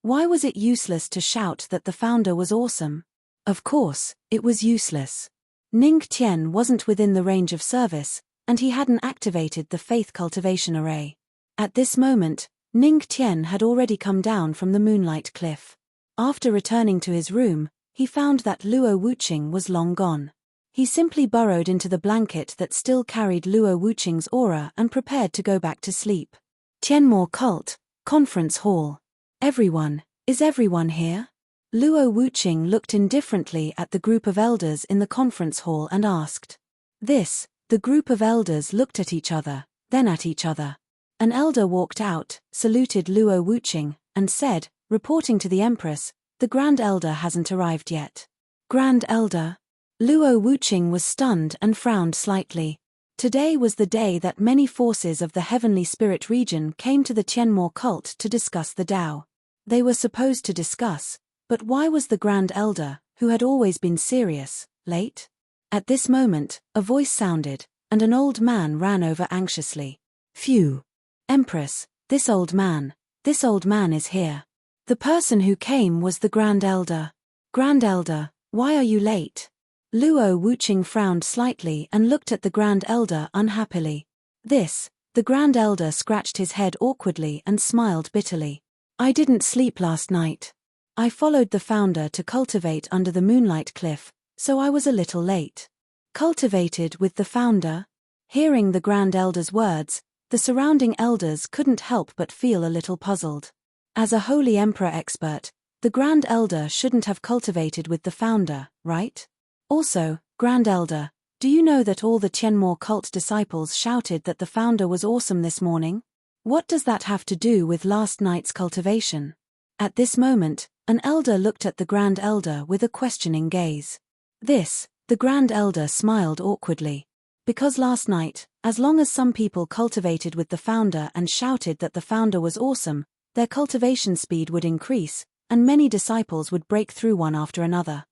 Speaker 1: Why was it useless to shout that the founder was awesome? Of course, it was useless. Ning Tian wasn't within the range of service, and he hadn't activated the faith cultivation array. At this moment, Ning Tian had already come down from the Moonlight Cliff. After returning to his room, he found that Luo Wuqing was long gone. He simply burrowed into the blanket that still carried Luo Wuqing's aura and prepared to go back to sleep. Tianmo Cult, Conference Hall. Is everyone here? Luo Wuqing looked indifferently at the group of elders in the conference hall and asked. The group of elders looked at each other, then at each other. An elder walked out, saluted Luo Wuqing, and said, reporting to the Empress, "The Grand Elder hasn't arrived yet." Grand Elder? Luo Wuqing was stunned and frowned slightly. Today was the day that many forces of the Heavenly Spirit region came to the Tianmo cult to discuss the Tao. They were supposed to discuss, but why was the Grand Elder, who had always been serious, late? At this moment, a voice sounded, and an old man ran over anxiously. "Phew! Empress, this old man is here." The person who came was the Grand Elder. "Grand Elder, why are you late?" Luo Wuqing frowned slightly and looked at the Grand Elder unhappily. The Grand Elder scratched his head awkwardly and smiled bitterly. "I didn't sleep last night. I followed the founder to cultivate under the moonlight cliff, so I was a little late." Cultivated with the founder? Hearing the Grand Elder's words, the surrounding elders couldn't help but feel a little puzzled. As a Holy Emperor expert, the Grand Elder shouldn't have cultivated with the founder, right? Also, Grand Elder, do you know that all the Tianmo cult disciples shouted that the founder was awesome this morning? What does that have to do with last night's cultivation? At this moment, an elder looked at the Grand Elder with a questioning gaze. The Grand Elder smiled awkwardly. Because last night, as long as some people cultivated with the founder and shouted that the founder was awesome, their cultivation speed would increase, and many disciples would break through one after another.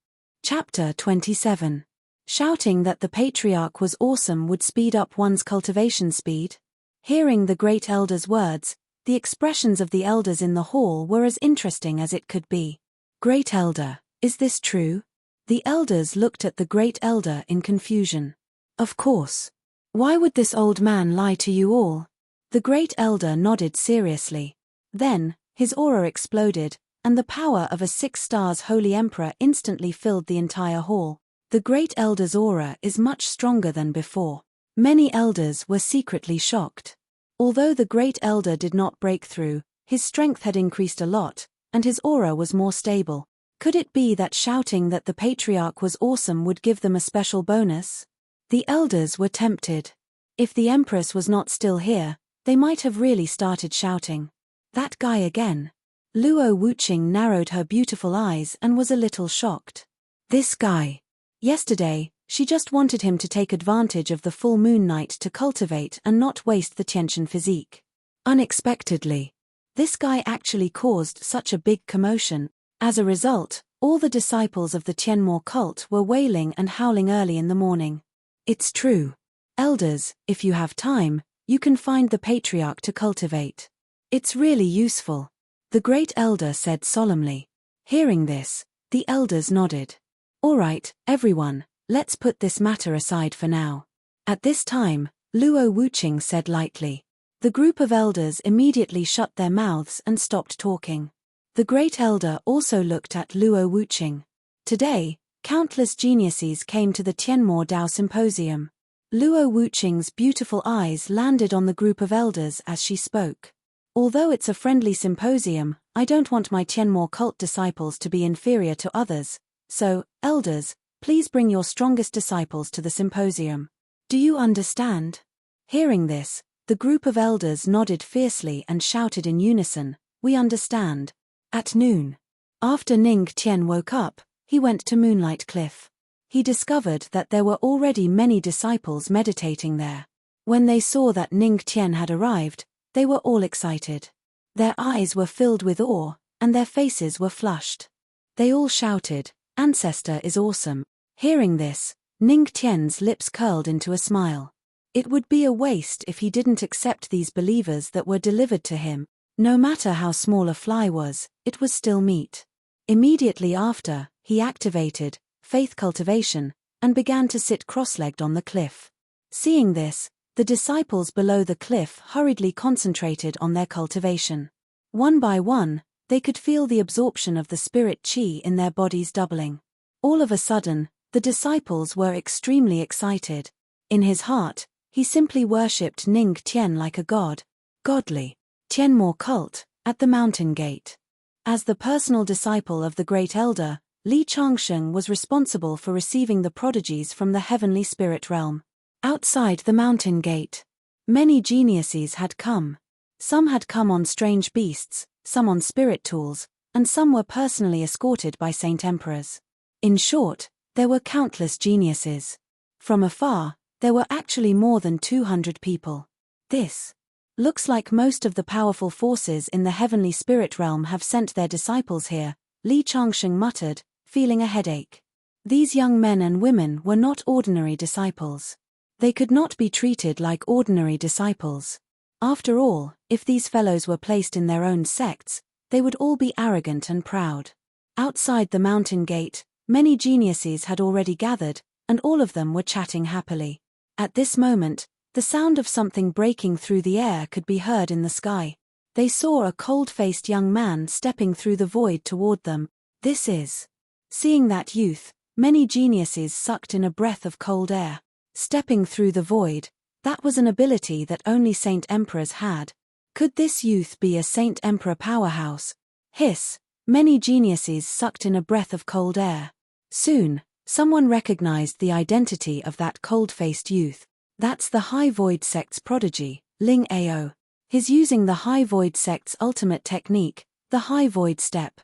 Speaker 1: Chapter 27. Shouting that the Patriarch was awesome would speed up one's cultivation speed? Hearing the Great Elder's words, the expressions of the elders in the hall were as interesting as it could be. "Great Elder, is this true?" The elders looked at the Great Elder in confusion. "Of course. Why would this old man lie to you all?" The Great Elder nodded seriously. Then, his aura exploded, and the power of a 6 stars Holy Emperor instantly filled the entire hall. The Great Elder's aura is much stronger than before. Many elders were secretly shocked. Although the Great Elder did not break through, his strength had increased a lot, and his aura was more stable. Could it be that shouting that the Patriarch was awesome would give them a special bonus? The elders were tempted. If the Empress was not still here, they might have really started shouting. That guy again. Luo Wuqing narrowed her beautiful eyes and was a little shocked. This guy. Yesterday, she just wanted him to take advantage of the full moon night to cultivate and not waste the Tiantian physique. Unexpectedly, this guy actually caused such a big commotion. As a result, all the disciples of the Tianmo cult were wailing and howling early in the morning. It's true. Elders, if you have time, you can find the Patriarch to cultivate. It's really useful. The Great Elder said solemnly. Hearing this, the elders nodded. "All right, everyone, let's put this matter aside for now." At this time, Luo Wuqing said lightly. The group of elders immediately shut their mouths and stopped talking. The Great Elder also looked at Luo Wuqing. Today, countless geniuses came to the Tianmo Dao Symposium. Luo Wuqing's beautiful eyes landed on the group of elders as she spoke. "Although it's a friendly symposium, I don't want my Tianmo cult disciples to be inferior to others. So, elders, please bring your strongest disciples to the symposium. Do you understand?" Hearing this, the group of elders nodded fiercely and shouted in unison, "We understand." At noon, after Ning Tian woke up, he went to Moonlight Cliff. He discovered that there were already many disciples meditating there. When they saw that Ning Tian had arrived, they were all excited. Their eyes were filled with awe, and their faces were flushed. They all shouted, "Ancestor is awesome." Hearing this, Ning Tian's lips curled into a smile. It would be a waste if he didn't accept these believers that were delivered to him. No matter how small a fly was, it was still meat. Immediately after, he activated faith cultivation and began to sit cross-legged on the cliff. Seeing this, the disciples below the cliff hurriedly concentrated on their cultivation. One by one, they could feel the absorption of the spirit qi in their bodies doubling. All of a sudden, the disciples were extremely excited. In his heart, he simply worshipped Ning Tian like a god. Godly. Tianmo cult, at the mountain gate. As the personal disciple of the Great Elder, Li Changsheng was responsible for receiving the prodigies from the heavenly spirit realm. Outside the mountain gate, Many geniuses had come. Some had come on strange beasts, some on spirit tools, and some were personally escorted by Saint Emperors. In short, there were countless geniuses. From afar, there were actually more than 200 people. This looks like most of the powerful forces in the heavenly spirit realm have sent their disciples here, Li Changsheng muttered, feeling a headache. These young men and women were not ordinary disciples. They could not be treated like ordinary disciples. After all, if these fellows were placed in their own sects, they would all be arrogant and proud. Outside the mountain gate, many geniuses had already gathered, and all of them were chatting happily. At this moment, the sound of something breaking through the air could be heard in the sky. They saw a cold-faced young man stepping through the void toward them. This is. Seeing that youth, many geniuses sucked in a breath of cold air. Stepping through the void, that was an ability that only Saint Emperors had. Could this youth be a Saint Emperor powerhouse? Hiss, many geniuses sucked in a breath of cold air. Soon, someone recognized the identity of that cold-faced youth. That's the High Void Sect's prodigy, Ling Ao. He's using the High Void Sect's ultimate technique, the High Void Step.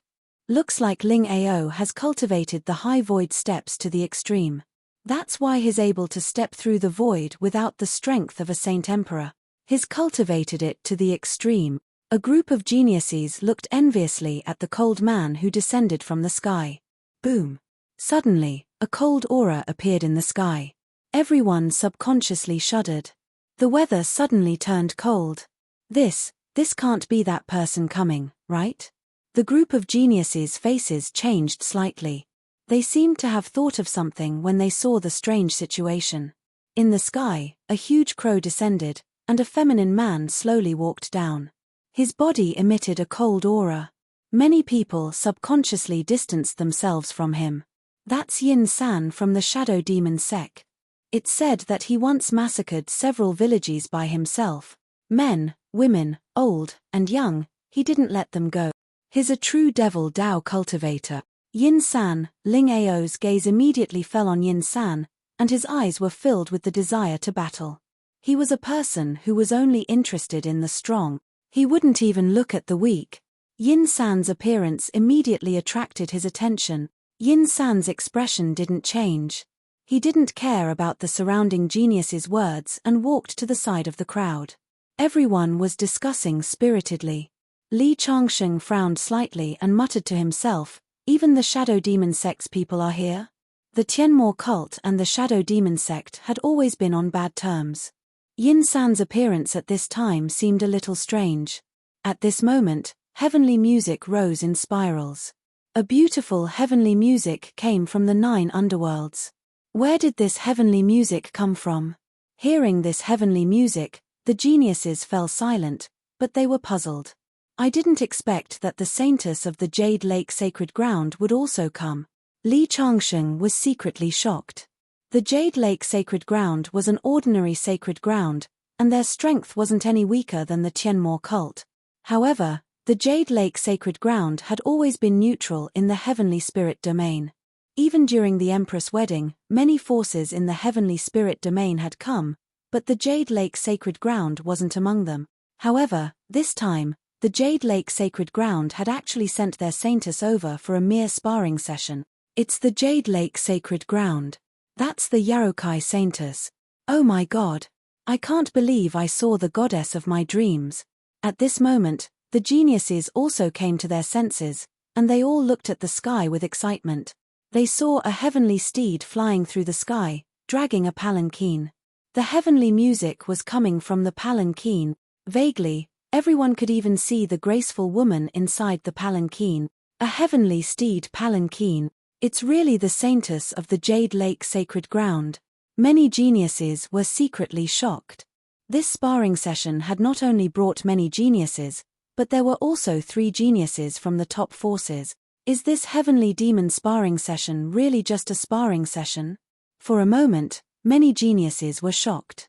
Speaker 1: Looks like Ling Ao has cultivated the High Void Steps to the extreme. That's why he's able to step through the void without the strength of a Saint Emperor. He's cultivated it to the extreme. A group of geniuses looked enviously at the cold man who descended from the sky. Boom. Suddenly, a cold aura appeared in the sky. Everyone subconsciously shuddered. The weather suddenly turned cold. This can't be that person coming, right? The group of geniuses' faces changed slightly. They seemed to have thought of something when they saw the strange situation. In the sky, a huge crow descended, and a feminine man slowly walked down. His body emitted a cold aura. Many people subconsciously distanced themselves from him. That's Yin San from the Shadow Demon sect. It's said that he once massacred several villages by himself. Men, women, old, and young, he didn't let them go. He's a true devil Dao cultivator. Yin San, Ling Ao's gaze immediately fell on Yin San, and his eyes were filled with the desire to battle. He was a person who was only interested in the strong. He wouldn't even look at the weak. Yin San's appearance immediately attracted his attention. Yin San's expression didn't change. He didn't care about the surrounding geniuses' words and walked to the side of the crowd. Everyone was discussing spiritedly. Li Changsheng frowned slightly and muttered to himself, "Even the Shadow Demon sect's people are here?" The Tianmo cult and the Shadow Demon sect had always been on bad terms. Yin San's appearance at this time seemed a little strange. At this moment, heavenly music rose in spirals. A beautiful heavenly music came from the 9 underworlds. Where did this heavenly music come from? Hearing this heavenly music, the geniuses fell silent, but they were puzzled. I didn't expect that the saintess of the Jade Lake Sacred Ground would also come. Li Changsheng was secretly shocked. The Jade Lake Sacred Ground was an ordinary sacred ground, and their strength wasn't any weaker than the Tianmo cult. However, the Jade Lake Sacred Ground had always been neutral in the heavenly spirit domain. Even during the Empress wedding, many forces in the heavenly spirit domain had come, but the Jade Lake Sacred Ground wasn't among them. However, this time, the Jade Lake Sacred Ground had actually sent their saintess over for a mere sparring session. It's the Jade Lake Sacred Ground. That's the Yarokai saintess. Oh my god. I can't believe I saw the goddess of my dreams. At this moment, the geniuses also came to their senses, and they all looked at the sky with excitement. They saw a heavenly steed flying through the sky, dragging a palanquin. The heavenly music was coming from the palanquin. Vaguely, everyone could even see the graceful woman inside the palanquin. A heavenly steed palanquin. It's really the saintess of the Jade Lake Sacred Ground. Many geniuses were secretly shocked. This sparring session had not only brought many geniuses, but there were also 3 geniuses from the top forces. Is this heavenly demon sparring session really just a sparring session? For a moment, many geniuses were shocked.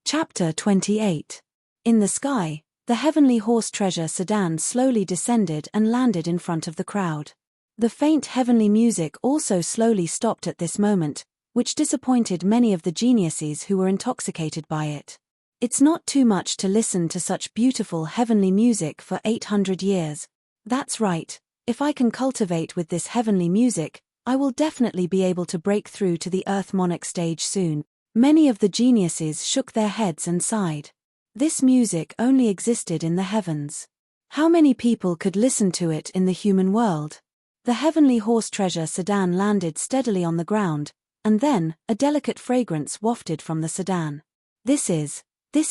Speaker 1: Chapter 28. In the sky, the heavenly horse treasure sedan slowly descended and landed in front of the crowd. The faint heavenly music also slowly stopped at this moment, which disappointed many of the geniuses who were intoxicated by it. It's not too much to listen to such beautiful heavenly music for 800 years. That's right, if I can cultivate with this heavenly music, I will definitely be able to break through to the Earth monarch stage soon. Many of the geniuses shook their heads and sighed. This music only existed in the heavens. How many people could listen to it in the human world? The heavenly horse treasure sedan landed steadily on the ground, and then, a delicate fragrance wafted from the sedan. This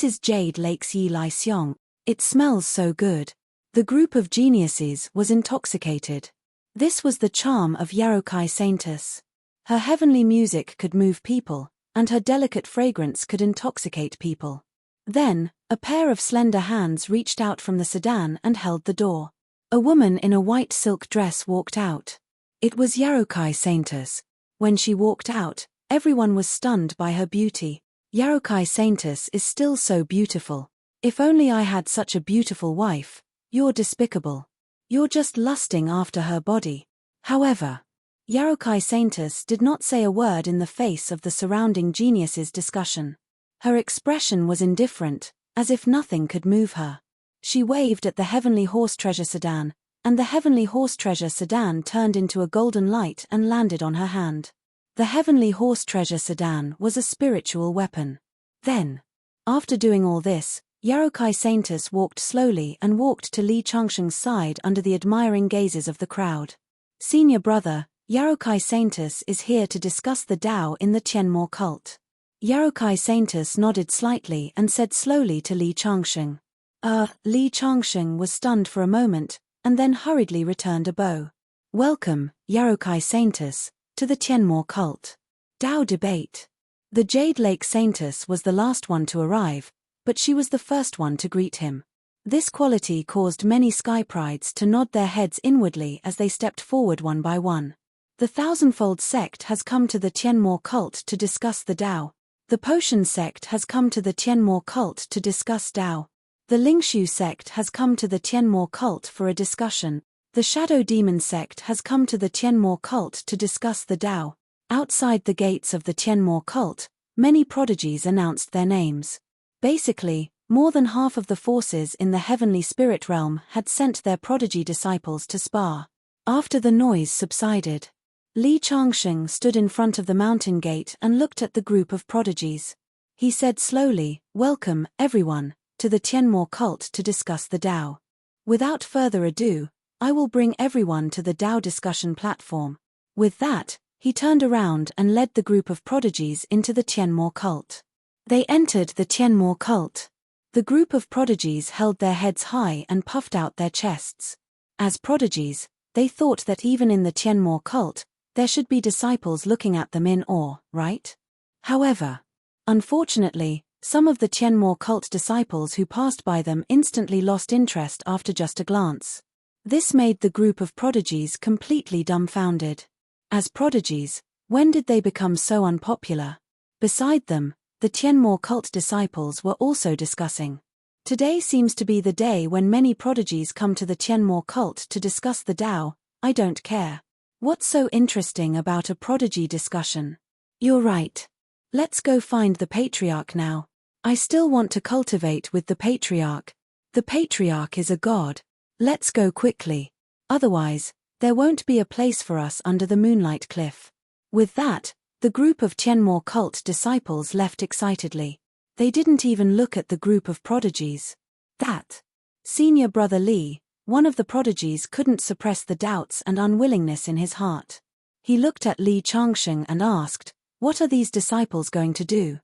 Speaker 1: is Jade Lake's Yi Lai Xiong. It smells so good. The group of geniuses was intoxicated. This was the charm of Yarokai Saintess. Her heavenly music could move people, and her delicate fragrance could intoxicate people. Then, a pair of slender hands reached out from the sedan and held the door. A woman in a white silk dress walked out. It was Yarokai Saintess. When she walked out, everyone was stunned by her beauty. Yarokai Saintess is still so beautiful. If only I had such a beautiful wife. You're despicable. You're just lusting after her body. However, Yarokai Saintess did not say a word in the face of the surrounding geniuses' discussion. Her expression was indifferent, as if nothing could move her. She waved at the heavenly horse treasure sedan, and the heavenly horse treasure sedan turned into a golden light and landed on her hand. The heavenly horse treasure sedan was a spiritual weapon. Then, after doing all this, Yarokai Saintess walked slowly and walked to Li Changsheng's side under the admiring gazes of the crowd. Senior brother, Yarokai Saintess is here to discuss the Tao in the Tianmo cult. Yarokai Saintess nodded slightly and said slowly to Li Changsheng. Li Changsheng was stunned for a moment, and then hurriedly returned a bow. Welcome, Yarokai Saintess, to the Tianmo cult. Tao debate. The Jade Lake Saintess was the last one to arrive, but she was the first one to greet him. This quality caused many sky prides to nod their heads inwardly as they stepped forward one by one. The Thousandfold sect has come to the Tianmo cult to discuss the Tao. The Potion sect has come to the Tianmo cult to discuss Tao. The Lingshu sect has come to the Tianmo cult for a discussion. The Shadow Demon sect has come to the Tianmo cult to discuss the Tao. Outside the gates of the Tianmo cult, many prodigies announced their names. Basically, more than half of the forces in the heavenly spirit realm had sent their prodigy disciples to spar. After the noise subsided, Li Changsheng stood in front of the mountain gate and looked at the group of prodigies. He said slowly, "Welcome, everyone, to the Tianmo cult to discuss the Tao. Without further ado, I will bring everyone to the Tao discussion platform." With that, he turned around and led the group of prodigies into the Tianmo cult. They entered the Tianmo cult. The group of prodigies held their heads high and puffed out their chests. As prodigies, they thought that even in the Tianmo cult, there should be disciples looking at them in awe, right? However, unfortunately, some of the Tianmo cult disciples who passed by them instantly lost interest after just a glance. This made the group of prodigies completely dumbfounded. As prodigies, when did they become so unpopular? Beside them, the Tianmo cult disciples were also discussing. Today seems to be the day when many prodigies come to the Tianmo cult to discuss the Tao. I don't care. What's so interesting about a prodigy discussion? You're right. Let's go find the patriarch now. I still want to cultivate with the patriarch. The patriarch is a god. Let's go quickly. Otherwise, there won't be a place for us under the moonlight cliff. With that, the group of Tianmo cult disciples left excitedly. They didn't even look at the group of prodigies. Senior brother Li, one of the prodigies, couldn't suppress the doubts and unwillingness in his heart. He looked at Li Changsheng and asked, "What are these disciples going to do?"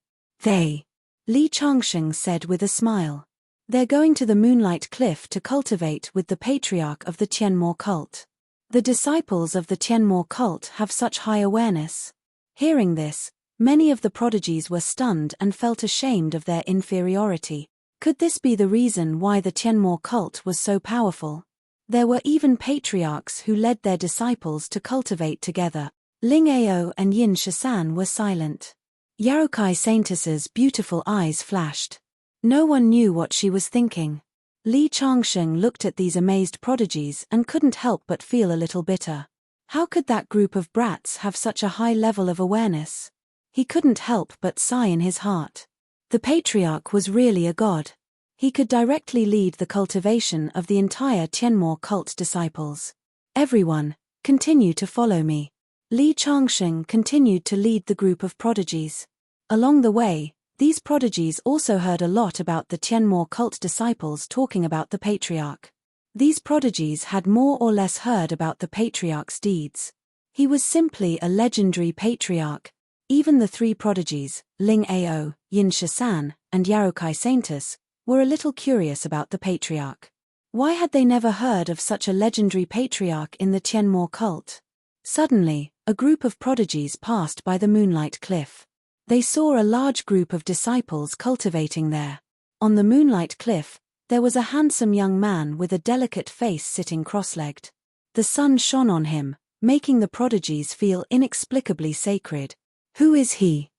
Speaker 1: Li Changsheng said with a smile. "They're going to the Moonlight Cliff to cultivate with the patriarch of the Tianmo cult." The disciples of the Tianmo cult have such high awareness. Hearing this, many of the prodigies were stunned and felt ashamed of their inferiority. Could this be the reason why the Tianmo cult was so powerful? There were even patriarchs who led their disciples to cultivate together. Ling Ao and Yin Shisan were silent. Yarokai Saintess's beautiful eyes flashed. No one knew what she was thinking. Li Changsheng looked at these amazed prodigies and couldn't help but feel a little bitter. How could that group of brats have such a high level of awareness? He couldn't help but sigh in his heart. The patriarch was really a god. He could directly lead the cultivation of the entire Tianmo cult disciples. Everyone, continue to follow me. Li Changsheng continued to lead the group of prodigies. Along the way, these prodigies also heard a lot about the Tianmo cult disciples talking about the patriarch. These prodigies had more or less heard about the patriarch's deeds. He was simply a legendary patriarch. Even the three prodigies, Ling Ao, Yin Shisan, and Yarokai Saintus, were a little curious about the patriarch. Why had they never heard of such a legendary patriarch in the Tianmo cult? Suddenly, a group of prodigies passed by the Moonlight Cliff. They saw a large group of disciples cultivating there. On the Moonlight Cliff, there was a handsome young man with a delicate face sitting cross-legged. The sun shone on him, making the prodigies feel inexplicably sacred. Who is he?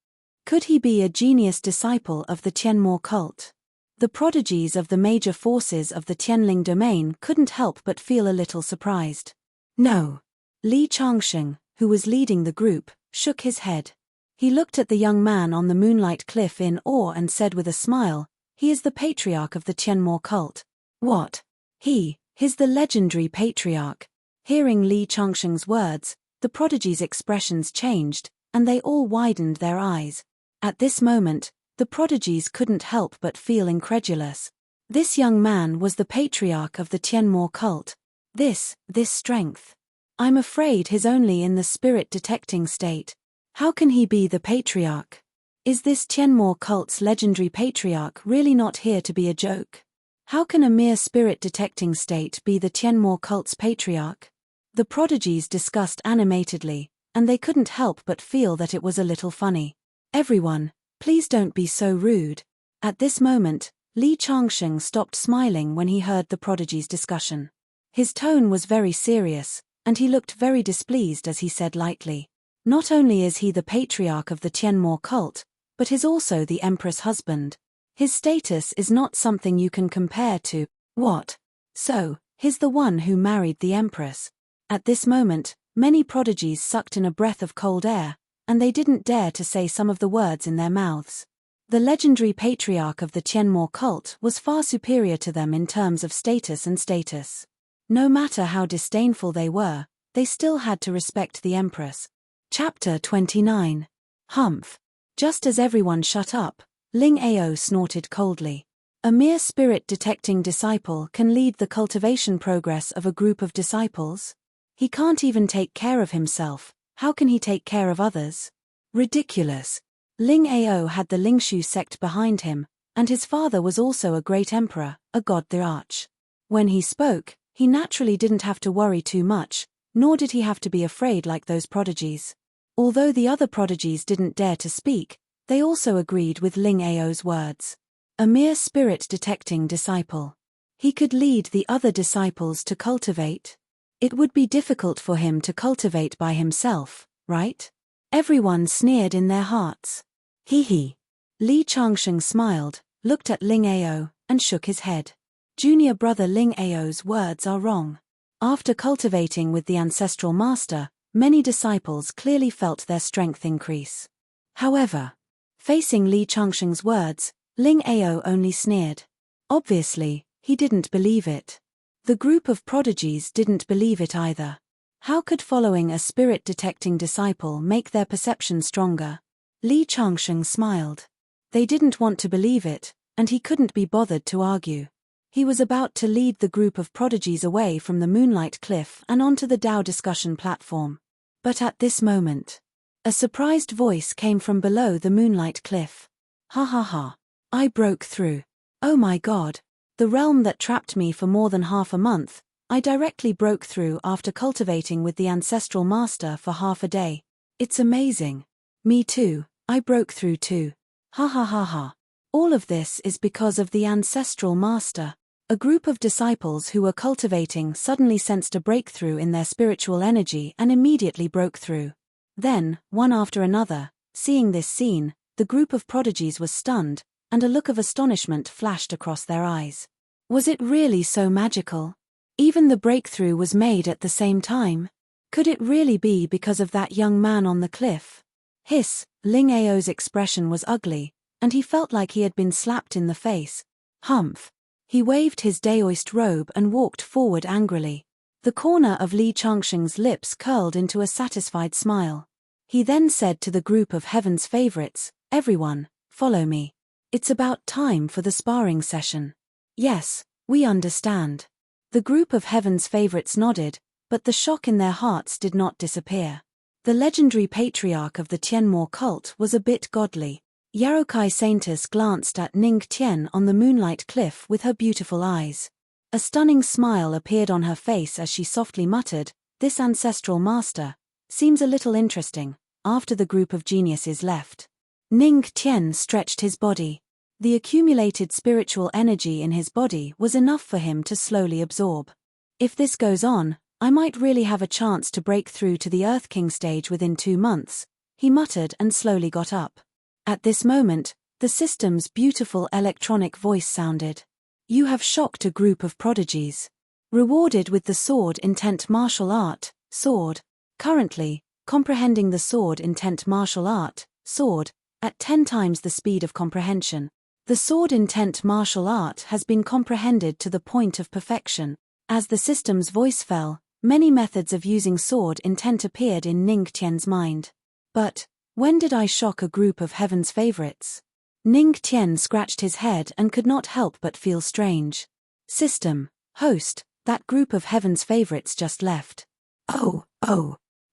Speaker 1: Could he be a genius disciple of the Tianmo cult? The prodigies of the major forces of the Tianling domain couldn't help but feel a little surprised. No. Li Changsheng, who was leading the group, shook his head. He looked at the young man on the Moonlight Cliff in awe and said with a smile, "He is the patriarch of the Tianmo cult." What? He's the legendary patriarch. Hearing Li Changsheng's words, the prodigies' expressions changed, and they all widened their eyes. At this moment, the prodigies couldn't help but feel incredulous. This young man was the patriarch of the Tianmo cult. This strength. I'm afraid he's only in the spirit-detecting state. How can he be the patriarch? Is this Tianmo cult's legendary patriarch really not here to be a joke? How can a mere spirit-detecting state be the Tianmo cult's patriarch? The prodigies discussed animatedly, and they couldn't help but feel that it was a little funny. Everyone, please don't be so rude. At this moment, Li Changsheng stopped smiling when he heard the prodigies' discussion. His tone was very serious, and he looked very displeased as he said lightly, "Not only is he the patriarch of the Tianmo cult, but he's also the Empress' husband. His status is not something you can compare to." What? So, he's the one who married the Empress. At this moment, many prodigies sucked in a breath of cold air, and they didn't dare to say some of the words in their mouths. The legendary patriarch of the Tianmo cult was far superior to them in terms of status and status. No matter how disdainful they were, they still had to respect the Empress. Chapter 29. Humph. Just as everyone shut up, Ling Ao snorted coldly. A mere spirit-detecting disciple can lead the cultivation progress of a group of disciples? He can't even take care of himself, how can he take care of others? Ridiculous. Ling Ao had the Lingshu sect behind him, and his father was also a great emperor, a god the arch. When he spoke, he naturally didn't have to worry too much, nor did he have to be afraid like those prodigies. Although the other prodigies didn't dare to speak, they also agreed with Ling Ao's words. A mere spirit-detecting disciple. He could lead the other disciples to cultivate. It would be difficult for him to cultivate by himself, right? Everyone sneered in their hearts. Hee. Li Changsheng smiled, looked at Ling Ao, and shook his head. Junior brother Ling Ao's words are wrong. After cultivating with the ancestral master, many disciples clearly felt their strength increase. However, facing Li Changsheng's words, Ling Ao only sneered. Obviously, he didn't believe it. The group of prodigies didn't believe it either. How could following a spirit-detecting disciple make their perception stronger? Li Changsheng smiled. They didn't want to believe it, and he couldn't be bothered to argue. He was about to lead the group of prodigies away from the Moonlight Cliff and onto the Dao discussion platform. But at this moment, a surprised voice came from below the Moonlight Cliff. Ha ha ha. I broke through. Oh my god. The realm that trapped me for more than half a month, I directly broke through after cultivating with the ancestral master for half a day. It's amazing. Me too, I broke through too. Ha ha ha ha. All of this is because of the ancestral master. A group of disciples who were cultivating suddenly sensed a breakthrough in their spiritual energy and immediately broke through. Then, one after another, seeing this scene, the group of prodigies was stunned, and a look of astonishment flashed across their eyes. Was it really so magical? Even the breakthrough was made at the same time. Could it really be because of that young man on the cliff? Hiss, Ling Ao's expression was ugly, and he felt like he had been slapped in the face. Humph. He waved his daoist robe and walked forward angrily. The corner of Li Changsheng's lips curled into a satisfied smile. He then said to the group of heaven's favorites, "Everyone, follow me. It's about time for the sparring session." "Yes, we understand." The group of heaven's favorites nodded, but the shock in their hearts did not disappear. The legendary patriarch of the Tianmo cult was a bit godly. Yarokai Saintess glanced at Ning Tian on the moonlight cliff with her beautiful eyes. A stunning smile appeared on her face as she softly muttered, "This ancestral master seems a little interesting." After the group of geniuses left, Ning Tian stretched his body. The accumulated spiritual energy in his body was enough for him to slowly absorb. "If this goes on, I might really have a chance to break through to the Earth King stage within 2 months," he muttered and slowly got up. At this moment, the system's beautiful electronic voice sounded. "You have shocked a group of prodigies. Rewarded with the Sword Intent Martial Art, Sword. Currently, comprehending the Sword Intent Martial Art, Sword, at 10 times the speed of comprehension. The Sword Intent Martial Art has been comprehended to the point of perfection." As the system's voice fell, many methods of using Sword Intent appeared in Ning Tian's mind. "But when did I shock a group of heaven's favorites?" Ning Tian scratched his head and could not help but feel strange. "System, host, that group of heaven's favorites just left." Oh.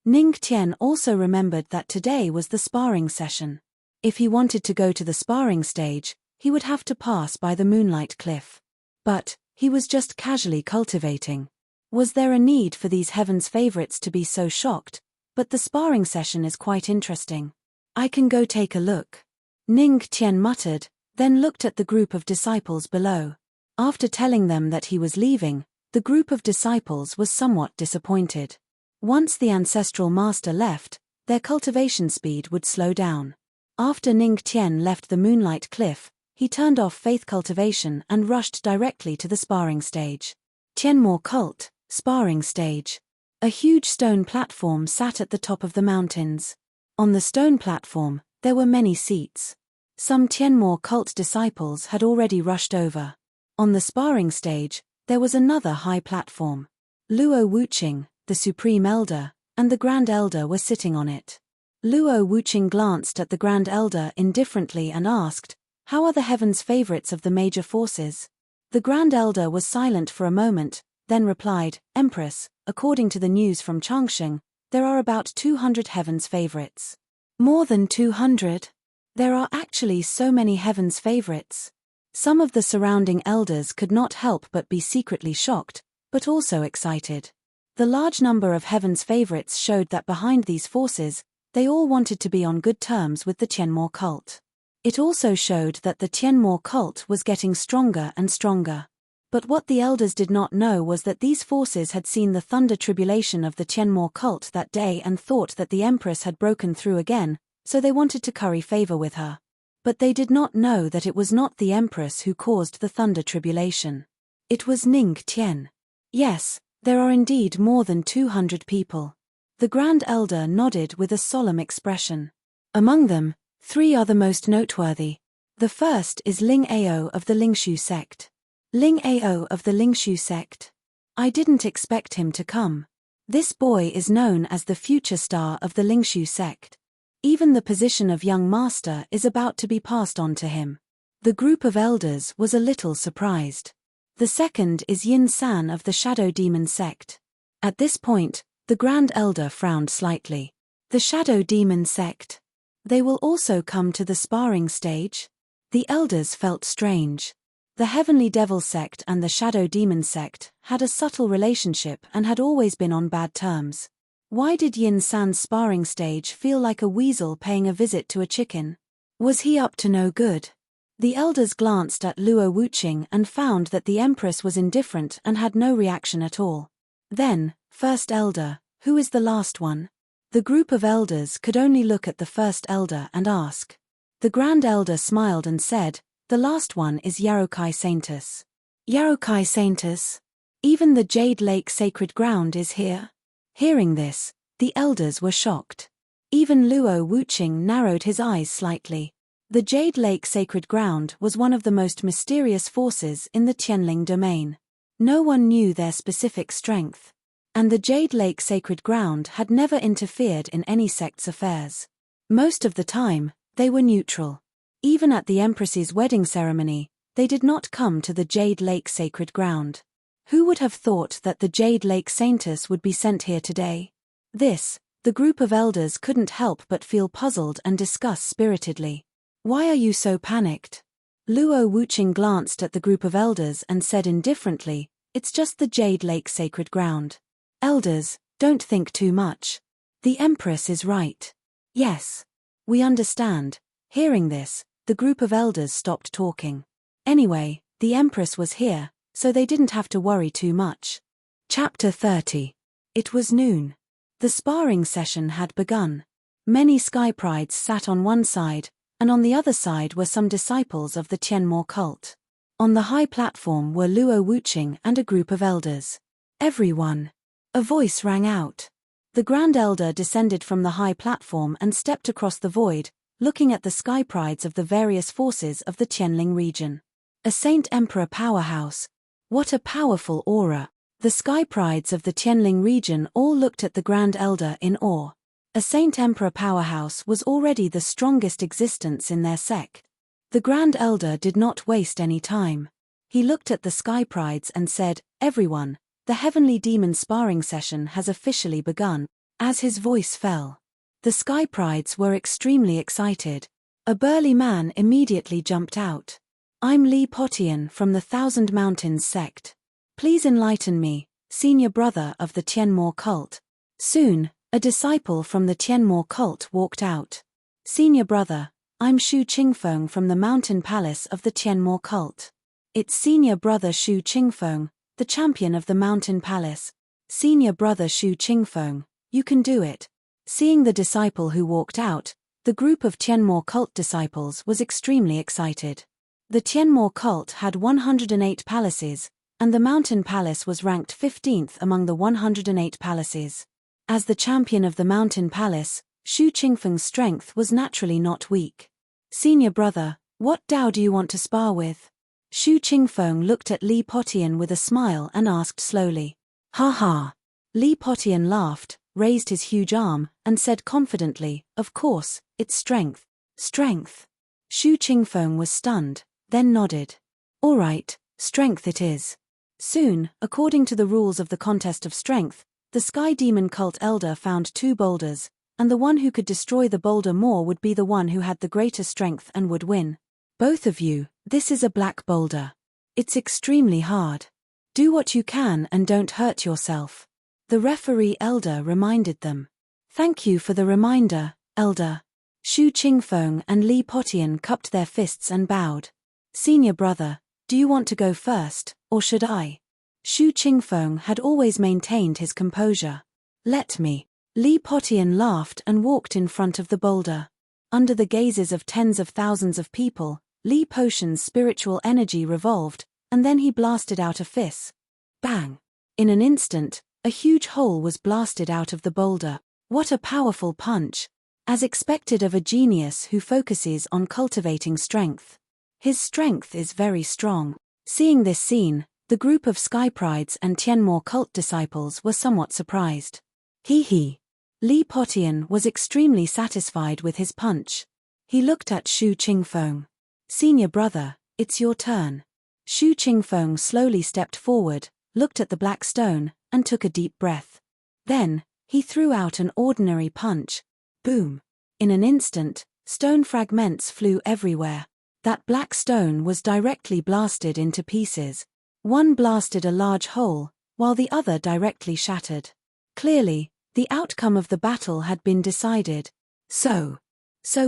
Speaker 1: Ning Tian also remembered that today was the sparring session. If he wanted to go to the sparring stage, he would have to pass by the moonlight cliff. But he was just casually cultivating. Was there a need for these heaven's favorites to be so shocked? But the sparring session is quite interesting. "I can go take a look," Ning Tian muttered, then looked at the group of disciples below. After telling them that he was leaving, the group of disciples was somewhat disappointed. Once the ancestral master left, their cultivation speed would slow down. After Ning Tian left the moonlight cliff, he turned off faith cultivation and rushed directly to the sparring stage. Tianmo cult, sparring stage. A huge stone platform sat at the top of the mountains. On the stone platform, there were many seats. Some Tianmo cult disciples had already rushed over. On the sparring stage, there was another high platform. Luo Wuqing, the Supreme Elder, and the Grand Elder were sitting on it. Luo Wuqing glanced at the Grand Elder indifferently and asked, "How are the heavens' favorites of the major forces?" The Grand Elder was silent for a moment, then replied, "Empress, according to the news from Changsheng, there are about 200 heavens' favorites." "More than 200? There are actually so many heavens' favorites." Some of the surrounding elders could not help but be secretly shocked, but also excited. The large number of heaven's favorites showed that behind these forces, they all wanted to be on good terms with the Tianmo cult. It also showed that the Tianmo cult was getting stronger and stronger. But what the elders did not know was that these forces had seen the thunder tribulation of the Tianmo cult that day and thought that the Empress had broken through again, so they wanted to curry favor with her. But they did not know that it was not the Empress who caused the thunder tribulation. It was Ning Tian. "Yes, there are indeed more than 200 people." The Grand Elder nodded with a solemn expression. "Among them, 3 are the most noteworthy. The first is Ling Ao of the Lingshu sect." "Ling Ao of the Lingshu sect? I didn't expect him to come. This boy is known as the future star of the Lingshu sect. Even the position of young master is about to be passed on to him." The group of elders was a little surprised. The second is Yin San of the Shadow Demon sect. At this point, the Grand Elder frowned slightly. "The Shadow Demon sect? They will also come to the sparring stage?" The elders felt strange. The Heavenly Devil sect and the Shadow Demon sect had a subtle relationship and had always been on bad terms. Why did Yin San's sparring stage feel like a weasel paying a visit to a chicken? Was he up to no good? The elders glanced at Luo Wuqing and found that the Empress was indifferent and had no reaction at all. Then, First Elder, who is the last one? The group of elders could only look at the First Elder and ask. The Grand Elder smiled and said, "The last one is Yarokai Saintess." "Yarokai Saintess? Even the Jade Lake sacred ground is here?" Hearing this, the elders were shocked. Even Luo Wuqing narrowed his eyes slightly. The Jade Lake Sacred Ground was one of the most mysterious forces in the Tianling domain. No one knew their specific strength. And the Jade Lake Sacred Ground had never interfered in any sect's affairs. Most of the time, they were neutral. Even at the Empress's wedding ceremony, they did not come to the Jade Lake Sacred Ground. Who would have thought that the Jade Lake Saintess would be sent here today? The group of elders couldn't help but feel puzzled and discuss spiritedly. Why are you so panicked? Luo Wuqing glanced at the group of elders and said indifferently, it's just the Jade Lake Sacred Ground. Elders, don't think too much. The Empress is right. Yes. We understand. Hearing this, the group of elders stopped talking. Anyway, the Empress was here, so they didn't have to worry too much. Chapter 30. It was noon. The sparring session had begun. Many Sky Prides sat on one side, and on the other side were some disciples of the Tianmo cult. On the high platform were Luo Wuqing and a group of elders. Everyone. A voice rang out. The Grand Elder descended from the high platform and stepped across the void, looking at the Sky Prides of the various forces of the Tianling region. A Saint Emperor powerhouse. What a powerful aura. The Sky Prides of the Tianling region all looked at the Grand Elder in awe. A Saint Emperor powerhouse was already the strongest existence in their sect. The Grand Elder did not waste any time. He looked at the Sky Prides and said, everyone, the Heavenly Demon sparring session has officially begun. As his voice fell, the Sky Prides were extremely excited. A burly man immediately jumped out. I'm Li Potian from the Thousand Mountains sect. Please enlighten me, senior brother of the Tianmo cult. Soon, a disciple from the Tianmo cult walked out. Senior brother, I'm Shu Qingfeng from the Mountain Palace of the Tianmo cult. It's senior brother Shu Qingfeng, the champion of the Mountain Palace. Senior brother Shu Qingfeng, you can do it. Seeing the disciple who walked out, the group of Tianmo cult disciples was extremely excited. The Tianmo cult had 108 palaces, and the Mountain Palace was ranked 15th among the 108 palaces. As the champion of the Mountain Palace, Shu Qingfeng's strength was naturally not weak. Senior brother, what Dao do you want to spar with? Shu Qingfeng looked at Li Potian with a smile and asked slowly. Ha ha. Li Potian laughed, raised his huge arm, and said confidently, of course, it's strength. Strength. Shu Qingfeng was stunned, then nodded. All right, strength it is. Soon, according to the rules of the contest of strength, the Sky Demon cult elder found 2 boulders, and the one who could destroy the boulder more would be the one who had the greater strength and would win. Both of you, this is a black boulder. It's extremely hard. Do what you can and don't hurt yourself. The referee elder reminded them. Thank you for the reminder, elder. Shu Qingfeng and Li Potian cupped their fists and bowed. Senior brother, do you want to go first, or should I? Shu Qingfeng had always maintained his composure. Let me. Li Potian laughed and walked in front of the boulder. Under the gazes of tens of thousands of people, Li Potian's spiritual energy revolved, and then he blasted out a fist. Bang! In an instant, a huge hole was blasted out of the boulder. What a powerful punch! As expected of a genius who focuses on cultivating strength. His strength is very strong. Seeing this scene, the group of Sky Prides and Tianmo cult disciples were somewhat surprised. Hee hee. Li Potian was extremely satisfied with his punch. He looked at Shu Qingfeng. Senior brother, it's your turn. Shu Qingfeng slowly stepped forward, looked at the black stone, and took a deep breath. Then, he threw out an ordinary punch. Boom. In an instant, stone fragments flew everywhere. That black stone was directly blasted into pieces. One blasted a large hole, while the other directly shattered. Clearly, the outcome of the battle had been decided. So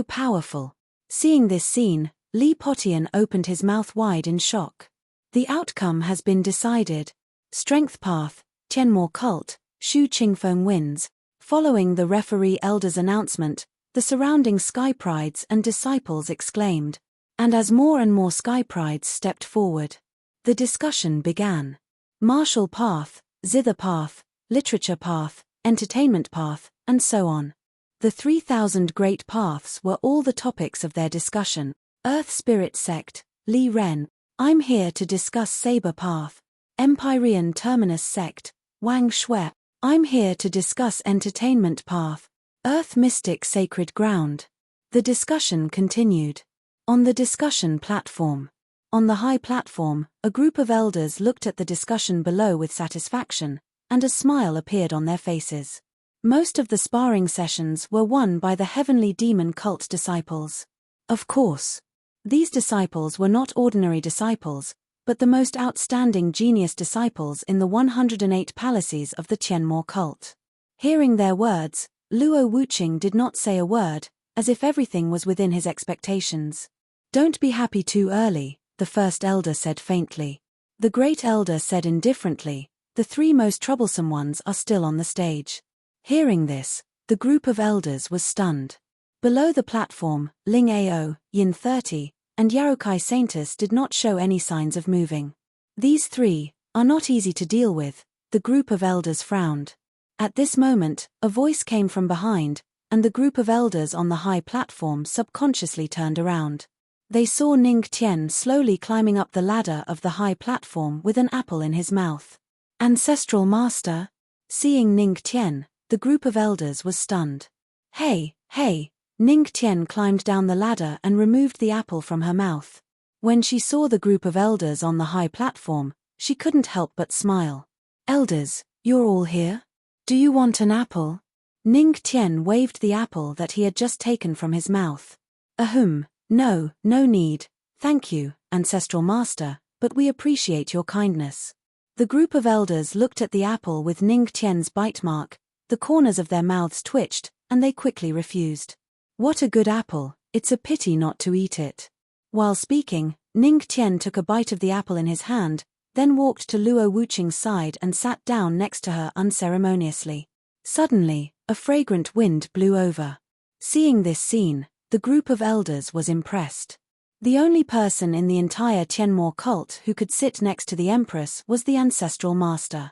Speaker 1: powerful. Seeing this scene, Li Potian opened his mouth wide in shock. The outcome has been decided. Strength path, Tianmo cult, Shu Qingfeng wins. Following the referee elder's announcement, the surrounding Sky Prides and disciples exclaimed. And as more and more Sky Prides stepped forward, the discussion began. Martial path, zither path, literature path, entertainment path, and so on. The 3,000 Great Paths were all the topics of their discussion. Earth Spirit Sect, Li Ren. I'm here to discuss Saber Path. Empyrean Terminus Sect, Wang Shui. I'm here to discuss Entertainment Path. Earth Mystic Sacred Ground. The discussion continued. On the discussion platform. On the high platform, a group of elders looked at the discussion below with satisfaction, and a smile appeared on their faces. Most of the sparring sessions were won by the heavenly demon cult disciples. Of course. These disciples were not ordinary disciples, but the most outstanding genius disciples in the 108 palaces of the Tianmo cult. Hearing their words, Luo Wuqing did not say a word, as if everything was within his expectations. Don't be happy too early, the first elder said faintly. The great elder said indifferently, the three most troublesome ones are still on the stage. Hearing this, the group of elders was stunned. Below the platform, Ling Ao, Yin 30, and Yarokai Saintus did not show any signs of moving. These three are not easy to deal with, the group of elders frowned. At this moment, a voice came from behind, and the group of elders on the high platform subconsciously turned around. They saw Ning Tian slowly climbing up the ladder of the high platform with an apple in his mouth. Ancestral Master? Seeing Ning Tian, the group of elders was stunned. Hey! Ning Tian climbed down the ladder and removed the apple from her mouth. When she saw the group of elders on the high platform, she couldn't help but smile. Elders, you're all here? Do you want an apple? Ning Tian waved the apple that he had just taken from his mouth. No need, thank you, Ancestral Master, but we appreciate your kindness. The group of elders looked at the apple with Ning Tian's bite mark, the corners of their mouths twitched, and they quickly refused. What a good apple, it's a pity not to eat it. While speaking, Ning Tian took a bite of the apple in his hand, then walked to Luo Wuqing's side and sat down next to her unceremoniously. Suddenly, a fragrant wind blew over. Seeing this scene, the group of elders was impressed. The only person in the entire Tianmo cult who could sit next to the Empress was the Ancestral Master.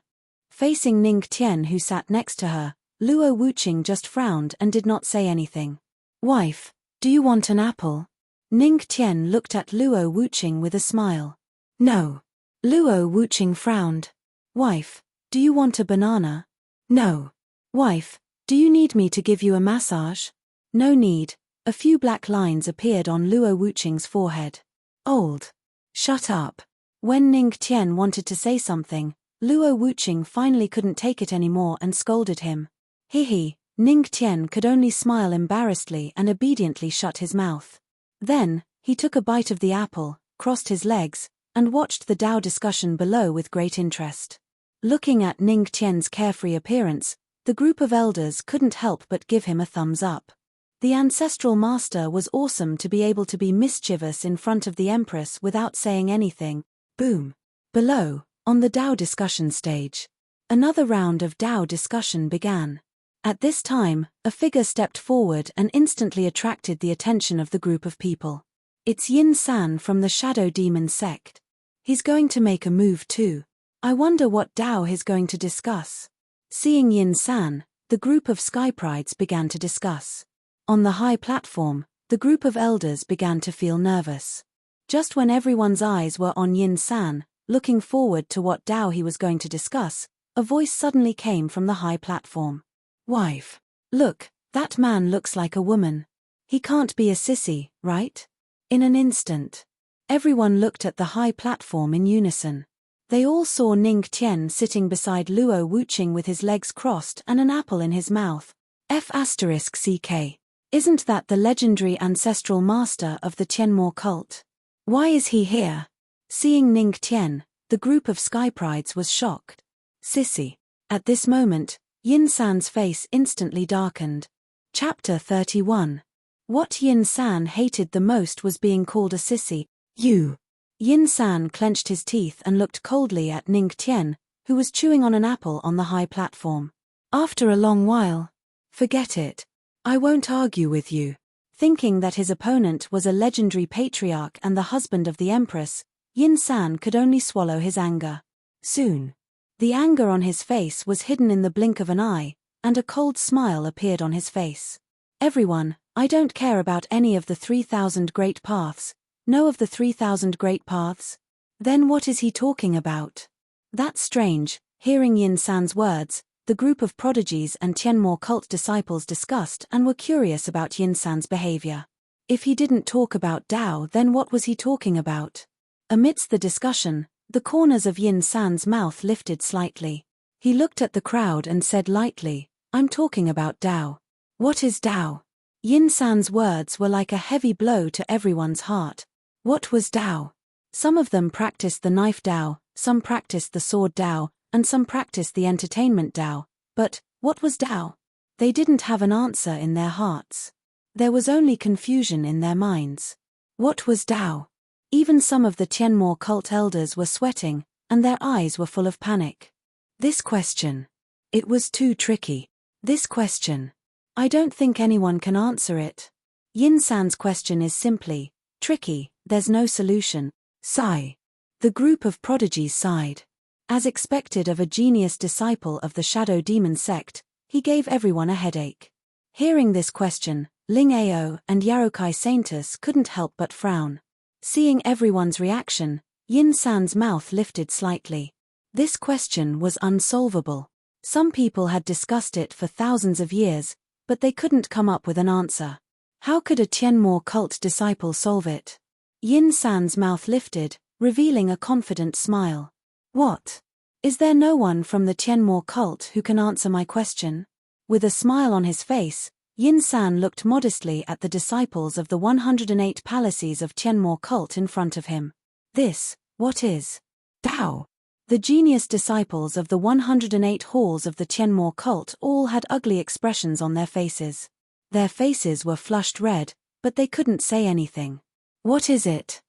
Speaker 1: Facing Ning Tian who sat next to her, Luo Wuqing just frowned and did not say anything. Wife, do you want an apple? Ning Tian looked at Luo Wuqing with a smile. No. Luo Wuqing frowned. Wife, do you want a banana? No. Wife, do you need me to give you a massage? No need. A few black lines appeared on Luo Wuqing's forehead. Old. Shut up. When Ning Tian wanted to say something, Luo Wuqing finally couldn't take it anymore and scolded him. Ning Tian could only smile embarrassedly and obediently shut his mouth. Then, he took a bite of the apple, crossed his legs, and watched the Dao discussion below with great interest. Looking at Ning Tian's carefree appearance, the group of elders couldn't help but give him a thumbs up. The Ancestral Master was awesome to be able to be mischievous in front of the Empress without saying anything. Boom. Below, on the Dao discussion stage, another round of Dao discussion began. At this time, a figure stepped forward and instantly attracted the attention of the group of people. It's Yin San from the Shadow Demon sect. He's going to make a move too. I wonder what Dao he's going to discuss. Seeing Yin San, the group of Sky Prides began to discuss. On the high platform, the group of elders began to feel nervous. Just when everyone's eyes were on Yin San, looking forward to what Dao he was going to discuss, a voice suddenly came from the high platform. Wife. Look, that man looks like a woman. He can't be a sissy, right? In an instant, everyone looked at the high platform in unison. They all saw Ning Tian sitting beside Luo Wuqing with his legs crossed and an apple in his mouth. F***CK. Isn't that the legendary Ancestral Master of the Tianmo cult? Why is he here? Seeing Ning Tian, the group of Sky Prides was shocked. Sissy. At this moment, Yin San's face instantly darkened. Chapter 31. What Yin San hated the most was being called a sissy. Yin San clenched his teeth and looked coldly at Ning Tian, who was chewing on an apple on the high platform. After a long while, forget it. I won't argue with you. Thinking that his opponent was a legendary patriarch and the husband of the Empress, Yin San could only swallow his anger. Soon, the anger on his face was hidden in the blink of an eye, and a cold smile appeared on his face. Everyone, I don't care about any of the 3,000 great paths. Know of the 3,000 great paths? Then what is he talking about? That's strange. Hearing Yin San's words, the group of prodigies and Tianmo cult disciples discussed and were curious about Yin San's behavior. If he didn't talk about Tao, then what was he talking about? Amidst the discussion, the corners of Yin San's mouth lifted slightly. He looked at the crowd and said lightly, I'm talking about Tao. What is Tao? Yin San's words were like a heavy blow to everyone's heart. What was Tao? Some of them practiced the knife Tao, some practiced the sword Tao, and some practiced the entertainment Tao. But, what was Tao? They didn't have an answer in their hearts. There was only confusion in their minds. What was Tao? Even some of the Tianmo cult elders were sweating, and their eyes were full of panic. This question. It was too tricky. This question. I don't think anyone can answer it. Yin San's question is simply tricky, there's no solution. Sigh. The group of prodigies sighed. As expected of a genius disciple of the Shadow Demon sect, he gave everyone a headache. Hearing this question, Ling Ao and Yarokai Saintus couldn't help but frown. Seeing everyone's reaction, Yin San's mouth lifted slightly. This question was unsolvable. Some people had discussed it for thousands of years, but they couldn't come up with an answer. How could a Tianmo cult disciple solve it? Yin San's mouth lifted, revealing a confident smile. What? Is there no one from the Tianmo cult who can answer my question? With a smile on his face, Yin San looked modestly at the disciples of the 108 palaces of Tianmo cult in front of him. This, what is? Tao. The genius disciples of the 108 halls of the Tianmo cult all had ugly expressions on their faces. Their faces were flushed red, but they couldn't say anything. What is it?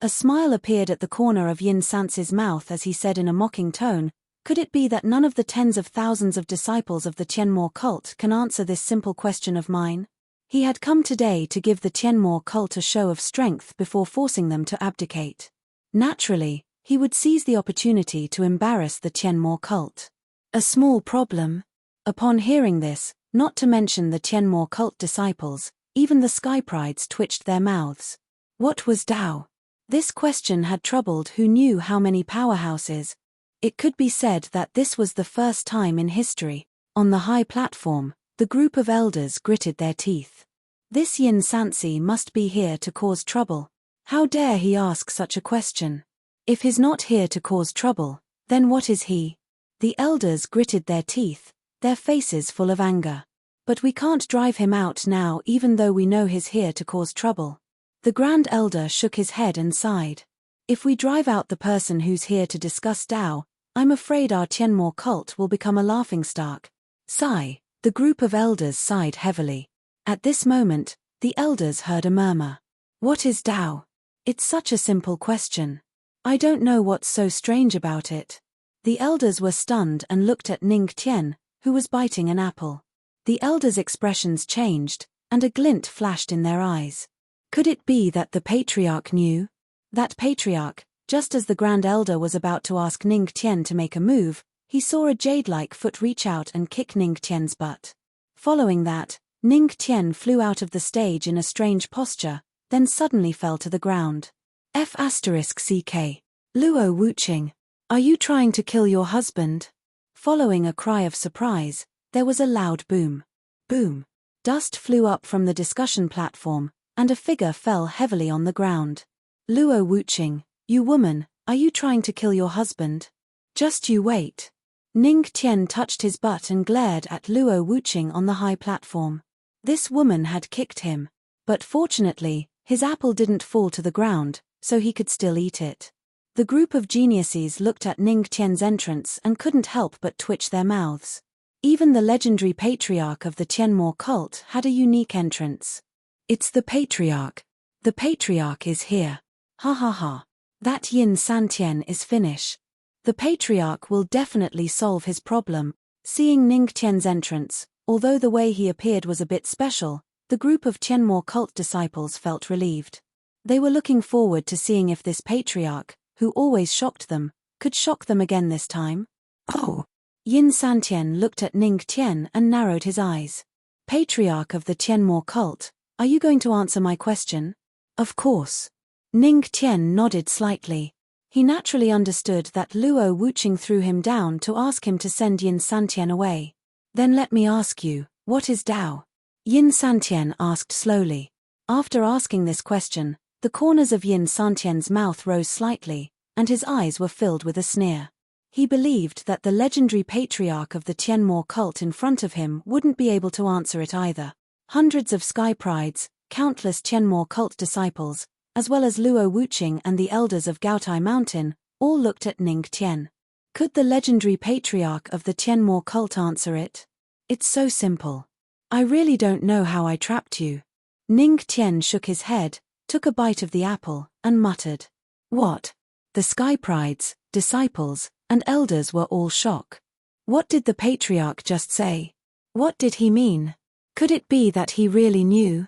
Speaker 1: A smile appeared at the corner of Yin San's mouth as he said in a mocking tone, could it be that none of the tens of thousands of disciples of the Tianmo cult can answer this simple question of mine? He had come today to give the Tianmo cult a show of strength before forcing them to abdicate. Naturally, he would seize the opportunity to embarrass the Tianmo cult. A small problem? Upon hearing this, not to mention the Tianmo cult disciples, even the Sky Prides twitched their mouths. What was Tao? This question had troubled who knew how many powerhouses. It could be said that this was the first time in history. On the high platform, the group of elders gritted their teeth. This Yin Sansi must be here to cause trouble. How dare he ask such a question? If he's not here to cause trouble, then what is he? The elders gritted their teeth, their faces full of anger. But we can't drive him out now even though we know he's here to cause trouble. The Grand Elder shook his head and sighed. If we drive out the person who's here to discuss Tao, I'm afraid our Tianmo cult will become a laughingstock. Sigh. The group of elders sighed heavily. At this moment, the elders heard a murmur. What is Tao? It's such a simple question. I don't know what's so strange about it. The elders were stunned and looked at Ning Tian, who was biting an apple. The elders' expressions changed, and a glint flashed in their eyes. Could it be that the patriarch knew? That patriarch, just as the Grand Elder was about to ask Ning Tian to make a move, he saw a jade-like foot reach out and kick Ning Tian's butt. Following that, Ning Tian flew out of the stage in a strange posture, then suddenly fell to the ground. F***CK. Luo Wuqing. Are you trying to kill your husband? Following a cry of surprise, there was a loud boom. Boom. Dust flew up from the discussion platform, and a figure fell heavily on the ground. Luo Wuqing, you woman, are you trying to kill your husband? Just you wait. Ning Tian touched his butt and glared at Luo Wuqing on the high platform. This woman had kicked him. But fortunately, his apple didn't fall to the ground, so he could still eat it. The group of geniuses looked at Ning Tian's entrance and couldn't help but twitch their mouths. Even the legendary patriarch of the Tianmo cult had a unique entrance. It's the patriarch. The patriarch is here. Ha ha ha. That Yin Santian is finish. The patriarch will definitely solve his problem. Seeing Ning Tian's entrance, although the way he appeared was a bit special, the group of Tianmo cult disciples felt relieved. They were looking forward to seeing if this patriarch, who always shocked them, could shock them again this time. Oh! Yin Santian looked at Ning Tian and narrowed his eyes. Patriarch of the Tianmo cult, are you going to answer my question? Of course. Ning Tian nodded slightly. He naturally understood that Luo Wuqing threw him down to ask him to send Yin Santian away. Then let me ask you, what is Dao? Yin Santian asked slowly. After asking this question, the corners of Yin Santian's mouth rose slightly, and his eyes were filled with a sneer. He believed that the legendary patriarch of the Tianmo cult in front of him wouldn't be able to answer it either. Hundreds of sky prides, countless Tianmo cult disciples, as well as Luo Wuqing and the elders of Gaotai Mountain, all looked at Ning Tian. Could the legendary patriarch of the Tianmo cult answer it? It's so simple. I really don't know how I trapped you. Ning Tian shook his head, took a bite of the apple, and muttered. What? The sky prides, disciples, and elders were all shocked. What did the patriarch just say? What did he mean? Could it be that he really knew?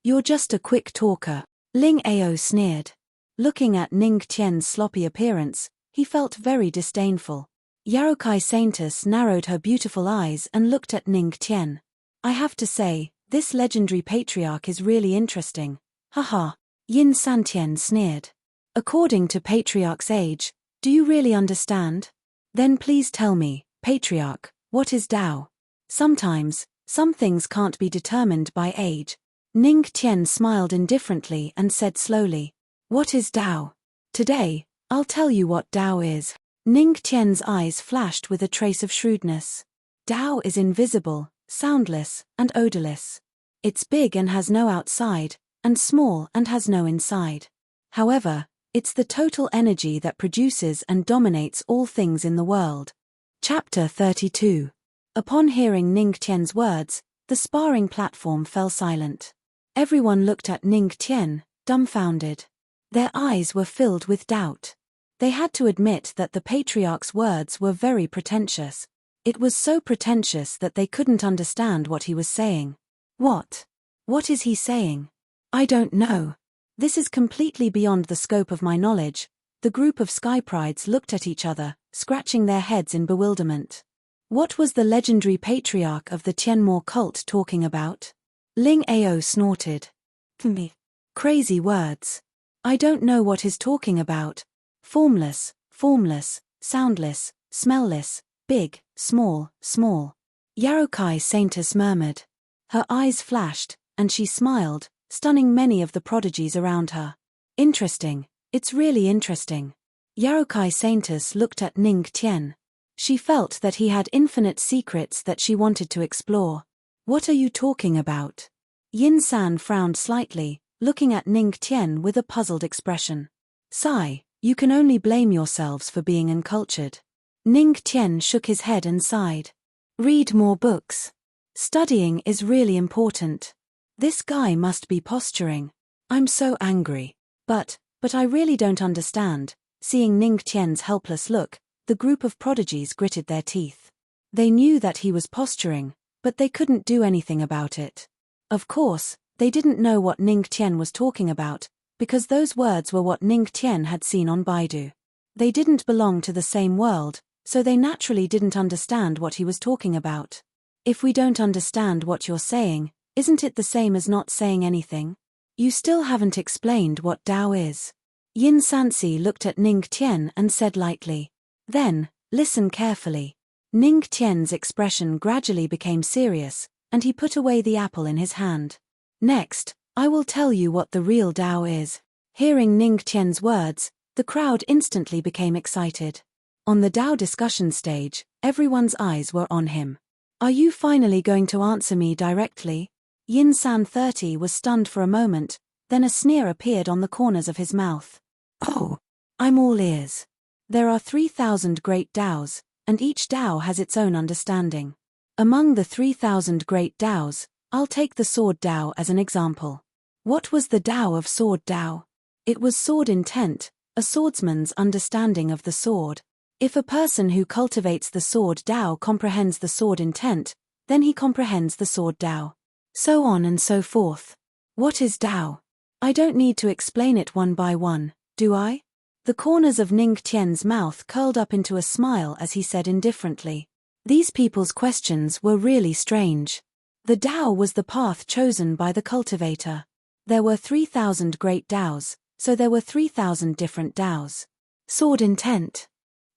Speaker 1: You're just a quick talker, Ling Ao sneered. Looking at Ning Tian's sloppy appearance, he felt very disdainful. Yarokai Saintess narrowed her beautiful eyes and looked at Ning Tian. I have to say, this legendary patriarch is really interesting. Haha. Yin Santian sneered. According to patriarch's age, do you really understand? Then please tell me, patriarch, what is Dao? Sometimes, some things can't be determined by age. Ning Tian smiled indifferently and said slowly. What is Dao? Today, I'll tell you what Dao is. Ning Tian's eyes flashed with a trace of shrewdness. Dao is invisible, soundless, and odorless. It's big and has no outside, and small and has no inside. However, it's the total energy that produces and dominates all things in the world. Chapter 32. Upon hearing Ning Tian's words, the sparring platform fell silent. Everyone looked at Ning Tian, dumbfounded. Their eyes were filled with doubt. They had to admit that the patriarch's words were very pretentious. It was so pretentious that they couldn't understand what he was saying. What? What is he saying? I don't know. This is completely beyond the scope of my knowledge. The group of sky prides looked at each other, scratching their heads in bewilderment. What was the legendary patriarch of the Tianmo cult talking about? Ling Ao snorted. Crazy words. I don't know what he's talking about. Formless, soundless, smellless, big, small. Yarokai Saintess murmured. Her eyes flashed, and she smiled, stunning many of the prodigies around her. Interesting, it's really interesting. Yarokai Saintess looked at Ning Tian. She felt that he had infinite secrets that she wanted to explore. What are you talking about? Yin San frowned slightly, looking at Ning Tian with a puzzled expression. Sigh, you can only blame yourselves for being uncultured. Ning Tian shook his head and sighed. Read more books. Studying is really important. This guy must be posturing. I'm so angry. But I really don't understand. Seeing Ning Tian's helpless look, the group of prodigies gritted their teeth. They knew that he was posturing, but they couldn't do anything about it. Of course, they didn't know what Ning Tian was talking about, because those words were what Ning Tian had seen on Baidu. They didn't belong to the same world, so they naturally didn't understand what he was talking about. If we don't understand what you're saying, isn't it the same as not saying anything? You still haven't explained what Dao is. Yin Sansi looked at Ning Tian and said lightly. Then, listen carefully. Ning Tian's expression gradually became serious, and he put away the apple in his hand. Next, I will tell you what the real Dao is. Hearing Ning Tian's words, the crowd instantly became excited. On the Dao discussion stage, everyone's eyes were on him. Are you finally going to answer me directly? Yin San 30 was stunned for a moment, then a sneer appeared on the corners of his mouth. Oh, I'm all ears. There are 3,000 great Daos, and each Dao has its own understanding. Among the 3,000 great Daos, I'll take the Sword Dao as an example. What was the Dao of Sword Dao? It was sword intent, a swordsman's understanding of the sword. If a person who cultivates the Sword Dao comprehends the sword intent, then he comprehends the Sword Dao. So on and so forth. What is Dao? I don't need to explain it one by one, do I? The corners of Ning Tian's mouth curled up into a smile as he said indifferently. These people's questions were really strange. The Tao was the path chosen by the cultivator. There were 3,000 great Taos, so there were 3,000 different Taos. Sword intent.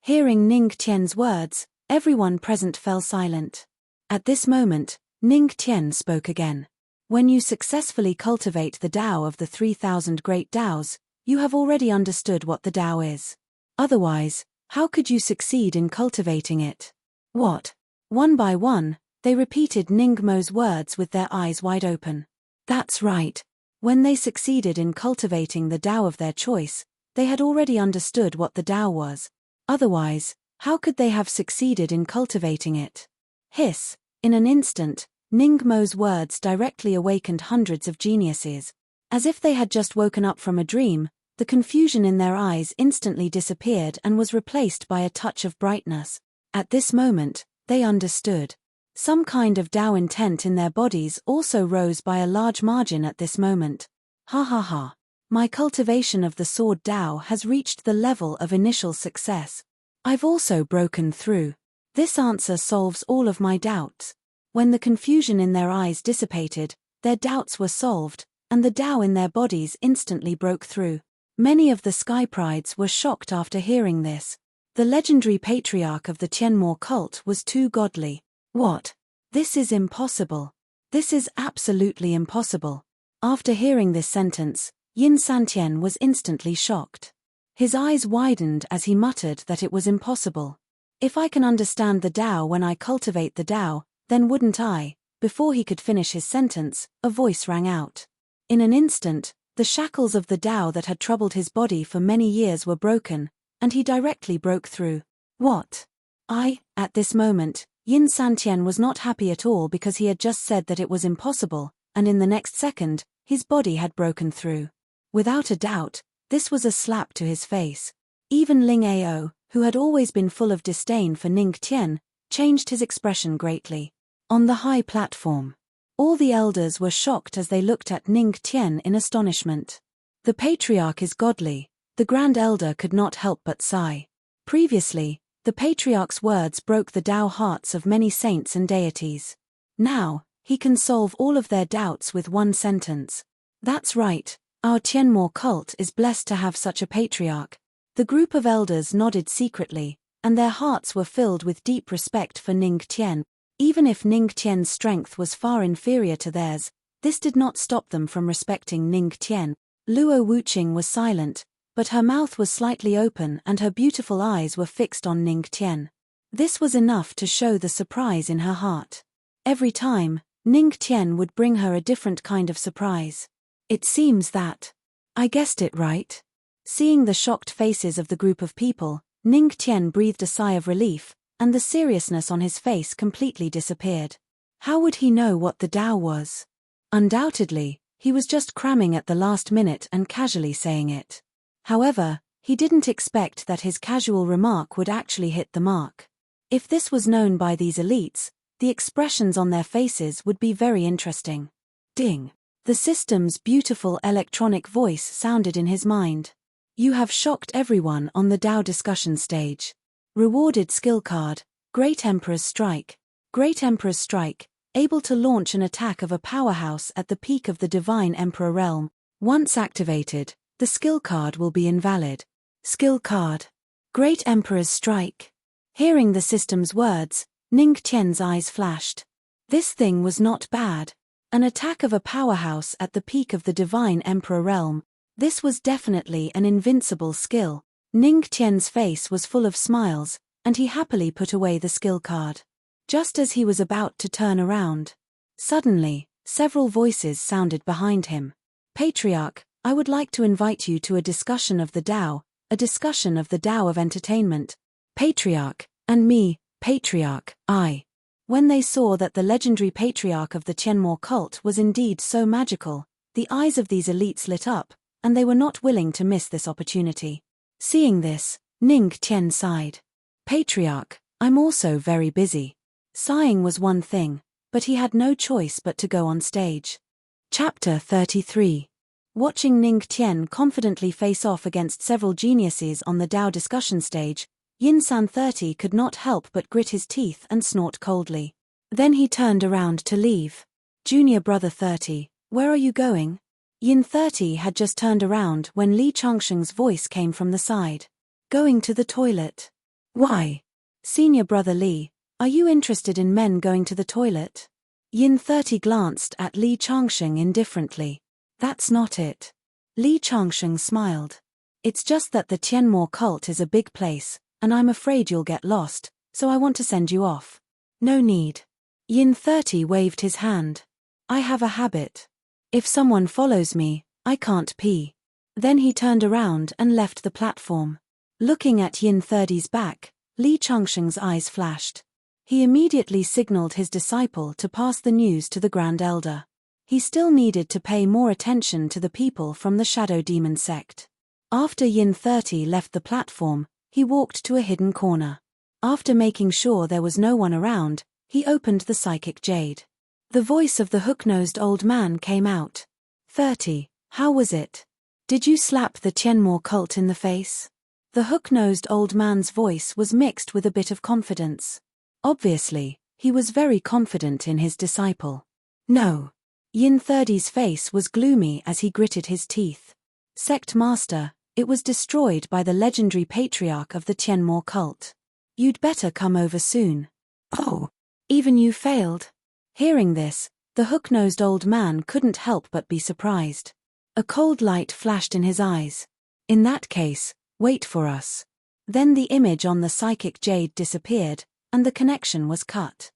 Speaker 1: Hearing Ning Tian's words, everyone present fell silent. At this moment, Ning Tian spoke again. When you successfully cultivate the Tao of the 3,000 great Taos, you have already understood what the Tao is. Otherwise, how could you succeed in cultivating it? What? One by one, they repeated Ning Mo's words with their eyes wide open. That's right. When they succeeded in cultivating the Tao of their choice, they had already understood what the Tao was. Otherwise, how could they have succeeded in cultivating it? Hiss. In an instant, Ning Mo's words directly awakened hundreds of geniuses. As if they had just woken up from a dream, the confusion in their eyes instantly disappeared and was replaced by a touch of brightness. At this moment, they understood. Some kind of Tao intent in their bodies also rose by a large margin at this moment. Ha ha ha. My cultivation of the sword Tao has reached the level of initial success. I've also broken through. This answer solves all of my doubts. When the confusion in their eyes dissipated, their doubts were solved, and the Tao in their bodies instantly broke through. Many of the Sky Prides were shocked after hearing this. The legendary patriarch of the Tianmo cult was too godly. What? This is impossible. This is absolutely impossible. After hearing this sentence, Yin Santian was instantly shocked. His eyes widened as he muttered that it was impossible. If I can understand the Tao when I cultivate the Tao, then wouldn't I? Before he could finish his sentence, a voice rang out. In an instant, the shackles of the Tao that had troubled his body for many years were broken, and he directly broke through. What? At this moment, Yin Santian was not happy at all because he had just said that it was impossible, and in the next second, his body had broken through. Without a doubt, this was a slap to his face. Even Ling Ao, who had always been full of disdain for Ning Tian, changed his expression greatly. On the high platform, all the elders were shocked as they looked at Ning Tian in astonishment. The patriarch is godly, the grand elder could not help but sigh. Previously, the patriarch's words broke the Tao hearts of many saints and deities. Now, he can solve all of their doubts with one sentence. That's right, our Tianmo cult is blessed to have such a patriarch. The group of elders nodded secretly, and their hearts were filled with deep respect for Ning Tian. Even if Ning Tian's strength was far inferior to theirs, this did not stop them from respecting Ning Tian. Luo Wuqing was silent, but her mouth was slightly open and her beautiful eyes were fixed on Ning Tian. This was enough to show the surprise in her heart. Every time, Ning Tian would bring her a different kind of surprise. It seems that I guessed it right. Seeing the shocked faces of the group of people, Ning Tian breathed a sigh of relief, and the seriousness on his face completely disappeared. How would he know what the Tao was? Undoubtedly, he was just cramming at the last minute and casually saying it. However, he didn't expect that his casual remark would actually hit the mark. If this was known by these elites, the expressions on their faces would be very interesting. Ding! The system's beautiful electronic voice sounded in his mind. You have shocked everyone on the Tao discussion stage. Rewarded skill card, Great Emperor's Strike. Great Emperor's Strike, able to launch an attack of a powerhouse at the peak of the Divine Emperor realm. Once activated, the skill card will be invalid. Skill card. Great Emperor's Strike. Hearing the system's words, Ning Tian's eyes flashed. This thing was not bad. An attack of a powerhouse at the peak of the Divine Emperor realm. This was definitely an invincible skill. Ning Tian's face was full of smiles, and he happily put away the skill card. Just as he was about to turn around, suddenly, several voices sounded behind him. Patriarch, I would like to invite you to a discussion of the Tao, a discussion of the Tao of entertainment. Patriarch, and me, Patriarch, I. When they saw that the legendary patriarch of the Tianmo cult was indeed so magical, the eyes of these elites lit up, and they were not willing to miss this opportunity. Seeing this, Ning Tian sighed. Patriarch, I'm also very busy. Sighing was one thing, but he had no choice but to go on stage. Chapter 33. Watching Ning Tian confidently face off against several geniuses on the Tao discussion stage, Yin San 30 could not help but grit his teeth and snort coldly. Then he turned around to leave. Junior brother 30, where are you going? Yin 30 had just turned around when Li Changsheng's voice came from the side. Going to the toilet. Why? Senior brother Li, are you interested in men going to the toilet? Yin 30 glanced at Li Changsheng indifferently. That's not it. Li Changsheng smiled. It's just that the Tianmo cult is a big place, and I'm afraid you'll get lost, so I want to send you off. No need. Yin 30 waved his hand. I have a habit. If someone follows me, I can't pee. Then he turned around and left the platform. Looking at Yin 30's back, Li Changsheng's eyes flashed. He immediately signaled his disciple to pass the news to the Grand Elder. He still needed to pay more attention to the people from the Shadow Demon sect. After Yin 30 left the platform, he walked to a hidden corner. After making sure there was no one around, he opened the psychic jade. The voice of the hook-nosed old man came out. 30, how was it? Did you slap the Tianmo cult in the face? The hook-nosed old man's voice was mixed with a bit of confidence. Obviously, he was very confident in his disciple. No. Yin 30's face was gloomy as he gritted his teeth. Sect Master, it was destroyed by the legendary patriarch of the Tianmo cult. You'd better come over soon. Oh. Even you failed? Hearing this, the hook-nosed old man couldn't help but be surprised. A cold light flashed in his eyes. In that case, wait for us. Then the image on the psychic jade disappeared, and the connection was cut.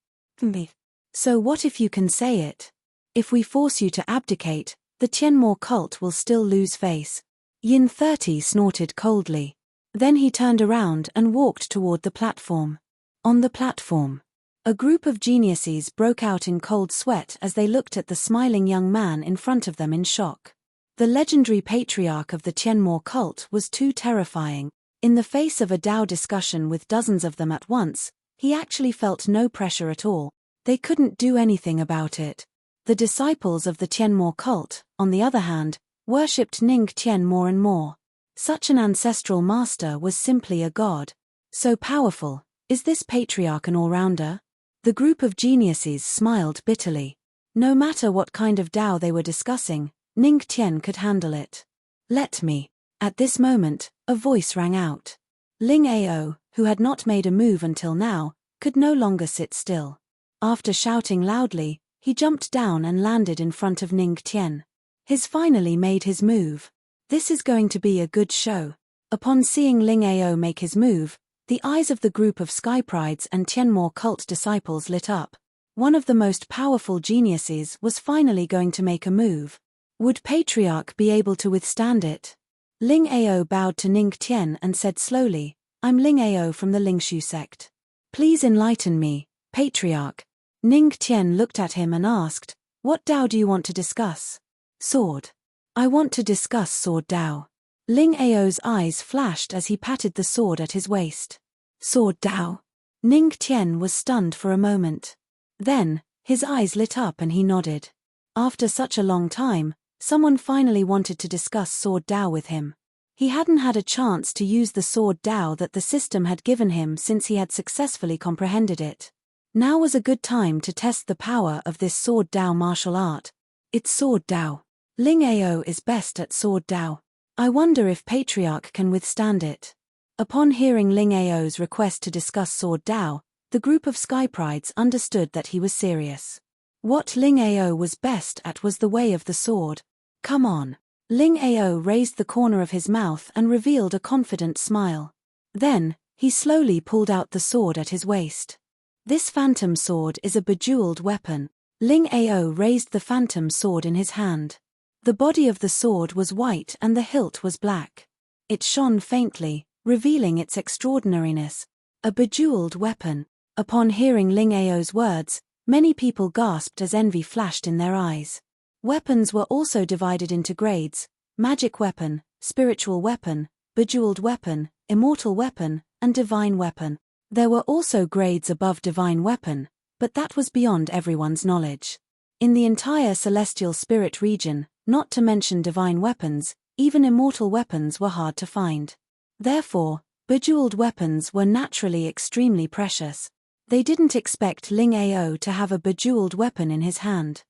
Speaker 1: So what if you can say it? If we force you to abdicate, the Tianmo cult will still lose face. Yin 30 snorted coldly. Then he turned around and walked toward the platform. On the platform, a group of geniuses broke out in cold sweat as they looked at the smiling young man in front of them in shock. The legendary patriarch of the Tianmo cult was too terrifying. In the face of a Dao discussion with dozens of them at once, he actually felt no pressure at all. They couldn't do anything about it. The disciples of the Tianmo cult, on the other hand, worshipped Ning Tian more and more. Such an ancestral master was simply a god. So powerful, is this patriarch an all-rounder? The group of geniuses smiled bitterly. No matter what kind of Dao they were discussing, Ning Tian could handle it. Let me. At this moment, a voice rang out. Ling Ao, who had not made a move until now, could no longer sit still. After shouting loudly, he jumped down and landed in front of Ning Tian. He's finally made his move. This is going to be a good show. Upon seeing Ling Ao make his move, the eyes of the group of Sky Prides and Tianmo cult disciples lit up. One of the most powerful geniuses was finally going to make a move. Would Patriarch be able to withstand it? Ling Ao bowed to Ning Tian and said slowly, I'm Ling Ao from the Lingshu sect. Please enlighten me, Patriarch. Ning Tian looked at him and asked, what Dao do you want to discuss? Sword. I want to discuss Sword Dao. Ling Ao's eyes flashed as he patted the sword at his waist. Sword Dao. Ning Tian was stunned for a moment. Then, his eyes lit up and he nodded. After such a long time, someone finally wanted to discuss Sword Dao with him. He hadn't had a chance to use the Sword Dao that the system had given him since he had successfully comprehended it. Now was a good time to test the power of this Sword Dao martial art. It's Sword Dao. Ling Ao is best at Sword Dao. I wonder if Patriarch can withstand it. Upon hearing Ling Ao's request to discuss Sword Dao, the group of Sky Prides understood that he was serious. What Ling Ao was best at was the way of the sword. Come on. Ling Ao raised the corner of his mouth and revealed a confident smile. Then, he slowly pulled out the sword at his waist. This phantom sword is a bejeweled weapon. Ling Ao raised the phantom sword in his hand. The body of the sword was white and the hilt was black. It shone faintly, revealing its extraordinariness. A bejeweled weapon. Upon hearing Ling Ao's words, many people gasped as envy flashed in their eyes. Weapons were also divided into grades: magic weapon, spiritual weapon, bejeweled weapon, immortal weapon, and divine weapon. There were also grades above divine weapon, but that was beyond everyone's knowledge. In the entire celestial spirit region, not to mention divine weapons, even immortal weapons were hard to find. Therefore, bejeweled weapons were naturally extremely precious. They didn't expect Ling Ao to have a bejeweled weapon in his hand.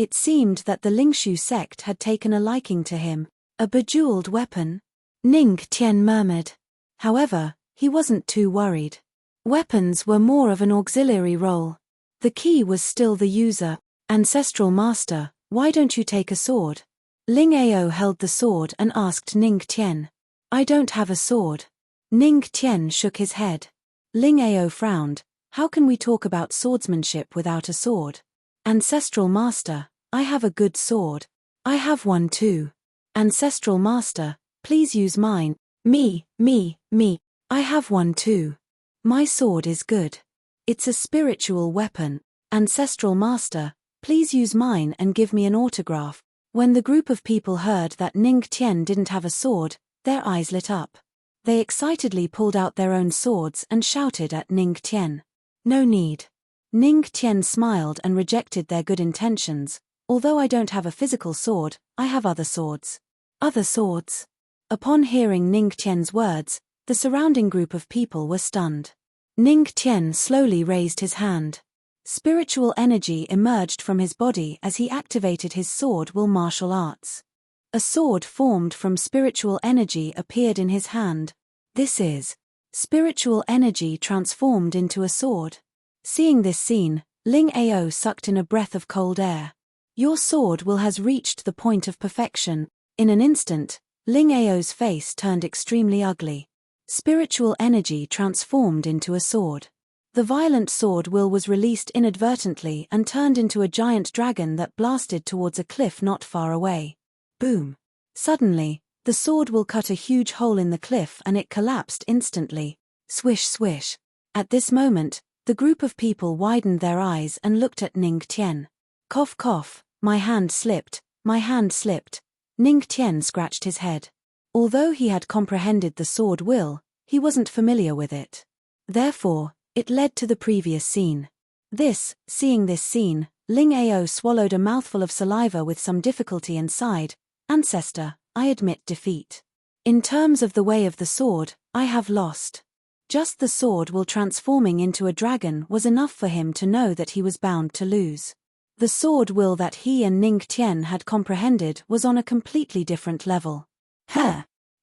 Speaker 1: It seemed that the Lingshu sect had taken a liking to him. A bejeweled weapon? Ning Tian murmured. However, he wasn't too worried. Weapons were more of an auxiliary role. The key was still the user. Ancestral master, why don't you take a sword? Ling Ao held the sword and asked Ning Tian. I don't have a sword. Ning Tian shook his head. Ling Ao frowned. How can we talk about swordsmanship without a sword? Ancestral master, I have a good sword. I have one too. Ancestral master, please use mine. Me. I have one too. My sword is good. It's a spiritual weapon. Ancestral master, please use mine and give me an autograph. When the group of people heard that Ning Tian didn't have a sword, their eyes lit up. They excitedly pulled out their own swords and shouted at Ning Tian. No need. Ning Tian smiled and rejected their good intentions. Although I don't have a physical sword, I have other swords. Other swords? Upon hearing Ning Tian's words, the surrounding group of people were stunned. Ning Tian slowly raised his hand. Spiritual energy emerged from his body as he activated his sword will martial arts. A sword formed from spiritual energy appeared in his hand. This is spiritual energy transformed into a sword. Seeing this scene, Ling Ao sucked in a breath of cold air. Your sword will has reached the point of perfection. In an instant, Ling Ao's face turned extremely ugly. Spiritual energy transformed into a sword. The violent sword will was released inadvertently and turned into a giant dragon that blasted towards a cliff not far away. Boom. Suddenly, the sword will cut a huge hole in the cliff and it collapsed instantly. Swish swish. At this moment, the group of people widened their eyes and looked at Ning Tian. Cough cough, my hand slipped. Ning Tian scratched his head. Although he had comprehended the sword will, he wasn't familiar with it. Therefore, it led to the previous scene. Seeing this scene, Ling Ao swallowed a mouthful of saliva with some difficulty and sighed. Ancestor, I admit defeat. In terms of the way of the sword, I have lost. Just the sword will transforming into a dragon was enough for him to know that he was bound to lose. The sword will that he and Ning Tian had comprehended was on a completely different level.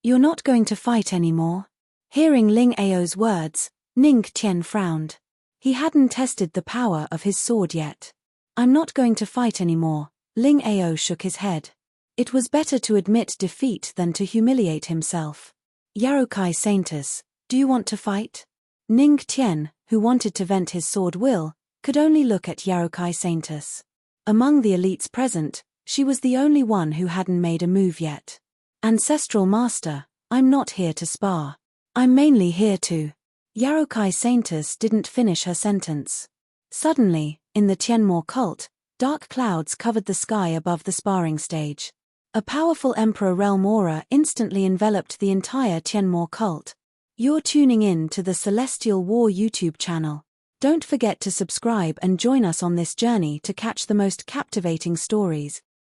Speaker 1: You're not going to fight anymore? Hearing Ling Ao's words, Ning Tian frowned. He hadn't tested the power of his sword yet. I'm not going to fight anymore. Ling Ao shook his head. It was better to admit defeat than to humiliate himself. Yarokai Saintus, do you want to fight? Ning Tian, who wanted to vent his sword will, could only look at Yarokai Saintus. Among the elites present, she was the only one who hadn't made a move yet. Ancestral Master, I'm not here to spar. I'm mainly here to... Yarokai Saintus didn't finish her sentence. Suddenly, in the Tianmo cult, dark clouds covered the sky above the sparring stage. A powerful Emperor realm aura instantly enveloped the entire Tianmo cult. You're tuning in to the Celestial War YouTube channel. Don't forget to subscribe and join us on this journey to catch the most captivating stories.